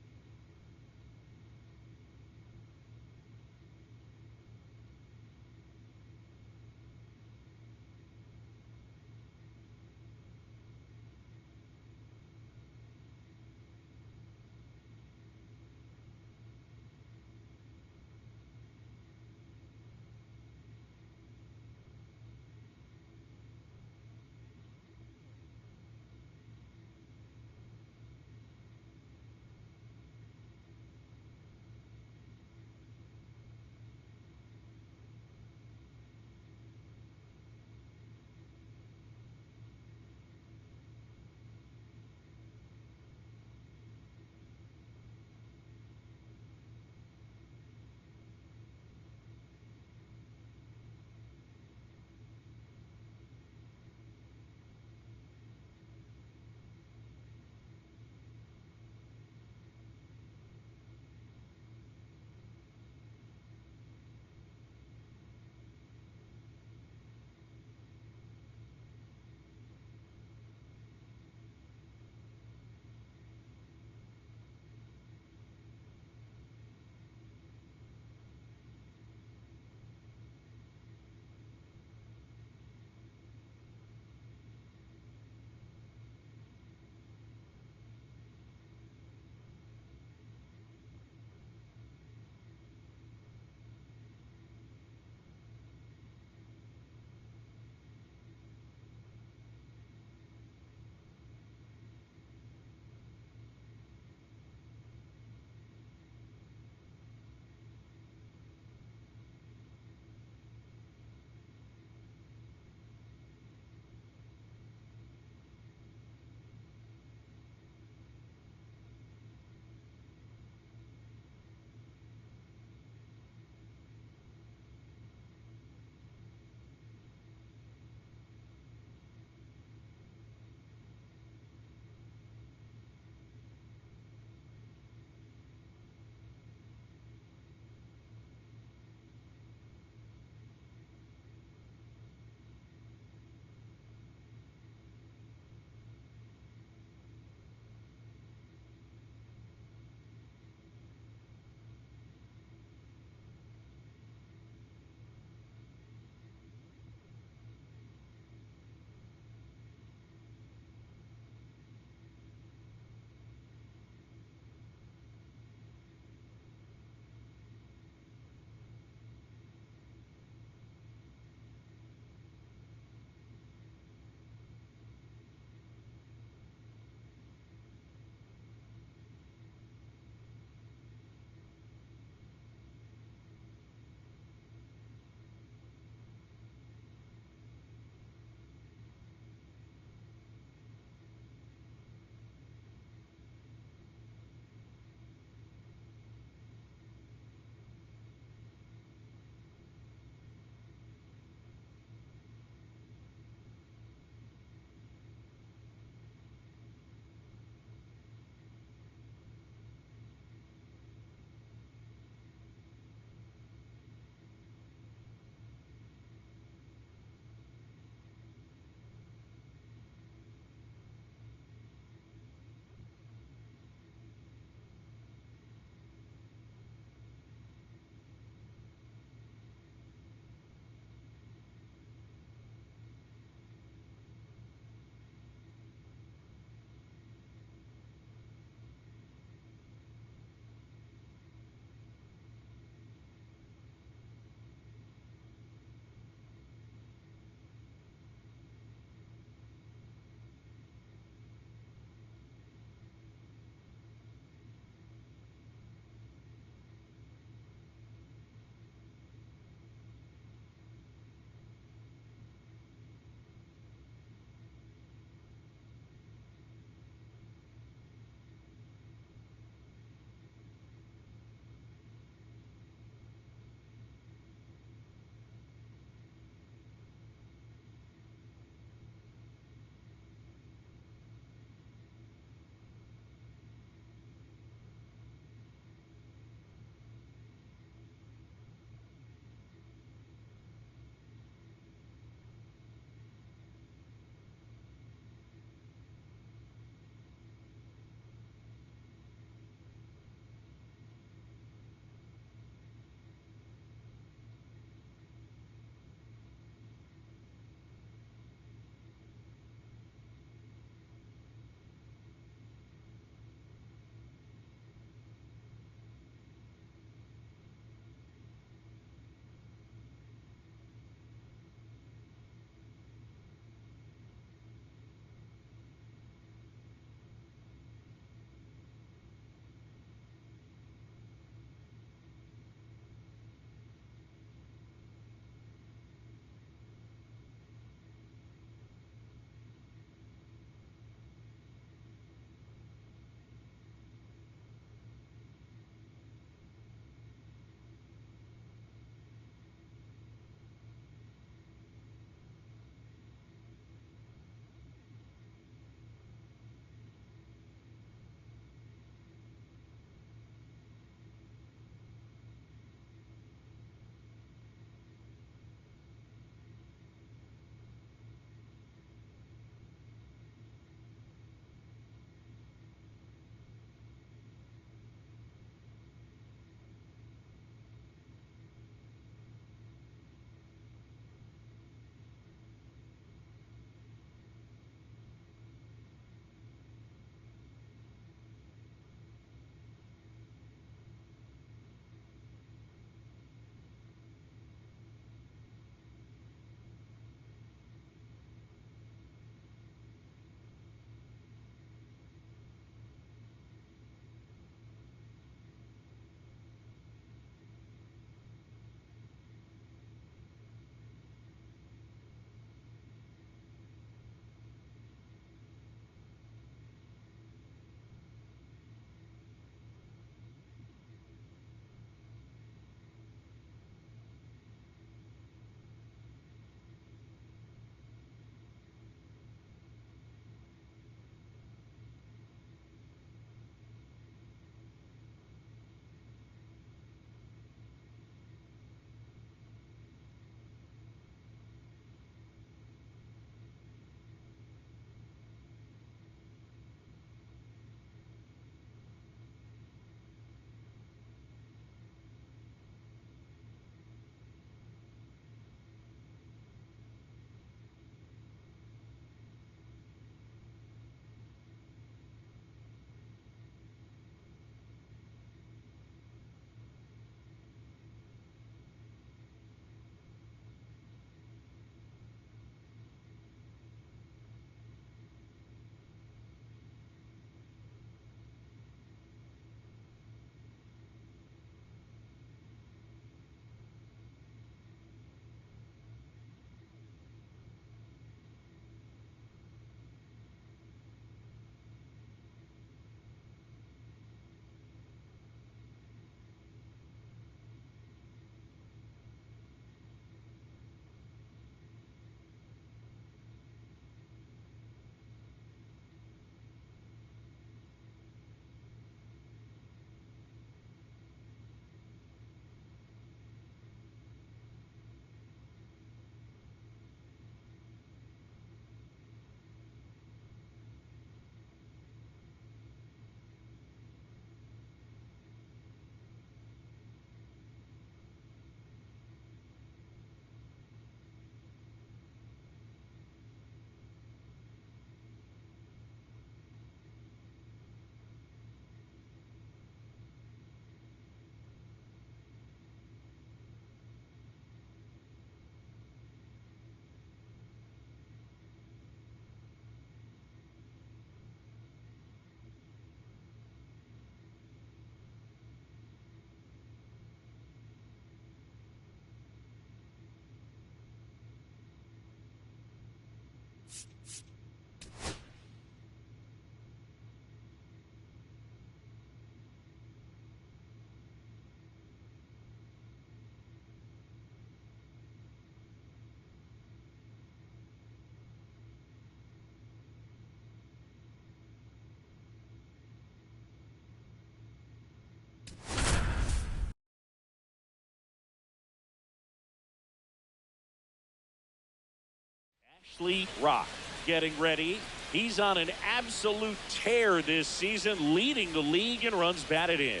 Ashley Rock getting ready. He's on an absolute tear this season, leading the league in runs batted in.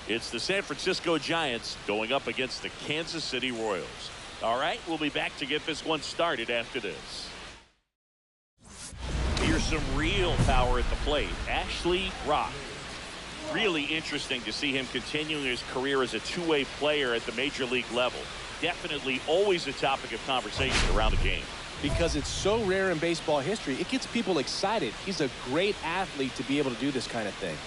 It's the San Francisco Giants going up against the Kansas City Royals. All right, we'll be back to get this one started after this. Here's some real power at the plate. Ashley Rock. Really interesting to see him continuing his career as a two-way player at the major league level. Definitely always a topic of conversation around the game. Because it's so rare in baseball history, it gets people excited. He's a great athlete to be able to do this kind of thing.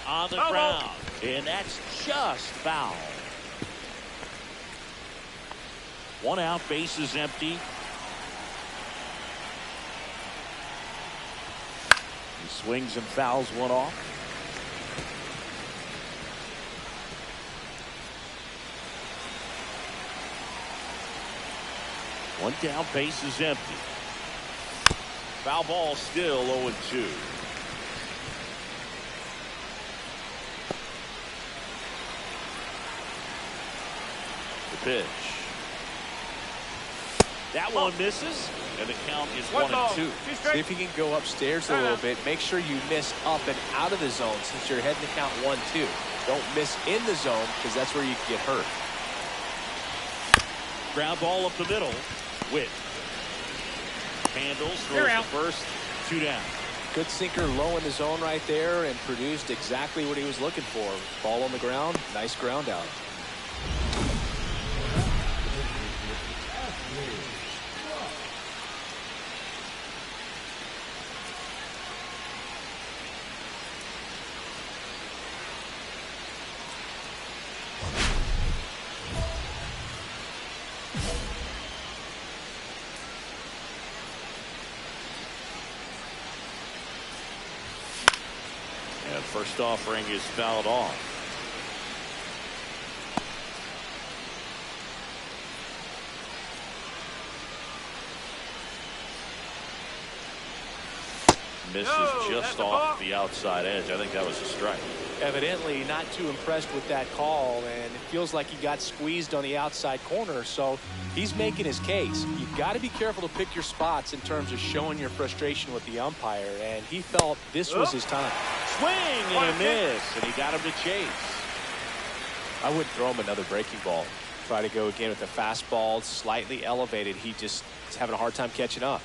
On the ground, and that's just foul. One out, bases empty. He swings and fouls one off. One down, bases empty. Foul ball, still 0-2. Pitch. That one misses, and the count is 1-2. See if you can go upstairs a little bit. Make sure you miss up and out of the zone since you're heading to count 1-2. Don't miss in the zone because that's where you can get hurt. Ground ball up the middle. Witt handles, throws the first, 2 down. Good sinker low in the zone right there and produced exactly what he was looking for. Ball on the ground, nice ground out. First offering is fouled off. Misses just off the outside edge. I think that was a strike. Evidently not too impressed with that call, and it feels like he got squeezed on the outside corner, so he's making his case. You've got to be careful to pick your spots in terms of showing your frustration with the umpire, and he felt this was his time. Swing and a miss, and he got him to chase. I wouldn't throw him another breaking ball. Try to go again with the fastball, slightly elevated. He just is having a hard time catching up.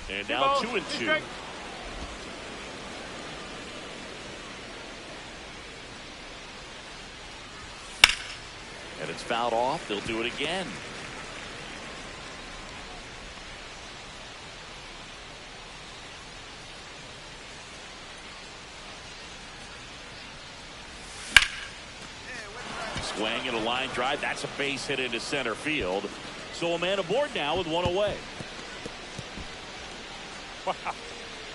And now 2-2. And it's fouled off. They'll do it again. Swing and a line drive. That's a base hit into center field. So a man aboard now with one away. Wow.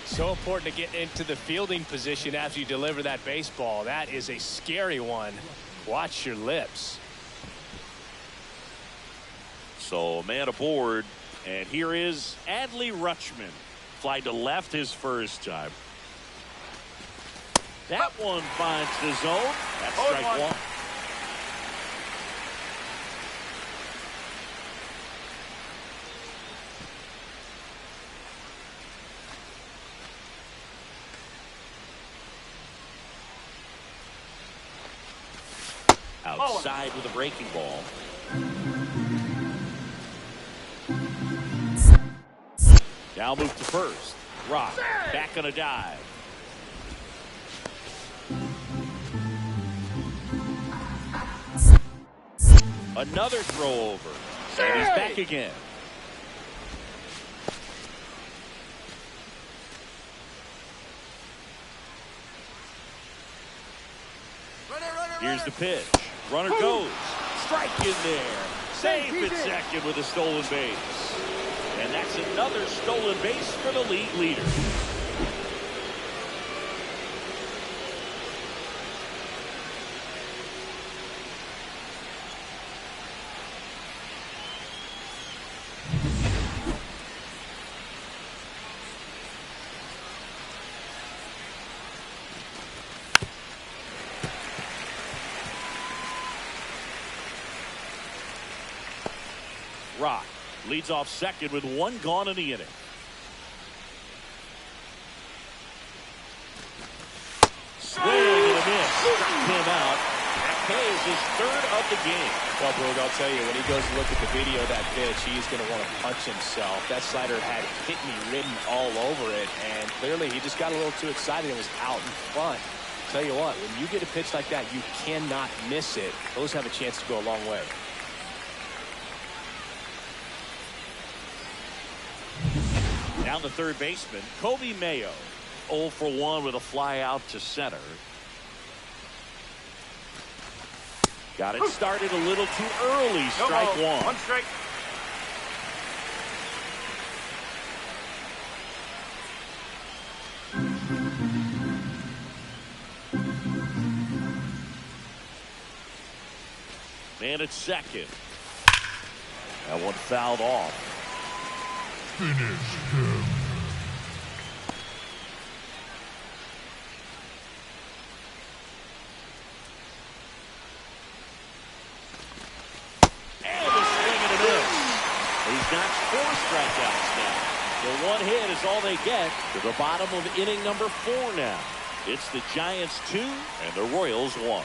So important to get into the fielding position after you deliver that baseball. That is a scary one. Watch your lips. So a man aboard, and here is Adley Rutschman. Fly to left his first time. That one finds the zone. That's strike one. inside with a breaking ball. Now move to first. Rock back on a dive. Another throw over. And he's back again. Here's the pitch. Runner goes. Strike in there. Safe at second with a stolen base. And that's another stolen base for the league leader. Rock leads off second with one gone in the inning. Swing and a miss. Struck him out. That pays his third of the game. Well, Brooke, I'll tell you, when he goes to look at the video of that pitch, he's going to want to punch himself. That slider had hit me written all over it, and clearly he just got a little too excited and was out in front. Tell you what, when you get a pitch like that, you cannot miss it. Those have a chance to go a long way. Down the third baseman, Kobe Mayo. 0 for 1 with a fly out to center. Got it started a little too early. Strike one. One strike. Man at second. That one fouled off. Finish him. And a swing and a miss. He's got 4 strikeouts now. The one hit is all they get to the bottom of inning number 4 now. It's the Giants 2 and the Royals 1.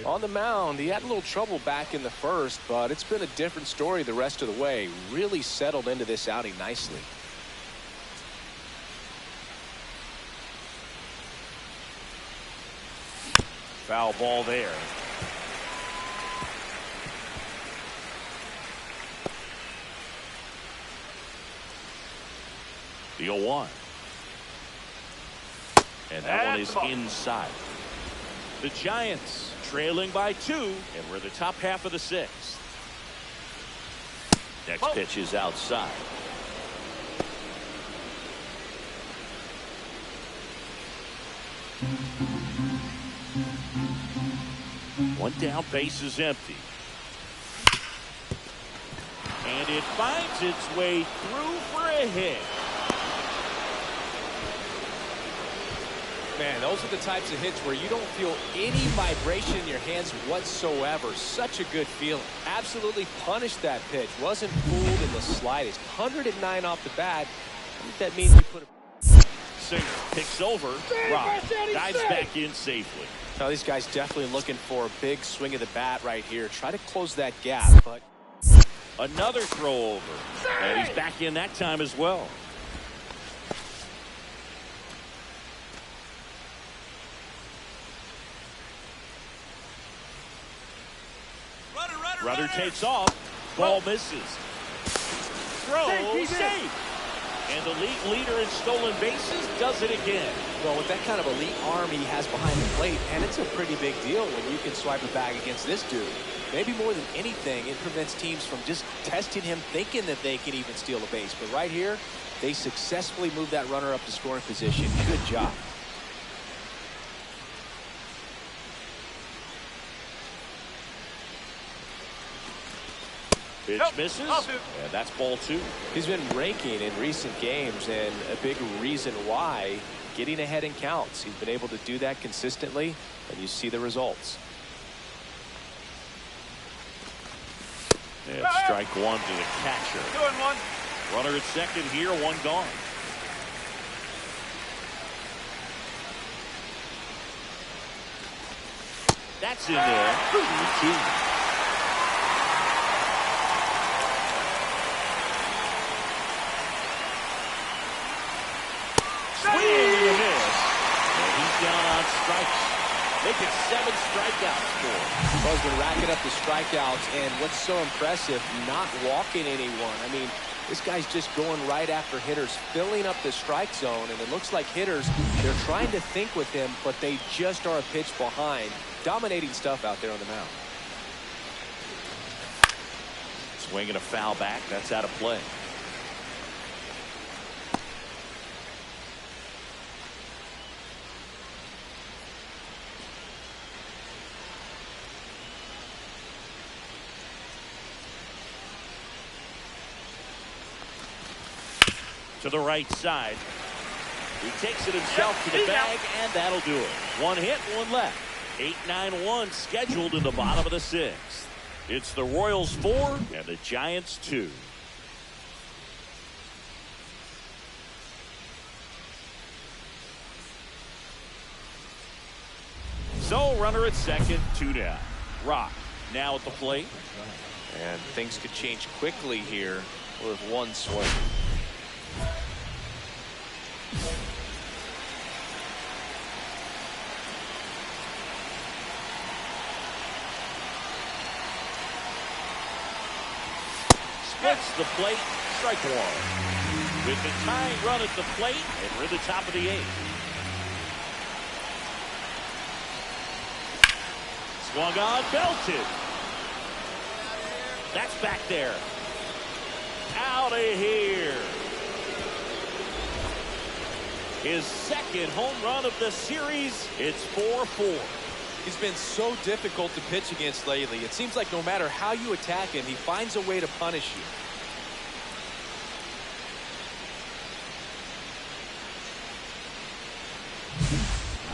On the mound, he had a little trouble back in the first, but it's been a different story the rest of the way. Really settled into this outing nicely. Foul ball there. The 0-1. And that one is inside. The Giants trailing by 2, and we're in the top half of the 6th. Next pitch is outside. One down, base is empty. And it finds its way through for a hit. Man, those are the types of hits where you don't feel any vibration in your hands whatsoever. Such a good feeling. Absolutely punished that pitch. Wasn't fooled in the slightest. 109 off the bat. I think that means you put a... Singer picks over. Rock dives back in safely. Now these guys definitely looking for a big swing of the bat right here. Try to close that gap, but... Another throw over. And he's back in that time as well. Runner takes off. Ball misses. Throw safe. And the league leader in stolen bases does it again. Well, with that kind of elite arm he has behind the plate, and it's a pretty big deal when you can swipe a bag against this dude. Maybe more than anything, it prevents teams from just testing him, thinking that they can even steal a base. But right here, they successfully moved that runner up to scoring position. Good job. Pitch misses, and that's ball 2. He's been raking in recent games, and a big reason why, getting ahead in counts. He's been able to do that consistently, and you see the results. And strike one to the catcher. 2-1. Runner at second here, one gone. That's in there. 2-2. Swing and a miss. And he's down on strikes. Make it 7 strikeouts for him. Well, he's been racking up the strikeouts, and what's so impressive, not walking anyone. I mean, this guy's just going right after hitters, filling up the strike zone, and it looks like hitters, they're trying to think with him, but they just are a pitch behind. Dominating stuff out there on the mound. Swinging a foul back. That's out of play. To the right side. He takes it himself to the bag, and that'll do it. One hit, one left. 8-9-1 scheduled in the bottom of the 6th. It's the Royals 4 and the Giants 2. So runner at second, 2 down. Rock now at the plate. And things could change quickly here with one swing. Splits the plate, strike one. With the tying run at the plate, and we're at the top of the 8th. Swung on, belted. That's back there. Out of here. His second home run of the series. It's 4-4. He's been so difficult to pitch against lately. It seems like no matter how you attack him, he finds a way to punish you.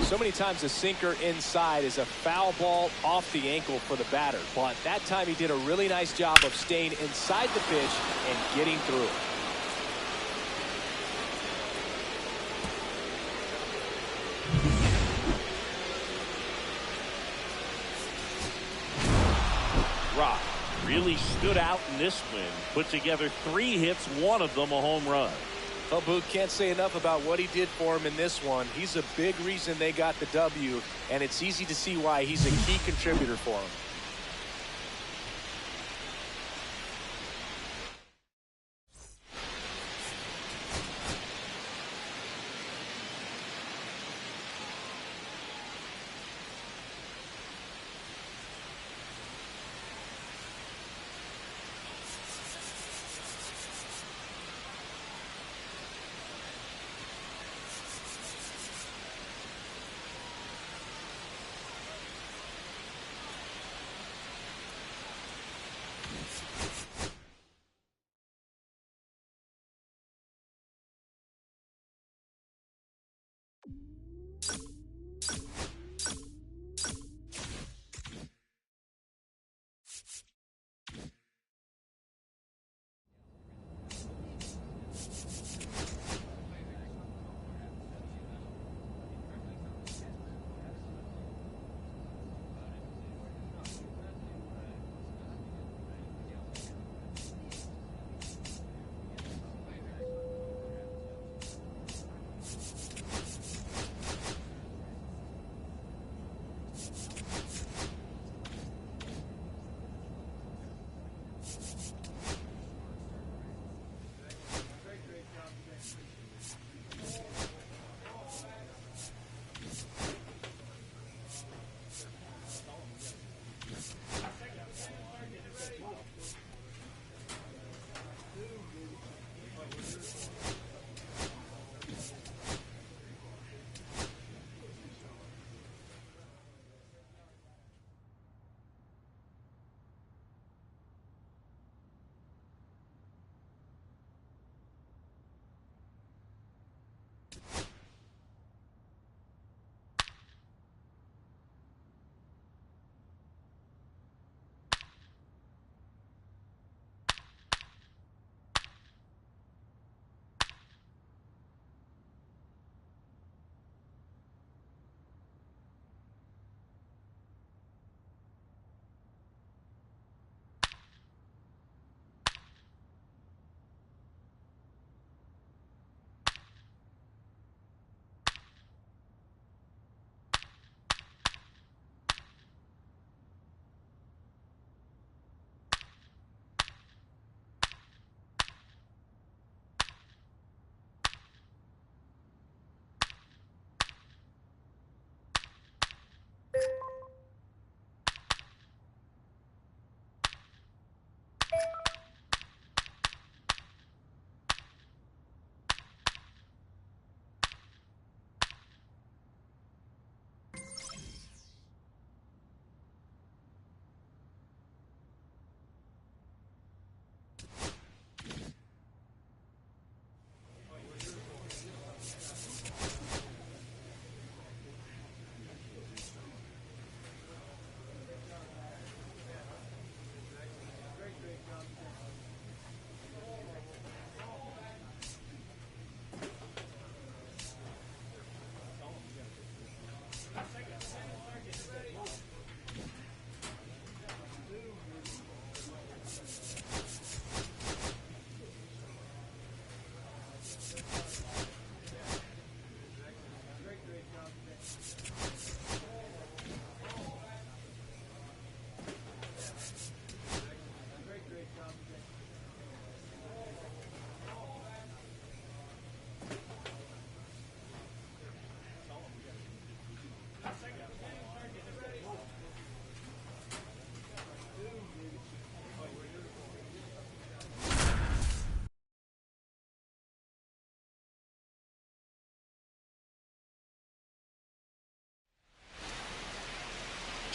So many times a sinker inside is a foul ball off the ankle for the batter. But that time he did a really nice job of staying inside the pitch and getting through it. Rock really stood out in this win. Put together 3 hits, one of them a home run. Well, Booth, can't say enough about what he did for him in this one. He's a big reason they got the W, and it's easy to see why he's a key contributor for him.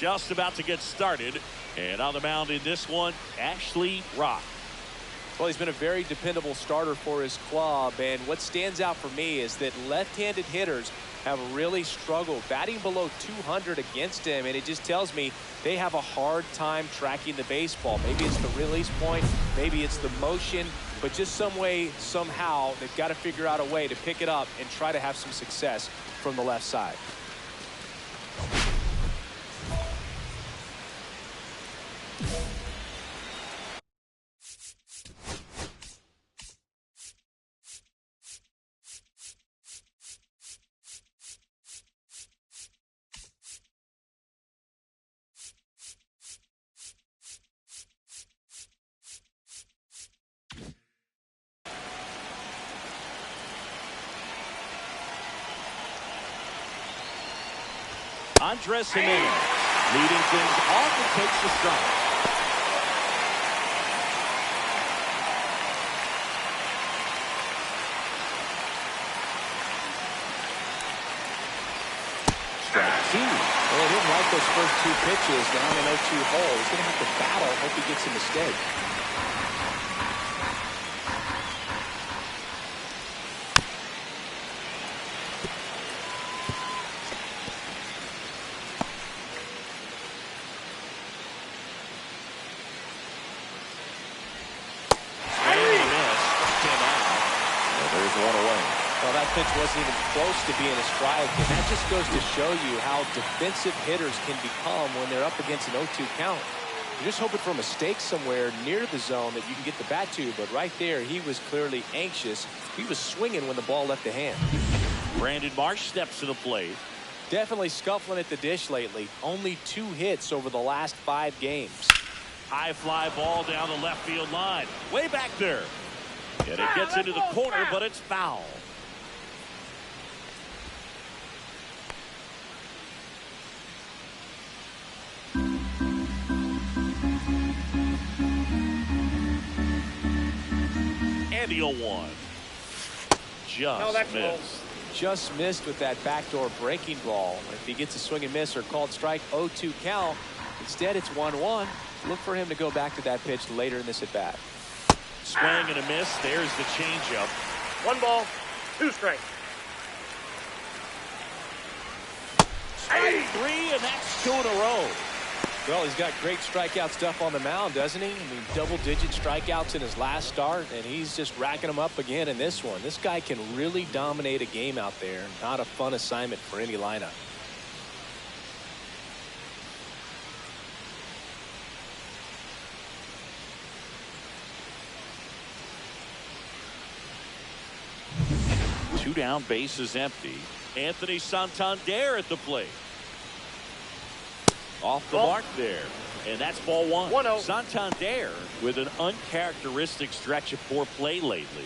just about to get started. And on the mound in this one, Ashley Rock. Well, he's been a very dependable starter for his club, and what stands out for me is that left-handed hitters have really struggled batting below 200 against him, and it just tells me they have a hard time tracking the baseball. Maybe it's the release point, maybe it's the motion, but just some way, somehow, they've got to figure out a way to pick it up and try to have some success from the left side. Andres Jimenez leading things off and takes the strike. Strike two. Well, he didn't like those first two pitches down in 0-2 hole. He's going to have to battle. Hope he gets a mistake. Pitch wasn't even close to being a strike, and that just goes to show you how defensive hitters can become when they're up against an 0-2 count. You're just hoping for a mistake somewhere near the zone that you can get the bat to, but right there, he was clearly anxious. He was swinging when the ball left the hand. Brandon Marsh steps to the plate. Definitely scuffling at the dish lately. Only 2 hits over the last 5 games. High fly ball down the left field line. Way back there. And it gets into the corner, but it's foul. And the 0-1. Just missed. Just missed with that backdoor breaking ball. If he gets a swing and miss or called strike, 0-2 count. Instead, it's 1-1. Look for him to go back to that pitch later in this at bat. Swing and a miss. There's the changeup. 1 ball, 2 strikes. Strike 3, and that's 2 in a row. Well, he's got great strikeout stuff on the mound, doesn't he? I mean, double-digit strikeouts in his last start, and he's just racking them up again in this one. This guy can really dominate a game out there. Not a fun assignment for any lineup. Two down, bases empty. Anthony Santander at the plate. Off the mark there. And that's ball 1. 1-0. Santander with an uncharacteristic stretch of poor play lately.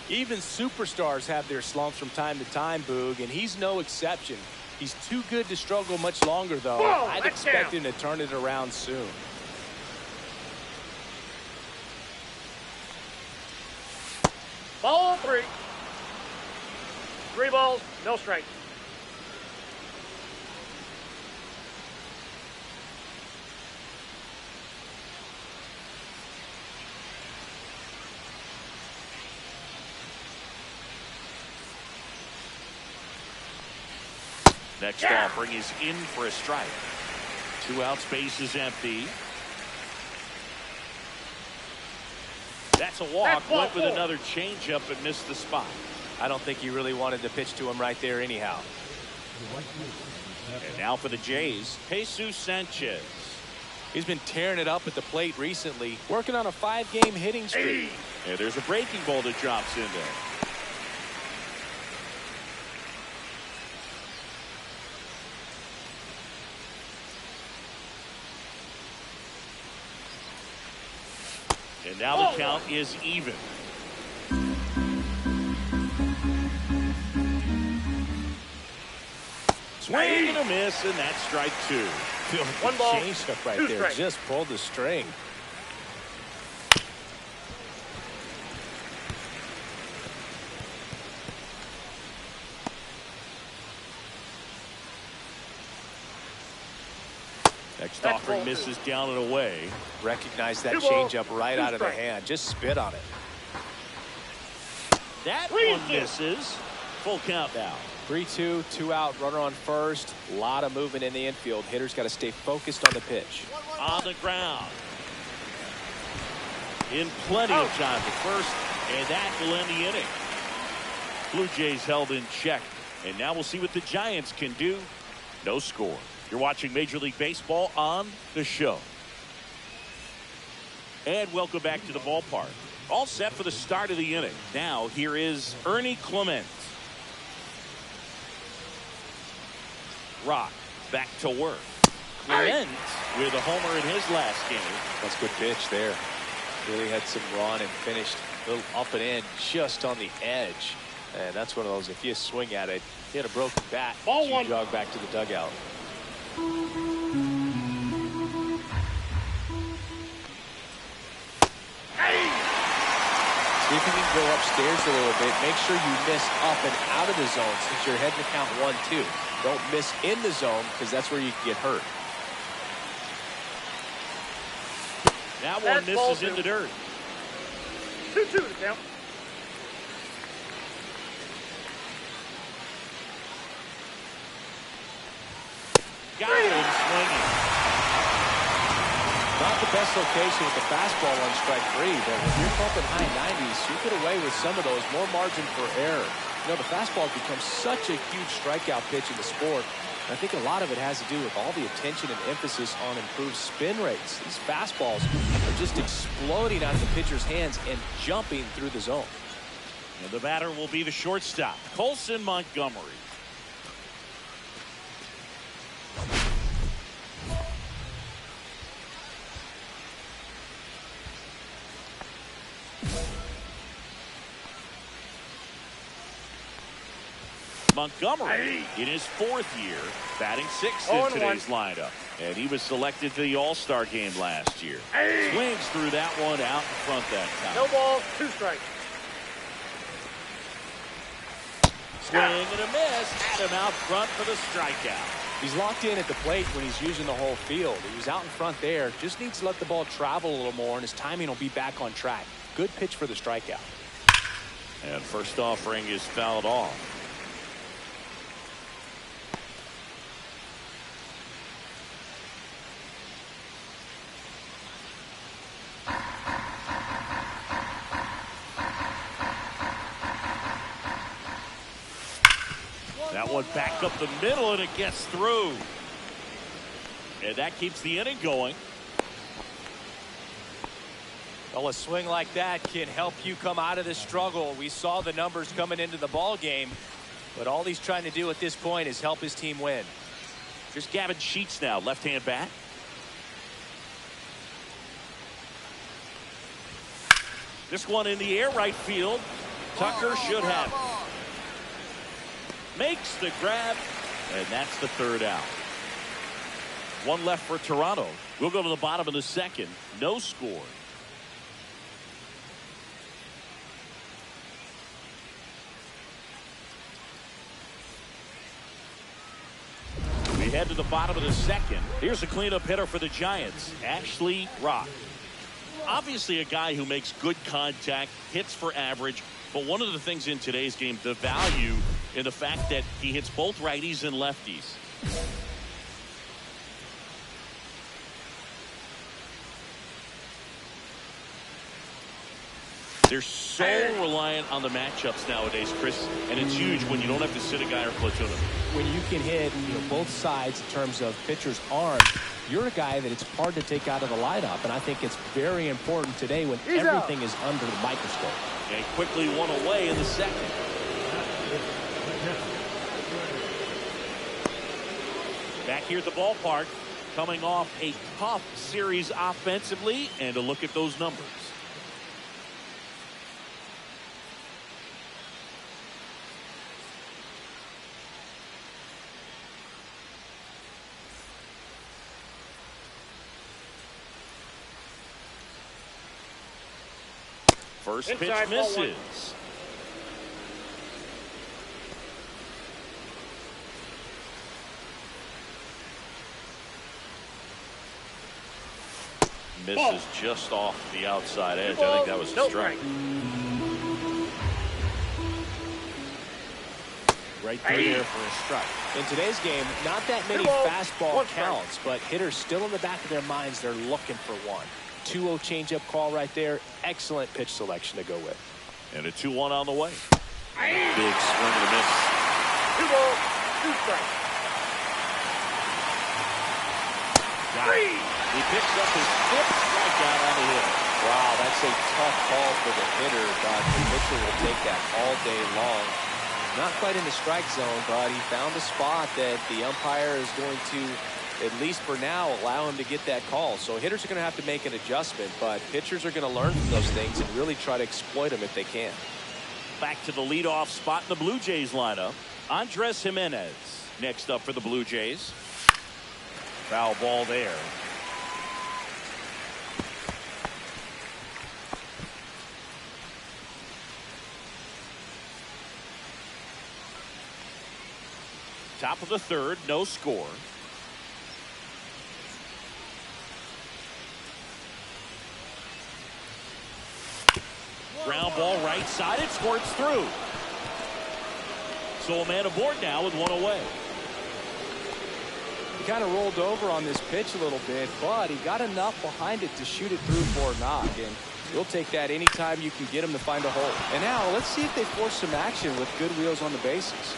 Even superstars have their slumps from time to time, Boog, and he's no exception. He's too good to struggle much longer, though. Whoa, I'd expect him to turn it around soon. Ball 3. 3 balls, no strikes. Next offering is in for a strike. 2 outs, bases empty. That's a walk. Went with another changeup and missed the spot. I don't think he really wanted to pitch to him right there anyhow. And now for the Jays, Jesus Sanchez. He's been tearing it up at the plate recently, working on a 5-game hitting streak. And there's a breaking ball that drops in there. And now the count is even. Swing and a miss, and that's strike 2. 1 ball, changeup right 2 there. strikes. Just pulled the string. Next offering misses down and away. Recognize that changeup right out of the hand. Just spit on it. That one misses. Full count now. 3-2, 2 out, runner on first. A lot of movement in the infield. Hitters got to stay focused on the pitch. On the ground. In plenty of time at first, and that will end the inning. Blue Jays held in check, and now we'll see what the Giants can do. No score. You're watching Major League Baseball on the show. And welcome back to the ballpark. All set for the start of the inning. Now, here is Ernie Clement. Rock back to work. Clement with a homer in his last game. That's a good pitch there. Really had some run and finished a little up and in just on the edge. And that's one of those, if you swing at it, hit a broken bat, you jog back to the dugout. See if you can go upstairs a little bit. Make sure you miss up and out of the zone since you're heading to count 1-2. Don't miss in the zone because that's where you can get hurt. That one misses in the dirt. 2-2 to count. Got him swinging. Not the best location with the fastball on strike 3, but when you're pumping high 90s, you get away with some of those, more margin for error. You know, the fastball has become such a huge strikeout pitch in the sport. And I think a lot of it has to do with all the attention and emphasis on improved spin rates. These fastballs are just exploding out of the pitcher's hands and jumping through the zone. And the batter will be the shortstop, Colson Montgomery. Montgomery in his 4th year, batting 6th in today's lineup. And he was selected to the All-Star game last year. Swings through that one out in front that time. No balls, 2 strikes. Swing and a miss. Had him out front for the strikeout. He's locked in at the plate when he's using the whole field. He was out in front there. Just needs to let the ball travel a little more, and his timing will be back on track. Good pitch for the strikeout. And first offering is fouled off. That one back up the middle, and it gets through. And that keeps the inning going. Well, a swing like that can help you come out of this struggle. We saw the numbers coming into the ball game, but all he's trying to do at this point is help his team win. Here's Gavin Sheets now, left-hand bat. This one in the air, right field. Tucker should have it. Makes the grab, and that's the 3rd out. One left for Toronto. We'll go to the bottom of the 2nd. No score. We head to the bottom of the 2nd. Here's a cleanup hitter for the Giants, Ashley Rock. Obviously a guy who makes good contact, hits for average, but one of the things in today's game, the value in the fact that he hits both righties and lefties. They're so reliant on the matchups nowadays, Chris, and it's huge when you don't have to sit a guy or platoon him. When you can hit both sides in terms of pitcher's arm, you're a guy that it's hard to take out of the lineup, and I think it's very important today when everything is under the microscope. And quickly one away in the 2nd. Back here at the ballpark, coming off a tough series offensively, and a look at those numbers. First pitch misses. misses just off the outside edge. I think that was a strike. Right through there for a strike. In today's game, not that many fastball counts, but hitters still in the back of their minds, they're looking for one. 2-0 changeup call right there. Excellent pitch selection to go with. And a 2-1 on the way. Big swing and a miss. 2 balls, 2 strikes. He picks up his 5th strikeout on the hit. Wow, that's a tough call for the hitter, but the pitcher will take that all day long. Not quite in the strike zone, but he found a spot that the umpire is going to, at least for now, allow him to get that call. So hitters are going to have to make an adjustment, but pitchers are going to learn from those things and really try to exploit them if they can. Back to the leadoff spot in the Blue Jays lineup. Andres Jimenez next up for the Blue Jays. Foul ball there. Top of the 3rd, no score. Ground ball right side, it squirts through. So a man aboard now with 1 away. He kind of rolled over on this pitch a little bit, but he got enough behind it to shoot it through for a knock. And he'll take that anytime you can get him to find a hole. And now let's see if they force some action with good wheels on the bases.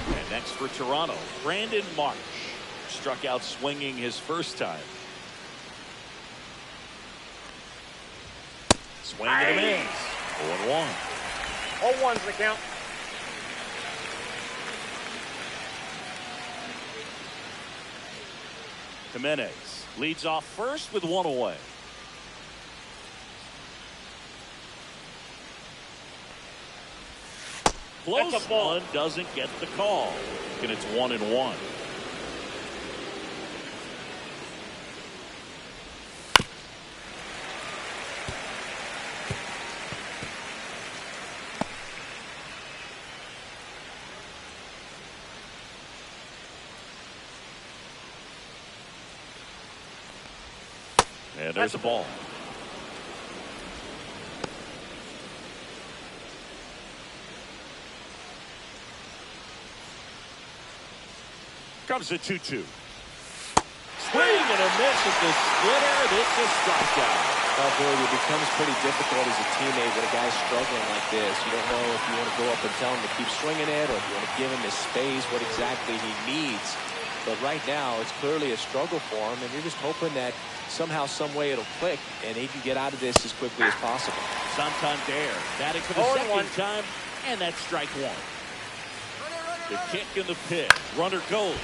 And next for Toronto, Brandon Marsh. Struck out swinging his first time. Swing and a miss. 0-1. 0-1's the count. Jimenez leads off first with 1 away. Close one, doesn't get the call. And it's 1-1. And there's a ball. Comes a 2-2. Swing and a miss at the splitter, and it's a strikeout. Oh boy, it becomes pretty difficult as a teammate when a guy's struggling like this. You don't know if you want to go up and tell him to keep swinging it, or if you want to give him his space, what exactly he needs. But right now, it's clearly a struggle for him, and you're just hoping that somehow, some way it'll click, and he can get out of this as quickly as possible. Santander batting for the second time, and that's strike 1. The kick in the pit. Runner goes.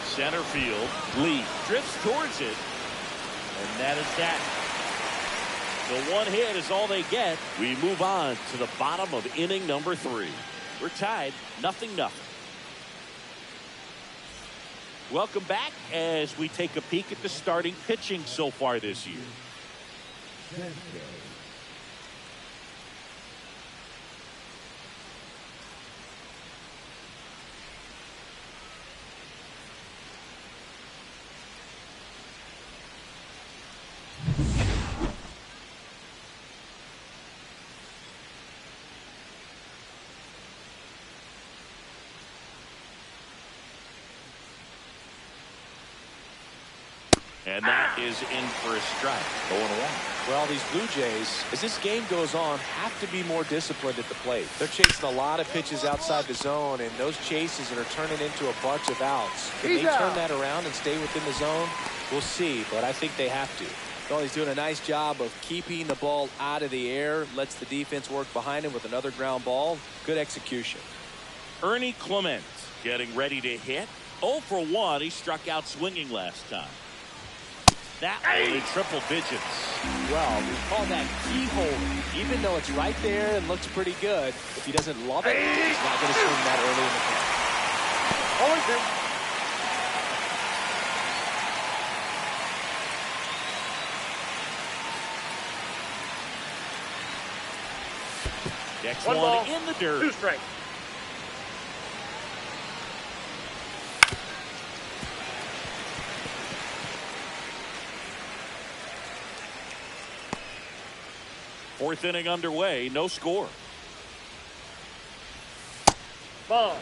Center field. Lee drifts towards it. And that is that. The 1 hit is all they get. We move on to the bottom of inning number 3. We're tied 0-0. Welcome back as we take a peek at the starting pitching so far this year. And that is in for a strike. 0-1. Well, these Blue Jays, as this game goes on, have to be more disciplined at the plate. They're chasing a lot of pitches outside the zone, and those chases are turning into a bunch of outs. Can they turn that around and stay within the zone? We'll see, but I think they have to. Well, he's doing a nice job of keeping the ball out of the air, lets the defense work behind him with another ground ball. Good execution. Ernie Clement getting ready to hit. 0 for 1. He struck out swinging last time. That one in triple digits. Well, we call that keyhole. Even though it's right there and looks pretty good, if he doesn't love it, he's not going to swing that early in the count. Next 1 ball, in the dirt. 2 strikes. Fourth inning underway, no score. Ball.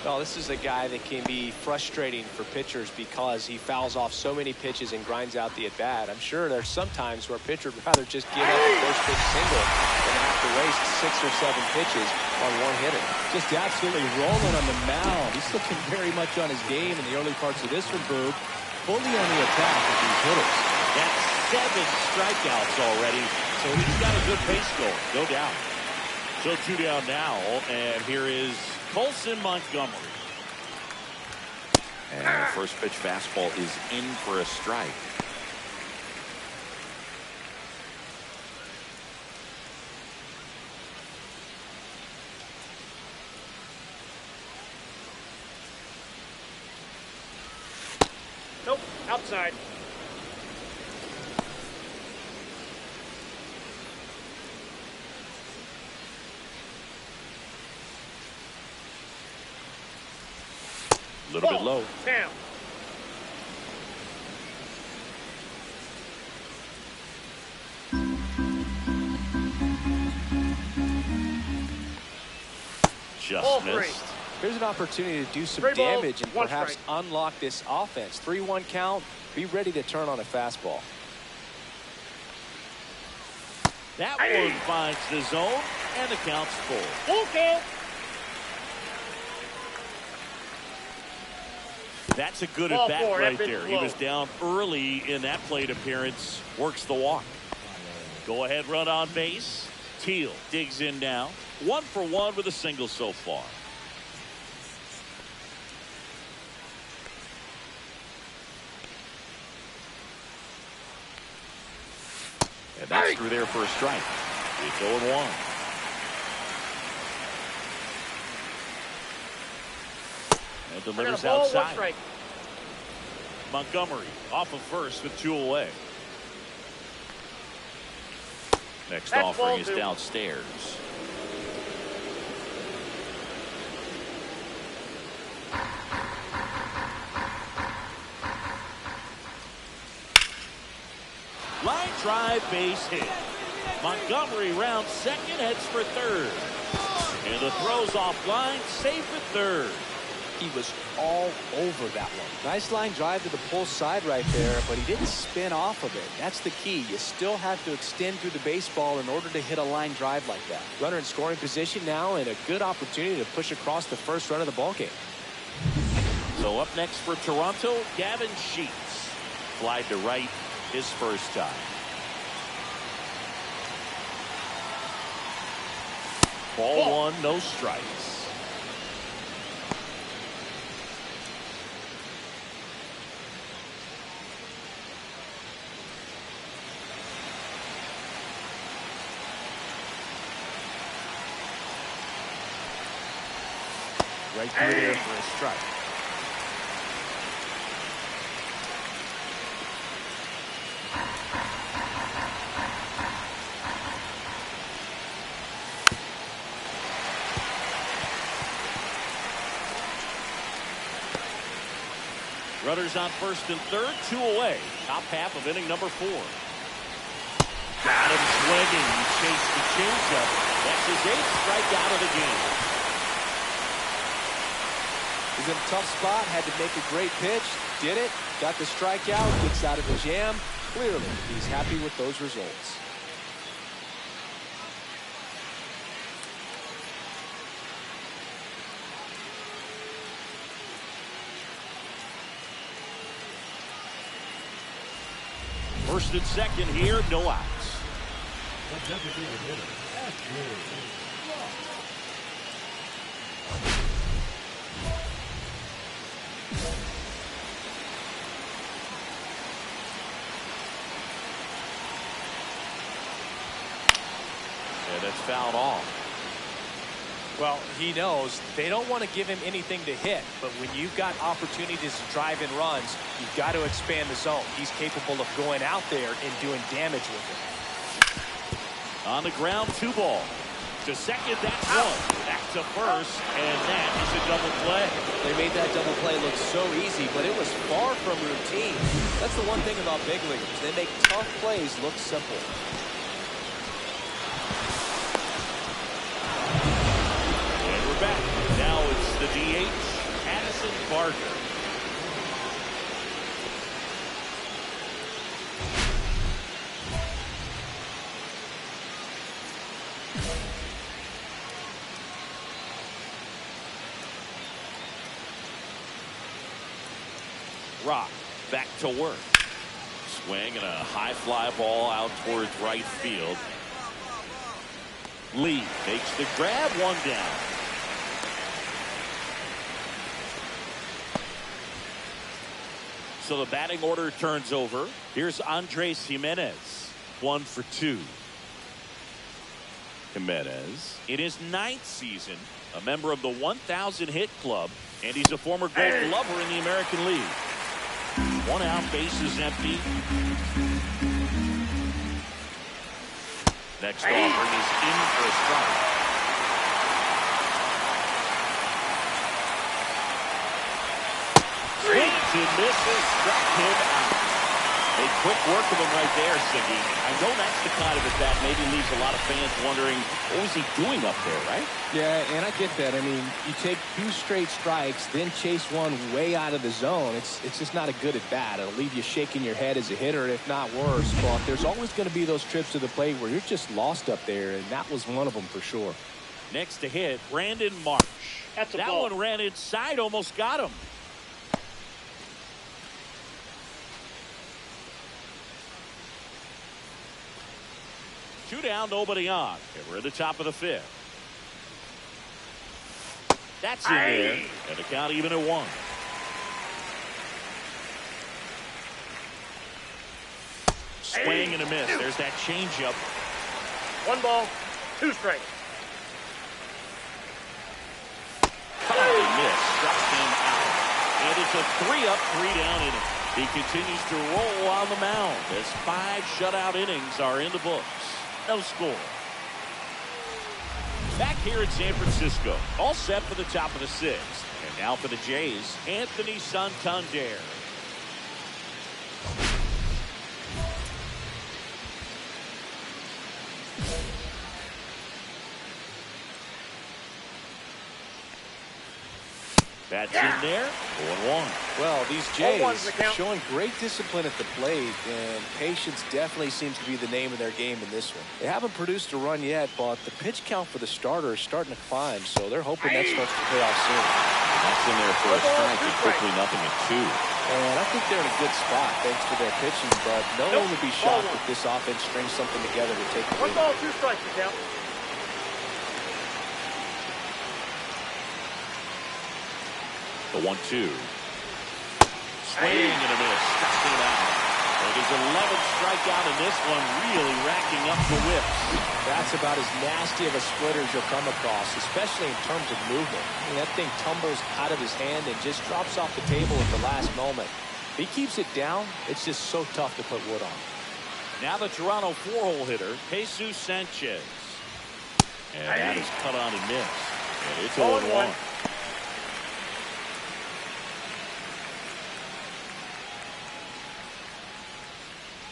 Well, this is a guy that can be frustrating for pitchers because he fouls off so many pitches and grinds out the at-bat. I'm sure there's some times where a pitcher would rather just give up a first pitch single than have to waste 6 or 7 pitches on one hitter. Just absolutely rolling on the mound. He's looking very much on his game in the early parts of this one, Boog. Fully on the attack with these hitters. That's 7 strikeouts already, so he's got a good pace going. No doubt. So 2 down now, and here is Colson Montgomery. And the first pitch fastball is in for a strike. Nope. Outside. A little bit low. Down. Just missed. Here's an opportunity to do some 3 balls, damage and 1 perhaps strike. unlock this offense. 3-1 count. Be ready to turn on a fastball. That one finds the zone, and the count's full. Full count. That's a good Ball at-bat 4, right that there. pitch He low. was down early in that plate appearance. Works the walk. Go ahead, run on base. Teal digs in now. 1 for 1 with a single so far. And that's through there for a strike. It's 0-1. And delivers ball, 1 outside. strike. Montgomery off of first with 2 away. Next That's offering ball is 2. downstairs. Line drive, base hit. Montgomery rounds second, heads for third. And the throw's offline, safe at third. He was all over that one. Nice line drive to the pull side right there, but he didn't spin off of it. That's the key. You still have to extend through the baseball in order to hit a line drive like that. Runner in scoring position now, and a good opportunity to push across the first run of the ballgame. So up next for Toronto, Gavin Sheets. Flied to right his first time. Ball 1, no strikes. Right through there for a strike. Runners on first and third, 2 away. Top half of inning number 4. Got him swinging. He chased the changeup. That's his 8th strikeout of the game. He's in a tough spot, had to make a great pitch, did it, got the strikeout, gets out of the jam. Clearly, he's happy with those results. First and second here, no outs. The designated hitter, Ashley. And it's fouled off. Well, he knows they don't want to give him anything to hit, but when you've got opportunities to drive in runs, you've got to expand the zone. He's capable of going out there and doing damage with it. On the ground, 2 ball. To second, that's 1. Back to first, and that is a double play. They made that double play look so easy, but it was far from routine. That's the one thing about big leaguers. They make tough plays look simple. back. Now it's the DH, Addison Barker. Rock back to work. Swing and a high fly ball out towards right field. Lee makes the grab, one down. So the batting order turns over. Here's Andres Jimenez, 1 for 2. Jimenez in his 9th season, a member of the 1,000 hit club, and he's a former Gold Glover in the American League. 1 out, bases empty. Next offering is in for a strike. Swings and misses, struck him out. A quick work of him right there, Siggy. I know that's the kind of at bat maybe leaves a lot of fans wondering, what was he doing up there, right? Yeah, and I get that. I mean, you take 2 straight strikes, then chase one way out of the zone. It's just not a good at bat. It'll leave you shaking your head as a hitter, if not worse. But there's always going to be those trips to the plate where you're just lost up there, and that was one of them for sure. Next to hit, Brandon Marsh. That's a that ball. One ran inside, almost got him. Two down, nobody on. And we're at the top of the 5th. That's in there, and the count even at 1. Swing and a miss. There's that changeup. 1 ball, 2 strikes. Miss, struck him out. And it's a 3-up, 3-down inning. He continues to roll on the mound as 5 shutout innings are in the books. No score. Back here in San Francisco, all set for the top of the 6th. And now for the Jays, Anthony Santander. That's in there, 0-1. Well, these Jays showing great discipline at the plate, and patience definitely seems to be the name of their game in this one. They haven't produced a run yet, but the pitch count for the starter is starting to climb, so they're hoping that starts to pay off soon. That's in there for a strike, and quickly nothing at 2. And I think they're in a good spot thanks to their pitching, but no one would be shocked if this offense strings something together to take the lead. 1 ball, 2 strikes, the count. The 1-2. Swing and a miss. Struck him out. And his 11th strikeout in this one, really racking up the whips. That's about as nasty of a splitter as you'll come across, especially in terms of movement. I mean, that thing tumbles out of his hand and just drops off the table at the last moment. If he keeps it down, it's just so tough to put wood on. Now the Toronto 4-hole hitter, Jesus Sanchez. And that is cut on and missed. And it's 0-1.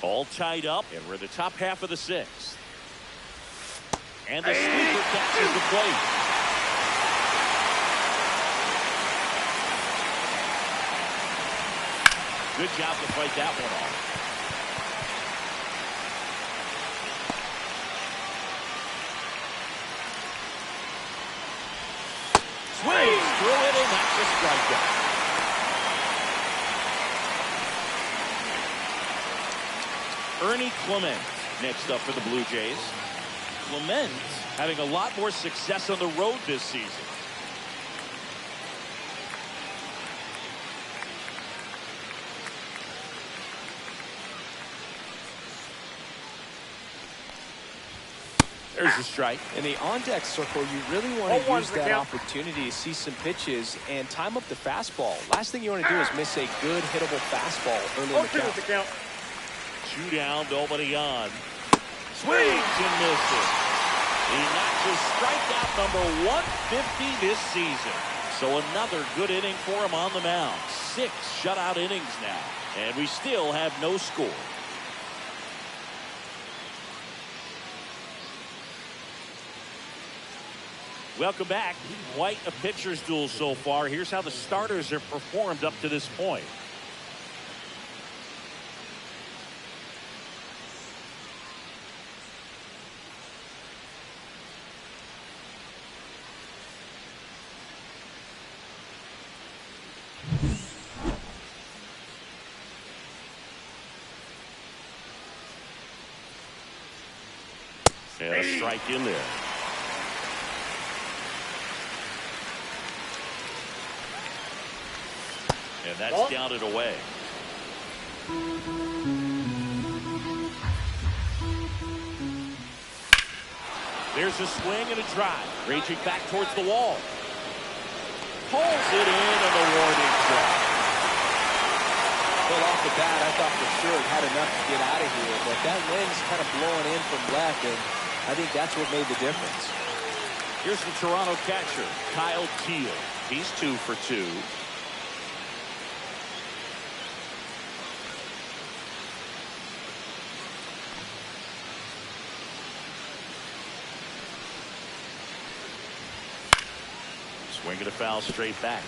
All tied up, and we're at the top half of the 6th. And the sweeper catches the plate. Good job to fight that one off. Swings through it, and that's a strikeout. Ernie Clement next up for the Blue Jays. Clement having a lot more success on the road this season. There's a strike. In the on-deck circle, you really want to use that opportunity to see some pitches and time up the fastball. Last thing you want to do is miss a good hittable fastball early in the count. 2 down, nobody on. Swings and misses. He notches strikeout number 150 this season. So another good inning for him on the mound. 6 shutout innings now. And we still have no score. Welcome back. Quite a pitcher's duel so far. Here's how the starters have performed up to this point. And a strike in there. And that's down and away. There's a swing and a drive. Raging back towards the wall. Pulls it in and a warning track. Well, off the bat, I thought for sure it had enough to get out of here, but that wind's kind of blowing in from left, and I think that's what made the difference. Here's the Toronto catcher, Kyle Teal. He's 2 for 2. Swinging a foul straight back.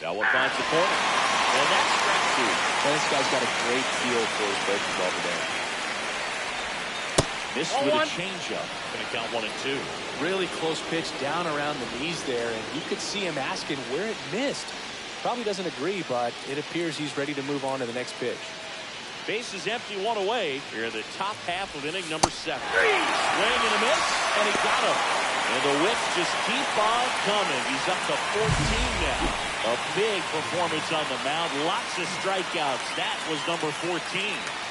That one finds the corner. And that's strike 2. Well, this guy's got a great feel for his breaking ball today. Missed with a changeup. Going to count 1 and 2. Really close pitch down around the knees there, and you could see him asking where it missed. Probably doesn't agree, but it appears he's ready to move on to the next pitch. Base is empty, 1 away. Here in the top half of inning number 7. Swing and a miss, and he got him. And the whiffs just keep on coming. He's up to 14 now. A big performance on the mound. Lots of strikeouts. That was number 14.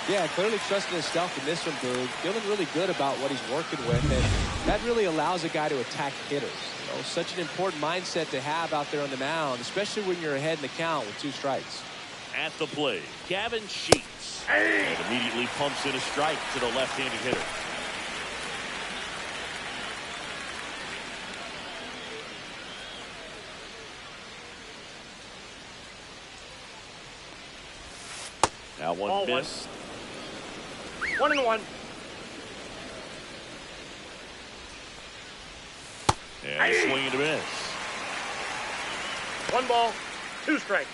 Yeah, clearly trusting himself in this one, Boog. Feeling really good about what he's working with, and that really allows a guy to attack hitters. You know, such an important mindset to have out there on the mound, especially when you're ahead in the count with 2 strikes. At the plate, Gavin Sheets. And immediately pumps in a strike to the left-handed hitter. Now one missed. 1 and 1. And a swing and a miss. 1 ball, 2 strikes.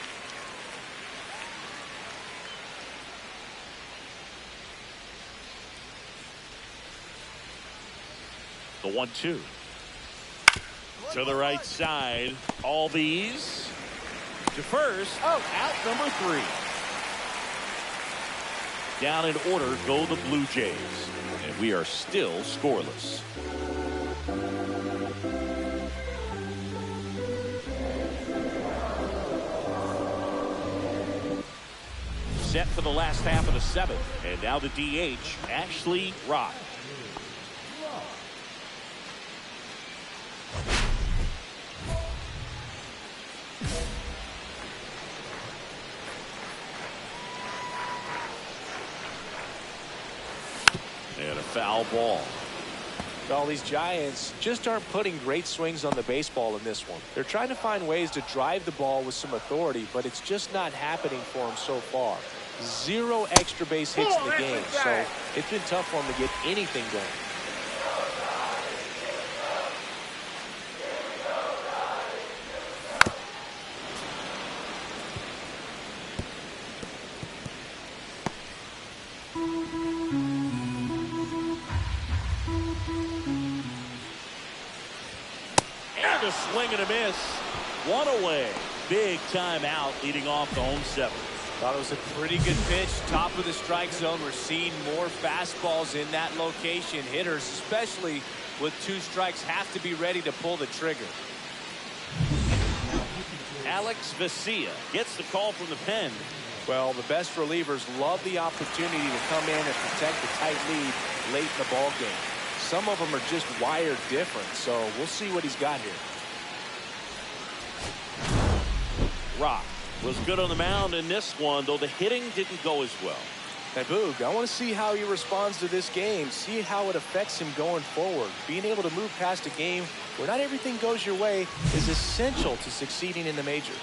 The 1-2. To the right side. All these. To first. Out number 3. Down in order go the Blue Jays. And we are still scoreless. Set for the last half of the 7th. And now the DH, Ashley Rock. And a foul ball. Well, these Giants just aren't putting great swings on the baseball in this one. They're trying to find ways to drive the ball with some authority, but it's just not happening for them so far. 0 extra base hits in the game, so it's been tough for them to get anything going. And a swing and a miss. 1 away. Big time out leading off the home 7th. Thought it was a pretty good pitch. Top of the strike zone. We're seeing more fastballs in that location. Hitters, especially with 2 strikes, have to be ready to pull the trigger. Alex Vesia gets the call from the pen. Well, the best relievers love the opportunity to come in and protect the tight lead late in the ball game. Some of them are just wired different, so we'll see what he's got here. Rock was good on the mound in this one, though the hitting didn't go as well. And Boog, I want to see how he responds to this game, see how it affects him going forward. Being able to move past a game where not everything goes your way is essential to succeeding in the majors.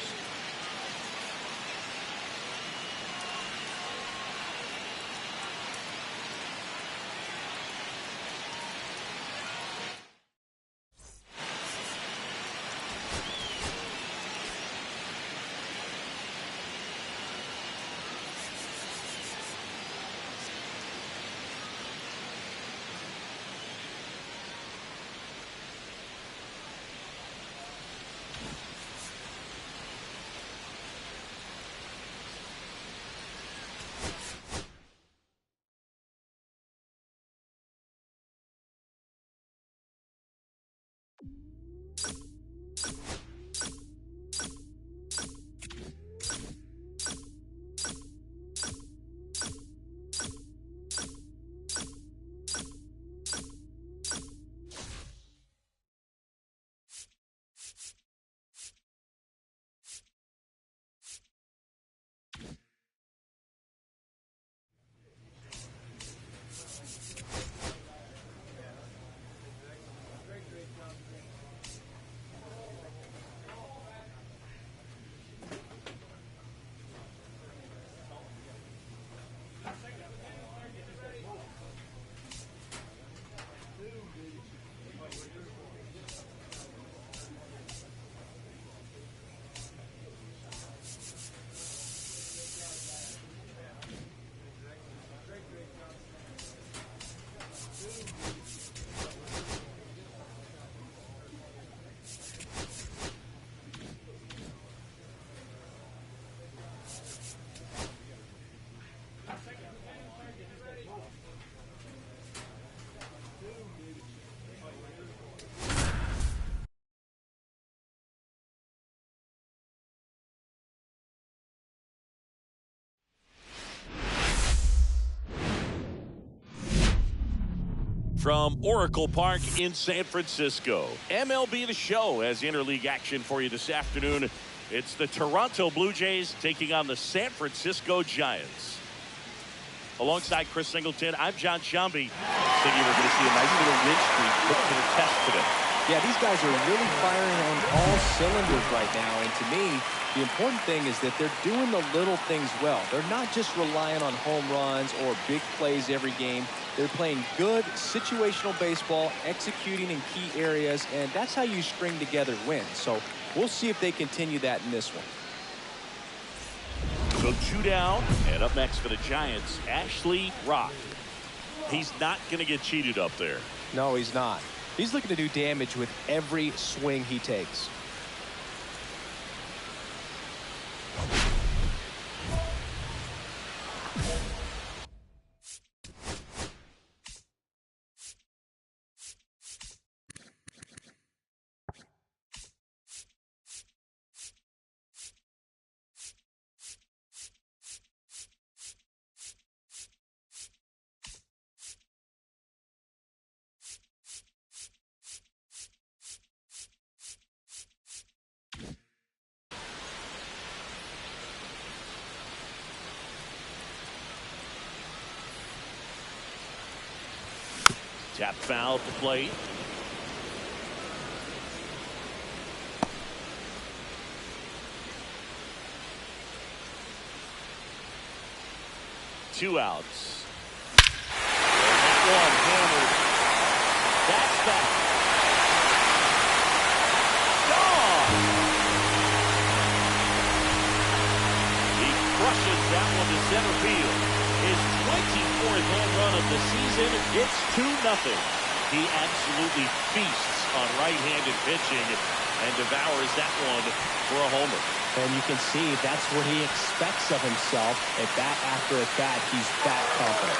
From Oracle Park in San Francisco, MLB The Show has interleague action for you this afternoon. It's the Toronto Blue Jays taking on the San Francisco Giants. Alongside Chris Singleton, I'm John Shambi. Thinking we're going to see a nice little win streak put to the test today. Yeah, these guys are really firing on all cylinders right now. And to me, the important thing is that they're doing the little things well. They're not just relying on home runs or big plays every game. They're playing good situational baseball, executing in key areas, and that's how you string together wins. So we'll see if they continue that in this one. So 2 down, and up next for the Giants, Ashley Rock. He's not going to get cheated up there. No, he's not. He's looking to do damage with every swing he takes. Tap foul at the plate. Two outs. And that one hammered. That's that. Gone. He crushes that one to center field. His 24th home run of the season. It's 2-0. He absolutely feasts on right-handed pitching and devours that one for a homer. And you can see that's what he expects of himself. At bat after at bat, he's that confident.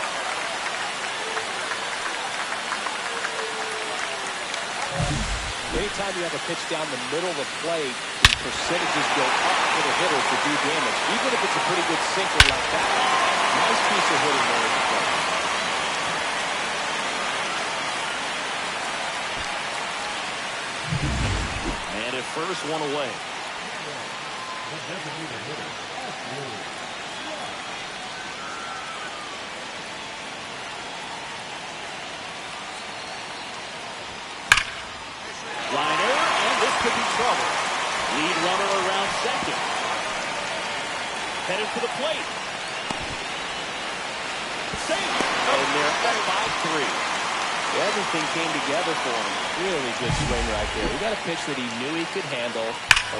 Anytime you have a pitch down the middle of the plate, the percentages go up for the hitter to do damage, even if it's a pretty good sinker like that. Nice piece of hitting there at the plate. And at first, one away. Liner, and this could be trouble. Lead runner around second. Headed to the plate. Safe. And they're at 5-3. Everything came together for him. Really good swing right there. He got a pitch that he knew he could handle,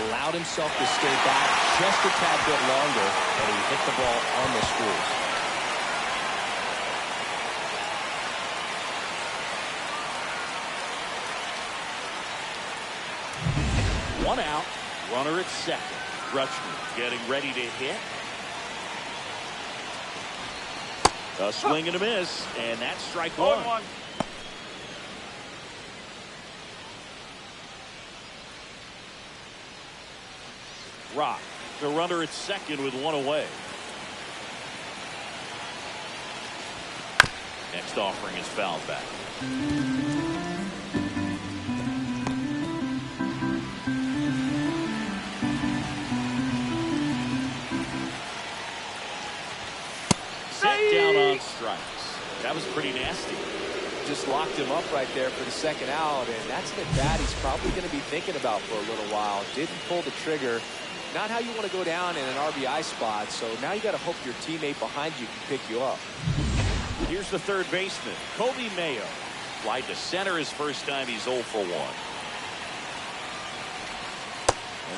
allowed himself to stay back just a tad bit longer, and he hit the ball on the screw. One out, runner at second. Rutschman getting ready to hit. A swing and a miss, and that's strike one. Rock, the runner at second with one away. Next offering is fouled back. Set down on strikes. That was pretty nasty. Just locked him up right there for the second out, and that's the bat he's probably going to be thinking about for a little while. Didn't pull the trigger. Not how you want to go down in an RBI spot, so now you got to hope your teammate behind you can pick you up. Here's the third baseman, Kobe Mayo. Wide to center his first time. He's 0 for 1.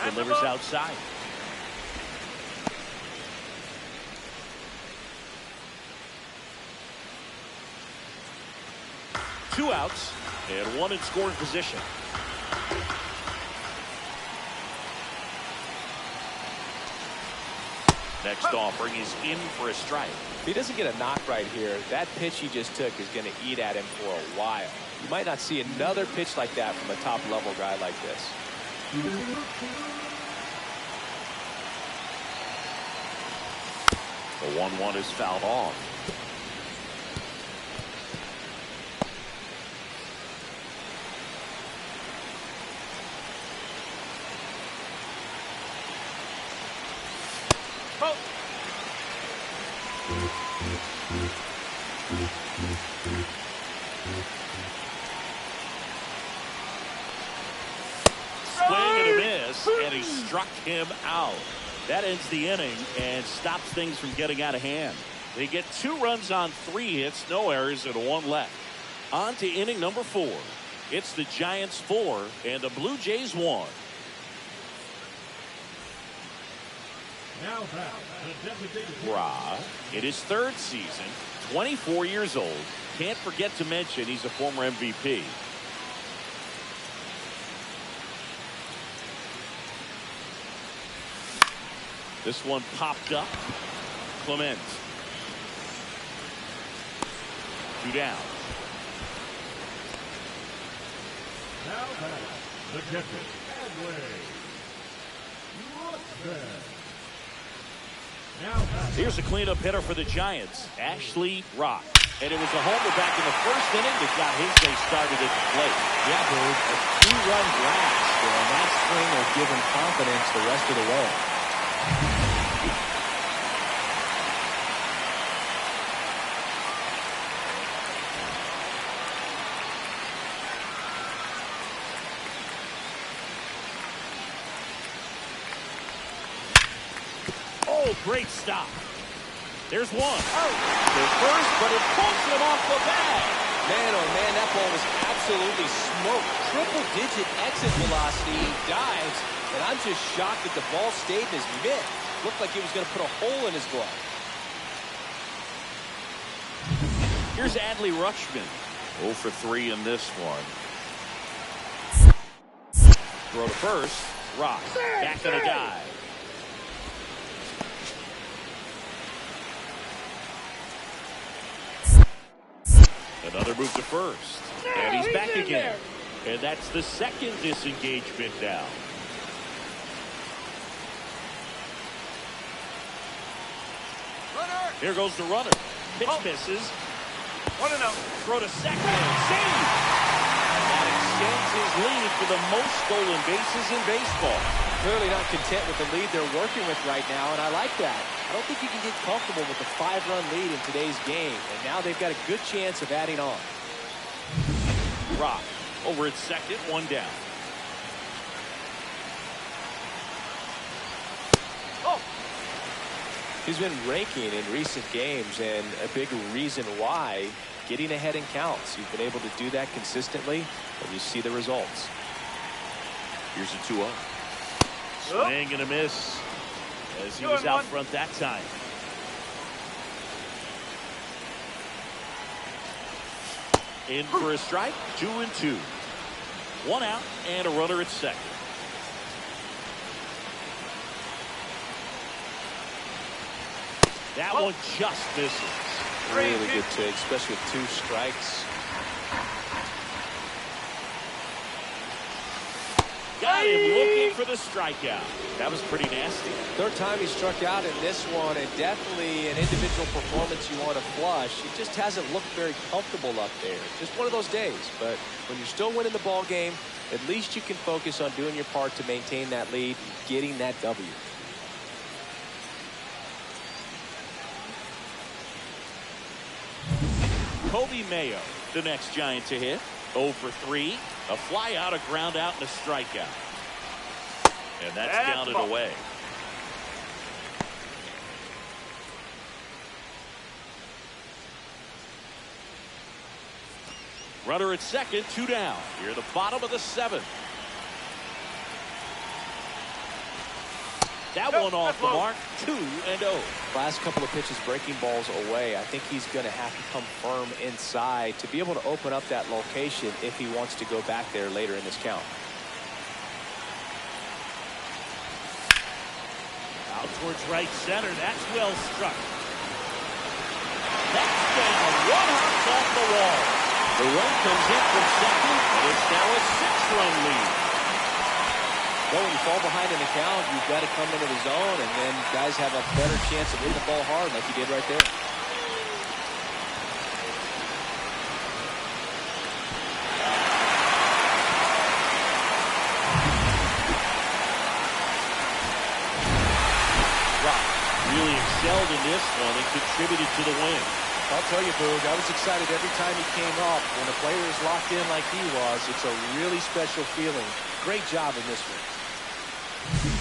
And delivers outside. Two outs and one in scoring position. Next offering is in for a strike. If he doesn't get a knock right here, that pitch he just took is going to eat at him for a while. You might not see another pitch like that from a top-level guy like this. The 1-1 is fouled off. Oh. Swing and a miss, and he struck him out. That ends the inning and stops things from getting out of hand. They get 2 runs on 3 hits, no errors, and 1 left. On to inning number 4. It's the Giants 4 and the Blue Jays 1. Now back, the designated Ra, in his 3rd season, 24 years old. Can't forget to mention he's a former MVP. This one popped up. Clement. 2 down. Now back, the catcher, Adley. Now back. Here's a cleanup hitter for the Giants, Ashley Rock. And it was a homer back in the 1st inning that got his day started at the plate. Yeah, dude, a 2-run blast, and that swing will give him confidence the rest of the way. Oh, great stop. There's one. The first, but it pulls him off the bag. Man, oh man, that ball was absolutely smoked. Triple-digit exit velocity. He dives, and I'm just shocked that the ball stayed in his mitt. Looked like he was going to put a hole in his glove. Here's Adley Rutschman. 0 for 3 in this one. Throw to first. Rock. Back in a dive. Another move to first. And he's back again. And that's the 2nd disengagement now. Runner. Here goes the runner. Pitch misses. 1-0. Throw to second. Save. And that extends his lead for the most stolen bases in baseball. Clearly not content with the lead they're working with right now, and I like that. I don't think you can get comfortable with a 5-run lead in today's game, and now they've got a good chance of adding on. Rock over at second, 1 down. Oh. He's been raking in recent games, and a big reason why, getting ahead in counts. He's been able to do that consistently, and you see the results. Here's a 2-0. Swing and a miss as he was out front that time. In for a strike, 2-2. 1 out and a runner at second. That one just misses. Really good take, especially with 2 strikes. Got him looking for the strikeout. That was pretty nasty. 3rd time he struck out in this one, and definitely an individual performance you want to flush. He just hasn't looked very comfortable up there. Just one of those days. But when you're still winning the ball game, at least you can focus on doing your part to maintain that lead, getting that W. Kobe Mayo, the next Giant to hit. 0 for 3. A fly out, a ground out, and a strikeout. And that's down and away. Runner at second, 2 down. Here, the bottom of the 7th. That one off the mark, 2-0. Last couple of pitches breaking balls away. I think he's going to have to come firm inside to be able to open up that location if he wants to go back there later in this count. Out towards right center. That's well struck. That's down. 1 hop off the wall. The run comes in from second. It's now a 6-run lead. Well, when you fall behind in the count, you've got to come into the zone, and then guys have a better chance of hitting the ball hard like you did right there. Rock really excelled in this one and contributed to the win. I'll tell you, Boog, I was excited every time he came up. When a player is locked in like he was, it's a really special feeling. Great job in this one.